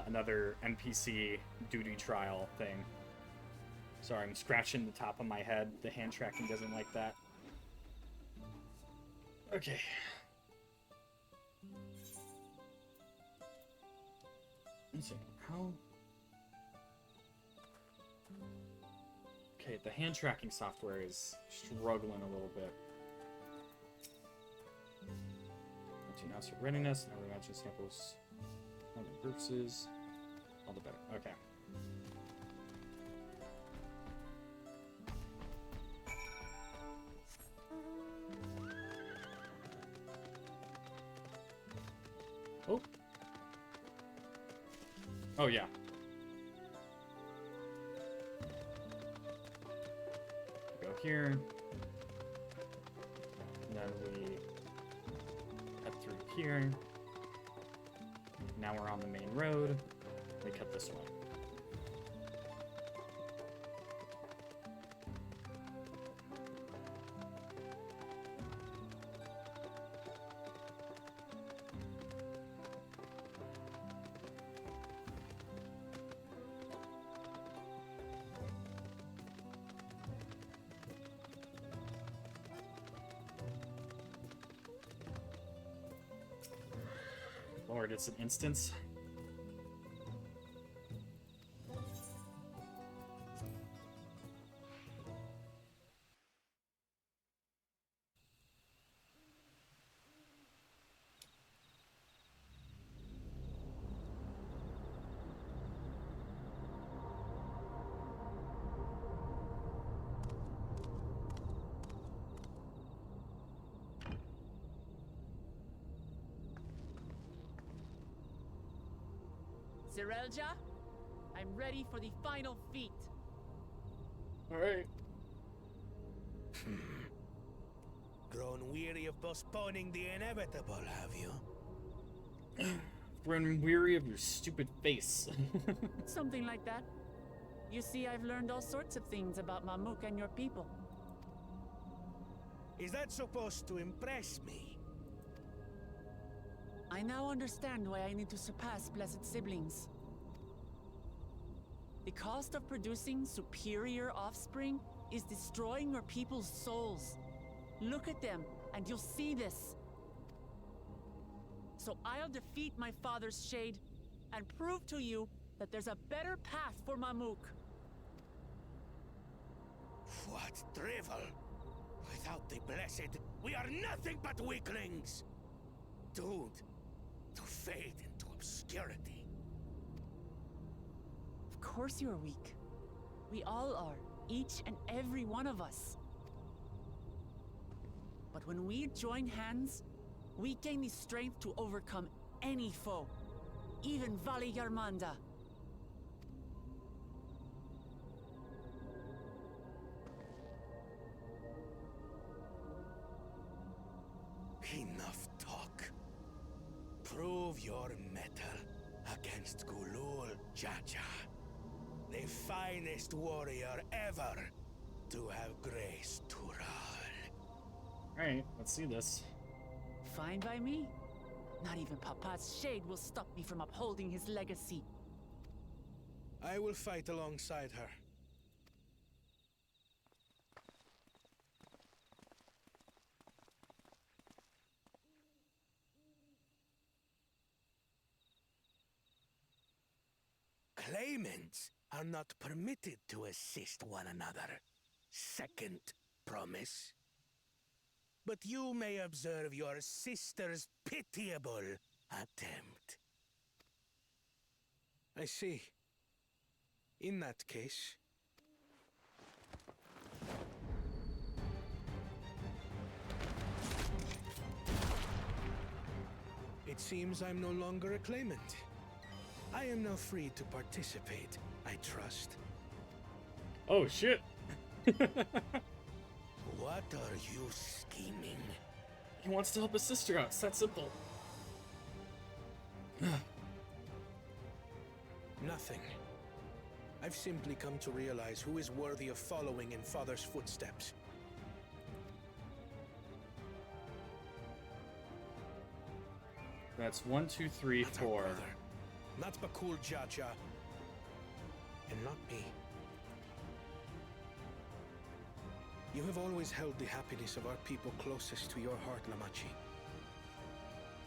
another NPC duty trial thing. Sorry, I'm scratching the top of my head. The hand tracking doesn't like that. Okay. Let's see. How... Okay, the hand tracking software is struggling a little bit. To announce your readiness, never imagine samples. Number of purposes. All the better. Okay. Oh. Oh, yeah. Go here. And then we cut through here. Now we're on the main road. We cut this way. Lord, it's an instance. Zerelja, I'm ready for the final feat. Alright. Grown weary of postponing the inevitable, have you? Grown weary of your stupid face. Something like that. You see, I've learned all sorts of things about Mamuk and your people. Is that supposed to impress me? I now understand why I need to surpass blessed siblings. The cost of producing superior offspring is destroying your people's souls. Look at them, and you'll see this. So I'll defeat my father's shade, and prove to you that there's a better path for Mamuk. What drivel! Without the blessed, we are nothing but weaklings! Doomed to fade into obscurity. Of course you're weak. We all are, each and every one of us. But when we join hands, we gain the strength to overcome any foe, even Vali Yarmanda. Enough talk. Prove your mettle against Gulul Jaja, the finest warrior ever to have graced Tural. Alright, let's see this. Fine by me. Not even Papa's shade will stop me from upholding his legacy. I will fight alongside her. Claimants are not permitted to assist one another. Second promise. But you may observe your sister's pitiable attempt. I see. In that case... It seems I'm no longer a claimant. I am now free to participate, I trust. Oh, shit. What are you scheming? He wants to help his sister out. It's that simple. Nothing. I've simply come to realize who is worthy of following in Father's footsteps. That's 1, 2, 3, 4. Not Bakul Jaja. And not me. You have always held the happiness of our people closest to your heart, Lamachi.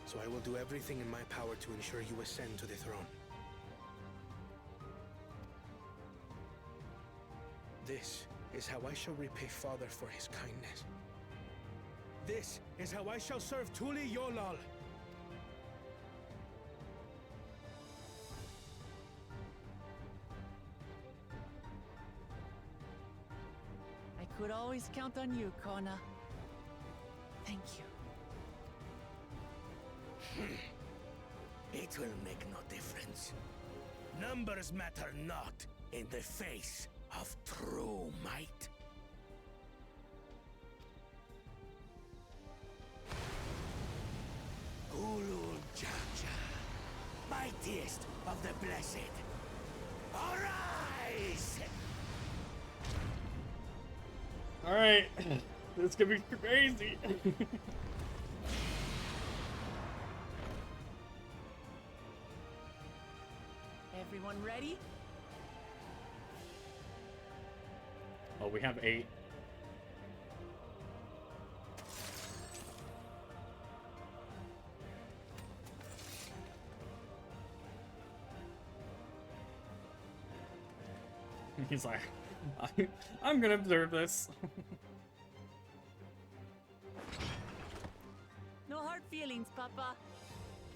So I will do everything in my power to ensure you ascend to the throne. This is how I shall repay Father for his kindness. This is how I shall serve Tuli Yolal. I could always count on you, Kona. Thank you. It will make no difference. Numbers matter not in the face of true might. Gulul Jaja, mightiest of the blessed, arise! Alright. This is gonna be crazy. Everyone ready? Oh, we have 8. He's like, I'm gonna observe this. No hard feelings, Papa.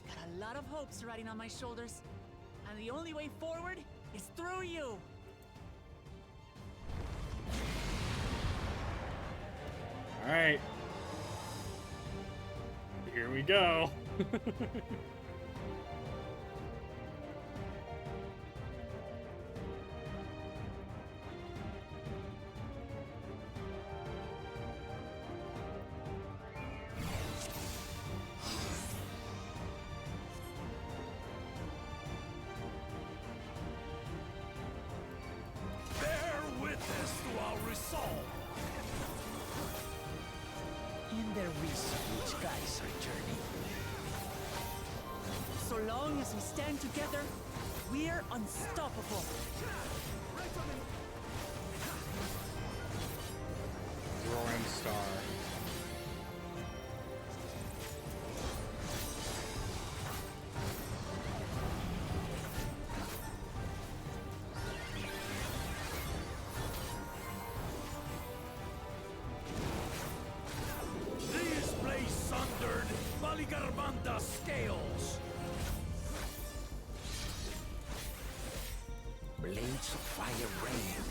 Got a lot of hopes riding on my shoulders, and the only way forward is through you. All right. Here we go. Bear witness to our resolve. In their reason, which guides our journey. So long as we stand together, we're unstoppable. Roaring Star. These blades sundered Maligarbanda's scales. Blades of fire rain.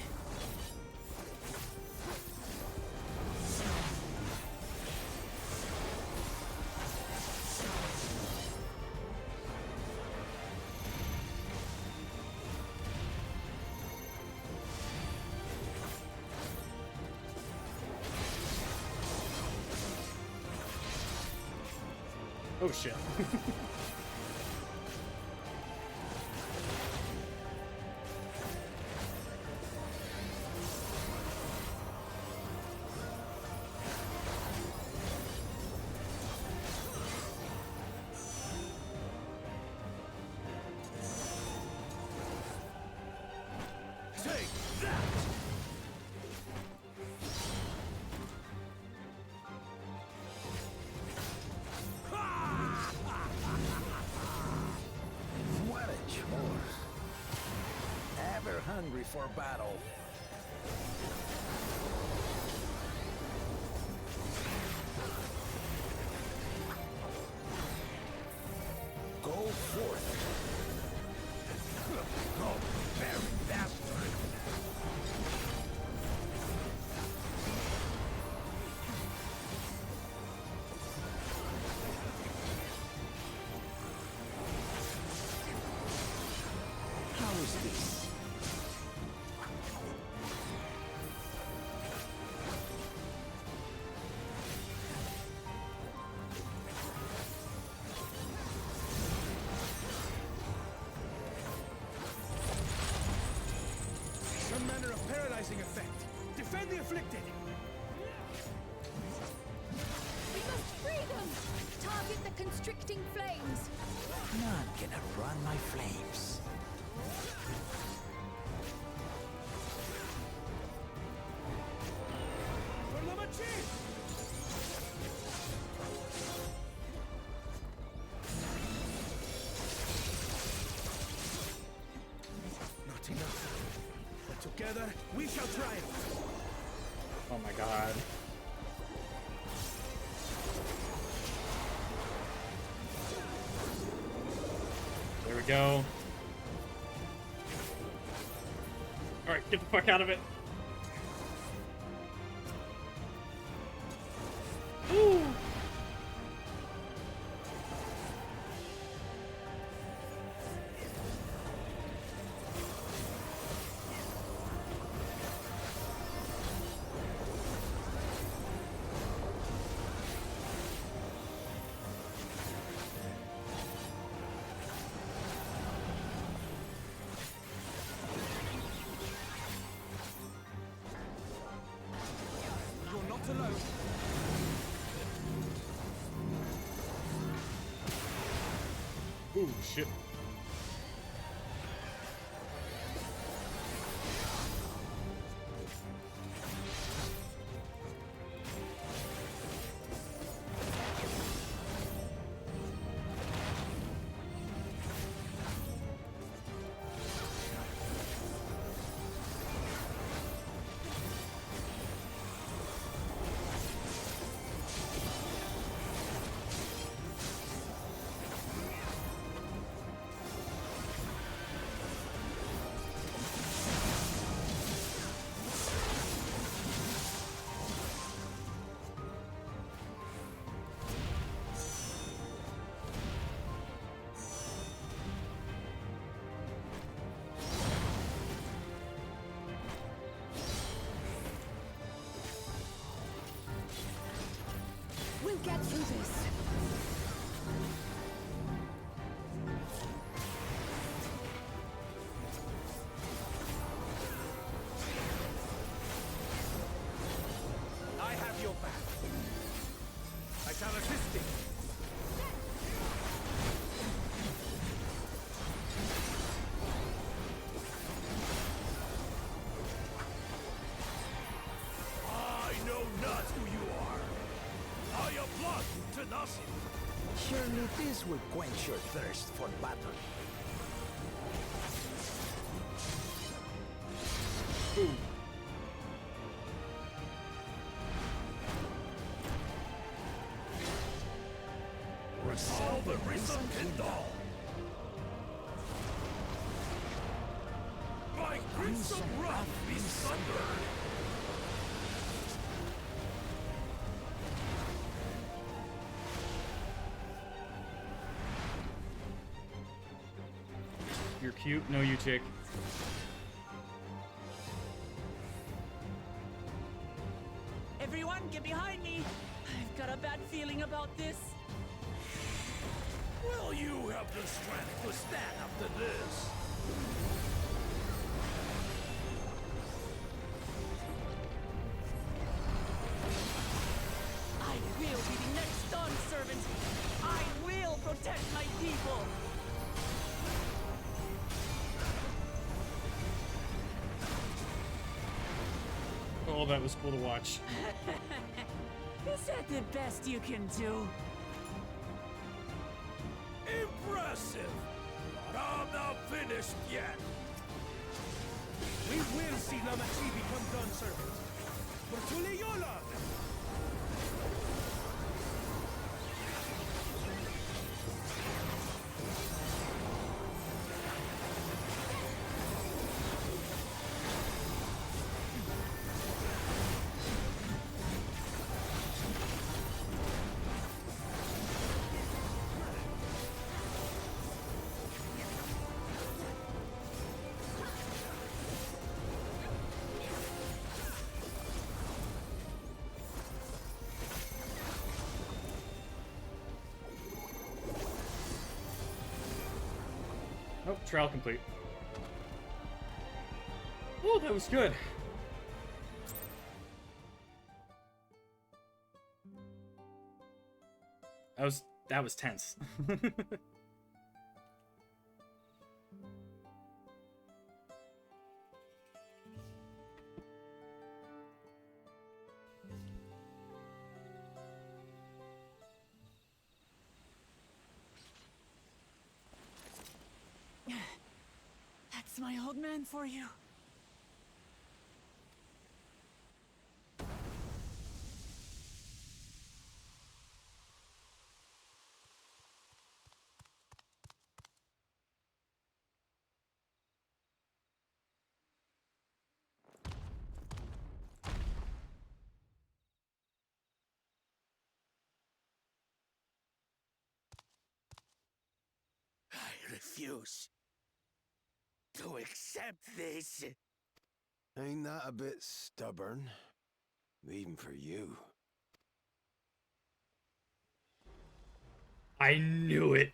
Oh shit. Take that! What a chore. Ever hungry for battle. Go forth. Go, very bastard. How is this? Some manner of paralyzing effect. Defend the afflicted. We must free them! Target the constricting flames! None can outrun my flames. For the machine! Not enough. But together, we shall triumph. Oh my god. There we go. Alright, get the fuck out of it. Ooh. You're not alone. Ooh, shit. get through this. I have your back. I shall assist thee. I know not who you are. I am blood to nothing. Surely this will quench your thirst for battle. Resolve the risen Kindle. My crimson wrath be sundered. You're cute. No, you chick. Everyone, get behind me! I've got a bad feeling about this. Will you have the strength to stand up to this? I will be the next Dawn servant. I will protect my people. Oh, that was cool to watch. Is that the best you can do? Impressive! But I'm not finished yet. We will see Lamachi become Dawn servant. For Tuliyola! Nope, trial complete. Oh, that was good. That was tense. That's my old man for you. I refuse to accept this. Ain't that a bit stubborn? Even for you. I knew it.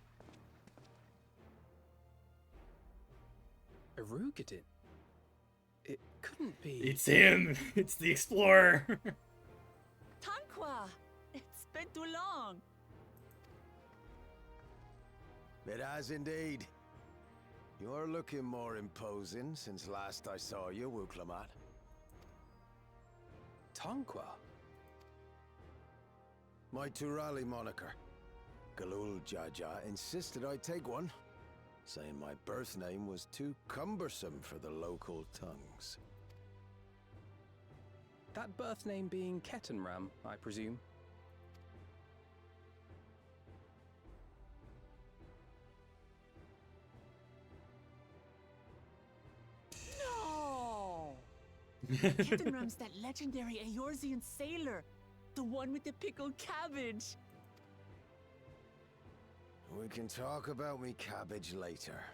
Arugadin? It couldn't be... It's him! It's the explorer! Tanqua! It's been too long. It has indeed. You're looking more imposing since last I saw you, Wuklamat. Tanqua? My Turali moniker. Galul Jaja insisted I take one, saying my birth name was too cumbersome for the local tongues. That birth name being Ketenram, I presume? No! Ketenram's that legendary Eorzean sailor. The one with the pickled cabbage. We can talk about me cabbage later.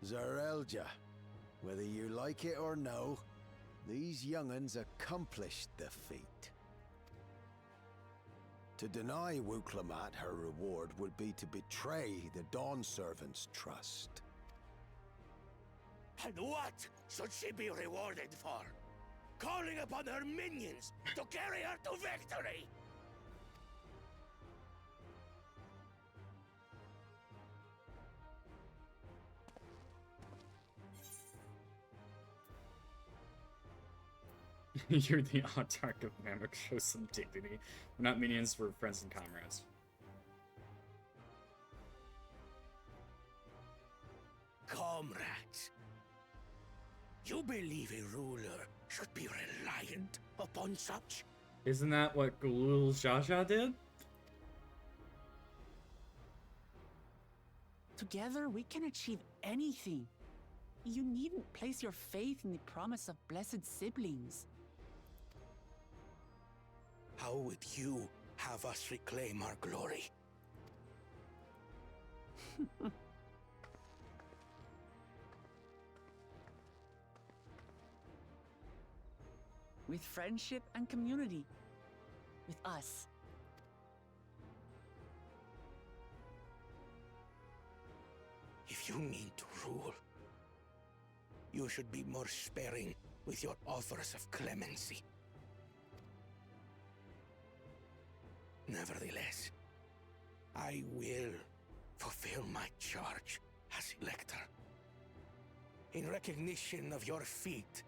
Zarelja. Whether you like it or no, these young'uns accomplished the feat. To deny Wuklamat her reward would be to betray the Dawn Servant's trust. And what should she be rewarded for? Calling upon her minions to carry her to victory! You're the autarch of Mammoth. Show some dignity. We're not minions, we're friends and comrades. Comrades, you believe a ruler should be reliant upon such? Isn't that what Galul Jaja did? Together, we can achieve anything. You needn't place your faith in the promise of blessed siblings. How would you have us reclaim our glory? With friendship and community. With us. If you mean to rule, you should be more sparing with your offers of clemency. Nevertheless, I will fulfill my charge as Elector. In recognition of your feat,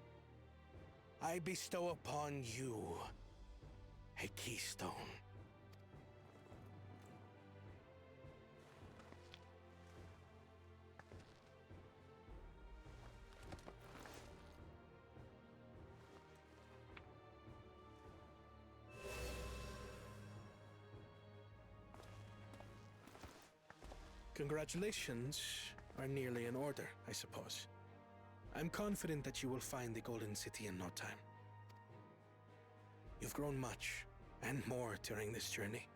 I bestow upon you a keystone. Congratulations are nearly in order, I suppose. I'm confident that you will find the Golden City in no time. You've grown much, and more during this journey.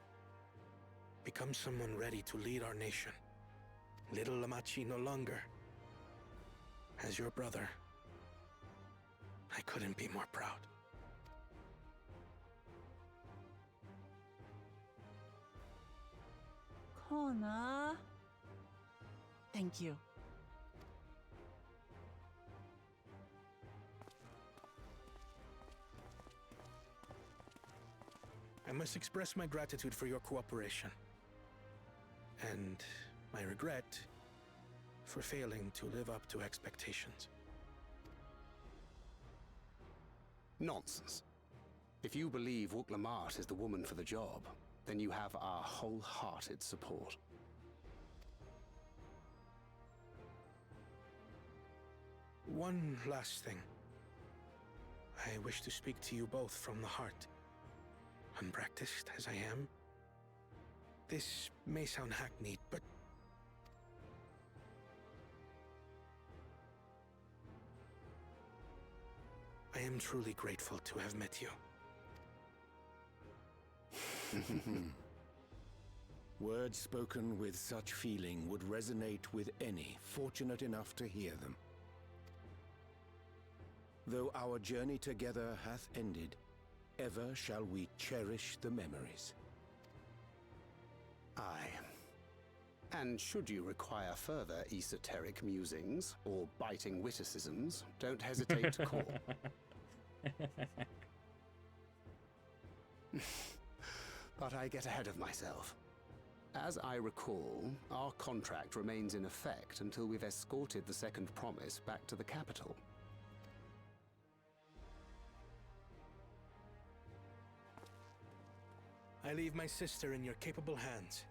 Become someone ready to lead our nation. Little Lamachi no longer. As your brother, I couldn't be more proud. Kona. Thank you. I must express my gratitude for your cooperation. And my regret for failing to live up to expectations. Nonsense. If you believe Wuklamat is the woman for the job, then you have our wholehearted support. One last thing. I wish to speak to you both from the heart. Unpracticed as I am, this may sound hackneyed, but I am truly grateful to have met you. Words spoken with such feeling would resonate with any fortunate enough to hear them. Though our journey together hath ended, ever shall we cherish the memories. Aye. And should you require further esoteric musings or biting witticisms, don't hesitate to call. But I get ahead of myself. As I recall, our contract remains in effect until we've escorted the second promise back to the capital. I leave my sister in your capable hands.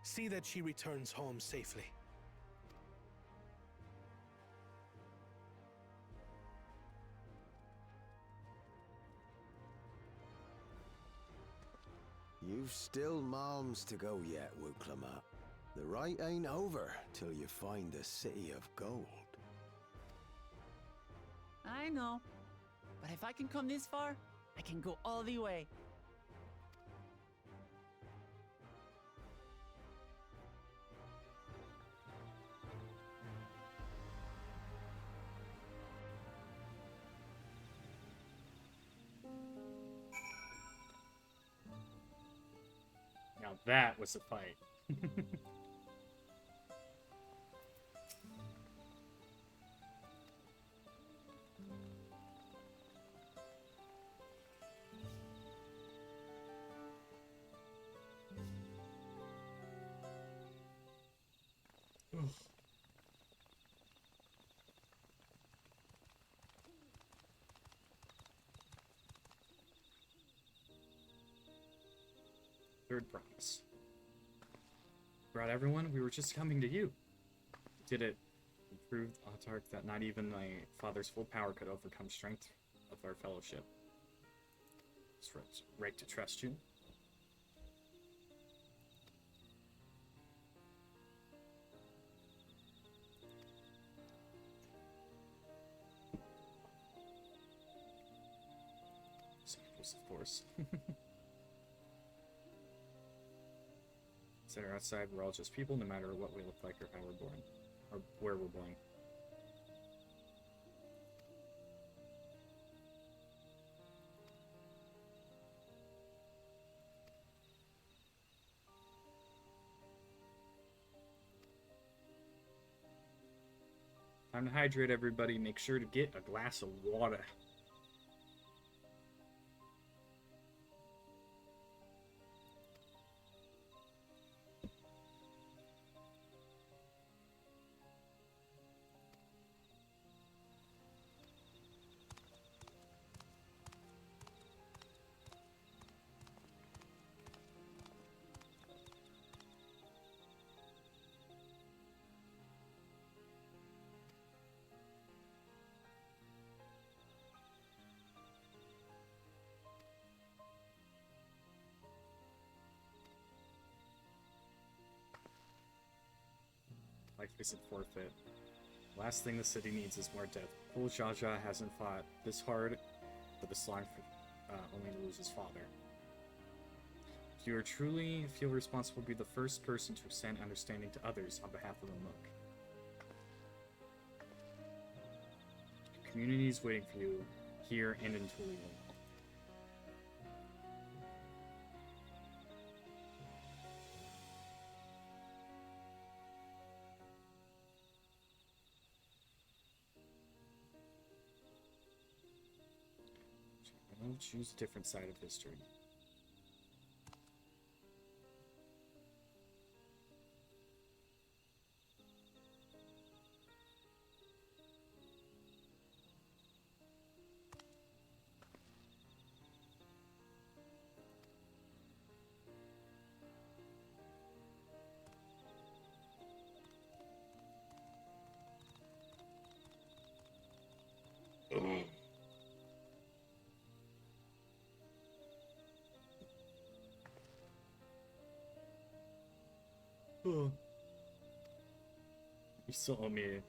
See that she returns home safely. You've still malms to go yet, Wuklamat. The rite ain't over till you find the City of Gold. I know. But if I can come this far, I can go all the way. Now that was a fight. Third promise. Brought everyone, we were just coming to you. Did it. We proved Autark that not even my father's full power could overcome strength of our fellowship. It's right to trust you. Samples, of course. Inside or outside, we're all just people, no matter what we look like or how we're born. Or where we're born. Time to hydrate, everybody. Make sure to get a glass of water. Life isn't forfeit. Last thing the city needs is more death. Fool Jaja hasn't fought this hard for the slime only to lose his father. If you are truly feel responsible, be the first person to extend understanding to others on behalf of the Mook. The community is waiting for you here and in Tulian. Choose a different side of history. You still owe me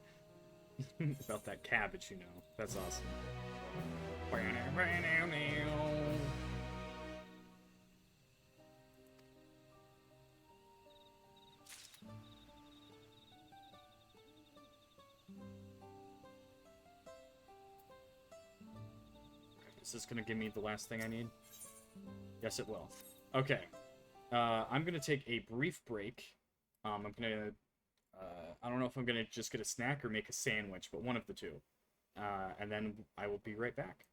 about that cabbage, you know. That's awesome. Is this gonna give me the last thing I need? Yes, it will. Okay. I'm gonna take a brief break. I'm gonna, I don't know if I'm gonna just get a snack or make a sandwich, but one of the two. And then I will be right back.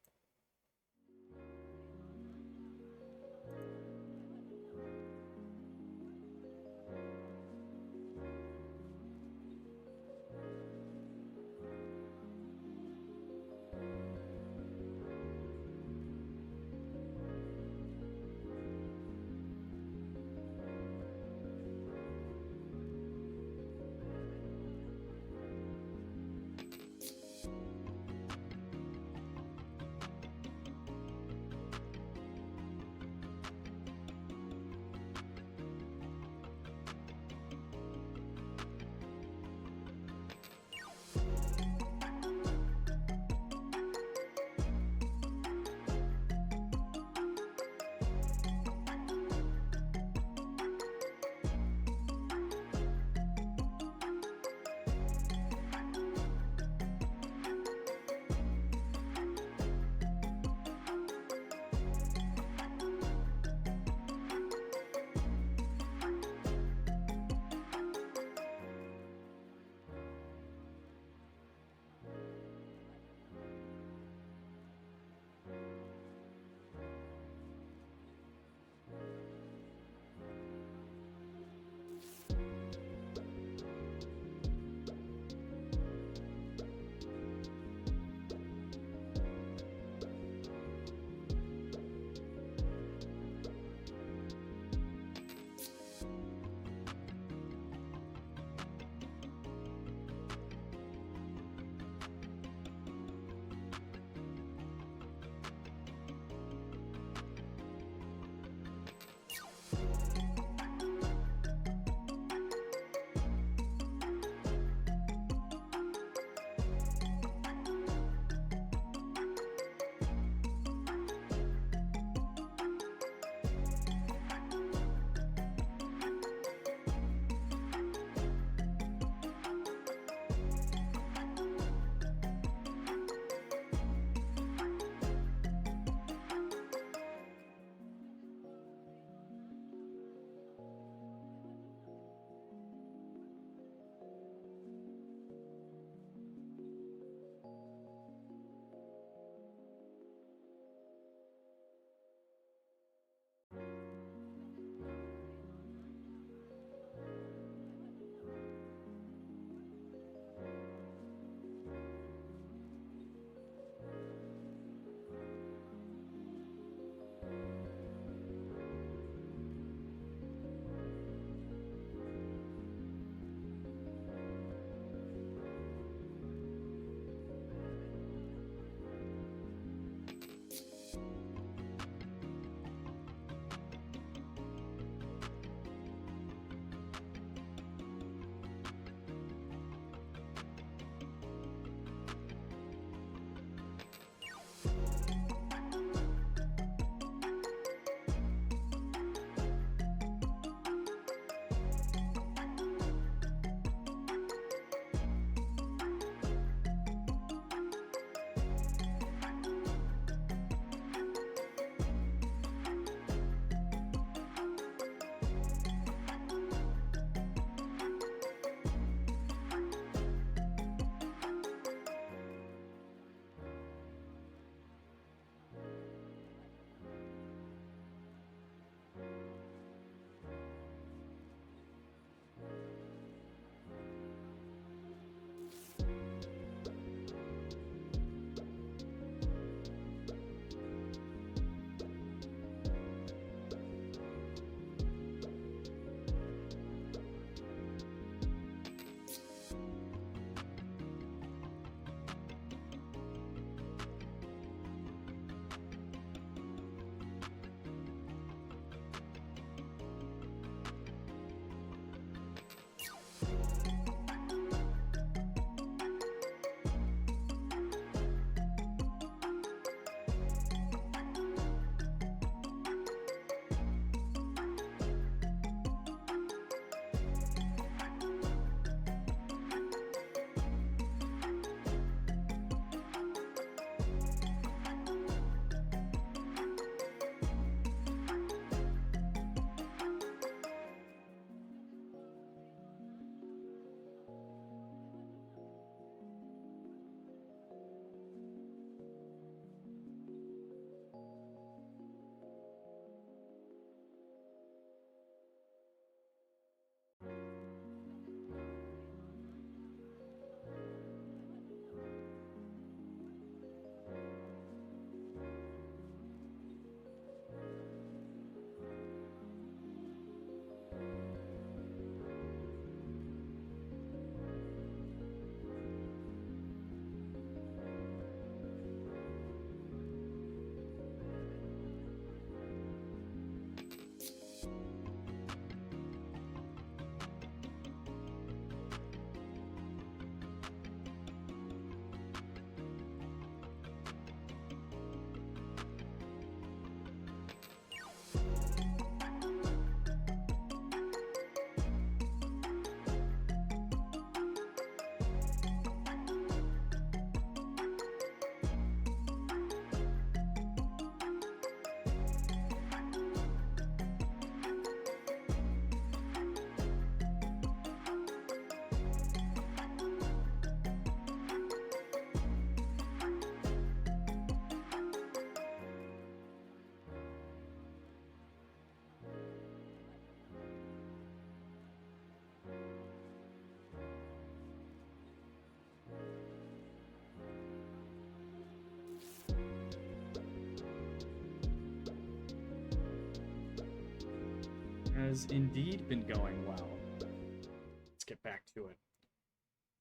has indeed been going well. Let's get back to it.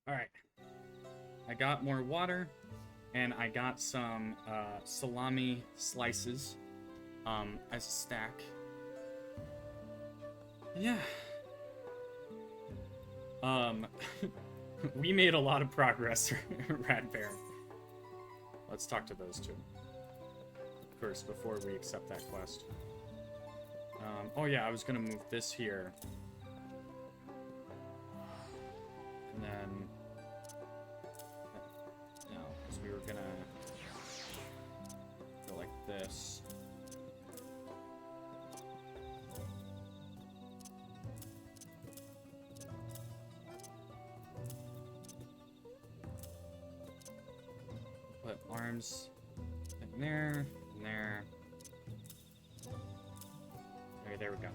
Alright. I got more water, and I got some salami slices as a stack. Yeah. We made a lot of progress, Rad Bear. Let's talk to those two first before we accept that quest. Oh yeah, I was gonna move this here. And then... No, because we were gonna go like this. Put arms in there, and there. Okay, there we go.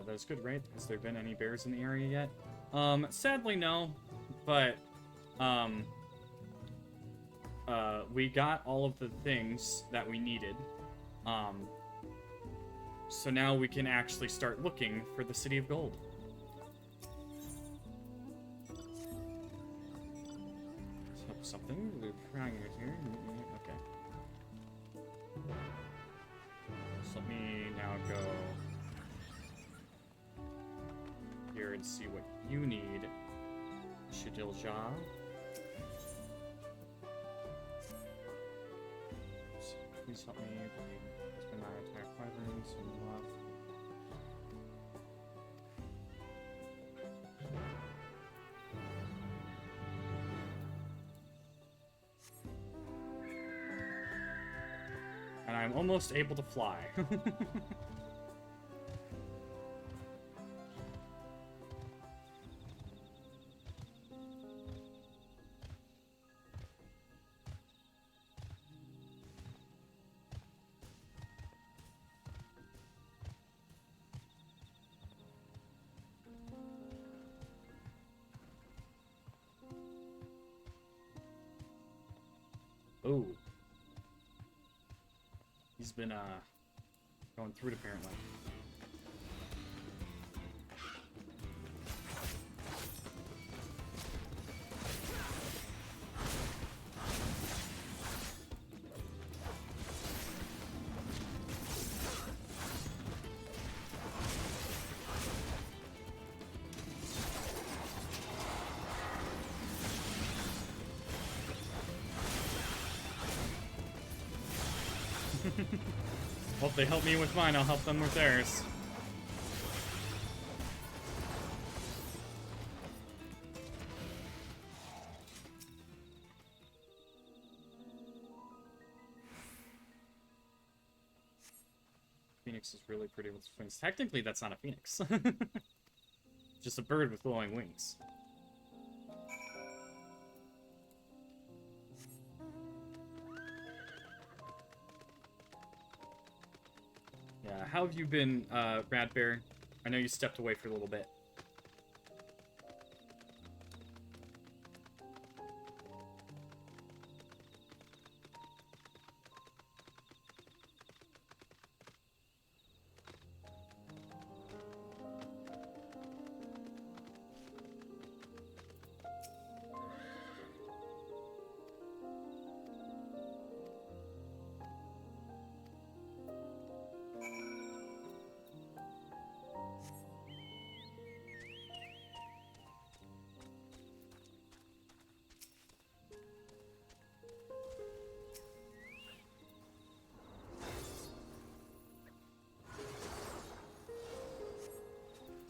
That's good, right? Has there been any bears in the area yet? Sadly no, but we got all of the things that we needed. So now we can actually start looking for the City of Gold. Something? We're trying it here. Okay. So let me now go here and see what you need. Shadilja. Please help me. Spend my entire wyverns and love. And I'm almost able to fly. Ooh. He's been, going through it, apparently. Well, if they help me with mine, I'll help them with theirs. Phoenix is really pretty with wings. Technically, that's not a phoenix. Just a bird with glowing wings. Yeah, how have you been, Rad Bear? I know you stepped away for a little bit.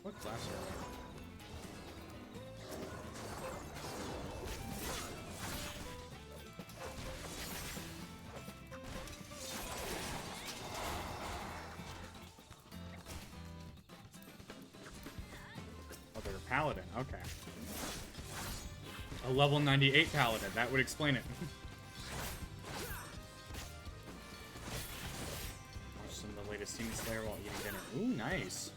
What class are they? Oh, they're a paladin. Okay. A level 98 paladin. That would explain it. Watch some of the latest Demon Slayer while eating dinner. Ooh, nice.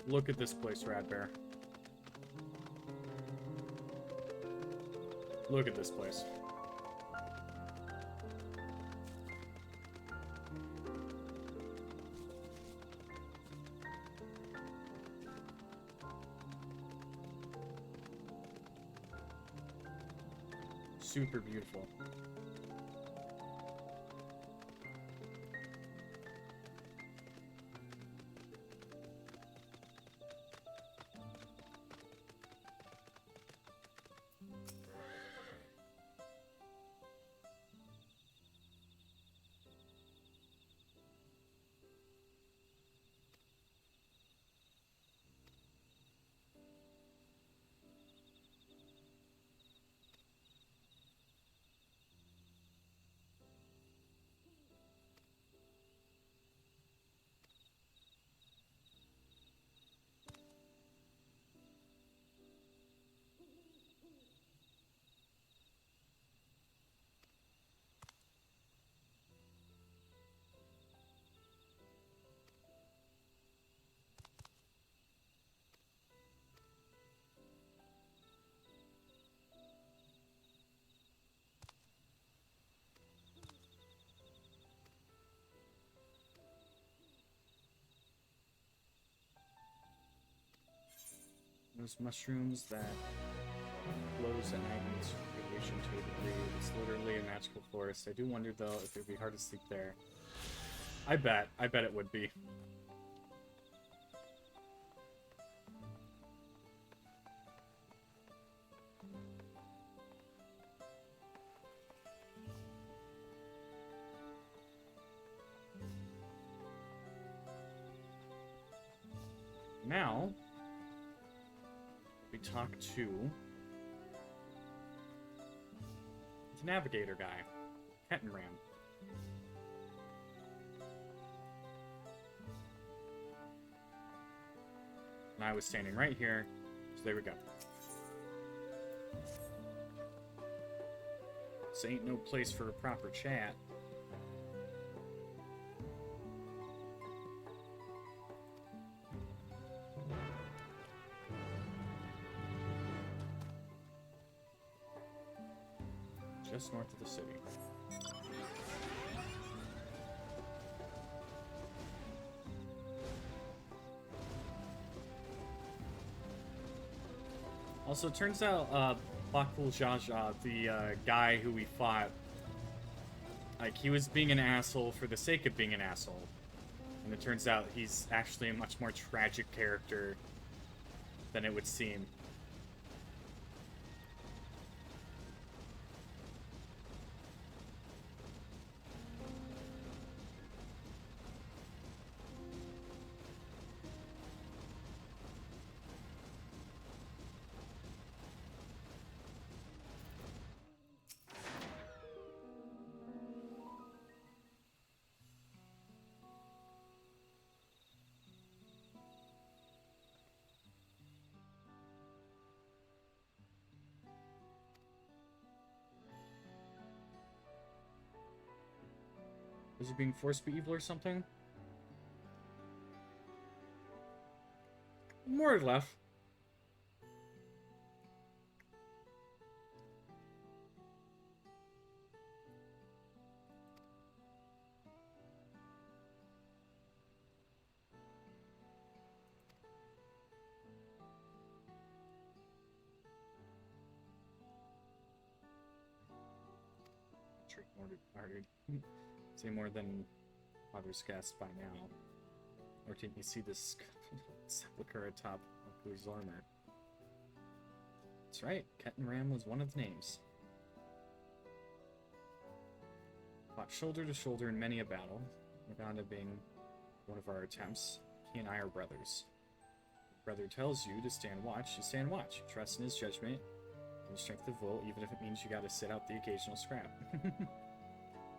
Look at this place, Radbear. Look at this place. Super beautiful. Those mushrooms that glows at night and its radiation to a degree. It's literally a magical forest. I do wonder though if it'd be hard to sleep there. I bet it would be. Now, we talk to the navigator guy, Kettenram. And I was standing right here, so there we go. This ain't no place for a proper chat. Just north of the city. Also, it turns out, Bakul Jaja, the guy who we fought, like, he was being an asshole for the sake of being an asshole. And it turns out he's actually a much more tragic character than it would seem. Is he being forced to be evil or something? More or less. Say more than others guessed by now. Or didn't you see this sepulcher atop Oku's armor? That's right, Kettenram was one of the names. Fought shoulder to shoulder in many a battle. Uganda being one of our attempts. He and I are brothers. If brother tells you to stand watch, you stand watch. Trust in his judgment and the strength of will, even if it means you gotta sit out the occasional scrap.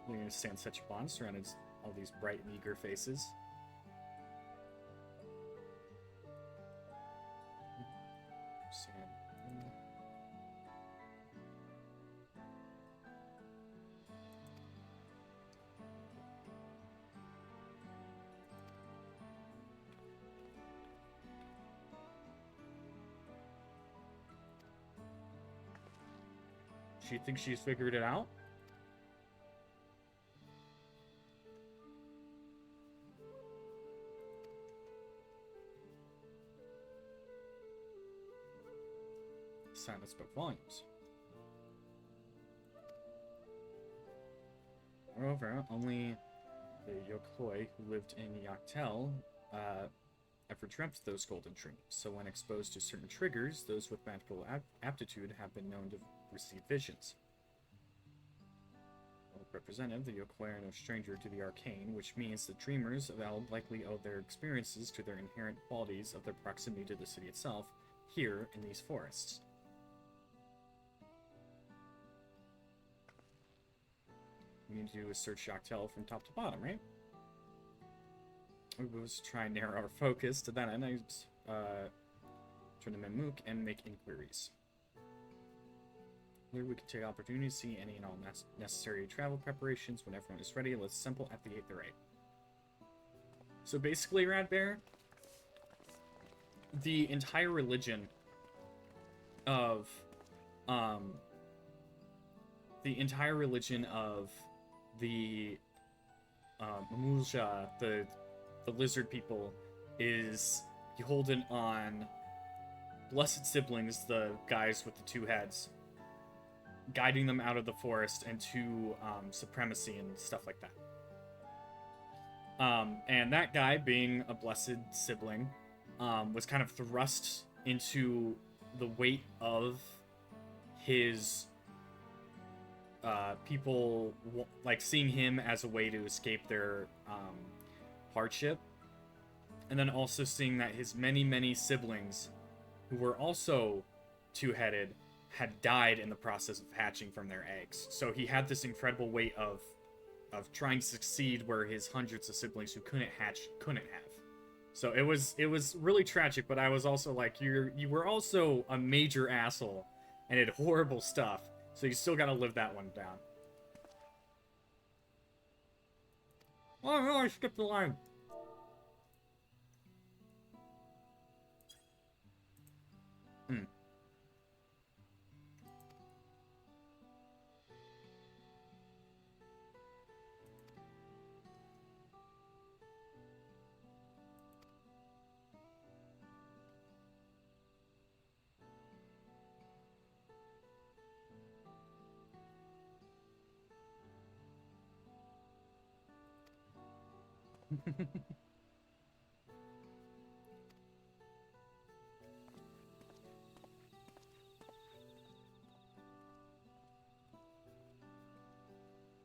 You understand such a bond surrounded all these bright and eager faces. She thinks she's figured it out? Silence spoke volumes. Moreover, only the Yokloi who lived in Yaktel ever dreamt those golden dreams, so when exposed to certain triggers, those with magical aptitude have been known to receive visions. Well represented, the Yokloi are no stranger to the arcane, which means the dreamers of Eld likely owe their experiences to their inherent qualities of their proximity to the city itself, here in these forests. What you need to do is search Yaktel from top to bottom, right? We will try and narrow our focus to that end. I turn to Memuk and make inquiries. Here we can take opportunity to see any and all necessary travel preparations. When everyone is ready, let's assemble at the 8th rate. So basically, Radbear, the entire religion of the Mamulja, the lizard people, is beholden on blessed siblings, the guys with the two heads, guiding them out of the forest and to supremacy and stuff like that. And that guy, being a blessed sibling, was kind of thrust into the weight of his people, like, seeing him as a way to escape their hardship, and then also seeing that his many siblings, who were also two-headed, had died in the process of hatching from their eggs. So he had this incredible weight of trying to succeed where his hundreds of siblings who couldn't hatch couldn't have. So it was really tragic, but I was also like, you were also a major asshole and did horrible stuff, so you still gotta live that one down. Oh no, I skipped the line.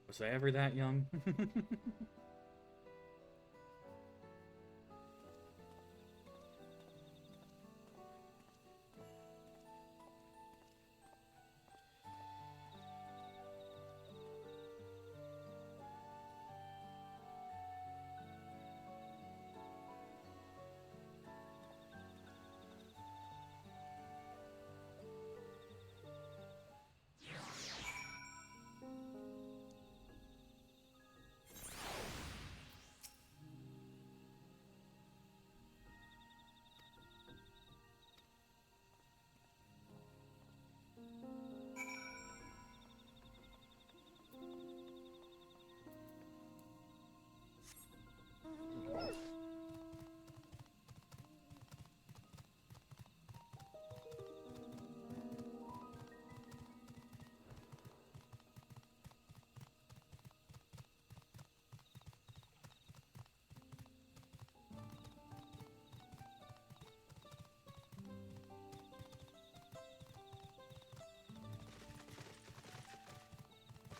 Was I ever that young?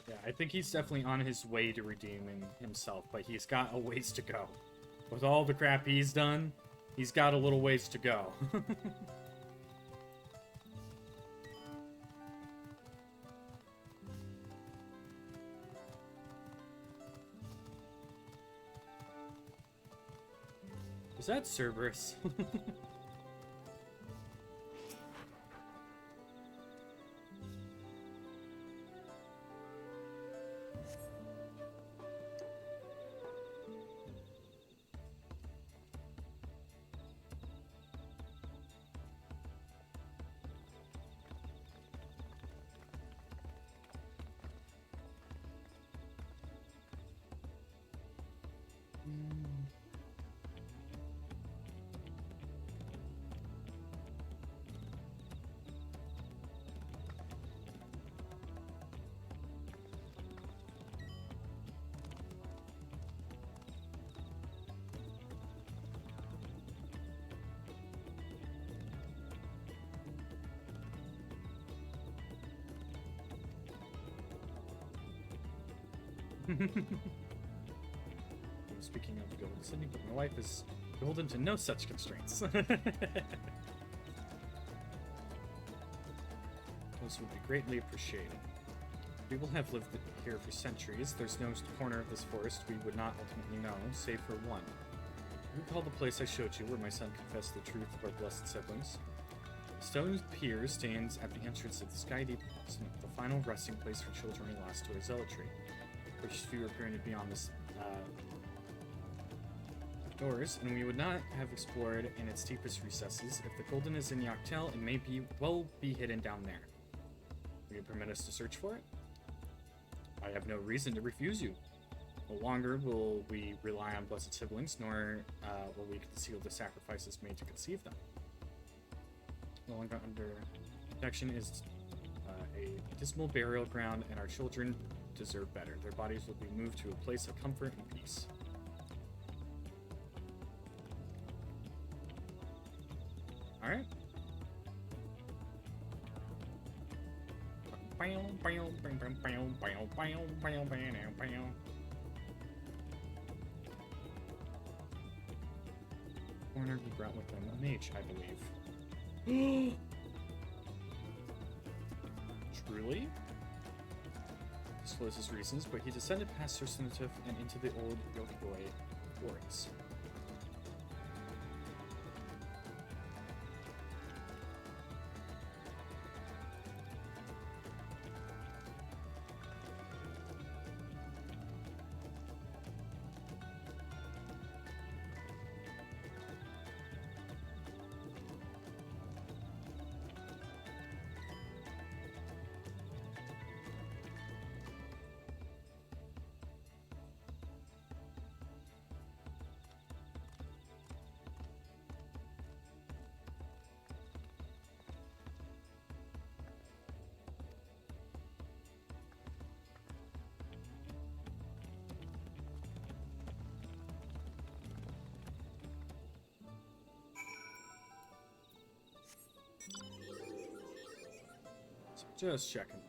Yeah, I think he's definitely on his way to redeeming himself, but he's got a ways to go. With all the crap he's done, he's got a little ways to go. Is that Cerberus? Speaking of the Golden City, but my wife is golden to no such constraints. Those would be greatly appreciated. People have lived here for centuries. There's no corner of this forest we would not ultimately know, save for one. Recall the place I showed you where my son confessed the truth of our blessed siblings. Stone Pier stands at the entrance of the Sky Deep, the final resting place for children lost to our zealotry. Which few appearing to be on this doors, and we would not have explored in its deepest recesses. If the golden is in Yoctel, it may well be hidden down there. Will you permit us to search for it? I have no reason to refuse you. No longer will we rely on blessed siblings, nor will we conceal the sacrifices made to conceive them. No longer under protection is a dismal burial ground, and our children deserve better. Their bodies will be moved to a place of comfort and peace. Alright. Warner, he brought with him a mage, I believe. Truly? Discloses reasons, but he descended past Sir Sinatif and into the old Yokiboi forests. Just checking.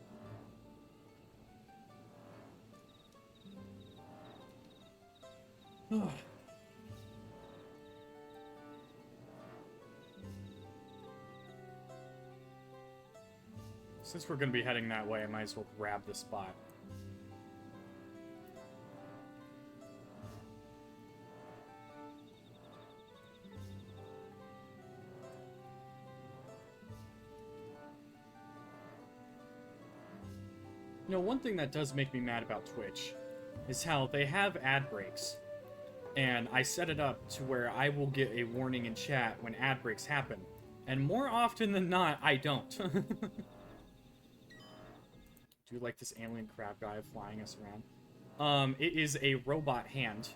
Since we're going to be heading that way, I might as well grab the spot. You know, one thing that does make me mad about Twitch is how they have ad breaks, and I set it up to where I will get a warning in chat when ad breaks happen, and more often than not, I don't. Do you like this alien crab guy flying us around? It is a robot hand,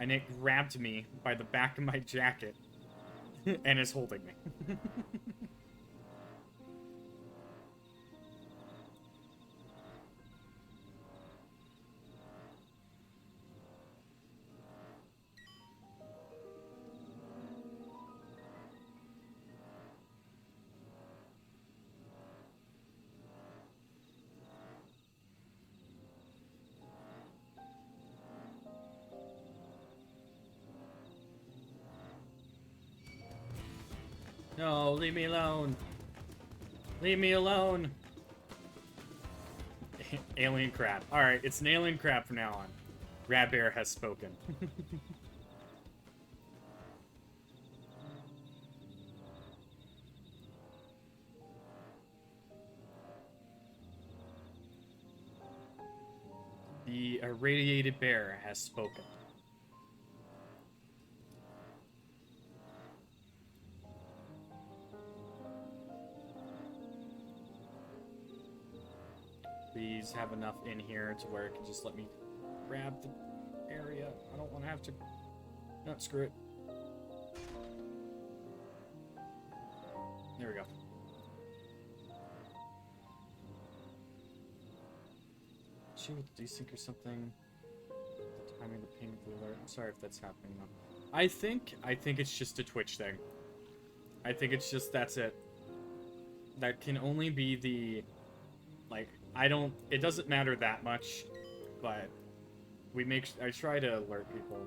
and it grabbed me by the back of my jacket, and is holding me. No, leave me alone. Leave me alone. Alien crab. Alright, it's an alien crab from now on. Rad Bear has spoken. The irradiated bear has spoken. Please have enough in here to where it can just let me grab the area. I don't want to have to... No, screw it. There we go. She with desync or something. The timing of the ping of the alert. I'm sorry if that's happening though. I think it's just a Twitch thing. I think it's just that's it. That can only be the like it doesn't matter that much but I try to alert people.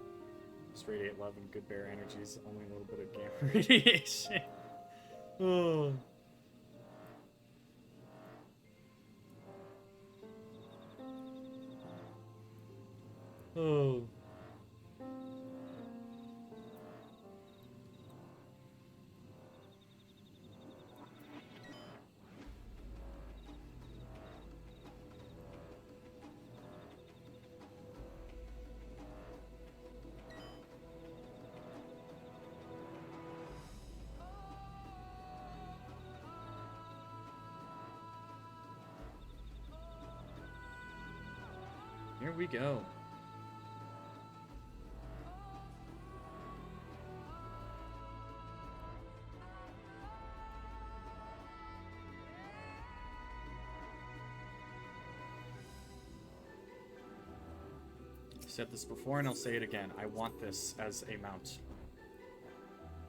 Just radiate love and good bear energies. Only a little bit of gamma radiation. Oh. Oh. Here we go. I've said this before and I'll say it again. I want this as a mount.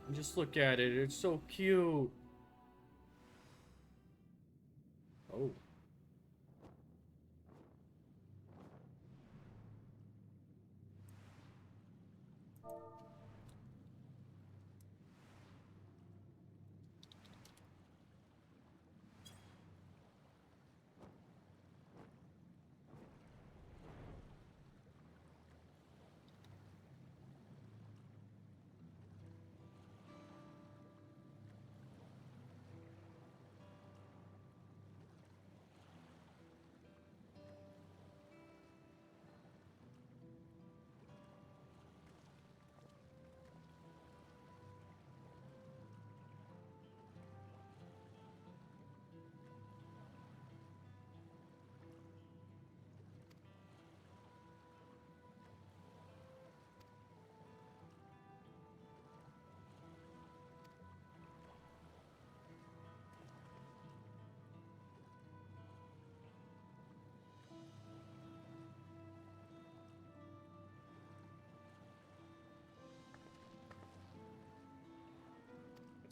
And just look at it. It's so cute. Oh.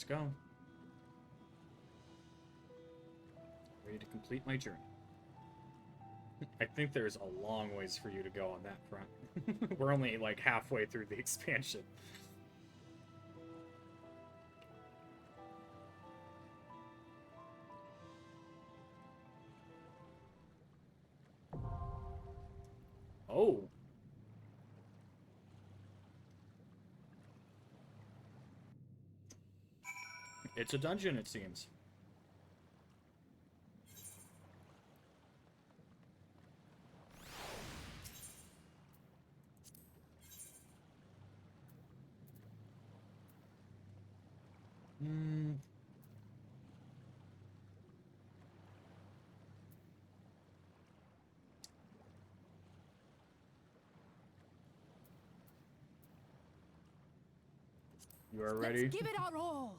Let's go. Ready to complete my journey. I think there's a long ways for you to go on that front. We're only like halfway through the expansion. Oh. It's a dungeon, it seems. Hmm. You are ready? Let's give it our all.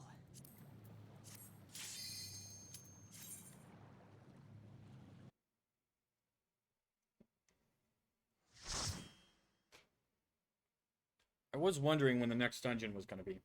I was wondering when the next dungeon was going to be.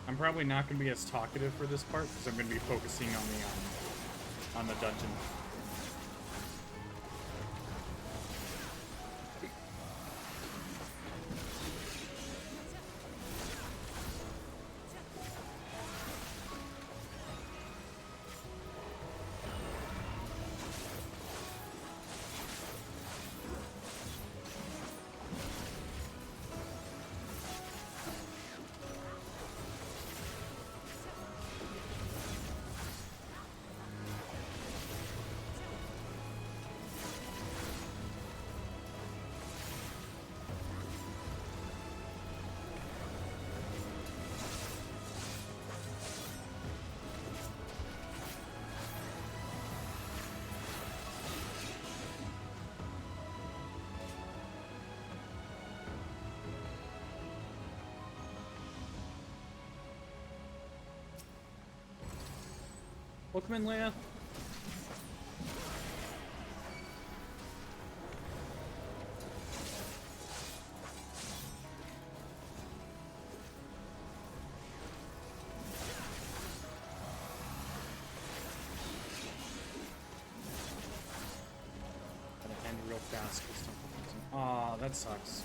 I'm probably not going to be as talkative for this part because I'm going to be focusing on the dungeon. Welcome in, Leia. Gotta end real fast. Aw, that sucks.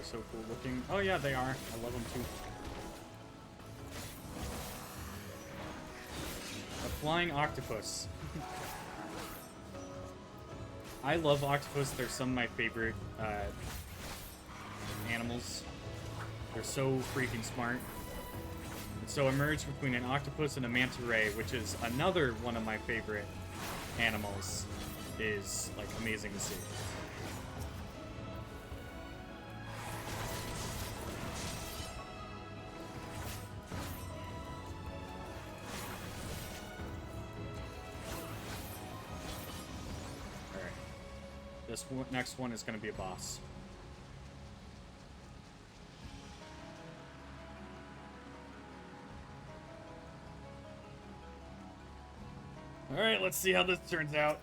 So cool looking. Oh yeah, they are. I love them too. A flying octopus. I love octopus. They're some of my favorite animals. They're so freaking smart. And so a merge between an octopus and a manta ray, which is another one of my favorite animals, is like amazing to see. This next one is going to be a boss. Alright, let's see how this turns out.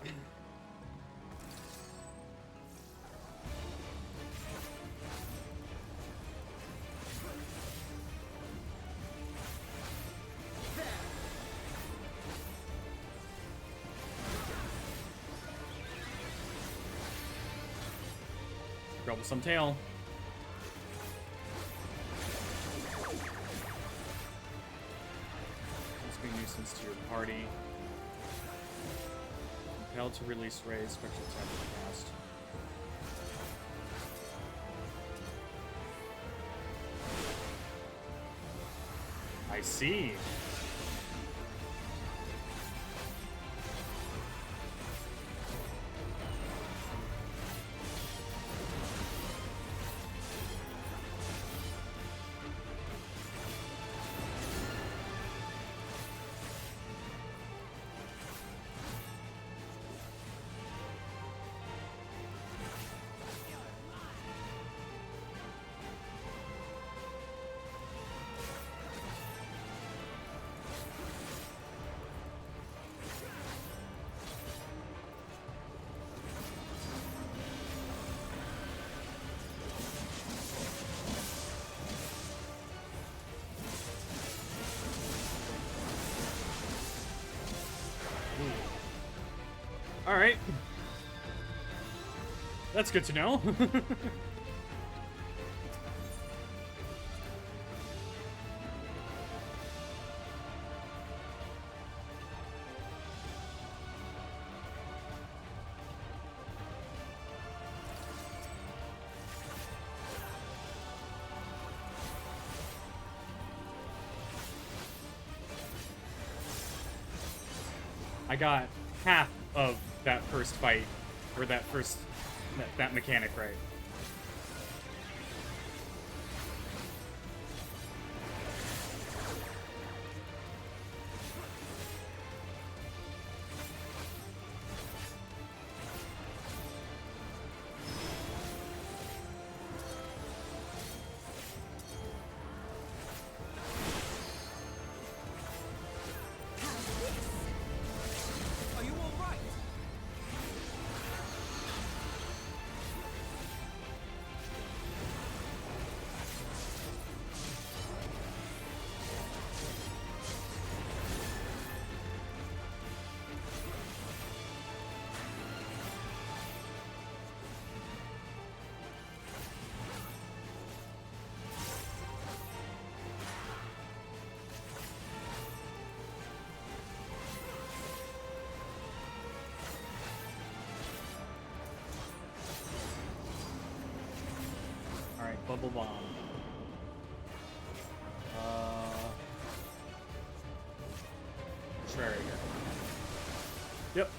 Troublesome tail. Must be a nuisance to your party. Compelled to release rays, special attack with cast. I see. Alright. That's good to know. I got half of that first fight, or that mechanic right. Are you all right? Alright, bubble bomb. Contrarian. Yep.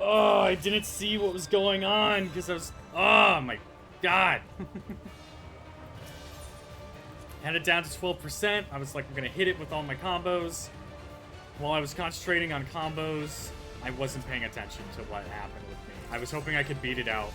Oh, I didn't see what was going on because I was. Oh my god. Had it down to 12%. I was like, I'm gonna hit it with all my combos. While I was concentrating on combos, I wasn't paying attention to what happened with me. I was hoping I could beat it out.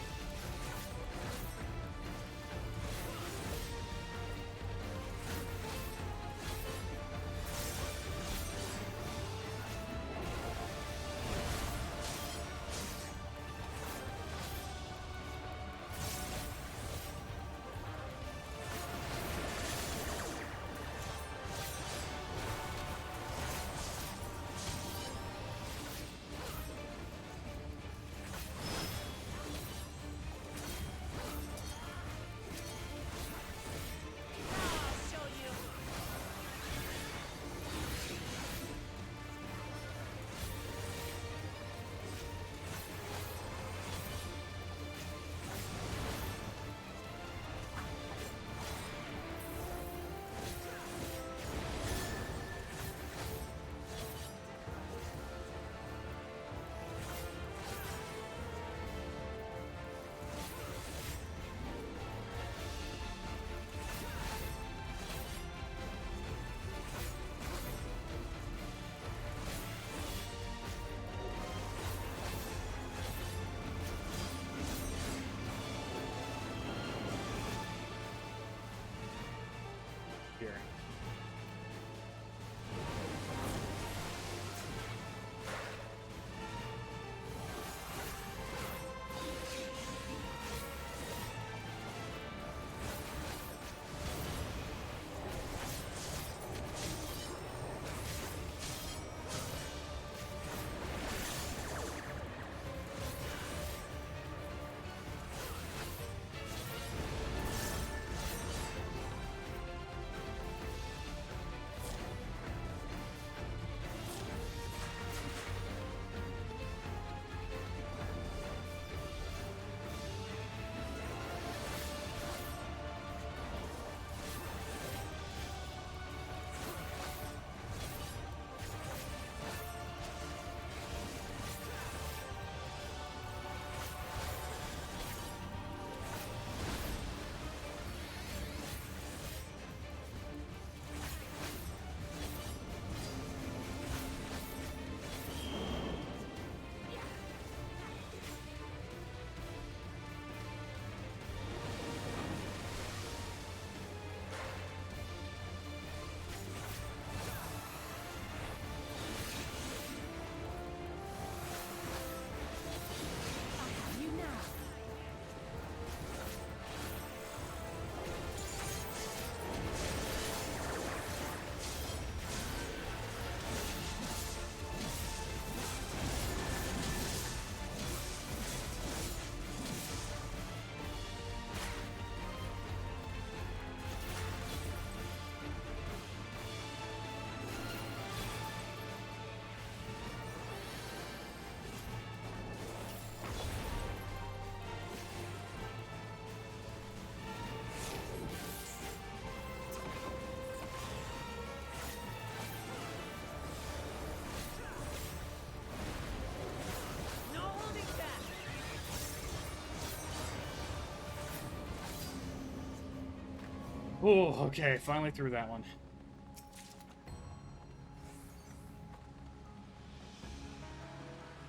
Oh, okay, finally through that one.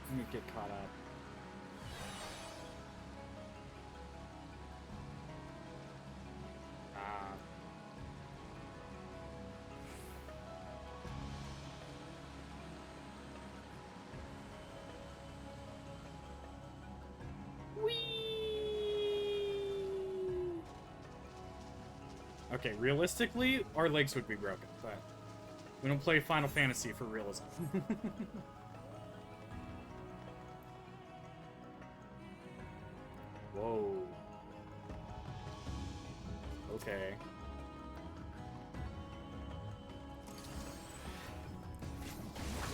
Let me get caught up. Ah. Okay, realistically, our legs would be broken, but we don't play Final Fantasy for realism. Whoa. Okay.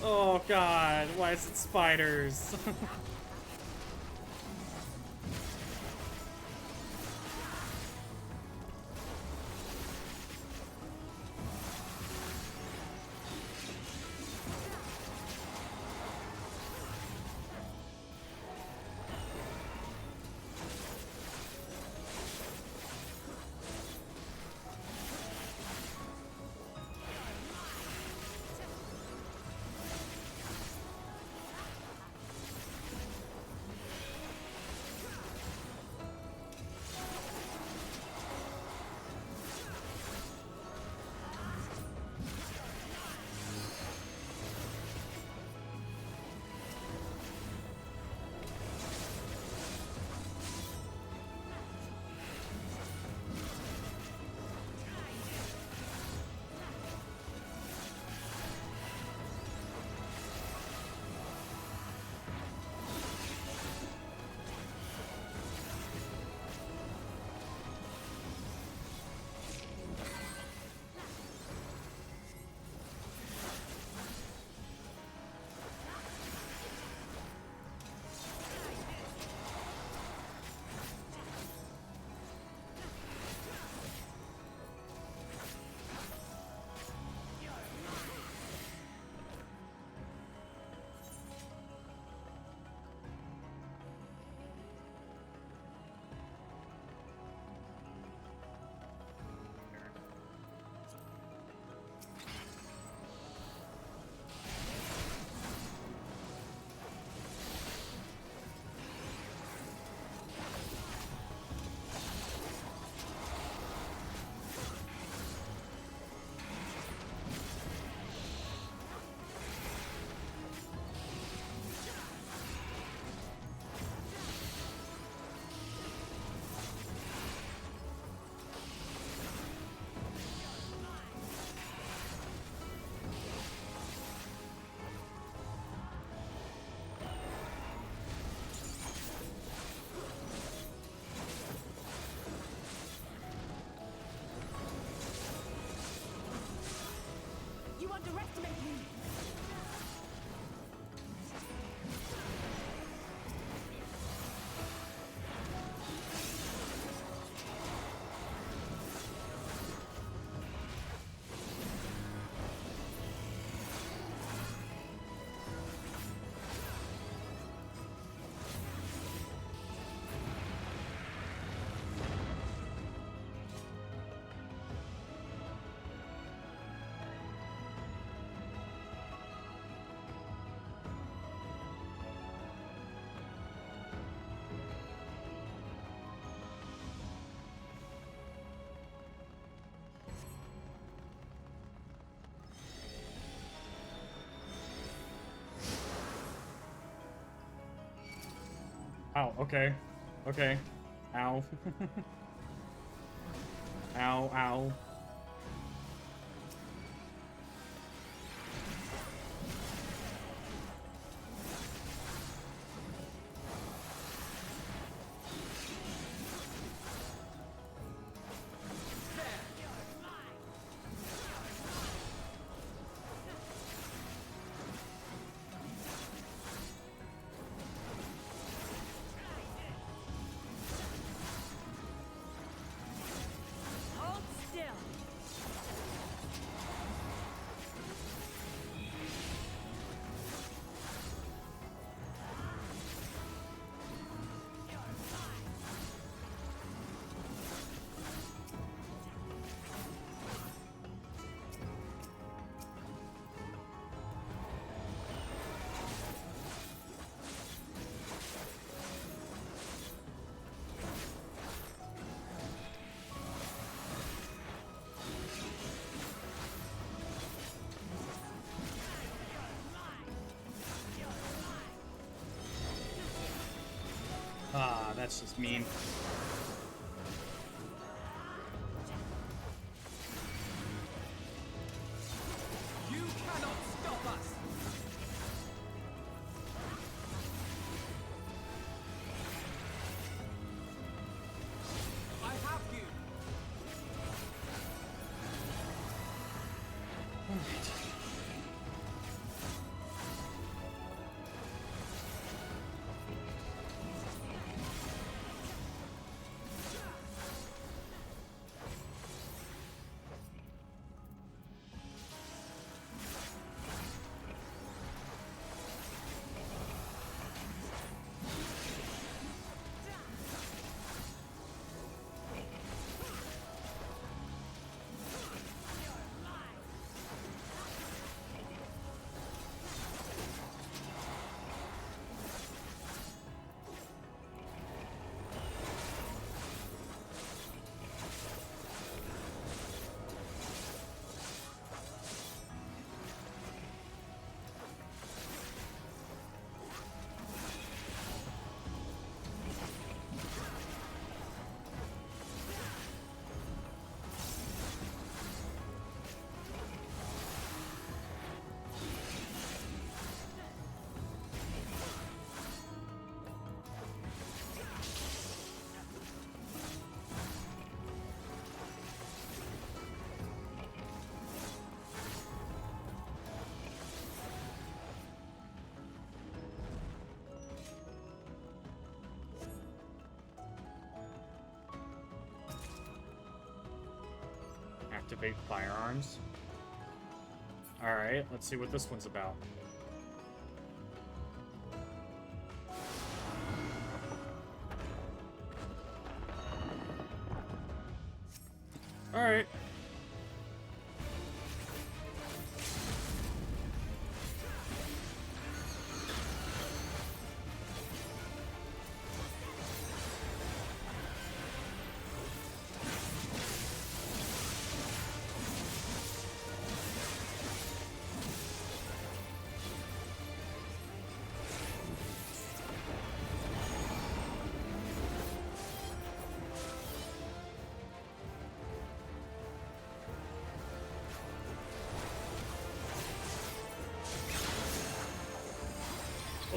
Oh god, why is it spiders? You underestimate me! Ow, okay. Okay. Ow. Ow, ow. Hold still! Ah, that's just mean. You cannot stop us! I have you! Activate firearms. Alright, let's see what this one's about. Alright.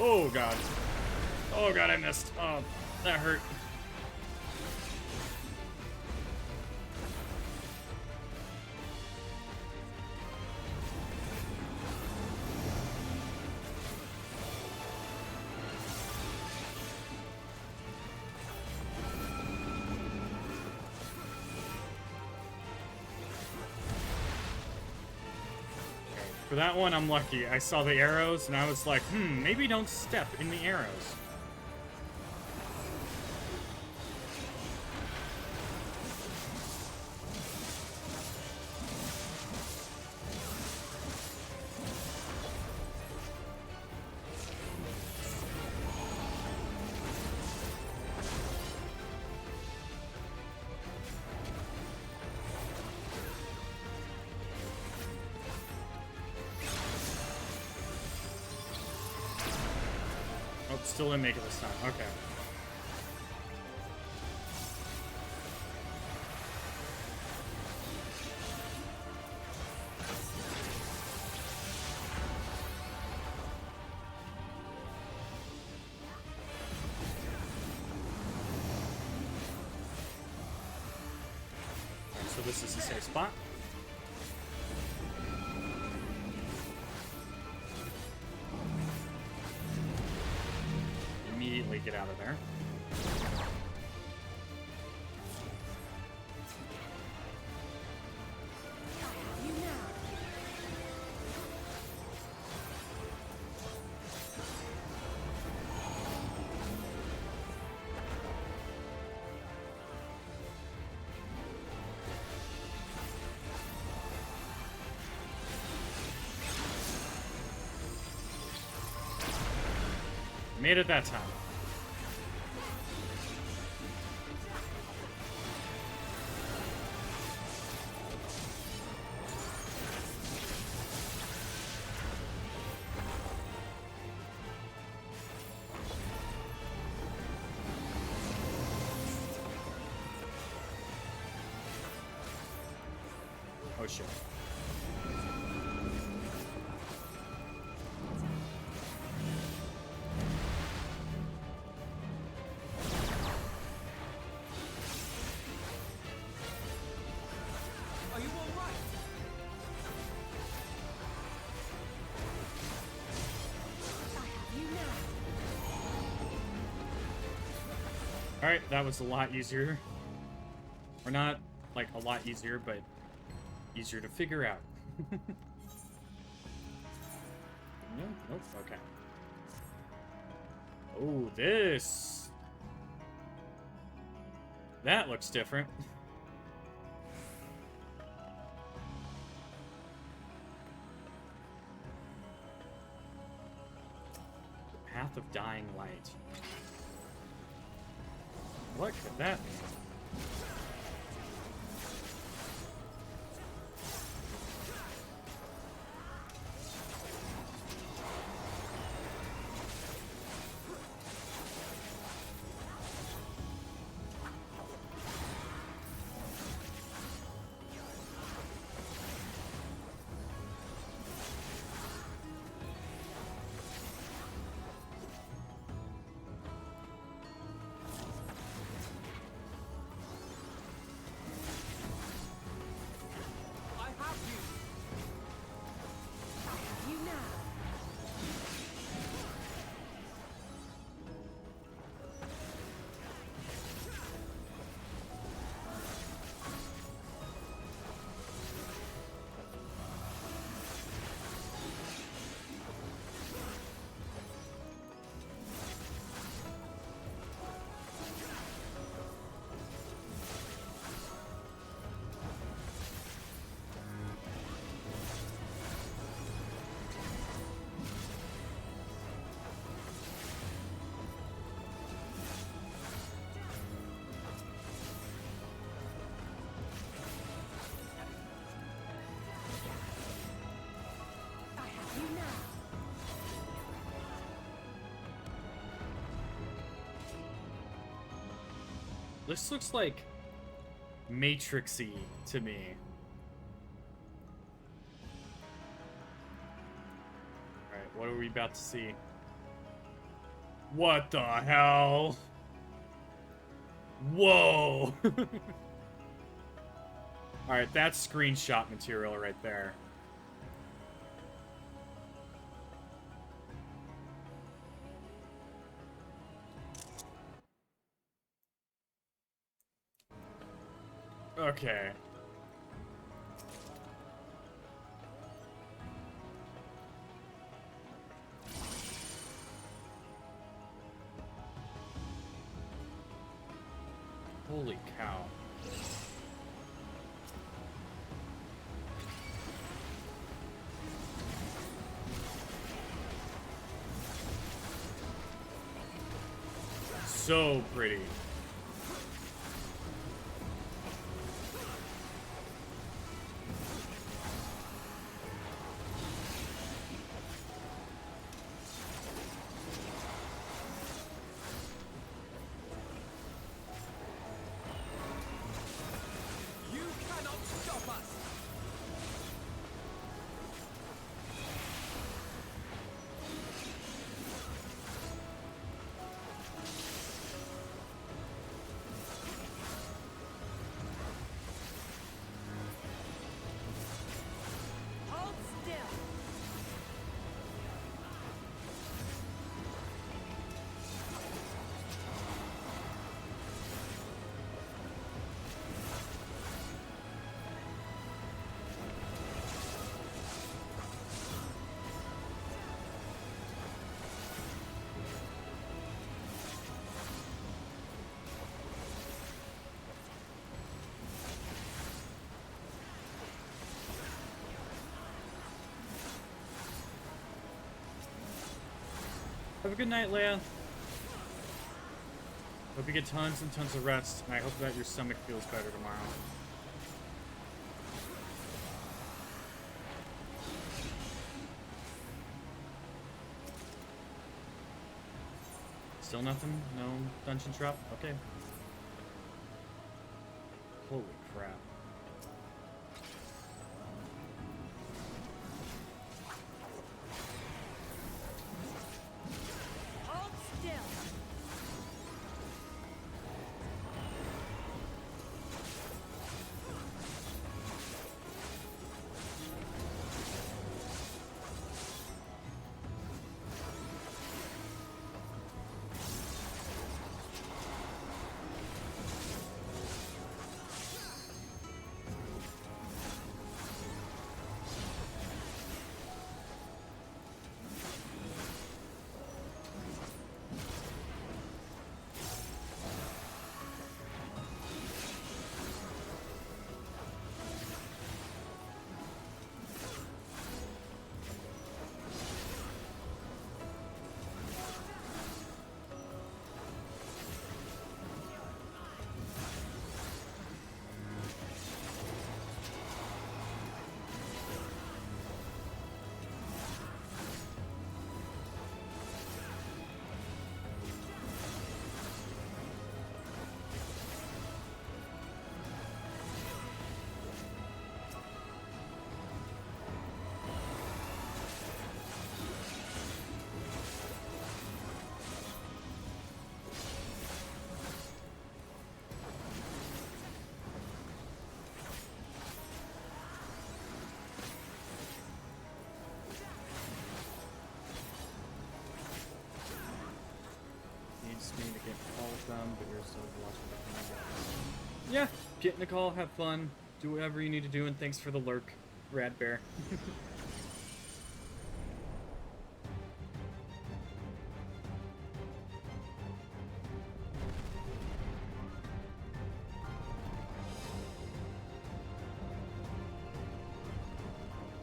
Oh god. Oh god, I missed. Oh, that hurt. For that one, I'm lucky. I saw the arrows, and I was like, maybe don't step in the arrows. Still didn't make it this time. Okay. So this is a safe spot. Immediately get out of there. Made it that time. Oh shit. Are you all right? I have you now. Alright, that was a lot easier. Or not, like, a lot easier, but easier to figure out. No, nope, okay. Oh, this! That looks different. The Path of Dying Light. What could that mean? I have you. I have you now. I have you now. This looks like Matrixy to me. Alright, what are we about to see? What the hell? Whoa! Alright, that's screenshot material right there. Okay. Holy cow. So pretty. You cannot stop us. Hold still. Have a good night, Leia. Hope you get tons and tons of rest, and I hope that your stomach feels better tomorrow. Still nothing? No dungeon trap? Okay. Holy crap. them, but you're still watching the Yeah, get in a call, have fun, do whatever you need to do, and thanks for the lurk, Rad Bear.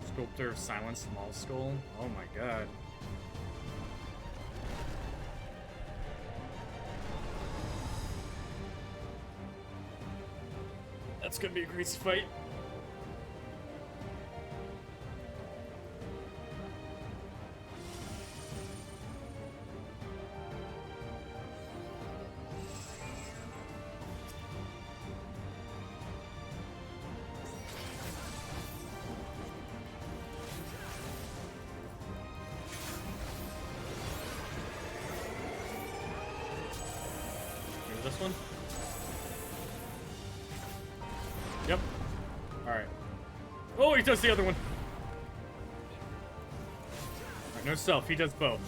Sculptor of Silence, Small Skull. Oh my god. That's gonna be a great fight. Maybe this one? Yep. Alright. Oh, he does the other one. Alright, no self. He does both.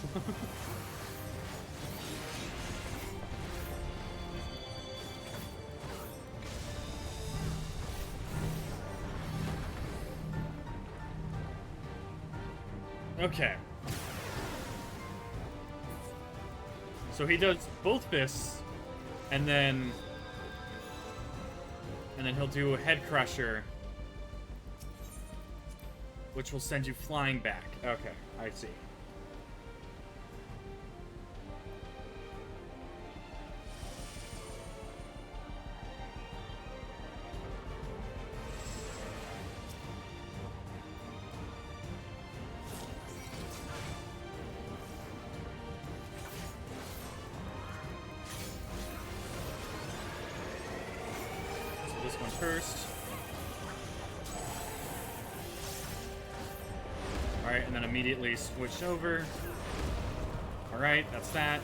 Okay. So he does both fists, and then he'll do a head crusher, which will send you flying back. Okay, I see. This one first. Alright, and then immediately switch over. Alright, that's that.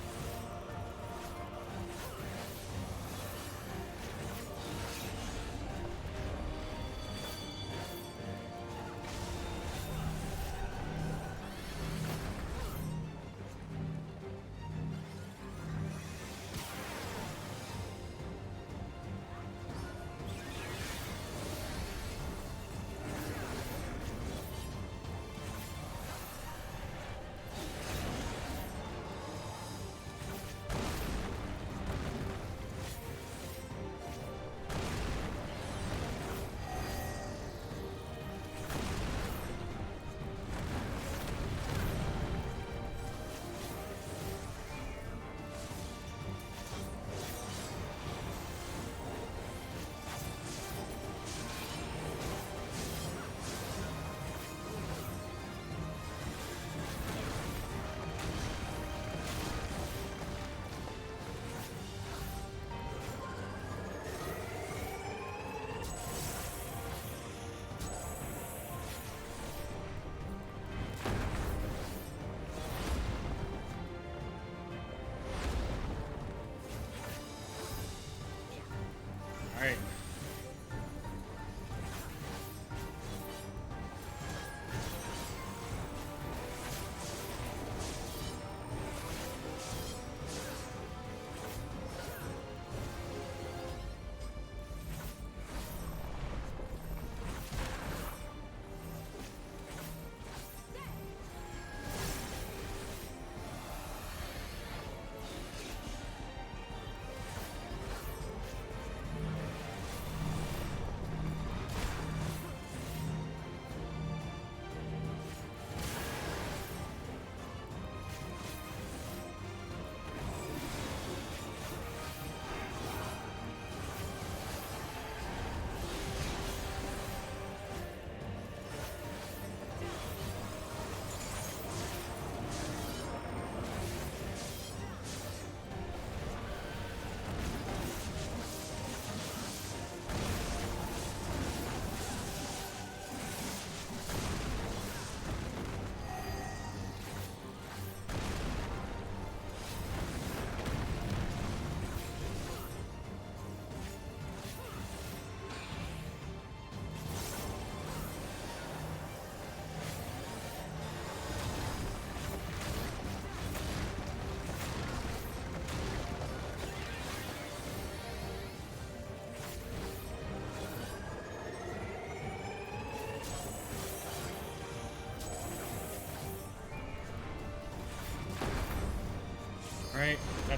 Alright.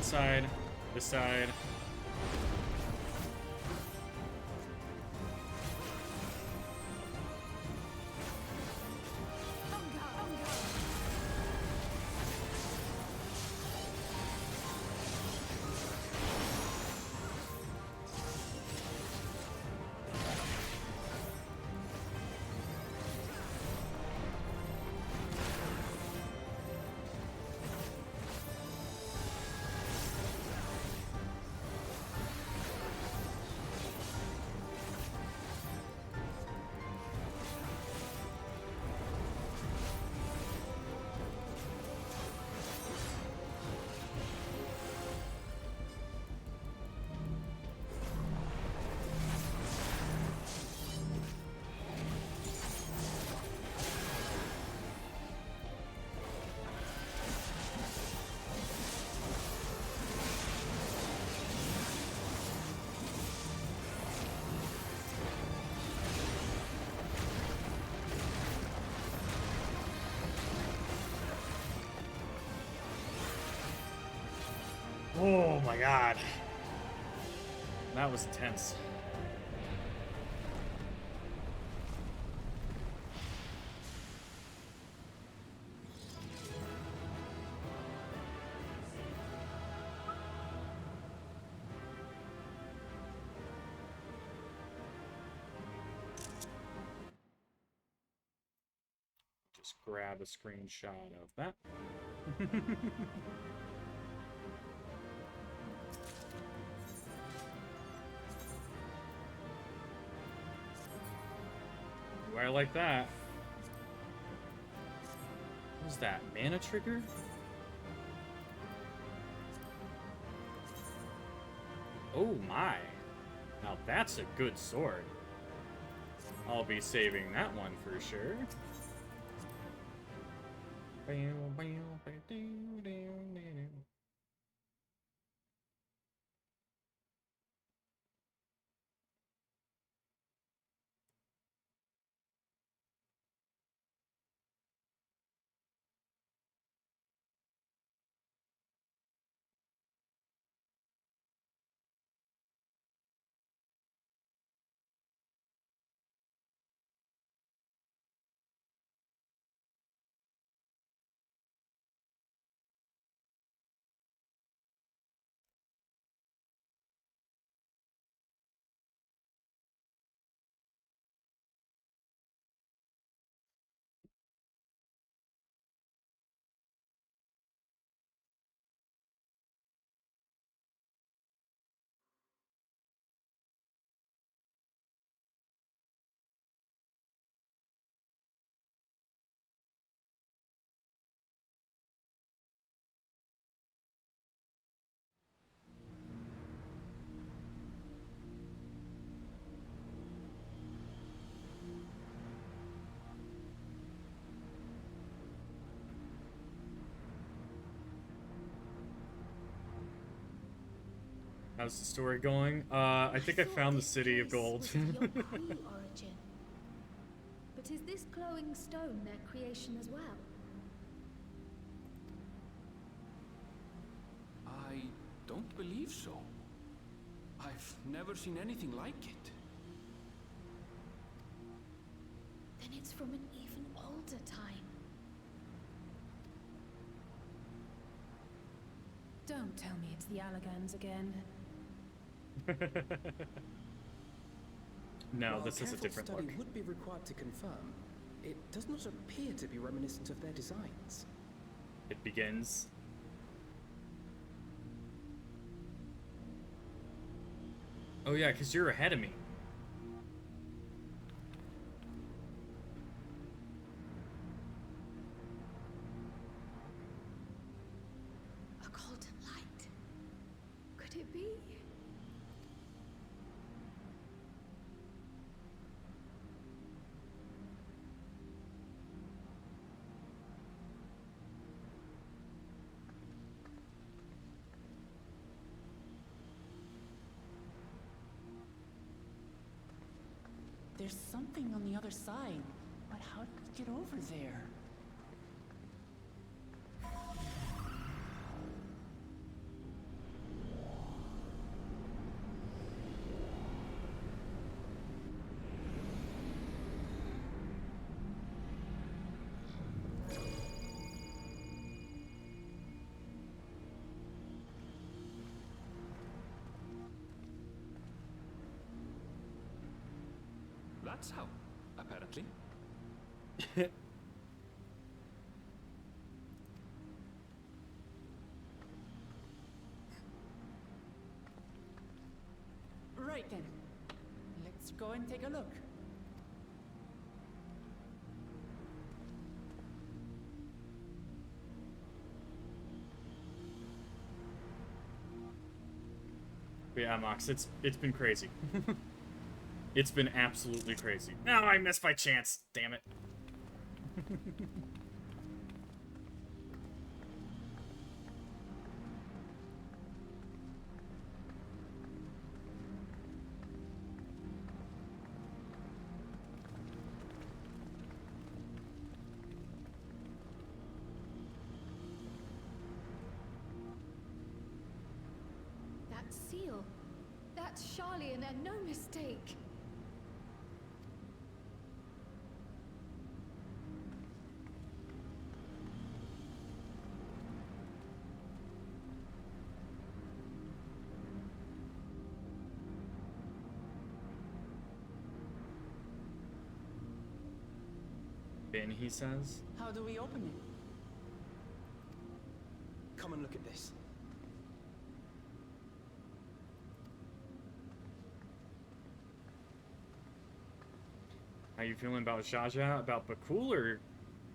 That side. This side. Oh my god. That was intense. Just grab a screenshot of that. I like that. What is that? Mana trigger? Oh my. Now that's a good sword. I'll be saving that one for sure. How's the story going? I think I found the city of gold. Origin. But is this glowing stone their creation as well? I don't believe so. I've never seen anything like it. Then it's from an even older time. Don't tell me it's the Allagans again. No, While this is a careful different study look. would be required to confirm, it does not appear to be reminiscent of their designs. It begins. Oh yeah, because you're ahead of me. A golden light. Could it be? There's something on the other side, but how did we get over there? That's how, apparently. Right then. Let's go and take a look. But yeah, Mox, it's been crazy. It's been absolutely crazy. No, I missed my chance. Damn it. That seal. That's Charlian and no mistake. Ben, he says. How do we open it? Come and look at this. How you feeling about Jaja, about Bakul,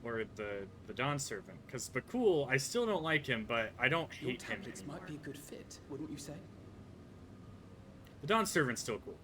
or the Dawn Servant? Because Bakul, I still don't like him, but I don't hate him tablets anymore. might be a good fit, wouldn't you say? The Dawn Servant's still cool.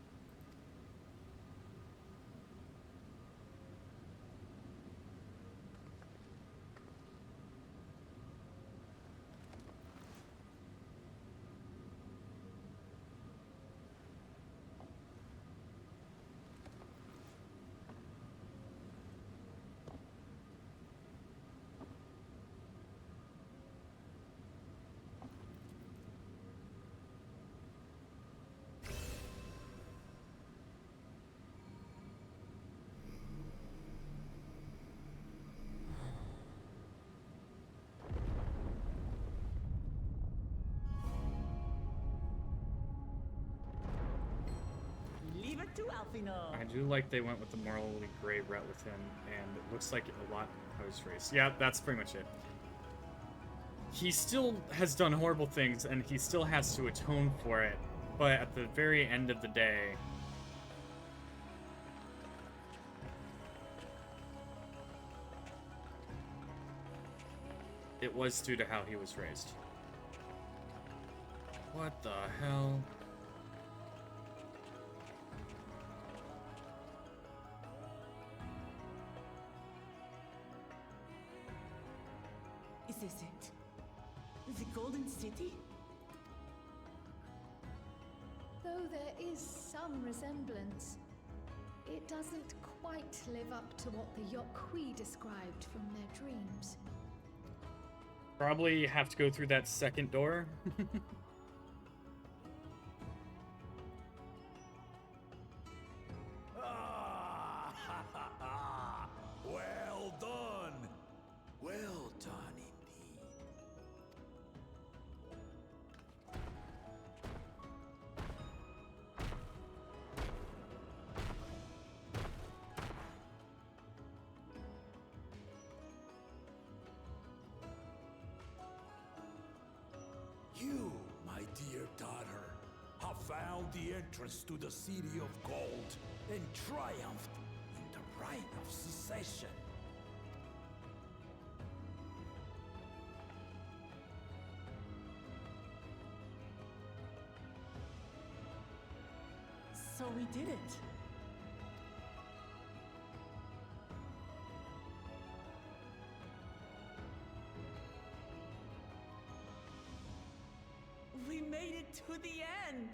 Leave it to Alfino. I do like they went with the morally gray route with him, and it looks like a lot post-race. Yeah, that's pretty much it. He still has done horrible things, and he still has to atone for it, but at the very end of the day, it was due to how he was raised. What the hell? Is this it? The Golden City? Though there is some resemblance, it doesn't quite live up to what the Yokwi described from their dreams. Probably have to go through that second door. Well done! Well done indeed. You, my dear daughter, have found the entrance to the City of Gold and triumphed in the right of secession. So we did it. We made it to the end.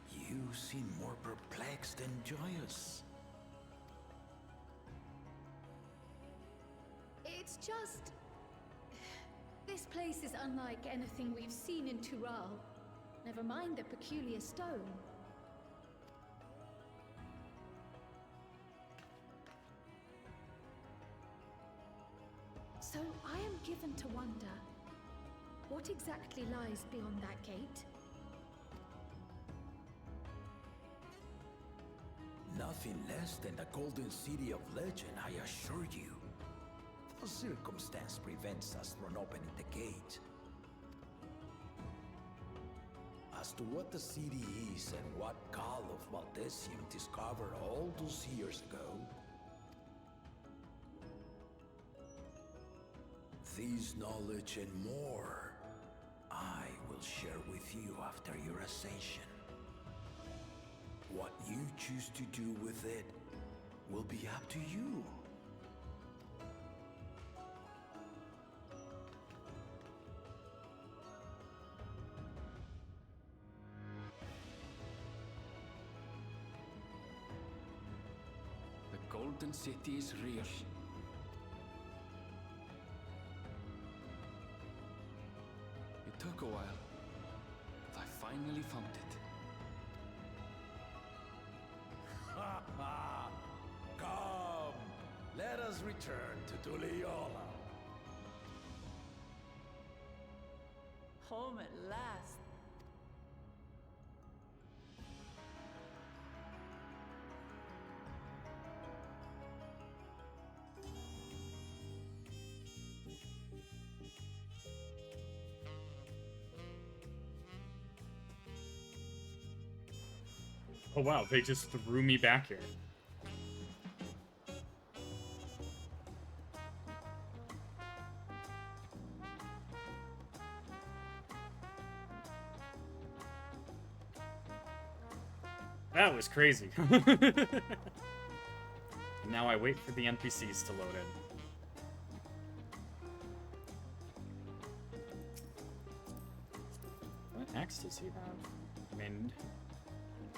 You seem more perplexed than joyous. It's just... This place is unlike anything we've seen in Tural. Never mind the peculiar stone. given to wonder. What exactly lies beyond that gate? Nothing less than the golden city of legend, I assure you. No circumstance prevents us from opening the gate. As to what the city is and what Call of Valdesium discovered all those years ago, this knowledge and more, I will share with you after your ascension. What you choose to do with it will be up to you. The Golden City is real. It took a while, but I finally found it. Come, let us return to Tuliola. Home at last. Oh wow, they just threw me back here. That was crazy. Now I wait for the NPCs to load in. What axe does he have? Mend.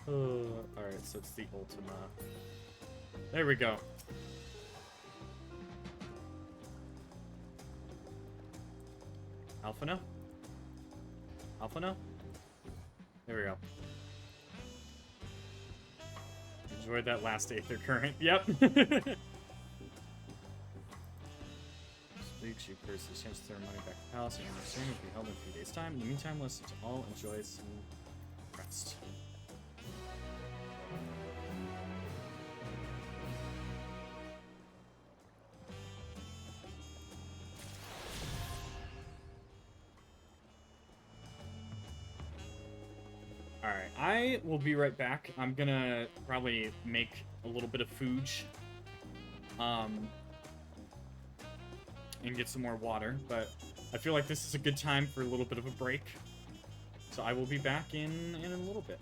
Alright, so it's the Ultima. There we go. Alpha no? Alpha no? There we go. Enjoyed that last Aether Current. Yep. Speak, she first exchanges their money back to the palace, and the exchange will be held in a few days' time. In the meantime, let's all enjoy some rest. Alright, I will be right back. I'm gonna probably make a little bit of food. And get some more water, but I feel like this is a good time for a little bit of a break. So I will be back in a little bit.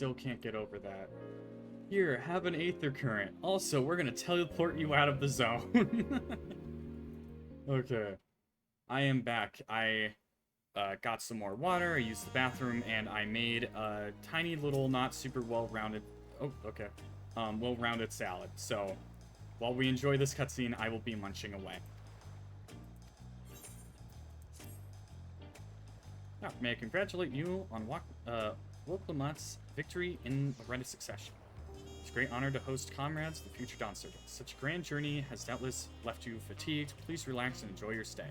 still can't get over that. Here, have an Aether Current. Also, we're gonna teleport you out of the zone. Okay. I am back. I got some more water, I used the bathroom, and I made a tiny little, not super well-rounded... Oh, okay. Well-rounded salad. So, while we enjoy this cutscene, I will be munching away. Now, may I congratulate you on Woklamat's victory in a rite of succession. It's a great honor to host comrades, the future Dawn Servants. Such a grand journey has doubtless left you fatigued. Please relax and enjoy your stay.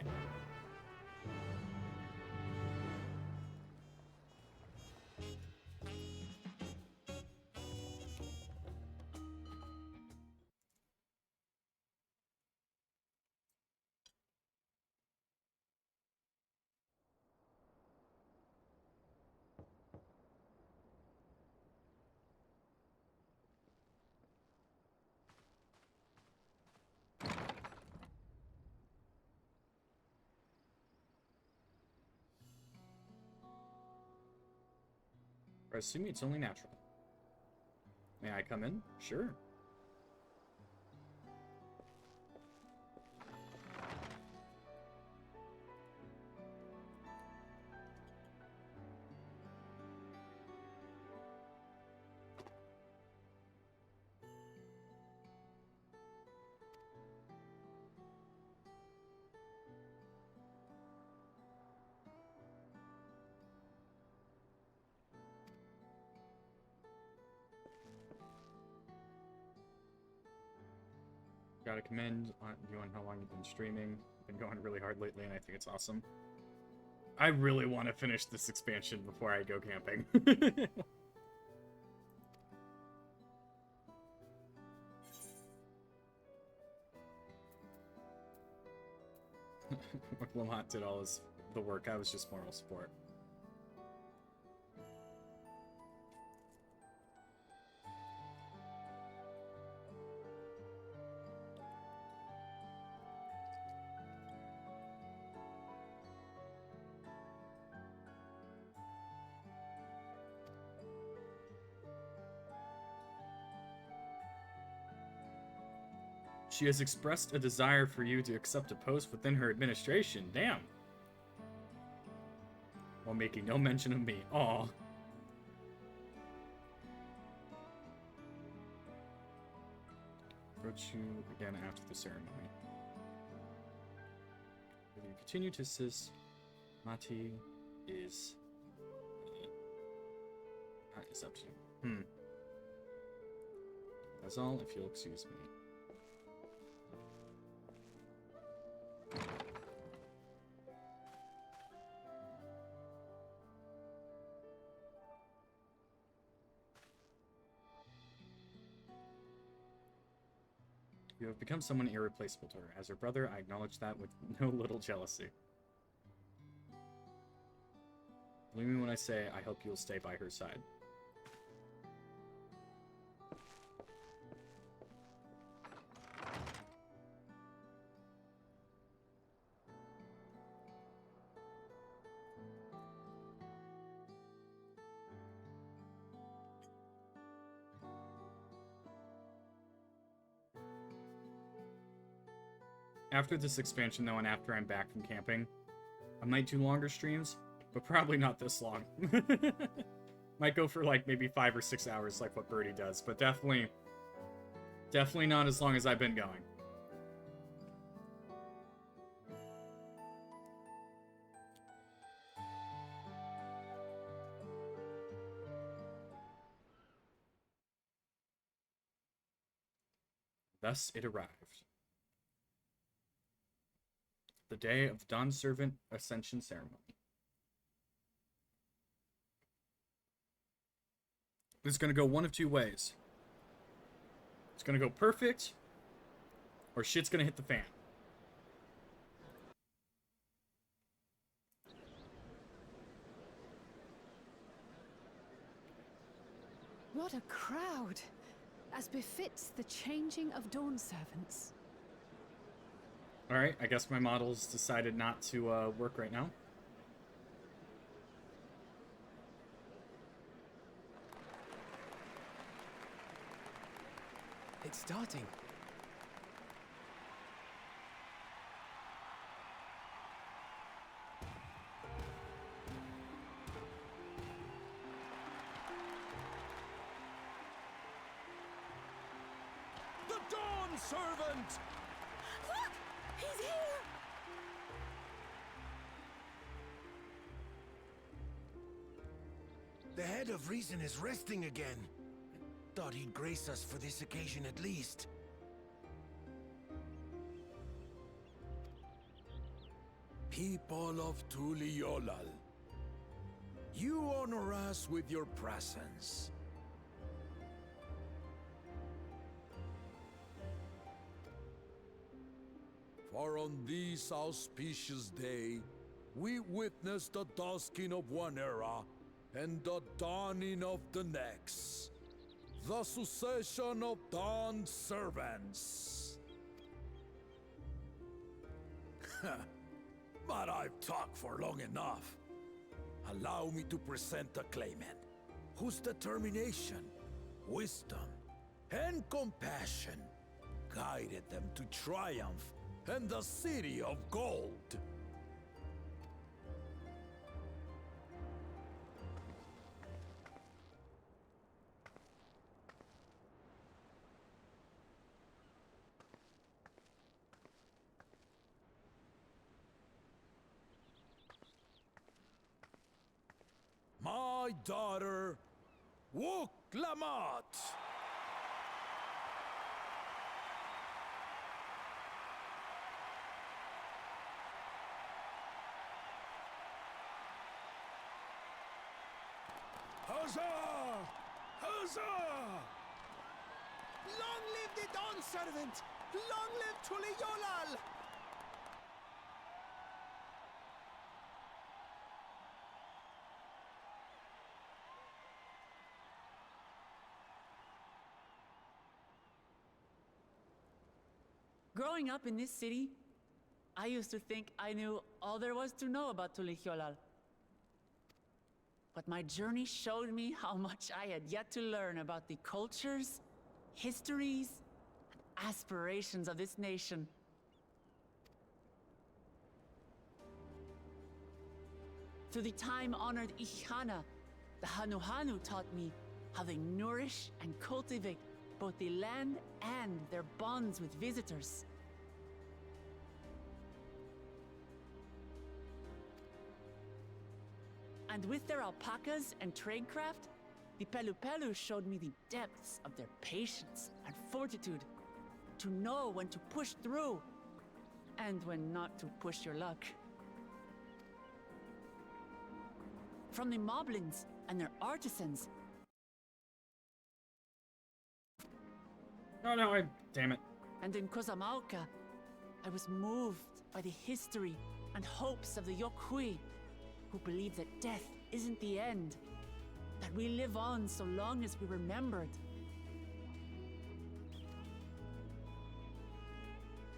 Or assuming it's only natural. May I come in? Sure. Gotta commend you on how long you've been streaming. Been going really hard lately, and I think it's awesome. I really want to finish this expansion before I go camping. Lamont did all the work. I was just moral support. She has expressed a desire for you to accept a post within her administration. Damn. While making no mention of me. Aw. Approach you again after the ceremony. If you continue to assist, Mati is up to you. That's all, if you'll excuse me. You have become someone irreplaceable to her. As her brother, I acknowledge that with no little jealousy. Believe me when I say I hope you'll stay by her side. After this expansion, though, and after I'm back from camping, I might do longer streams, but probably not this long. Might go for, like, maybe 5 or 6 hours like what Birdie does, but definitely not as long as I've been going. Thus it arrived. The day of the Dawn Servant Ascension Ceremony. This is going to go one of two ways. It's going to go perfect, or shit's going to hit the fan. What a crowd! As befits the changing of Dawn Servants. Alright, I guess my model's decided not to work right now. It's starting. The Dawn Servant! Look! He's here! The head of reason is resting again. Thought he'd grace us for this occasion at least. People of Tuliolal, you honor us with your presence. For on this auspicious day, we witness the dusking of one era and the dawning of the next. The succession of Dawn servants. But I've talked for long enough. Allow me to present the claimant, whose determination, wisdom, and compassion guided them to triumph and the City of Gold. My daughter, Wuklamat. Huzzah! Huzzah! Long live the Dawn Servant! Long live Tuliolal! Growing up in this city, I used to think I knew all there was to know about Tulihyolal. But my journey showed me how much I had yet to learn about the cultures, histories, and aspirations of this nation. Through the time-honored Ihana, the Hanuhanu taught me how they nourish and cultivate both the land and their bonds with visitors. And with their alpacas and tradecraft, the Pelupelu showed me the depths of their patience and fortitude, to know when to push through and when not to push your luck. From the Moblins and their artisans. No, damn it. And in Kozamauka, I was moved by the history and hopes of the Yokhui, who believe that death isn't the end, that we live on so long as we're remembered.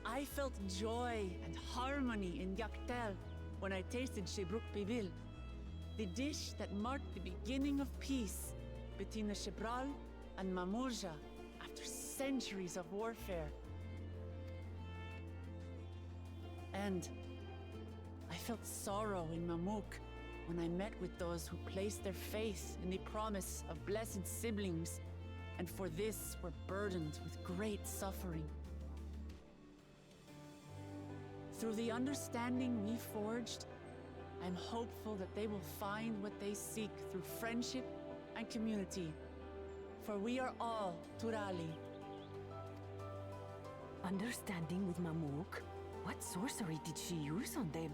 I felt joy and harmony in Yaktel when I tasted Shebruk Pibil, the dish that marked the beginning of peace between the Shebral and Mamurja after centuries of warfare. And I felt sorrow in Mamuk when I met with those who placed their faith in the promise of blessed siblings, and for this were burdened with great suffering. Through the understanding we forged, I'm hopeful that they will find what they seek through friendship and community, for we are all Turali. Understanding with Mamuk? What sorcery did she use on them?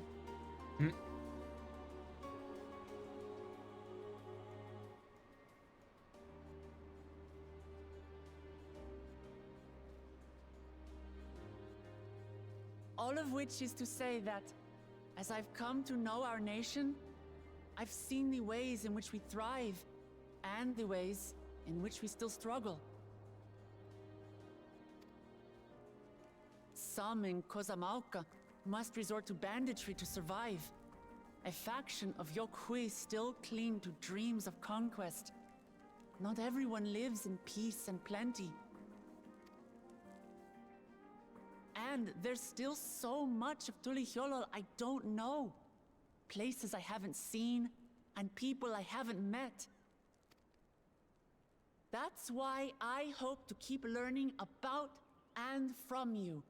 All of which is to say that, as I've come to know our nation, I've seen the ways in which we thrive, and the ways in which we still struggle. Some in Kozamauka must resort to banditry to survive. A faction of Yokhui still cling to dreams of conquest. Not everyone lives in peace and plenty. And there's still so much of Tulihyolol I don't know. Places I haven't seen, and people I haven't met. That's why I hope to keep learning about and from you,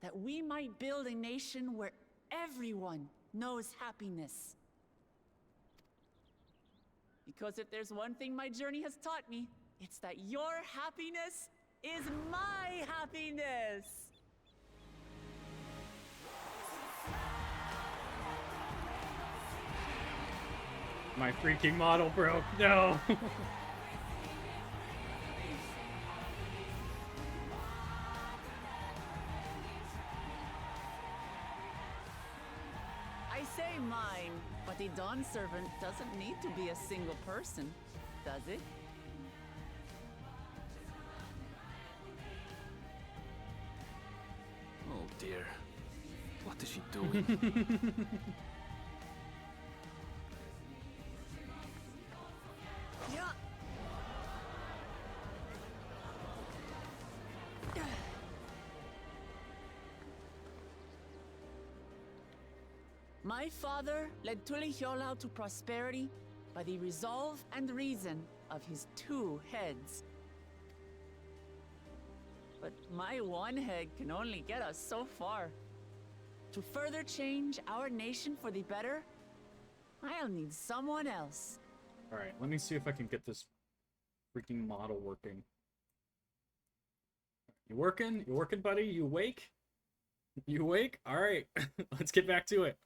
that we might build a nation where everyone knows happiness. Because if there's one thing my journey has taught me, it's that your happiness is my happiness! My freaking model broke. No. I say mine, but a Dawn servant doesn't need to be a single person, does it? Oh dear. What is she doing? Yeah. My father led Tulihyolol to prosperity by the resolve and reason of his 2 heads. But my one head can only get us so far. To further change our nation for the better, I'll need someone else. Alright, let me see if I can get this freaking model working. You working? You working, buddy? You awake? You awake? Alright, let's get back to it.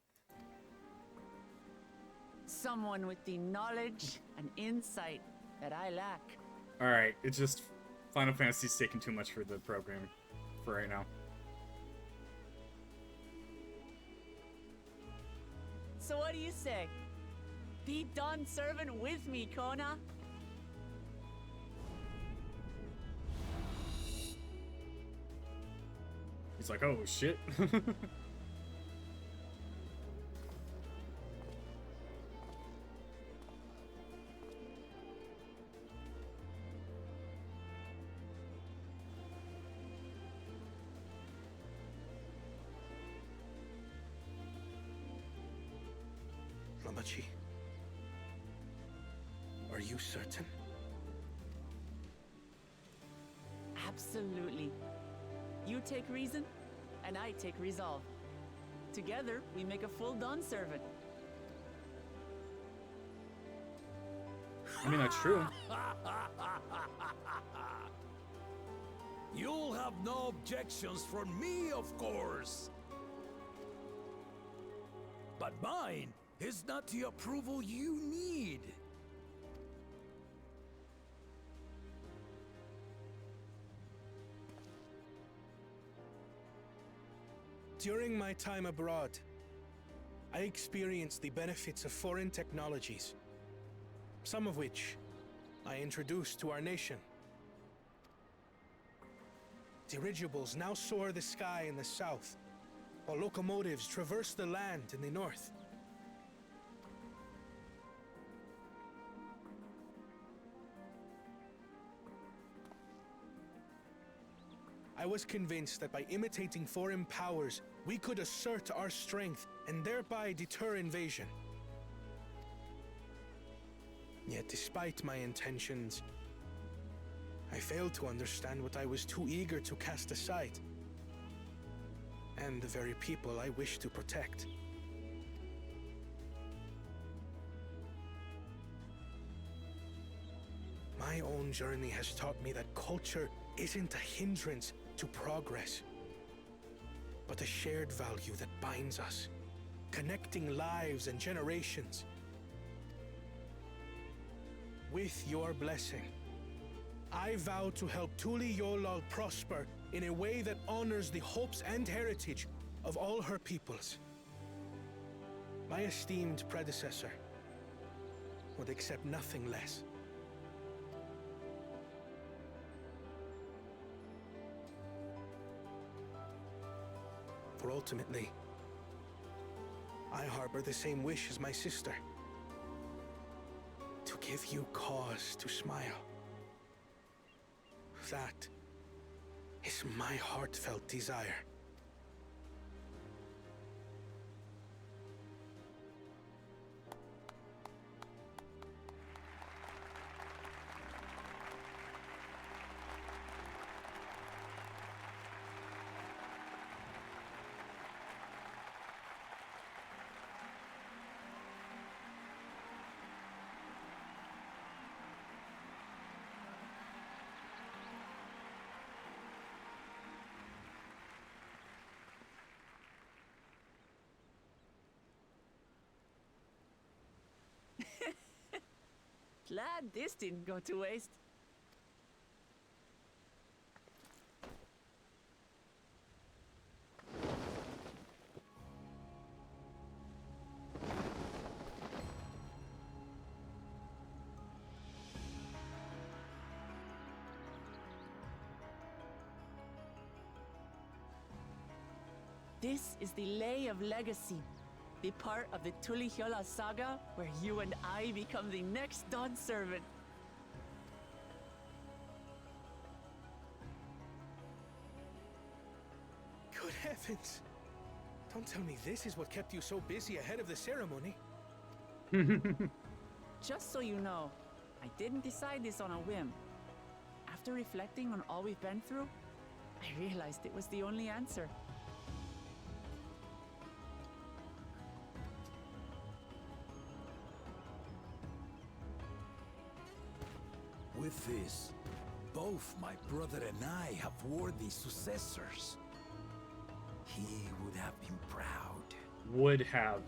Someone with the knowledge and insight that I lack. Alright, it's just Final Fantasy's taking too much for the program for right now. So what do you say? Be Dawn servant with me, Kona? He's like, oh shit. Ramachi, are you certain? Absolutely. You take reason, and I take resolve. Together, we make a full Dawn servant. I mean, that's true. You'll have no objections from me, of course. But mine is not the approval you need. During my time abroad, I experienced the benefits of foreign technologies, some of which I introduced to our nation. Dirigibles now soar the sky in the south, while locomotives traverse the land in the north. I was convinced that by imitating foreign powers, we could assert our strength and thereby deter invasion. Yet despite my intentions, I failed to understand what I was too eager to cast aside, and the very people I wish to protect. My own journey has taught me that culture isn't a hindrance to progress, but a shared value that binds us, connecting lives and generations. With your blessing, I vow to help Tulihyolol prosper in a way that honors the hopes and heritage of all her peoples. My esteemed predecessor would accept nothing less. For ultimately, I harbor the same wish as my sister. To give you cause to smile. That is my heartfelt desire. Glad this didn't go to waste. This is the Lay of Legacy, the part of the Tulihyola saga where you and I become the next Dawn servant. Good heavens! Don't tell me this is what kept you so busy ahead of the ceremony. Just so you know, I didn't decide this on a whim. After reflecting on all we've been through, I realized it was the only answer. With this, both my brother and I have worthy successors. He would have been proud. Would have.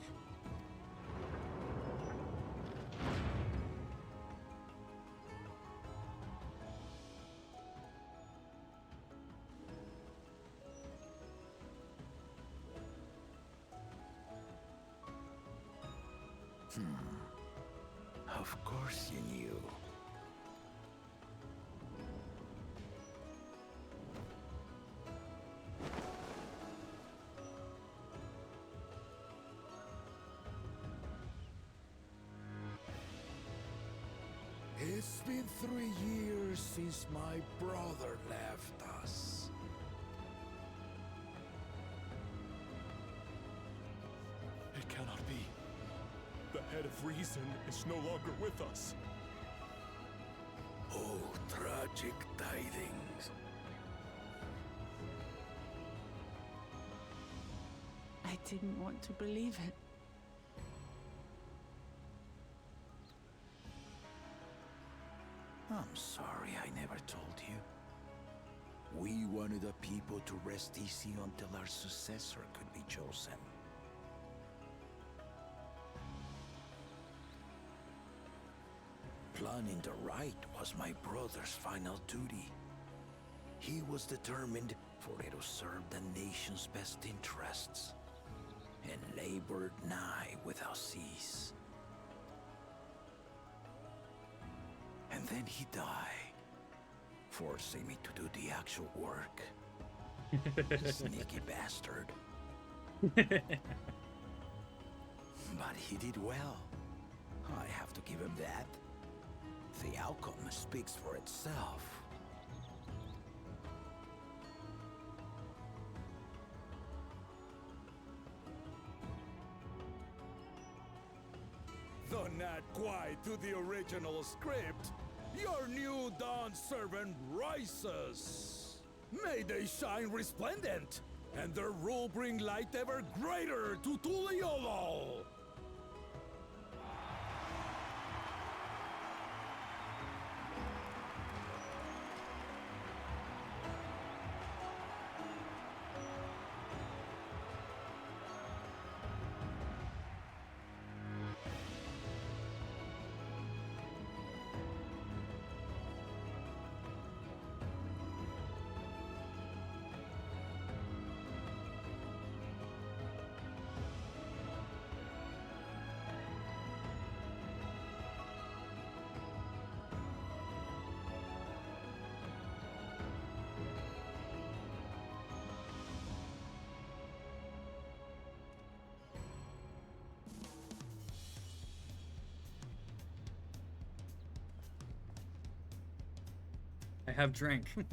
Of course you knew. It's been 3 years since my brother left us. It cannot be. The head of reason is no longer with us. Oh, tragic tidings. I didn't want to believe it. I'm sorry I never told you. We wanted the people to rest easy until our successor could be chosen. Planning the rite was my brother's final duty. He was determined for it to serve the nation's best interests, and labored nigh without cease. And then he died, forcing me to do the actual work. Sneaky bastard. But he did well. I have to give him that. The outcome speaks for itself. Though not quite to the original script, your new Dawn servant rises. May they shine resplendent, and their rule bring light ever greater to Tuliolo. I have drank. Sure,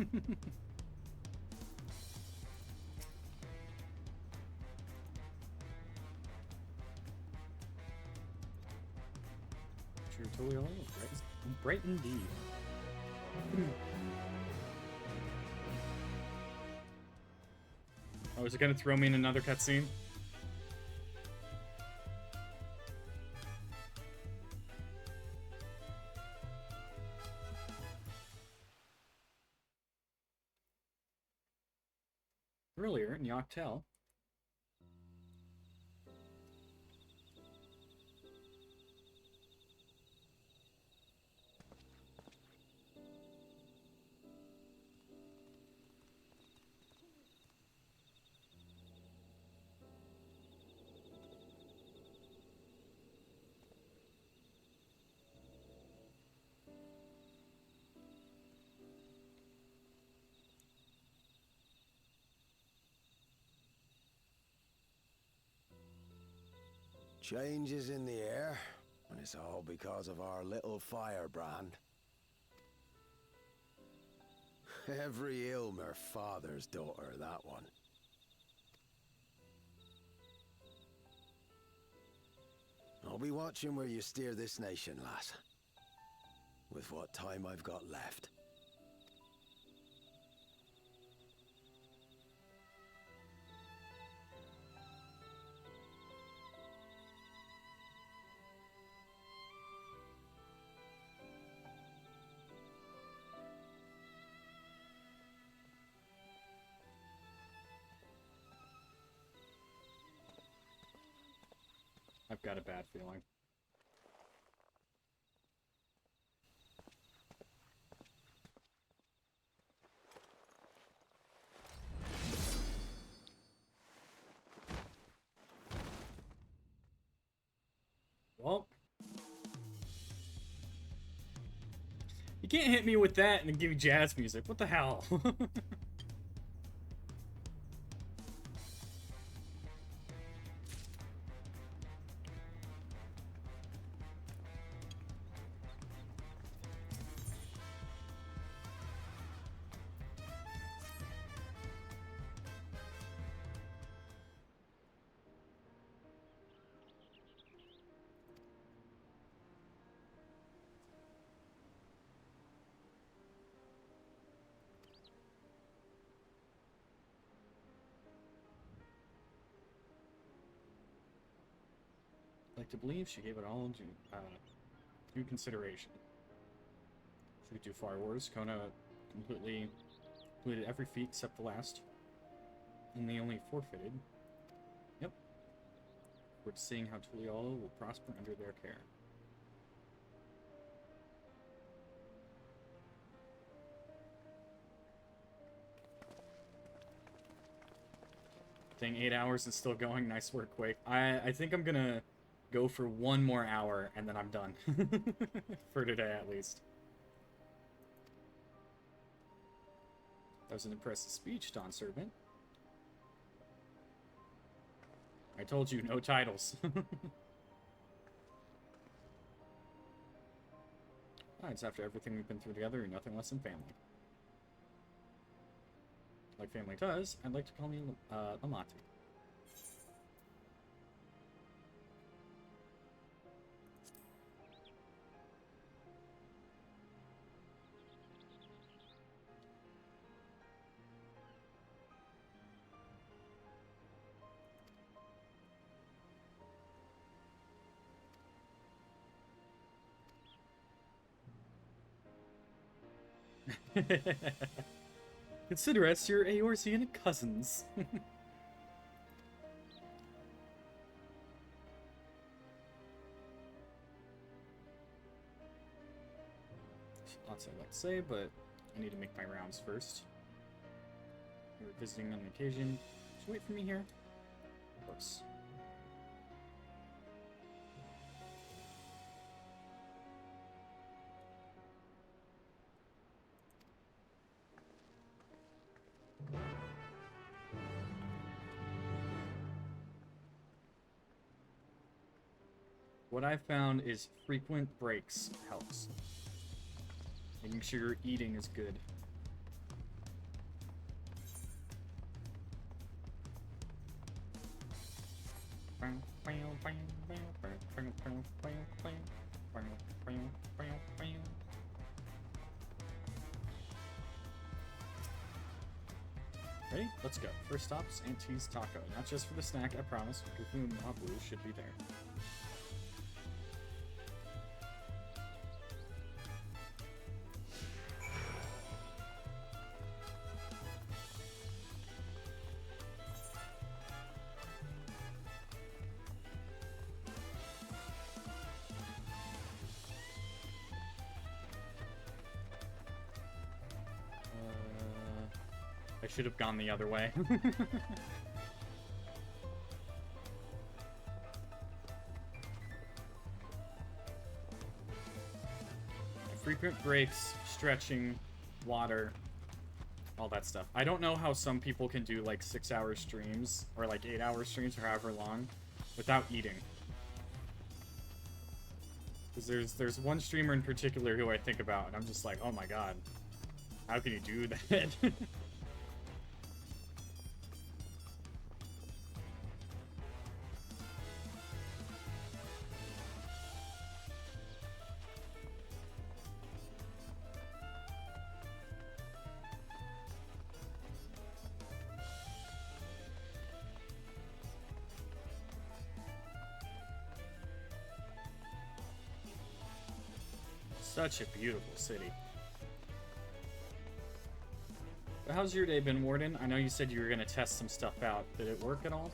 totally all bright indeed. Oh, is it gonna throw me in another cutscene? Earlier in Dawntrail, Change is in the air, and it's all because of our little firebrand. Every Ilmer father's daughter, that one. I'll be watching where you steer this nation, lass. With what time I've got left. I've got a bad feeling. Well, you can't hit me with that and then give me jazz music. What the hell? Like to believe she gave it all due consideration. She could do far worse. Kona completely completed every feat except the last. And they only forfeited. Yep. We're seeing how Tulial will prosper under their care. Dang, 8 hours is still going. Nice work, Quake. I think I'm gonna go for 1 more hour, and then I'm done. For today, at least. That was an impressive speech, Dawn Servant. I told you, no titles. Besides, after everything we've been through together, you're nothing less than family. Like family does, I'd like to call me Amati. Consider us your Eorzean cousins. Lots I'd like to say, but I need to make my rounds first. We were visiting on occasion. Just wait for me here. Of course. What I found is frequent breaks helps. Making sure your eating is good. Ready? Let's go. First stop's Auntie's Taco. Not just for the snack, I promise. Goofy and Mabu should be there. I should have gone the other way. Frequent breaks, stretching, water, all that stuff. I don't know how some people can do like 6-hour streams or like 8-hour streams or however long without eating. Because there's one streamer in particular who I think about, and I'm just like, oh my god, how can you do that? Such a beautiful city. But how's your day been, Warden? I know you said you were going to test some stuff out. Did it work at all?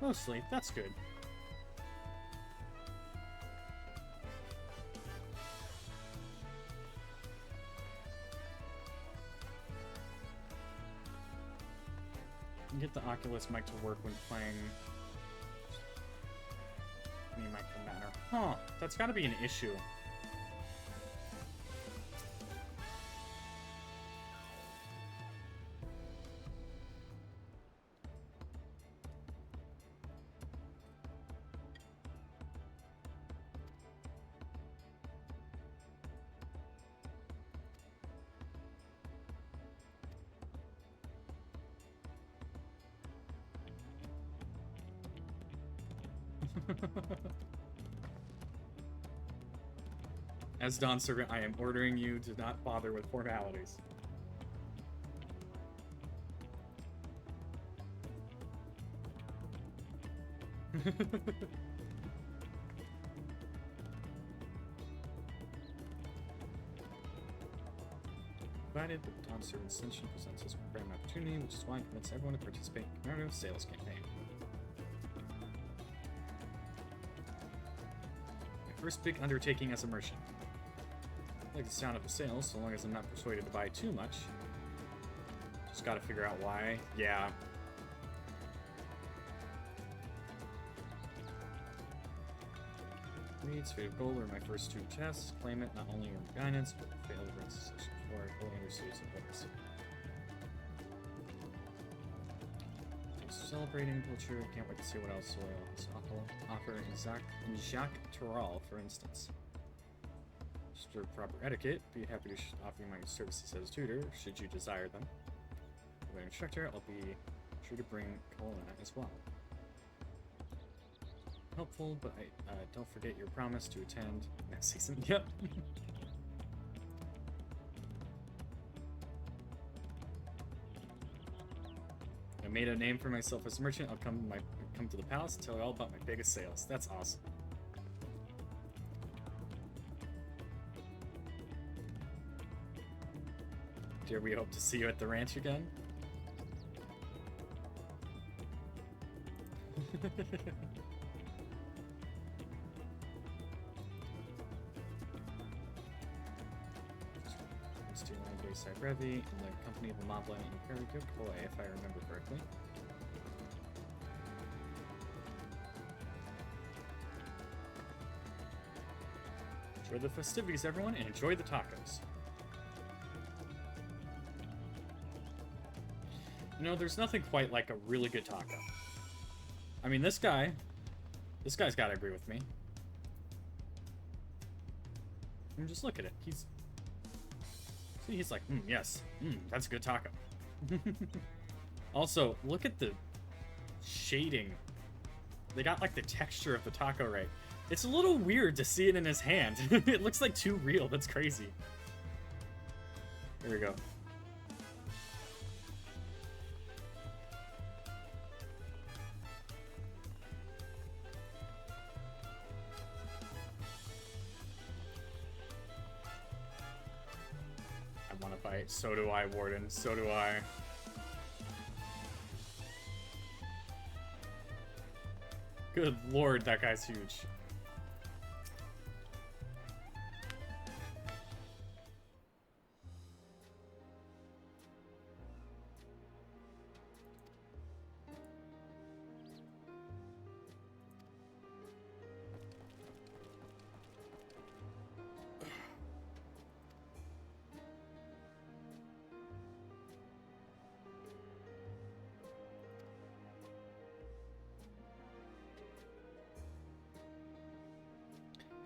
Mostly. That's good. Get the Oculus mic to work when playing. Me mic can matter. Huh. That's gotta be an issue. As Dawn Servant, I am ordering you to not bother with formalities. Provided the Dawn Servant Ascension presents us with a brand new opportunity, which is why I convince everyone to participate in a commemorative sales campaign. My first big undertaking as a merchant. I like the sound of the sales, so long as I'm not persuaded to buy too much. Just gotta figure out why. Yeah. Reads, Fate of Gold are my first two tests. Claim it, not only earn guidance, but fail to bring success before I fully understood its importance. Celebrating culture, can't wait to see what else Soil has to offer in Jacques Terral, for instance. Just for proper etiquette, be happy to offer you my services as a tutor, should you desire them. As an instructor, I'll be sure to bring Colin as well. Helpful, but don't forget your promise to attend next season. Yep. I made a name for myself as a merchant. I'll come to the palace and tell you all about my biggest sales. That's awesome. Dear, we hope to see you at the ranch again. Brevi in the company of the Moblin and very good boy, if I remember correctly. Enjoy the festivities, everyone, and enjoy the tacos. You know, there's nothing quite like a really good taco. I mean, this guy's got to agree with me. I mean, just look at it. He's like, yes, that's a good taco. Also, look at the shading. They got like the texture of the taco right. It's a little weird to see it in his hand. It looks like too real. That's crazy. There we go. So do I, Warden. So do I. Good lord, that guy's huge.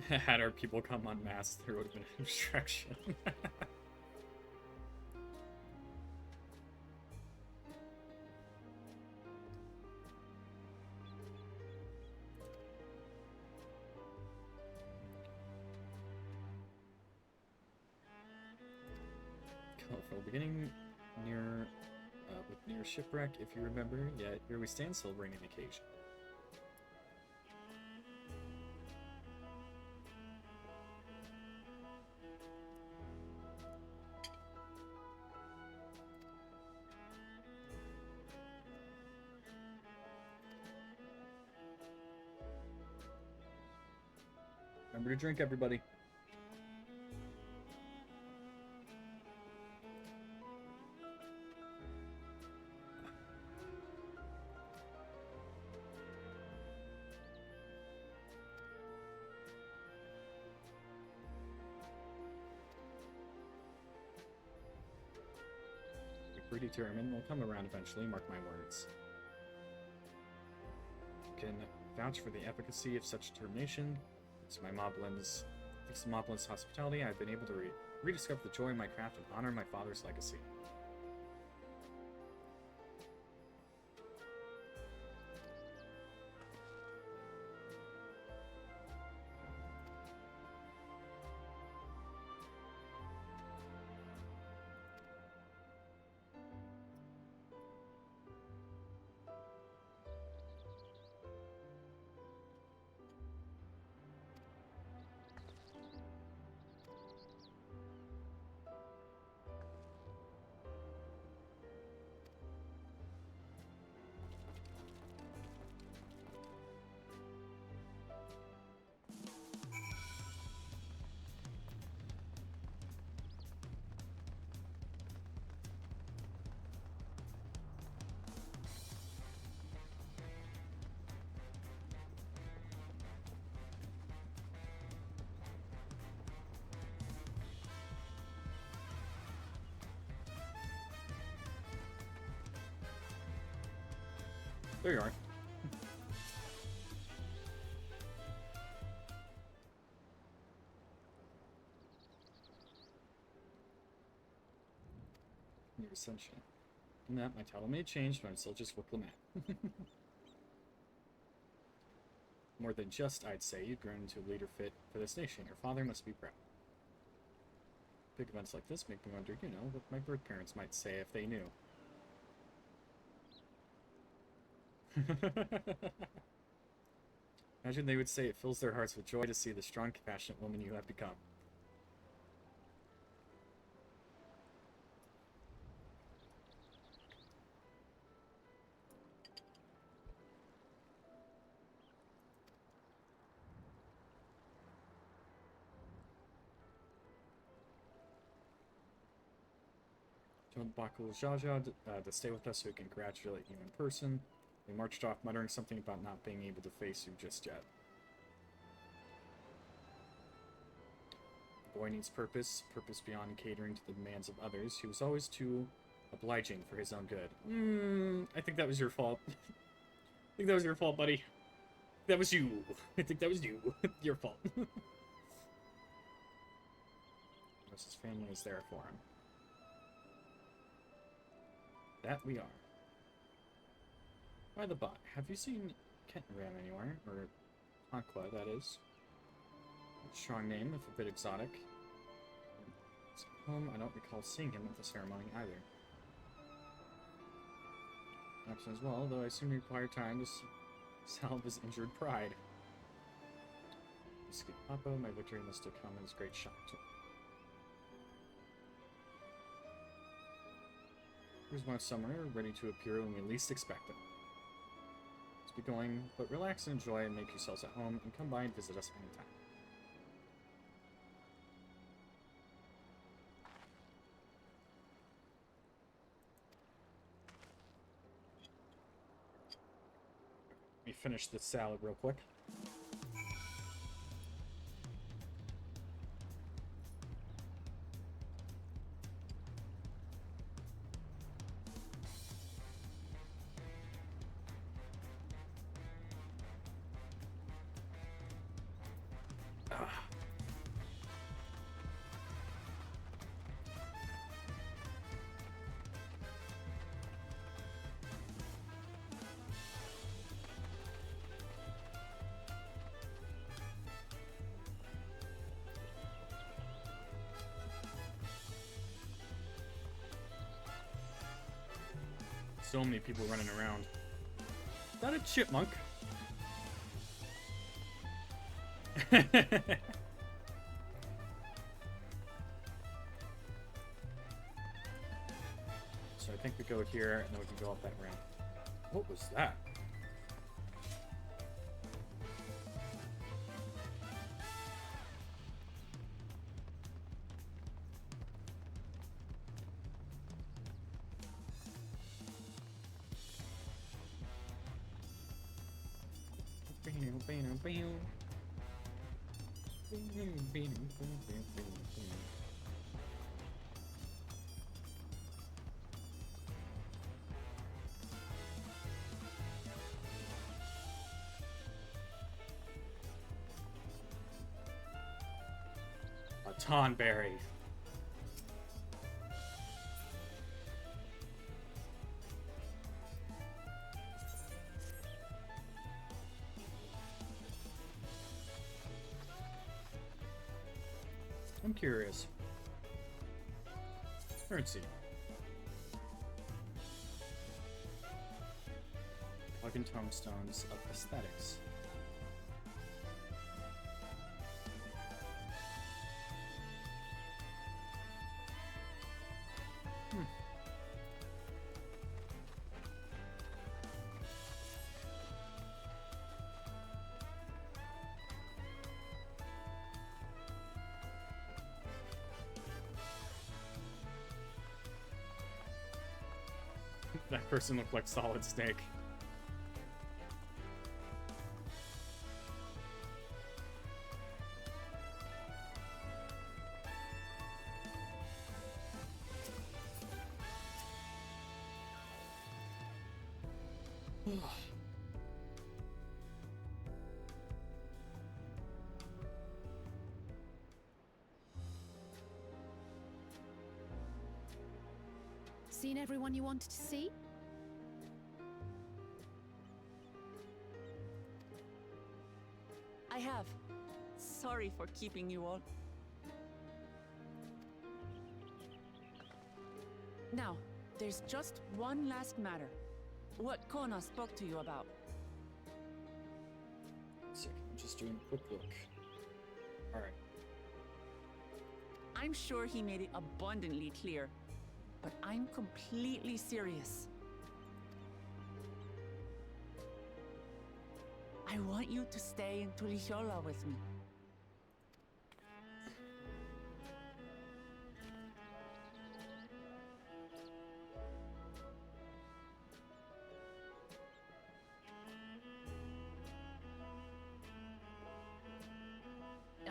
Had our people come en masse, there would have been an obstruction. Colorful beginning near shipwreck, if you remember. Yet here we stand celebrating the occasion. Remember to drink, everybody. We're determined. We'll come around eventually, mark my words. Can vouch for the efficacy of such determination. Thanks to Moblin's hospitality, I've been able to rediscover the joy in my craft and honor my father's legacy. There you are. Your ascension. In that, my title may change, but I'm still just Wicklamat. More than just, I'd say, you've grown into a leader fit for this nation. Your father must be proud. Big events like this make me wonder, you know, what my birth parents might say if they knew. Imagine they would say it fills their hearts with joy to see the strong, compassionate woman you have become. Told Bakul Jaja to stay with us so we can congratulate you in person. They marched off muttering something about not being able to face you just yet. The boy needs purpose beyond catering to the demands of others. He was always too obliging for his own good. I think that was your fault. I think that was your fault, buddy. That was you. I think that was you. Your fault. His family is there for him. That we are. By the by, have you seen Kenran anywhere? Or Aqua, that is. Strong name, if a bit exotic. I don't recall seeing him at the ceremony either. Perhaps as well, though I assume you require time to salve his injured pride. Escape Papa, my victory must have come as great shock to him. Here's one summoner, ready to appear when we least expect them. Let's be going, but relax and enjoy and make yourselves at home, and come by and visit us anytime. Let me finish this salad real quick. So many people running around. Is that a chipmunk? So I think we go here, and then we can go up that ramp. What was that? A Tonberry. I'm curious. Currency. Plug in tombstones of aesthetics. That person looked like Solid Snake. Seen everyone you wanted to see? I have. Sorry for keeping you all. Now, there's just one last matter. What Kona spoke to you about. Sick. I'm just doing a quick look. Alright. I'm sure he made it abundantly clear, but I'm completely serious. I want you to stay in Tulihiola with me.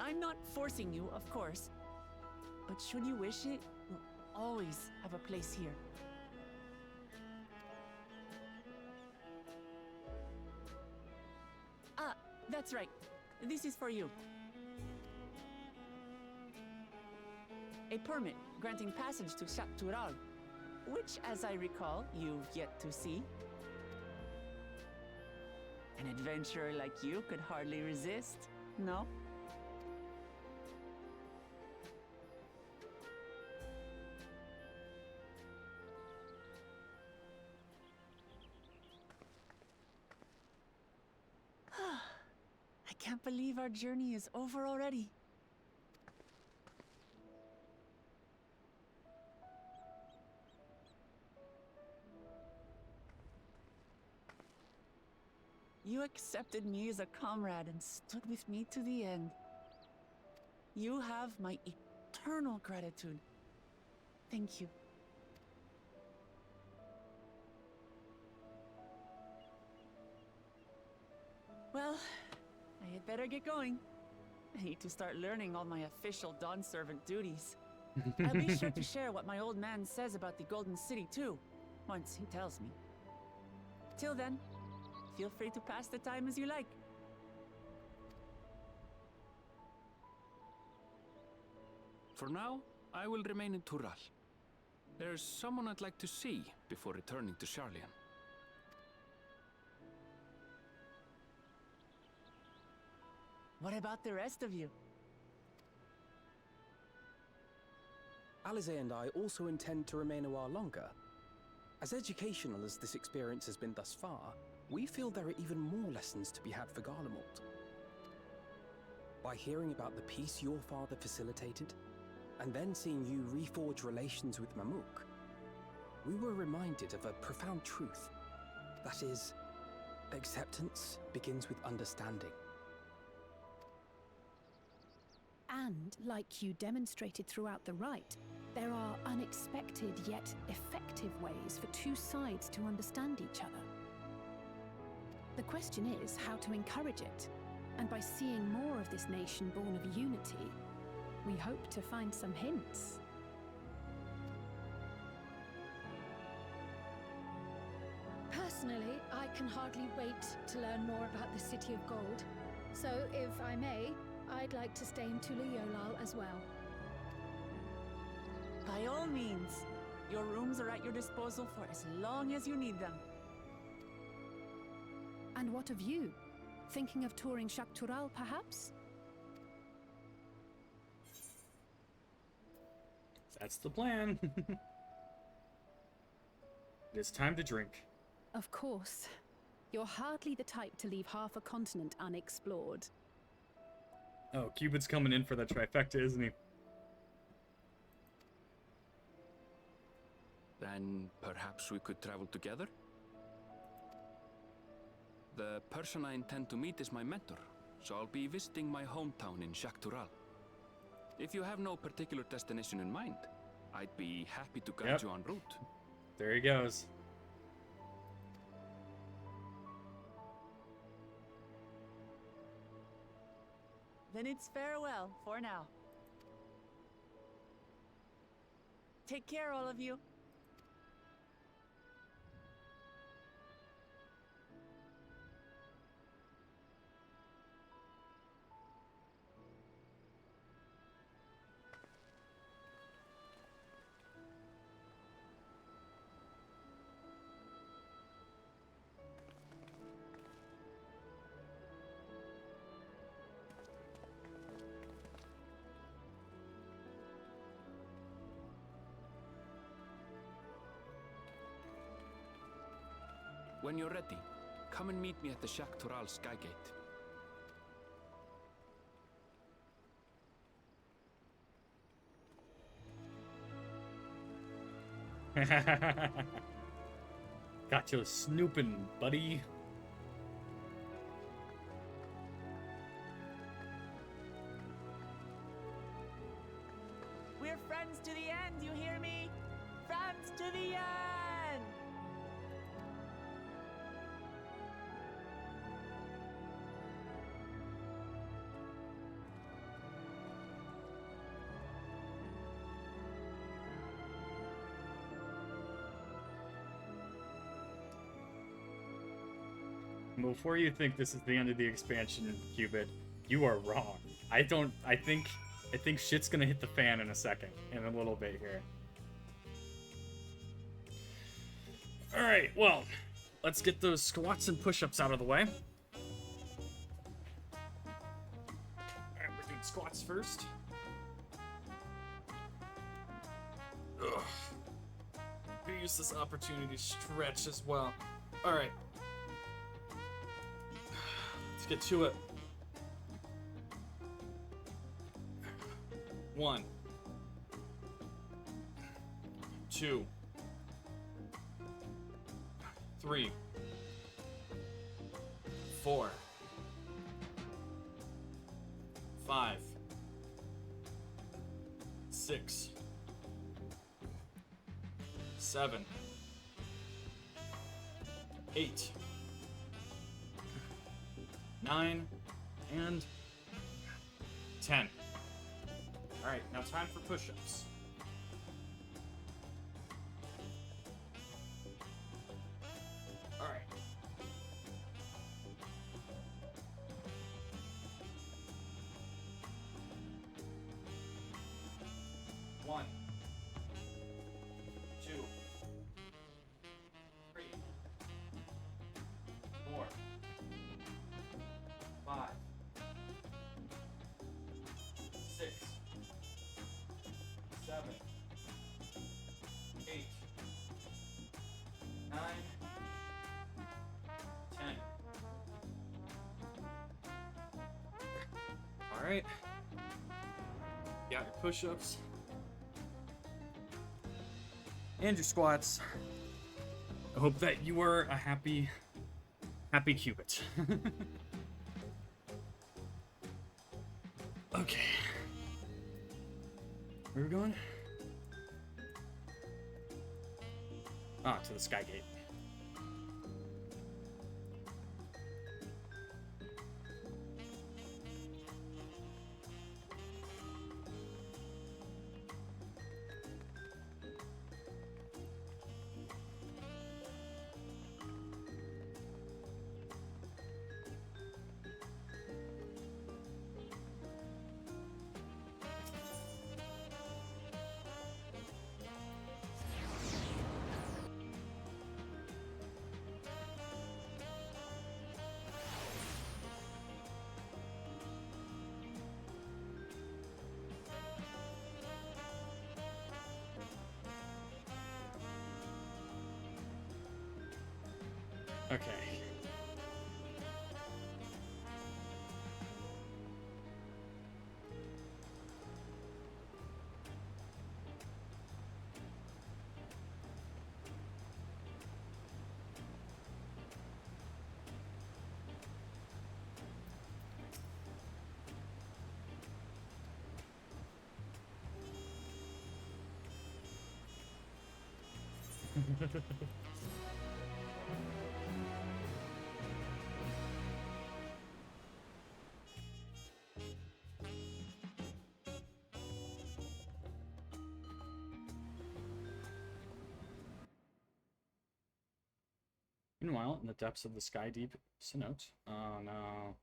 I'm not forcing you, of course, but should you wish it, you'll always have a place here. Ah, that's right. This is for you. A permit granting passage to Tural, which, as I recall, you've yet to see. An adventurer like you could hardly resist, no? I can't believe our journey is over already. You accepted me as a comrade and stood with me to the end. You have my eternal gratitude. Thank you. Well, I had better get going. I need to start learning all my official Dawn servant duties. I'll be sure to share what my old man says about the Golden City too, once he tells me. Till then, feel free to pass the time as you like. For now, I will remain in Tural. There's someone I'd like to see before returning to Sharlayan. What about the rest of you? Alize and I also intend to remain a while longer. As educational as this experience has been thus far, we feel there are even more lessons to be had for Garlemald. By hearing about the peace your father facilitated, and then seeing you reforge relations with Mamuk, we were reminded of a profound truth. That is, acceptance begins with understanding. And, like you demonstrated throughout the rite, there are unexpected yet effective ways for two sides to understand each other. The question is how to encourage it, and by seeing more of this nation born of unity, we hope to find some hints. Personally, I can hardly wait to learn more about the City of Gold. So, if I may, I'd like to stay in Tula-Yolal as well. By all means. Your rooms are at your disposal for as long as you need them. And what of you? Thinking of touring Shak-Tural, perhaps? That's the plan. It's time to drink. Of course. You're hardly the type to leave half a continent unexplored. Oh, Cupid's coming in for that trifecta, isn't he? Then perhaps we could travel together? The person I intend to meet is my mentor, so I'll be visiting my hometown in Shak-Tural. If you have no particular destination in mind, I'd be happy to guide you en route. There he goes. Then it's farewell for now. Take care, all of you. When you're ready, come and meet me at the Shak-Tural Skygate. Got you snooping, buddy. We're friends to the end, you hear me? Friends to the end! Before you think this is the end of the expansion, Cupid, you are wrong. I think shit's gonna hit the fan in a second, in a little bit here. Alright, well, let's get those squats and push-ups out of the way. Alright, we're doing squats first. Ugh. Use this opportunity to stretch as well. Alright. Let's get to it. 1, 2, 3, 4, 5, 6, 7, 8, 9, and 10. Alright, now time for push-ups. Alright. Alright. Got your push-ups. And your squats. I hope that you are a happy cubit. Okay. Where are we going? Ah, to the Sky Gate. Okay. Meanwhile, in the depths of the sky deep cenote. Oh no.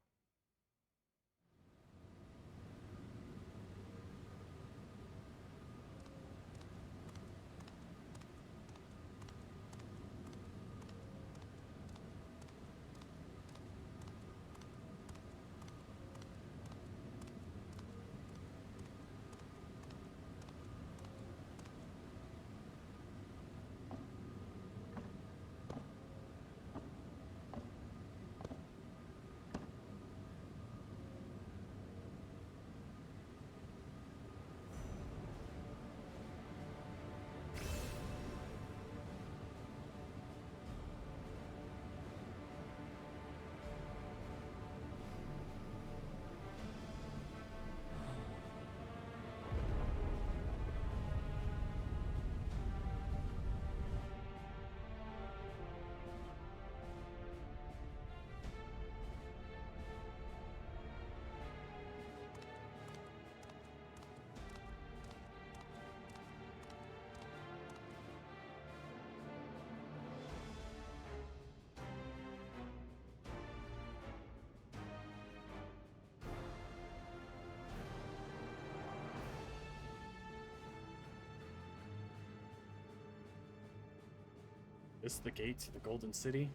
This is the gate to the Golden City.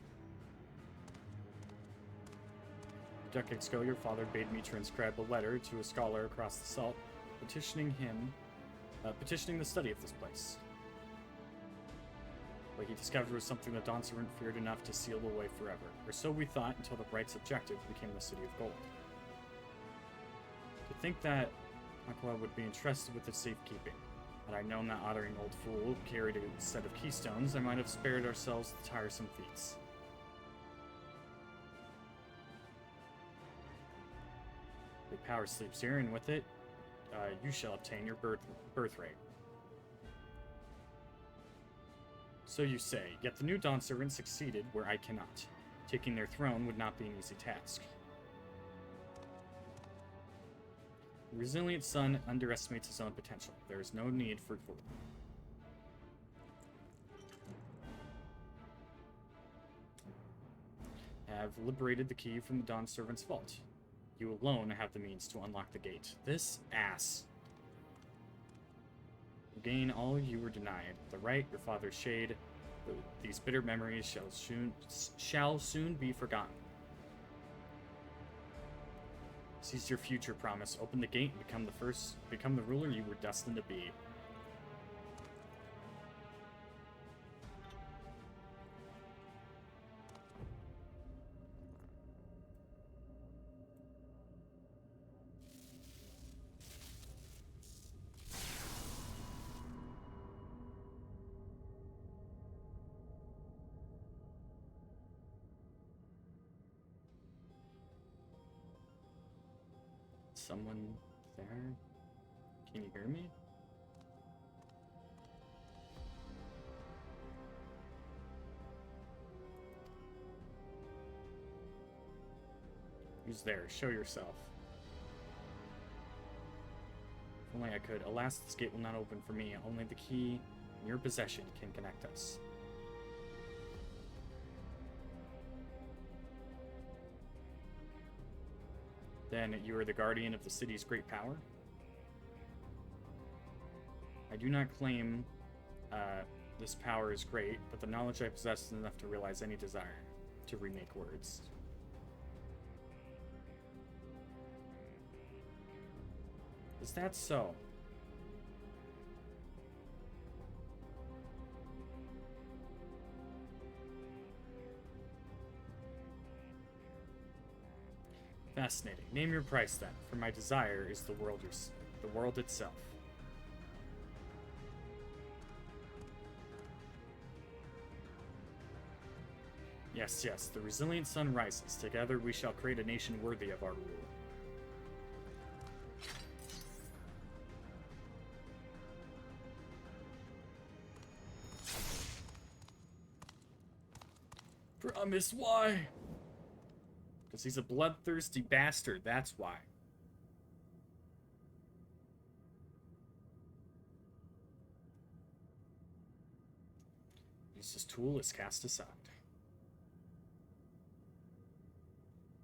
Decades ago, your father bade me transcribe a letter to a scholar across the salt, petitioning the study of this place. What he discovered was something the Dawnservant feared enough to seal away forever, or so we thought until the Bright's objective became the City of Gold. To think that Aqua would be entrusted with its safekeeping. Had I known that ottering old fool carried a set of keystones, I might have spared ourselves the tiresome feats. The power sleeps here, and with it, you shall obtain your birthright. So you say, yet the new Dawnservant succeeded where I cannot. Taking their throne would not be an easy task. The resilient son underestimates his own potential. There is no need for fool. Have liberated the key from the Dawnservant's vault. You alone have the means to unlock the gate. This ass. You gain all you were denied. The right, your father's shade. These bitter memories shall soon be forgotten. Seize your future promise. Open the gate and become the ruler you were destined to be. someone there? Can you hear me? Who's there? Show yourself. If only I could. Alas, this gate will not open for me. Only the key in your possession can connect us. Then you are the guardian of the city's great power? I do not claim this power is great, but the knowledge I possess is enough to realize any desire to remake words. Is that so? Fascinating. Name your price then, for my desire is the world itself. Yes, yes, the resilient sun rises. Together we shall create a nation worthy of our rule. Promise why? Because he's a bloodthirsty bastard, that's why. This tool is cast aside.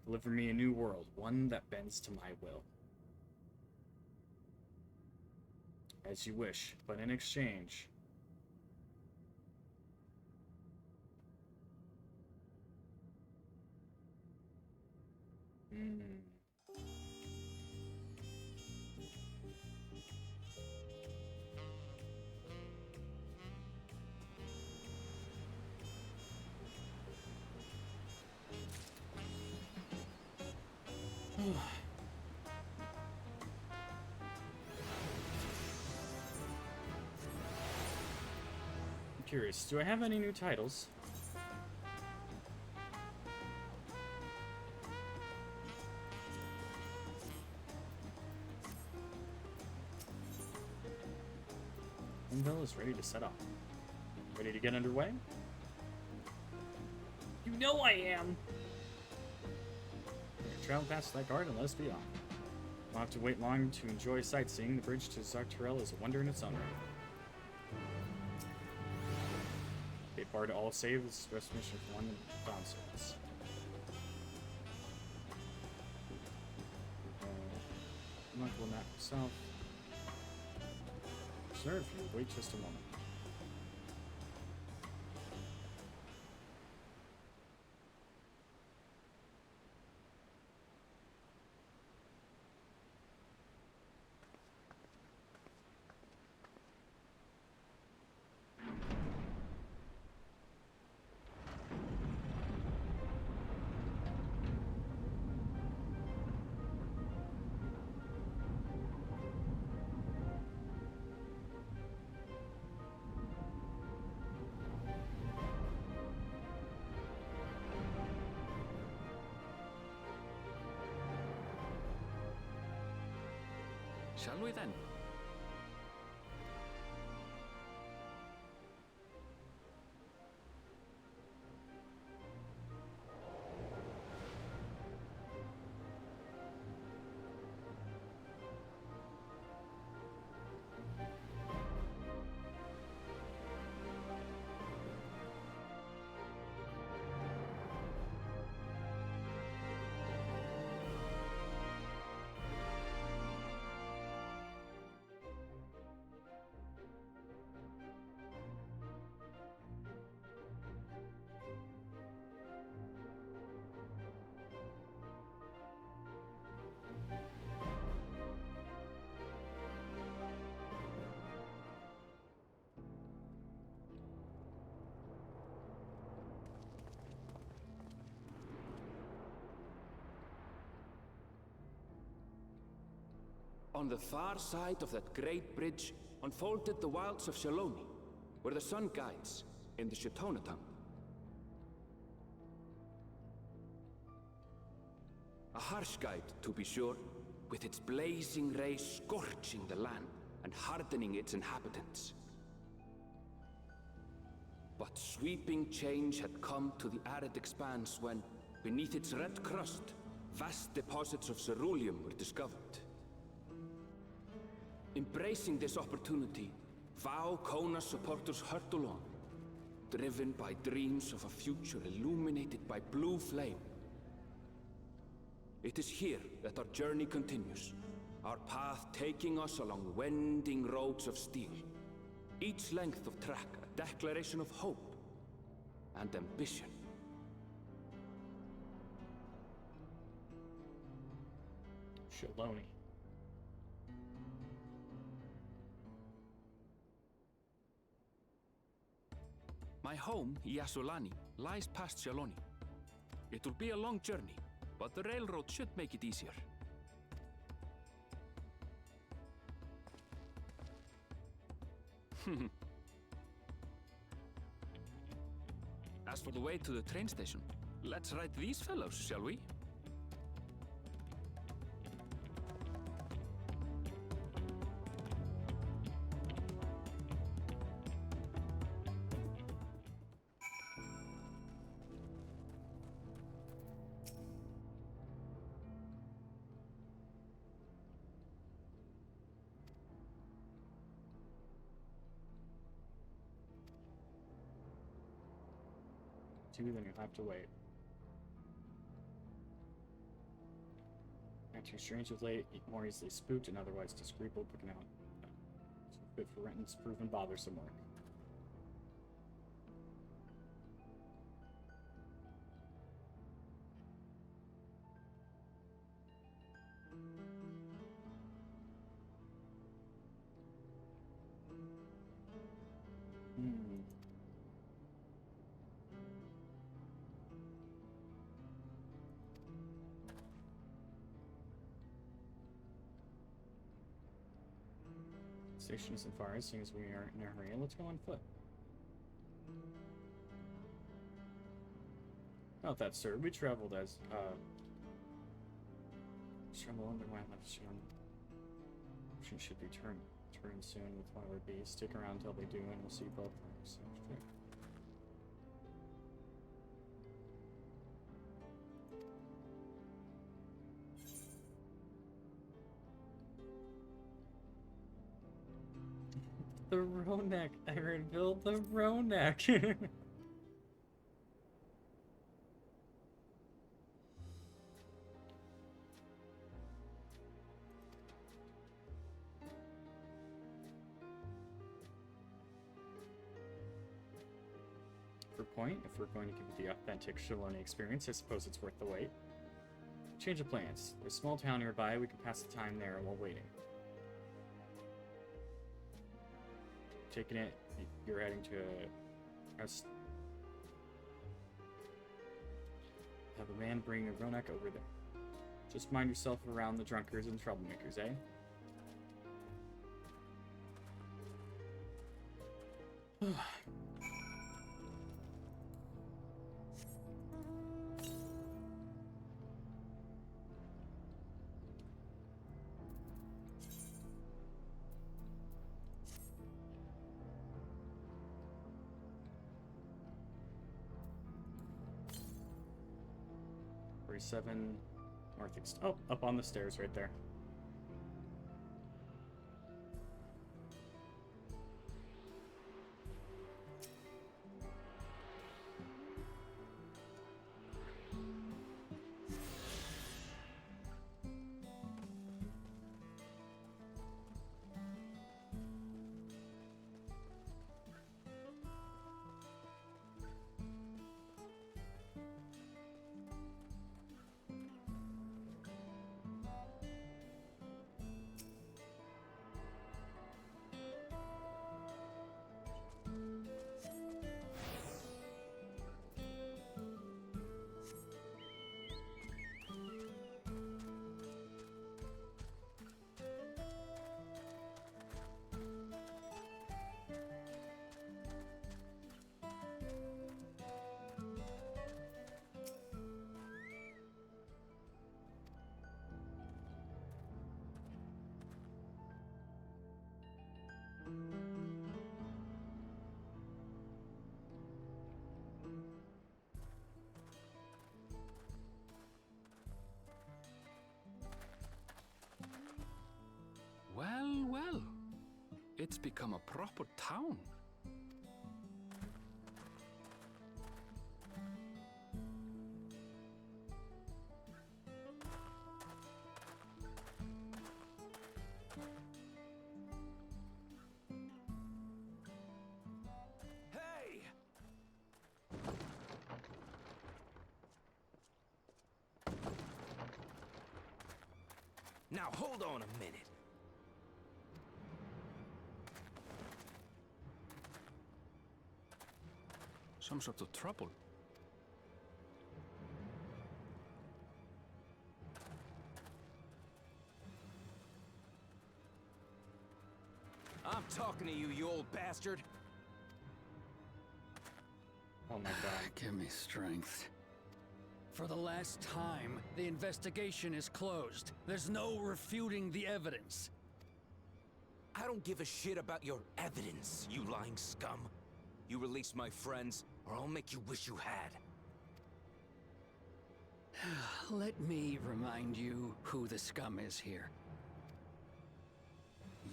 Deliver me a new world, one that bends to my will. As you wish, but in exchange... I'm curious, do I have any new titles? Bell is ready to set off. Ready to get underway? You know I am! Travel past that guard and let us be on. We'll have to wait long to enjoy sightseeing. The bridge to Dawntrail is a wonder in its own right. Okay, bar to all saves. Rest mission for one Dawn service. I'm not going that myself. Sir, if you wait just a moment. Shall we then? On the far side of that great bridge unfolded the wilds of Shaloni, where the sun guides in the Shatonatum. A harsh guide, to be sure, with its blazing rays scorching the land and hardening its inhabitants. But sweeping change had come to the arid expanse when, beneath its red crust, vast deposits of ceruleum were discovered. Embracing this opportunity, Vau Kona supporters hurtle on, driven by dreams of a future illuminated by blue flame. It is here that our journey continues, our path taking us along winding roads of steel, each length of track a declaration of hope and ambition. Shaloni. My home, Yasulani, lies past Shaloni. It will be a long journey, but the railroad should make it easier. As for the way to the train station, let's ride these fellows, shall we? Then you'll have to wait. Acting strange of late, more easily spooked and otherwise disagreeable, picking out. So good for Renton's proven bothersome work. Station isn't far, as soon as we are in a hurry. Let's go on foot. Not that, sir. We traveled as, travel underwent left soon. She should be turned soon with one of our bees. Stick around until they do, and we'll see both. So, sure. The Ronak. I heard build the Ronak. For point, if we're going to give you the authentic Shaloni experience, I suppose it's worth the wait. Change of plans. There's a small town nearby. We can pass the time there while waiting. Taking it, you're heading to have a man bring a Ronak over there. Just mind yourself around the drunkards and troublemakers, eh? Seven northeast. Oh, up on the stairs right there. It's become a proper town. Hey! Now hold on a minute. Some sort of trouble. I'm talking to you, you old bastard. Oh my god. Give me strength. For the last time, the investigation is closed. There's no refuting the evidence. I don't give a shit about your evidence, you lying scum. You release my friends, or I'll make you wish you had. Let me remind you who the scum is here.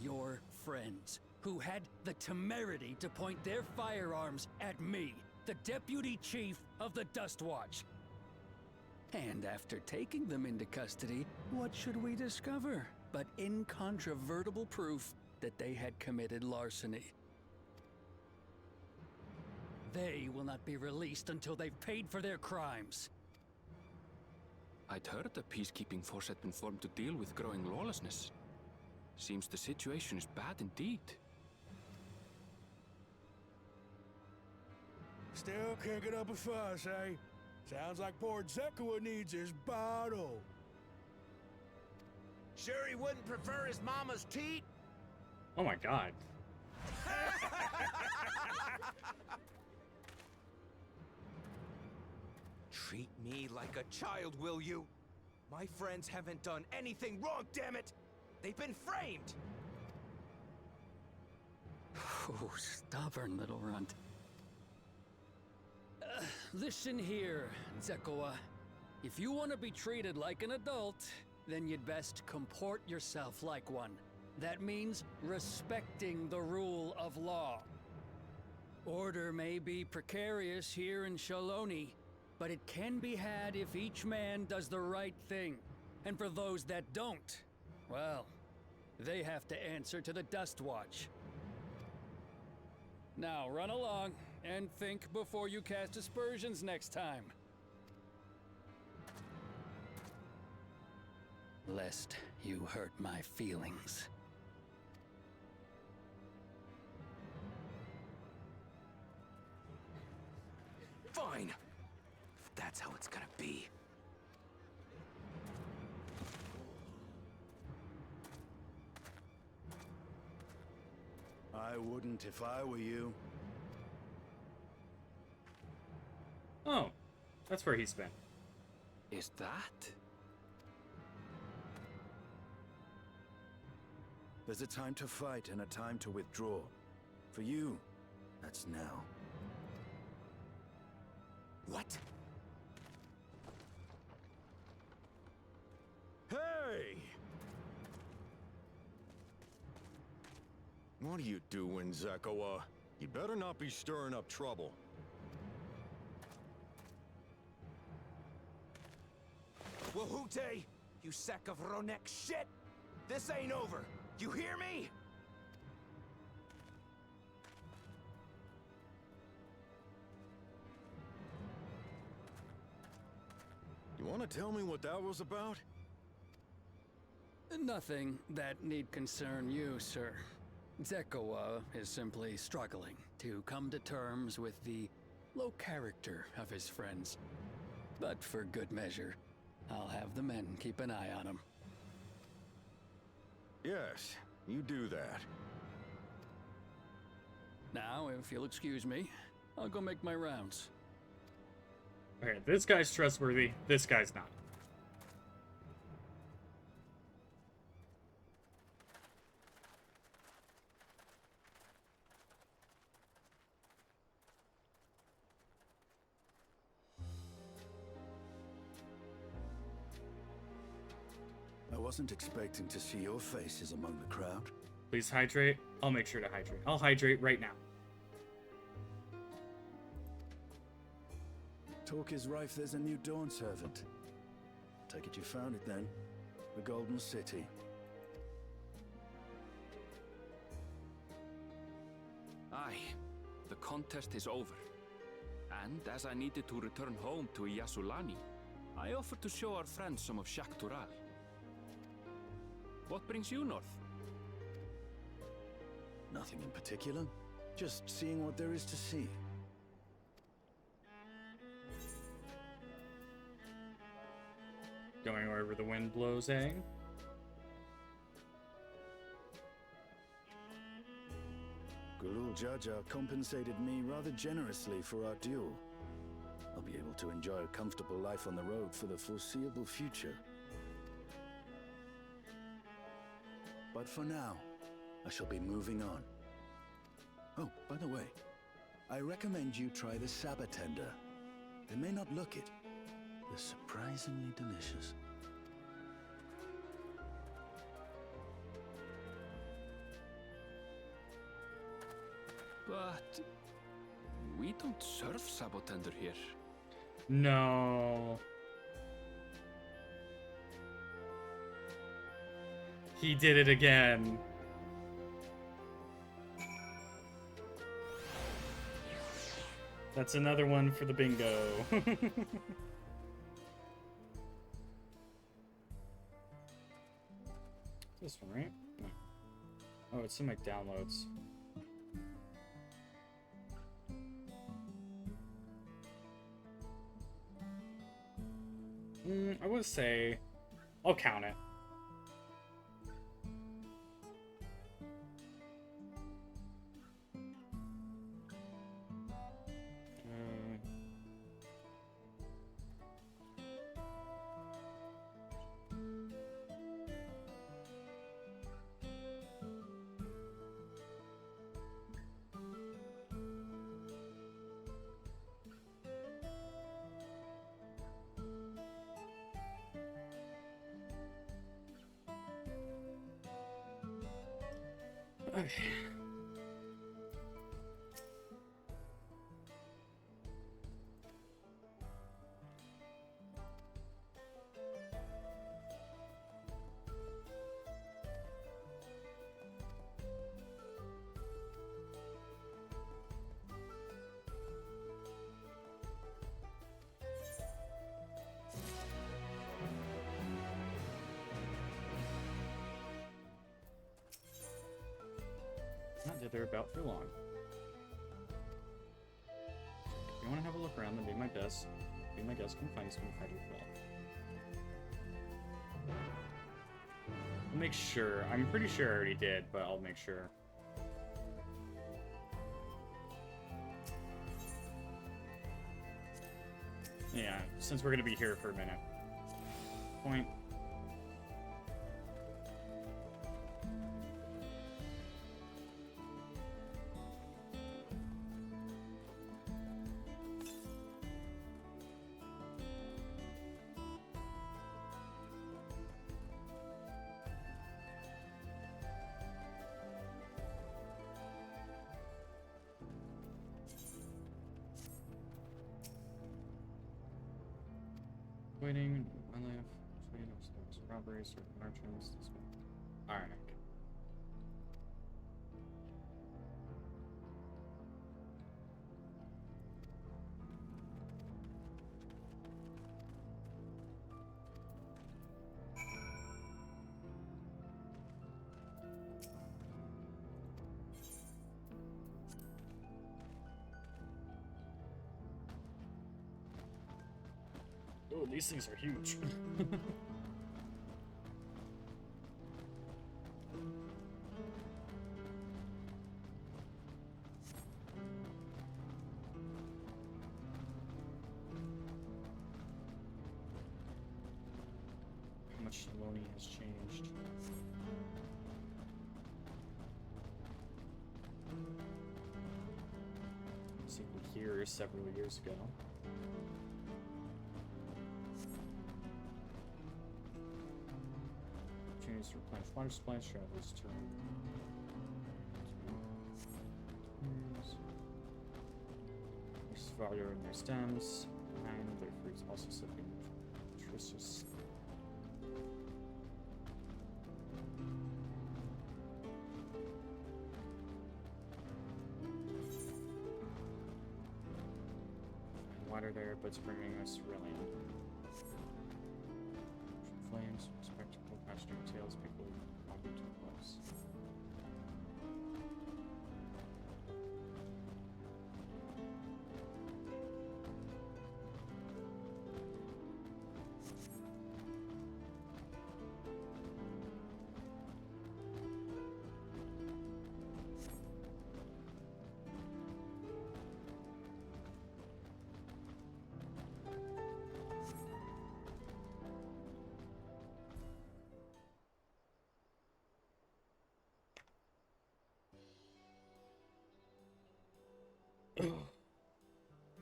Your friends, who had the temerity to point their firearms at me, the deputy chief of the Dust Watch. And after taking them into custody, what should we discover but incontrovertible proof that they had committed larceny? They will not be released until they've paid for their crimes. I'd heard the peacekeeping force had been formed to deal with growing lawlessness. Seems the situation is bad indeed. Still can't get up a fuss, eh? Sounds like poor Zekua needs his bottle. Sure he wouldn't prefer his mama's teat? Oh my god. Treat me like a child, will you? My friends haven't done anything wrong, damn it! They've been framed! Oh, stubborn little runt. Listen here, Zekoa. If you want to be treated like an adult, then you'd best comport yourself like one. That means respecting the rule of law. Order may be precarious here in Shaloni, but it can be had if each man does the right thing. And for those that don't, well, they have to answer to the Dust Watch. Now run along and think before you cast aspersions next time. Lest you hurt my feelings. Fine! If that's how it's gonna be. I wouldn't if I were you. Oh, that's where he's been. Is that? There's a time to fight and a time to withdraw. For you, that's now. What? Hey! What are you doing, Zekoa? You better not be stirring up trouble. Wahute! You sack of Ronek shit! This ain't over! You hear me? You want to tell me what that was about? Nothing that need concern you, sir. Zekoa is simply struggling to come to terms with the low character of his friends. But for good measure, I'll have the men keep an eye on him. Yes, you do that. Now, if you'll excuse me, I'll go make my rounds. Okay, this guy's trustworthy, this guy's not. I wasn't expecting to see your faces among the crowd. Please hydrate. I'll make sure to hydrate. I'll hydrate right now. Talk is rife there's a new Dawn servant. Take it you found it then. The Golden City. Aye, the contest is over. And as I needed to return home to Yasulani, I offered to show our friends some of Shak Tural. What brings you north? Nothing in particular. Just seeing what there is to see. Going wherever the wind blows, eh? Gulul Jaja compensated me rather generously for our duel. I'll be able to enjoy a comfortable life on the road for the foreseeable future. But for now, I shall be moving on. Oh, by the way, I recommend you try the Sabatender. They may not look it. They're surprisingly delicious. But we don't serve Sabotender here. No. He did it again. That's another one for the bingo. This one, right? No. Oh, it's in my downloads. I would say I'll count it. Okay. Not that they're about for long. If you want to have a look around, then be my best. Be my guest, come find you something fighting well. I'll make sure. I'm pretty sure I already did, but I'll make sure. Yeah, since we're gonna be here for a minute. Point. Waiting, my life, robberies, or merchants. Alright. Oh, these things are huge. How much Saloni has changed. See, here several years ago. To replenish water supply, travelers turn. value in their stems, and their fruits also something nutritious. Water there, but it's bringing us really flames, spectacle, pasture tails, people walking too close.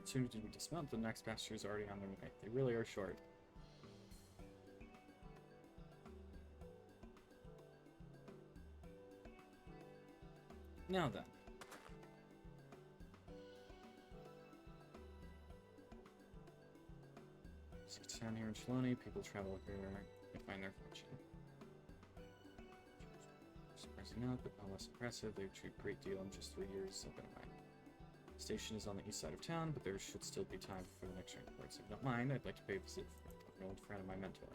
As soon as we dismount, the next pasture is already on their way. They really are short. Now then. So it's down here in Shaloni, people travel here to find their fortune. Surprising enough, but not less impressive, they've achieved a great deal in just 3 years of their life. The station is on the east side of town, but there should still be time for the next train to board. So if you don't mind, I'd like to pay a visit for an old friend of my mentor.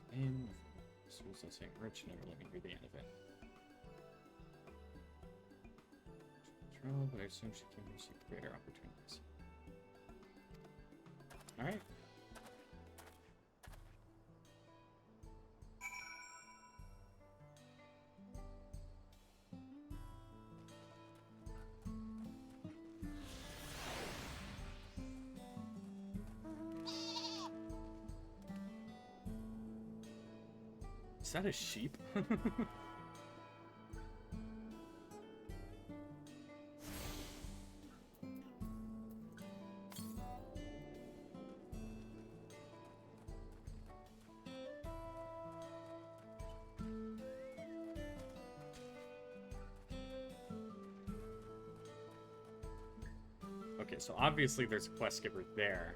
His name, schools on St. Rich, never let me hear the end of it. Trouble, but I assume she can receive greater opportunities. Alright. Is that a sheep? Okay, so obviously there's a quest giver there.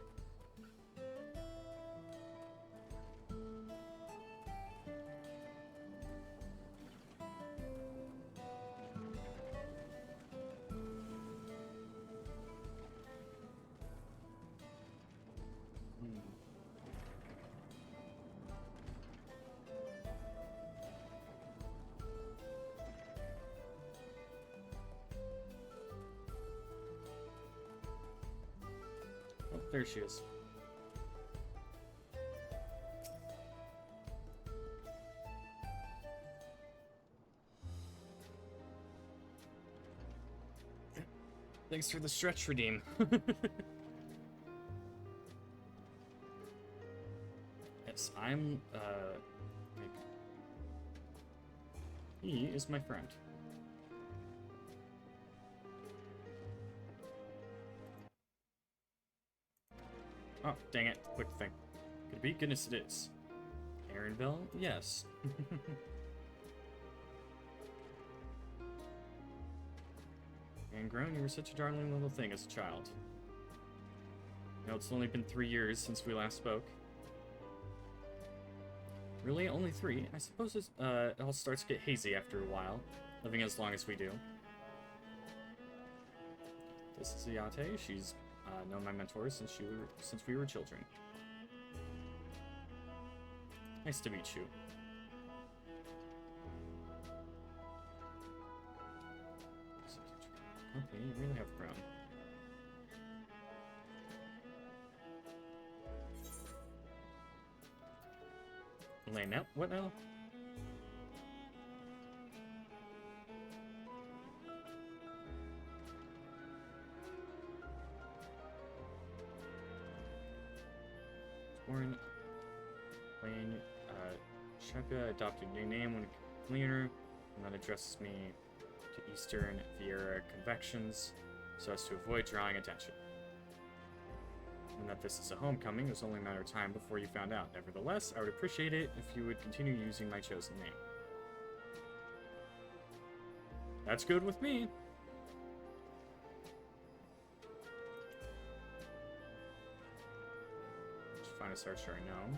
Oh, there she is. Thanks for the stretch redeem. Yes, I'm, he is my friend. Oh, dang it. Quick thing. Could it be? Goodness, it is. Aaronville? Yes. And grown, you were such a darling little thing as a child. You know, it's only been 3 years since we last spoke. Really? Only 3? I suppose it all starts to get hazy after a while, living as long as we do. This is Ayate. She's known my mentor since we were children. Nice to meet you. Okay, you really have grown. Elaine, now what now? Born Lane, Shaka adopted a new name when cleaner, and that addresses me to Eastern Vieira convections so as to avoid drawing attention. And that this is a homecoming, it was only a matter of time before you found out. Nevertheless, I would appreciate it if you would continue using my chosen name. That's good with me. finest archer I know.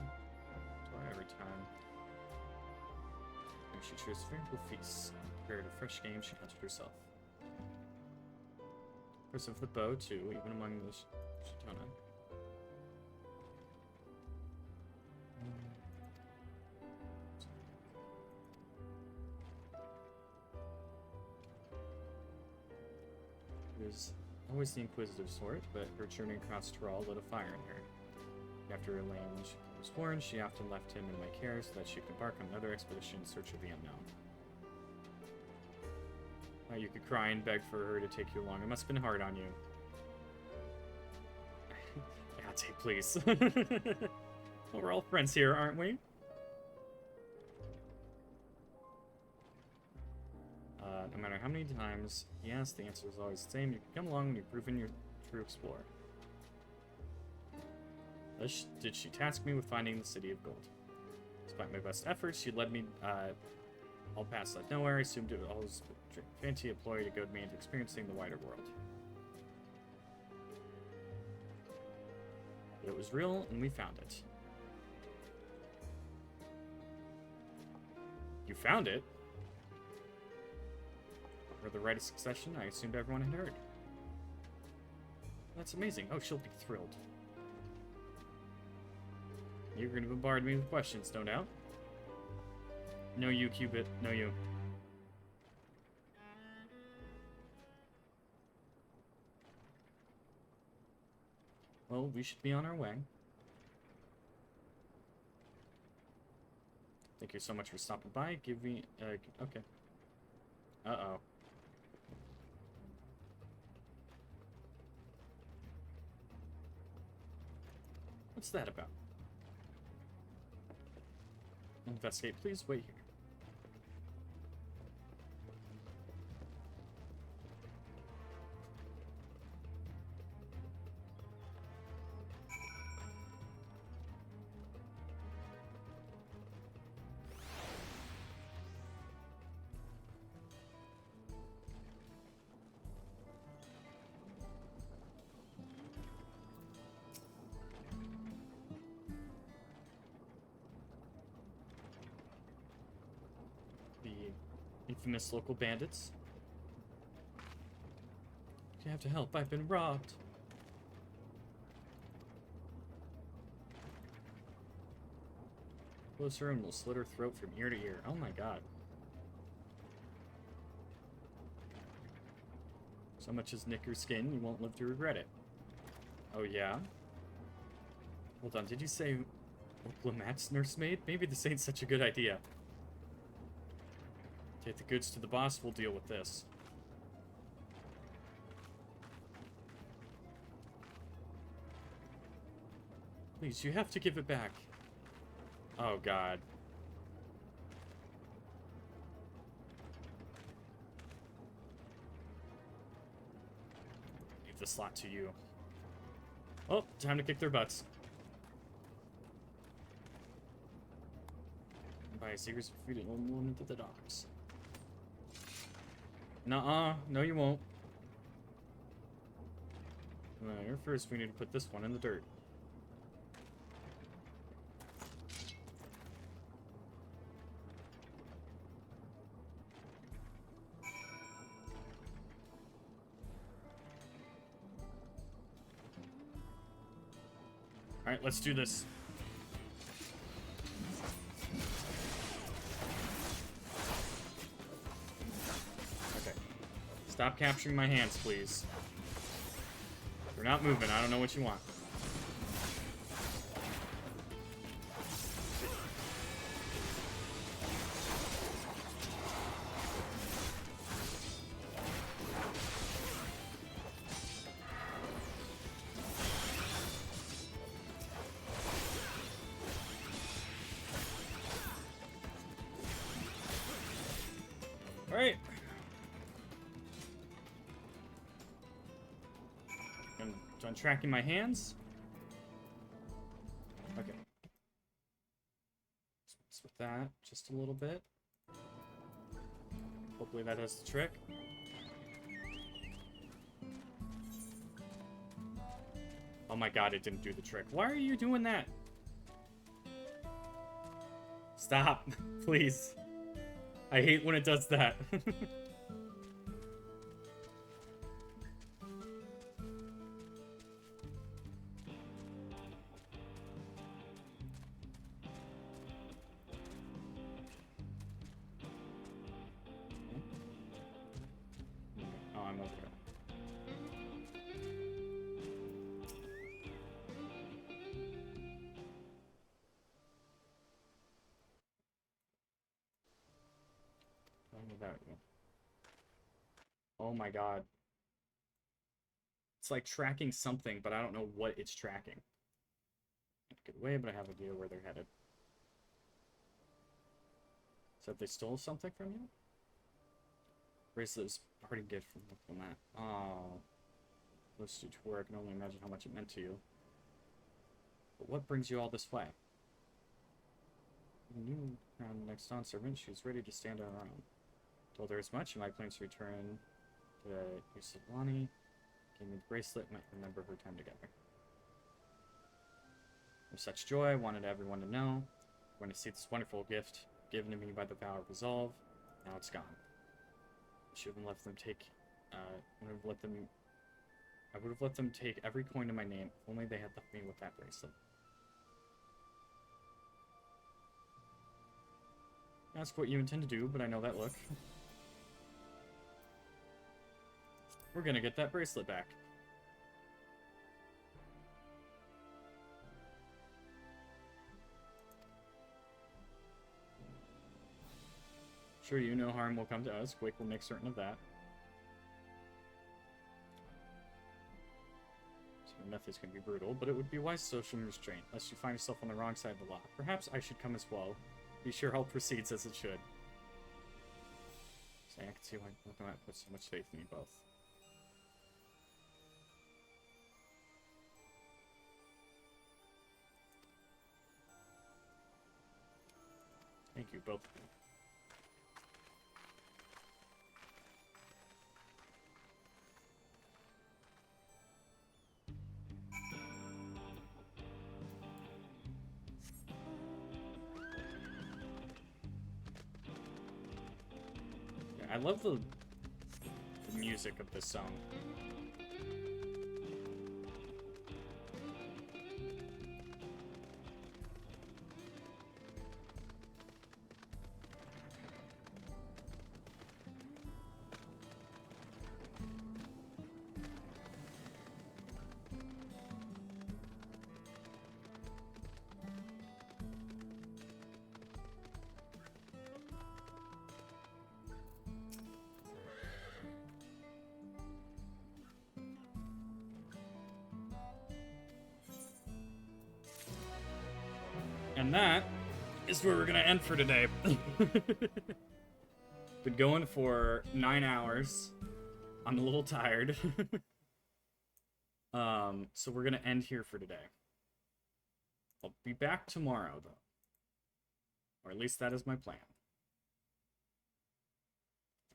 So every time she chose favorable feasts, prepared a fresh game, she hunted herself. First of the bow, too, even among the Shitona. It was always the inquisitive sort, but her journey across Tyrol lit a fire in her. After Elaine was born, she often left him in my care so that she could embark on another expedition in search of the unknown. You could cry and beg for her to take you along. It must have been hard on you. Yeah, take please. Well, we're all friends here, aren't we? No matter how many times he asked, the answer was always the same. You can come along when you've proven you're a true explorer. Thus did she task me with finding the City of Gold. Despite my best efforts, she led me all past like nowhere. I assumed it was a fancy employee to goad me into experiencing the wider world. But it was real, and we found it. You found it? For the rite of succession, I assumed everyone had heard. That's amazing. Oh, she'll be thrilled. You're going to bombard me with questions, no doubt. No you, Cupid. No you. Well, we should be on our way. Thank you so much for stopping by. Give me... okay. Uh-oh. What's that about? Investigate, please. Wait here. Infamous local bandits. You have to help. I've been robbed. Closer and we'll slit her throat from ear to ear. Oh my god. So much as nick your skin, you won't live to regret it. Oh yeah? Hold on, did you say Oklamat's nursemaid? Maybe this ain't such a good idea. Take the goods to the boss, we'll deal with this. Please, you have to give it back. Oh, God. Leave the slot to you. Oh, time to kick their butts. Buy a secret food and old woman to the docks. Nuh-uh. No, you won't. Here first, we need to put this one in the dirt. Alright, let's do this. Stop capturing my hands, please. You're not moving. I don't know what you want. All right. Done tracking my hands. Okay. Let's mess with that just a little bit. Hopefully that does the trick. Oh my god, it didn't do the trick. Why are you doing that? Stop, please. I hate when it does that. Oh, I'm over here. Without you. Oh my god. It's like tracking something, but I don't know what it's tracking. Good way, but I have an idea where they're headed. So if they stole something from you? Bracelet was a party gift from Diplomat. Oh. Close to tour, I can only imagine how much it meant to you. But what brings you all this way? You knew around the next Dawn servant, she was ready to stand on her own. Told her as much, and my plans to return to Yusilani. Gave me the bracelet, might remember her time together. With such joy, I wanted everyone to know. When to see this wonderful gift given to me by the power of resolve, now it's gone. I should have let them take. I would have let them take every coin in my name. If only they had left me with that bracelet. Ask what you intend to do, but I know that look. We're gonna get that bracelet back. Sure, you no harm will come to us. Quake will make certain of that. So your methods can be brutal, but it would be wise to show some restraint, lest you find yourself on the wrong side of the law. Perhaps I should come as well. Be sure all proceeds as it should. So I can see why Diplomat put so much faith in you both. Thank you, both of you. I love the music of this song. And that is where we're gonna end for today. Been going for 9 hours. I'm a little tired. So we're gonna end here for today. I'll be back tomorrow, though. Or at least that is my plan.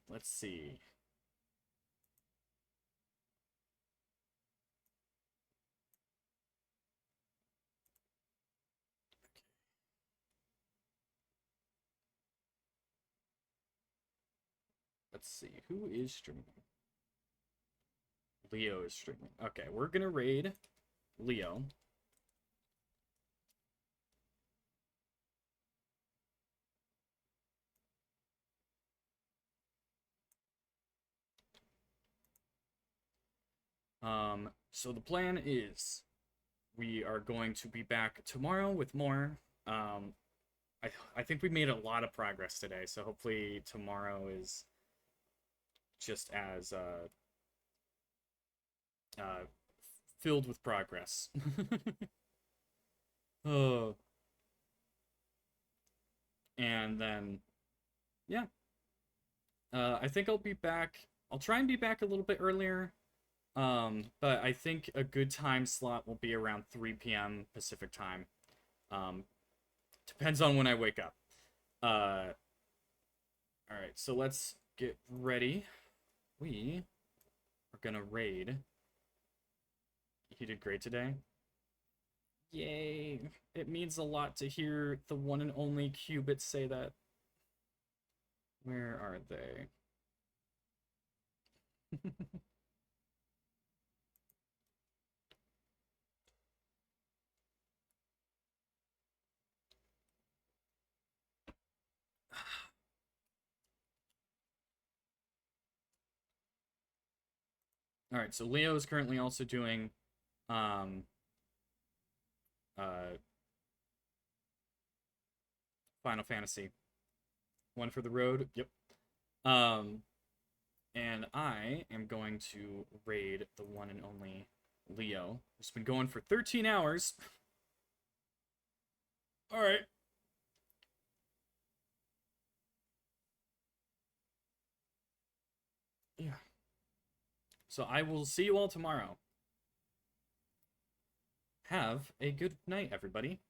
Let's see. Let's see, who is streaming? Leo is streaming. Okay, we're gonna raid Leo. So the plan is we are going to be back tomorrow with more. I think we made a lot of progress today, so hopefully tomorrow is just as filled with progress. Oh. And then, yeah. I think I'll be back. I'll try and be back a little bit earlier. But I think a good time slot will be around 3 p.m. Pacific time. Depends on when I wake up. Alright, so let's get ready. We are gonna raid. He did great today. Yay. It means a lot to hear the one and only Cubit say that. Where are they? All right, so Leo is currently also doing Final Fantasy. One for the road. Yep. And I am going to raid the one and only Leo, who's been going for 13 hours. All right. Yeah. So I will see you all tomorrow. Have a good night, everybody.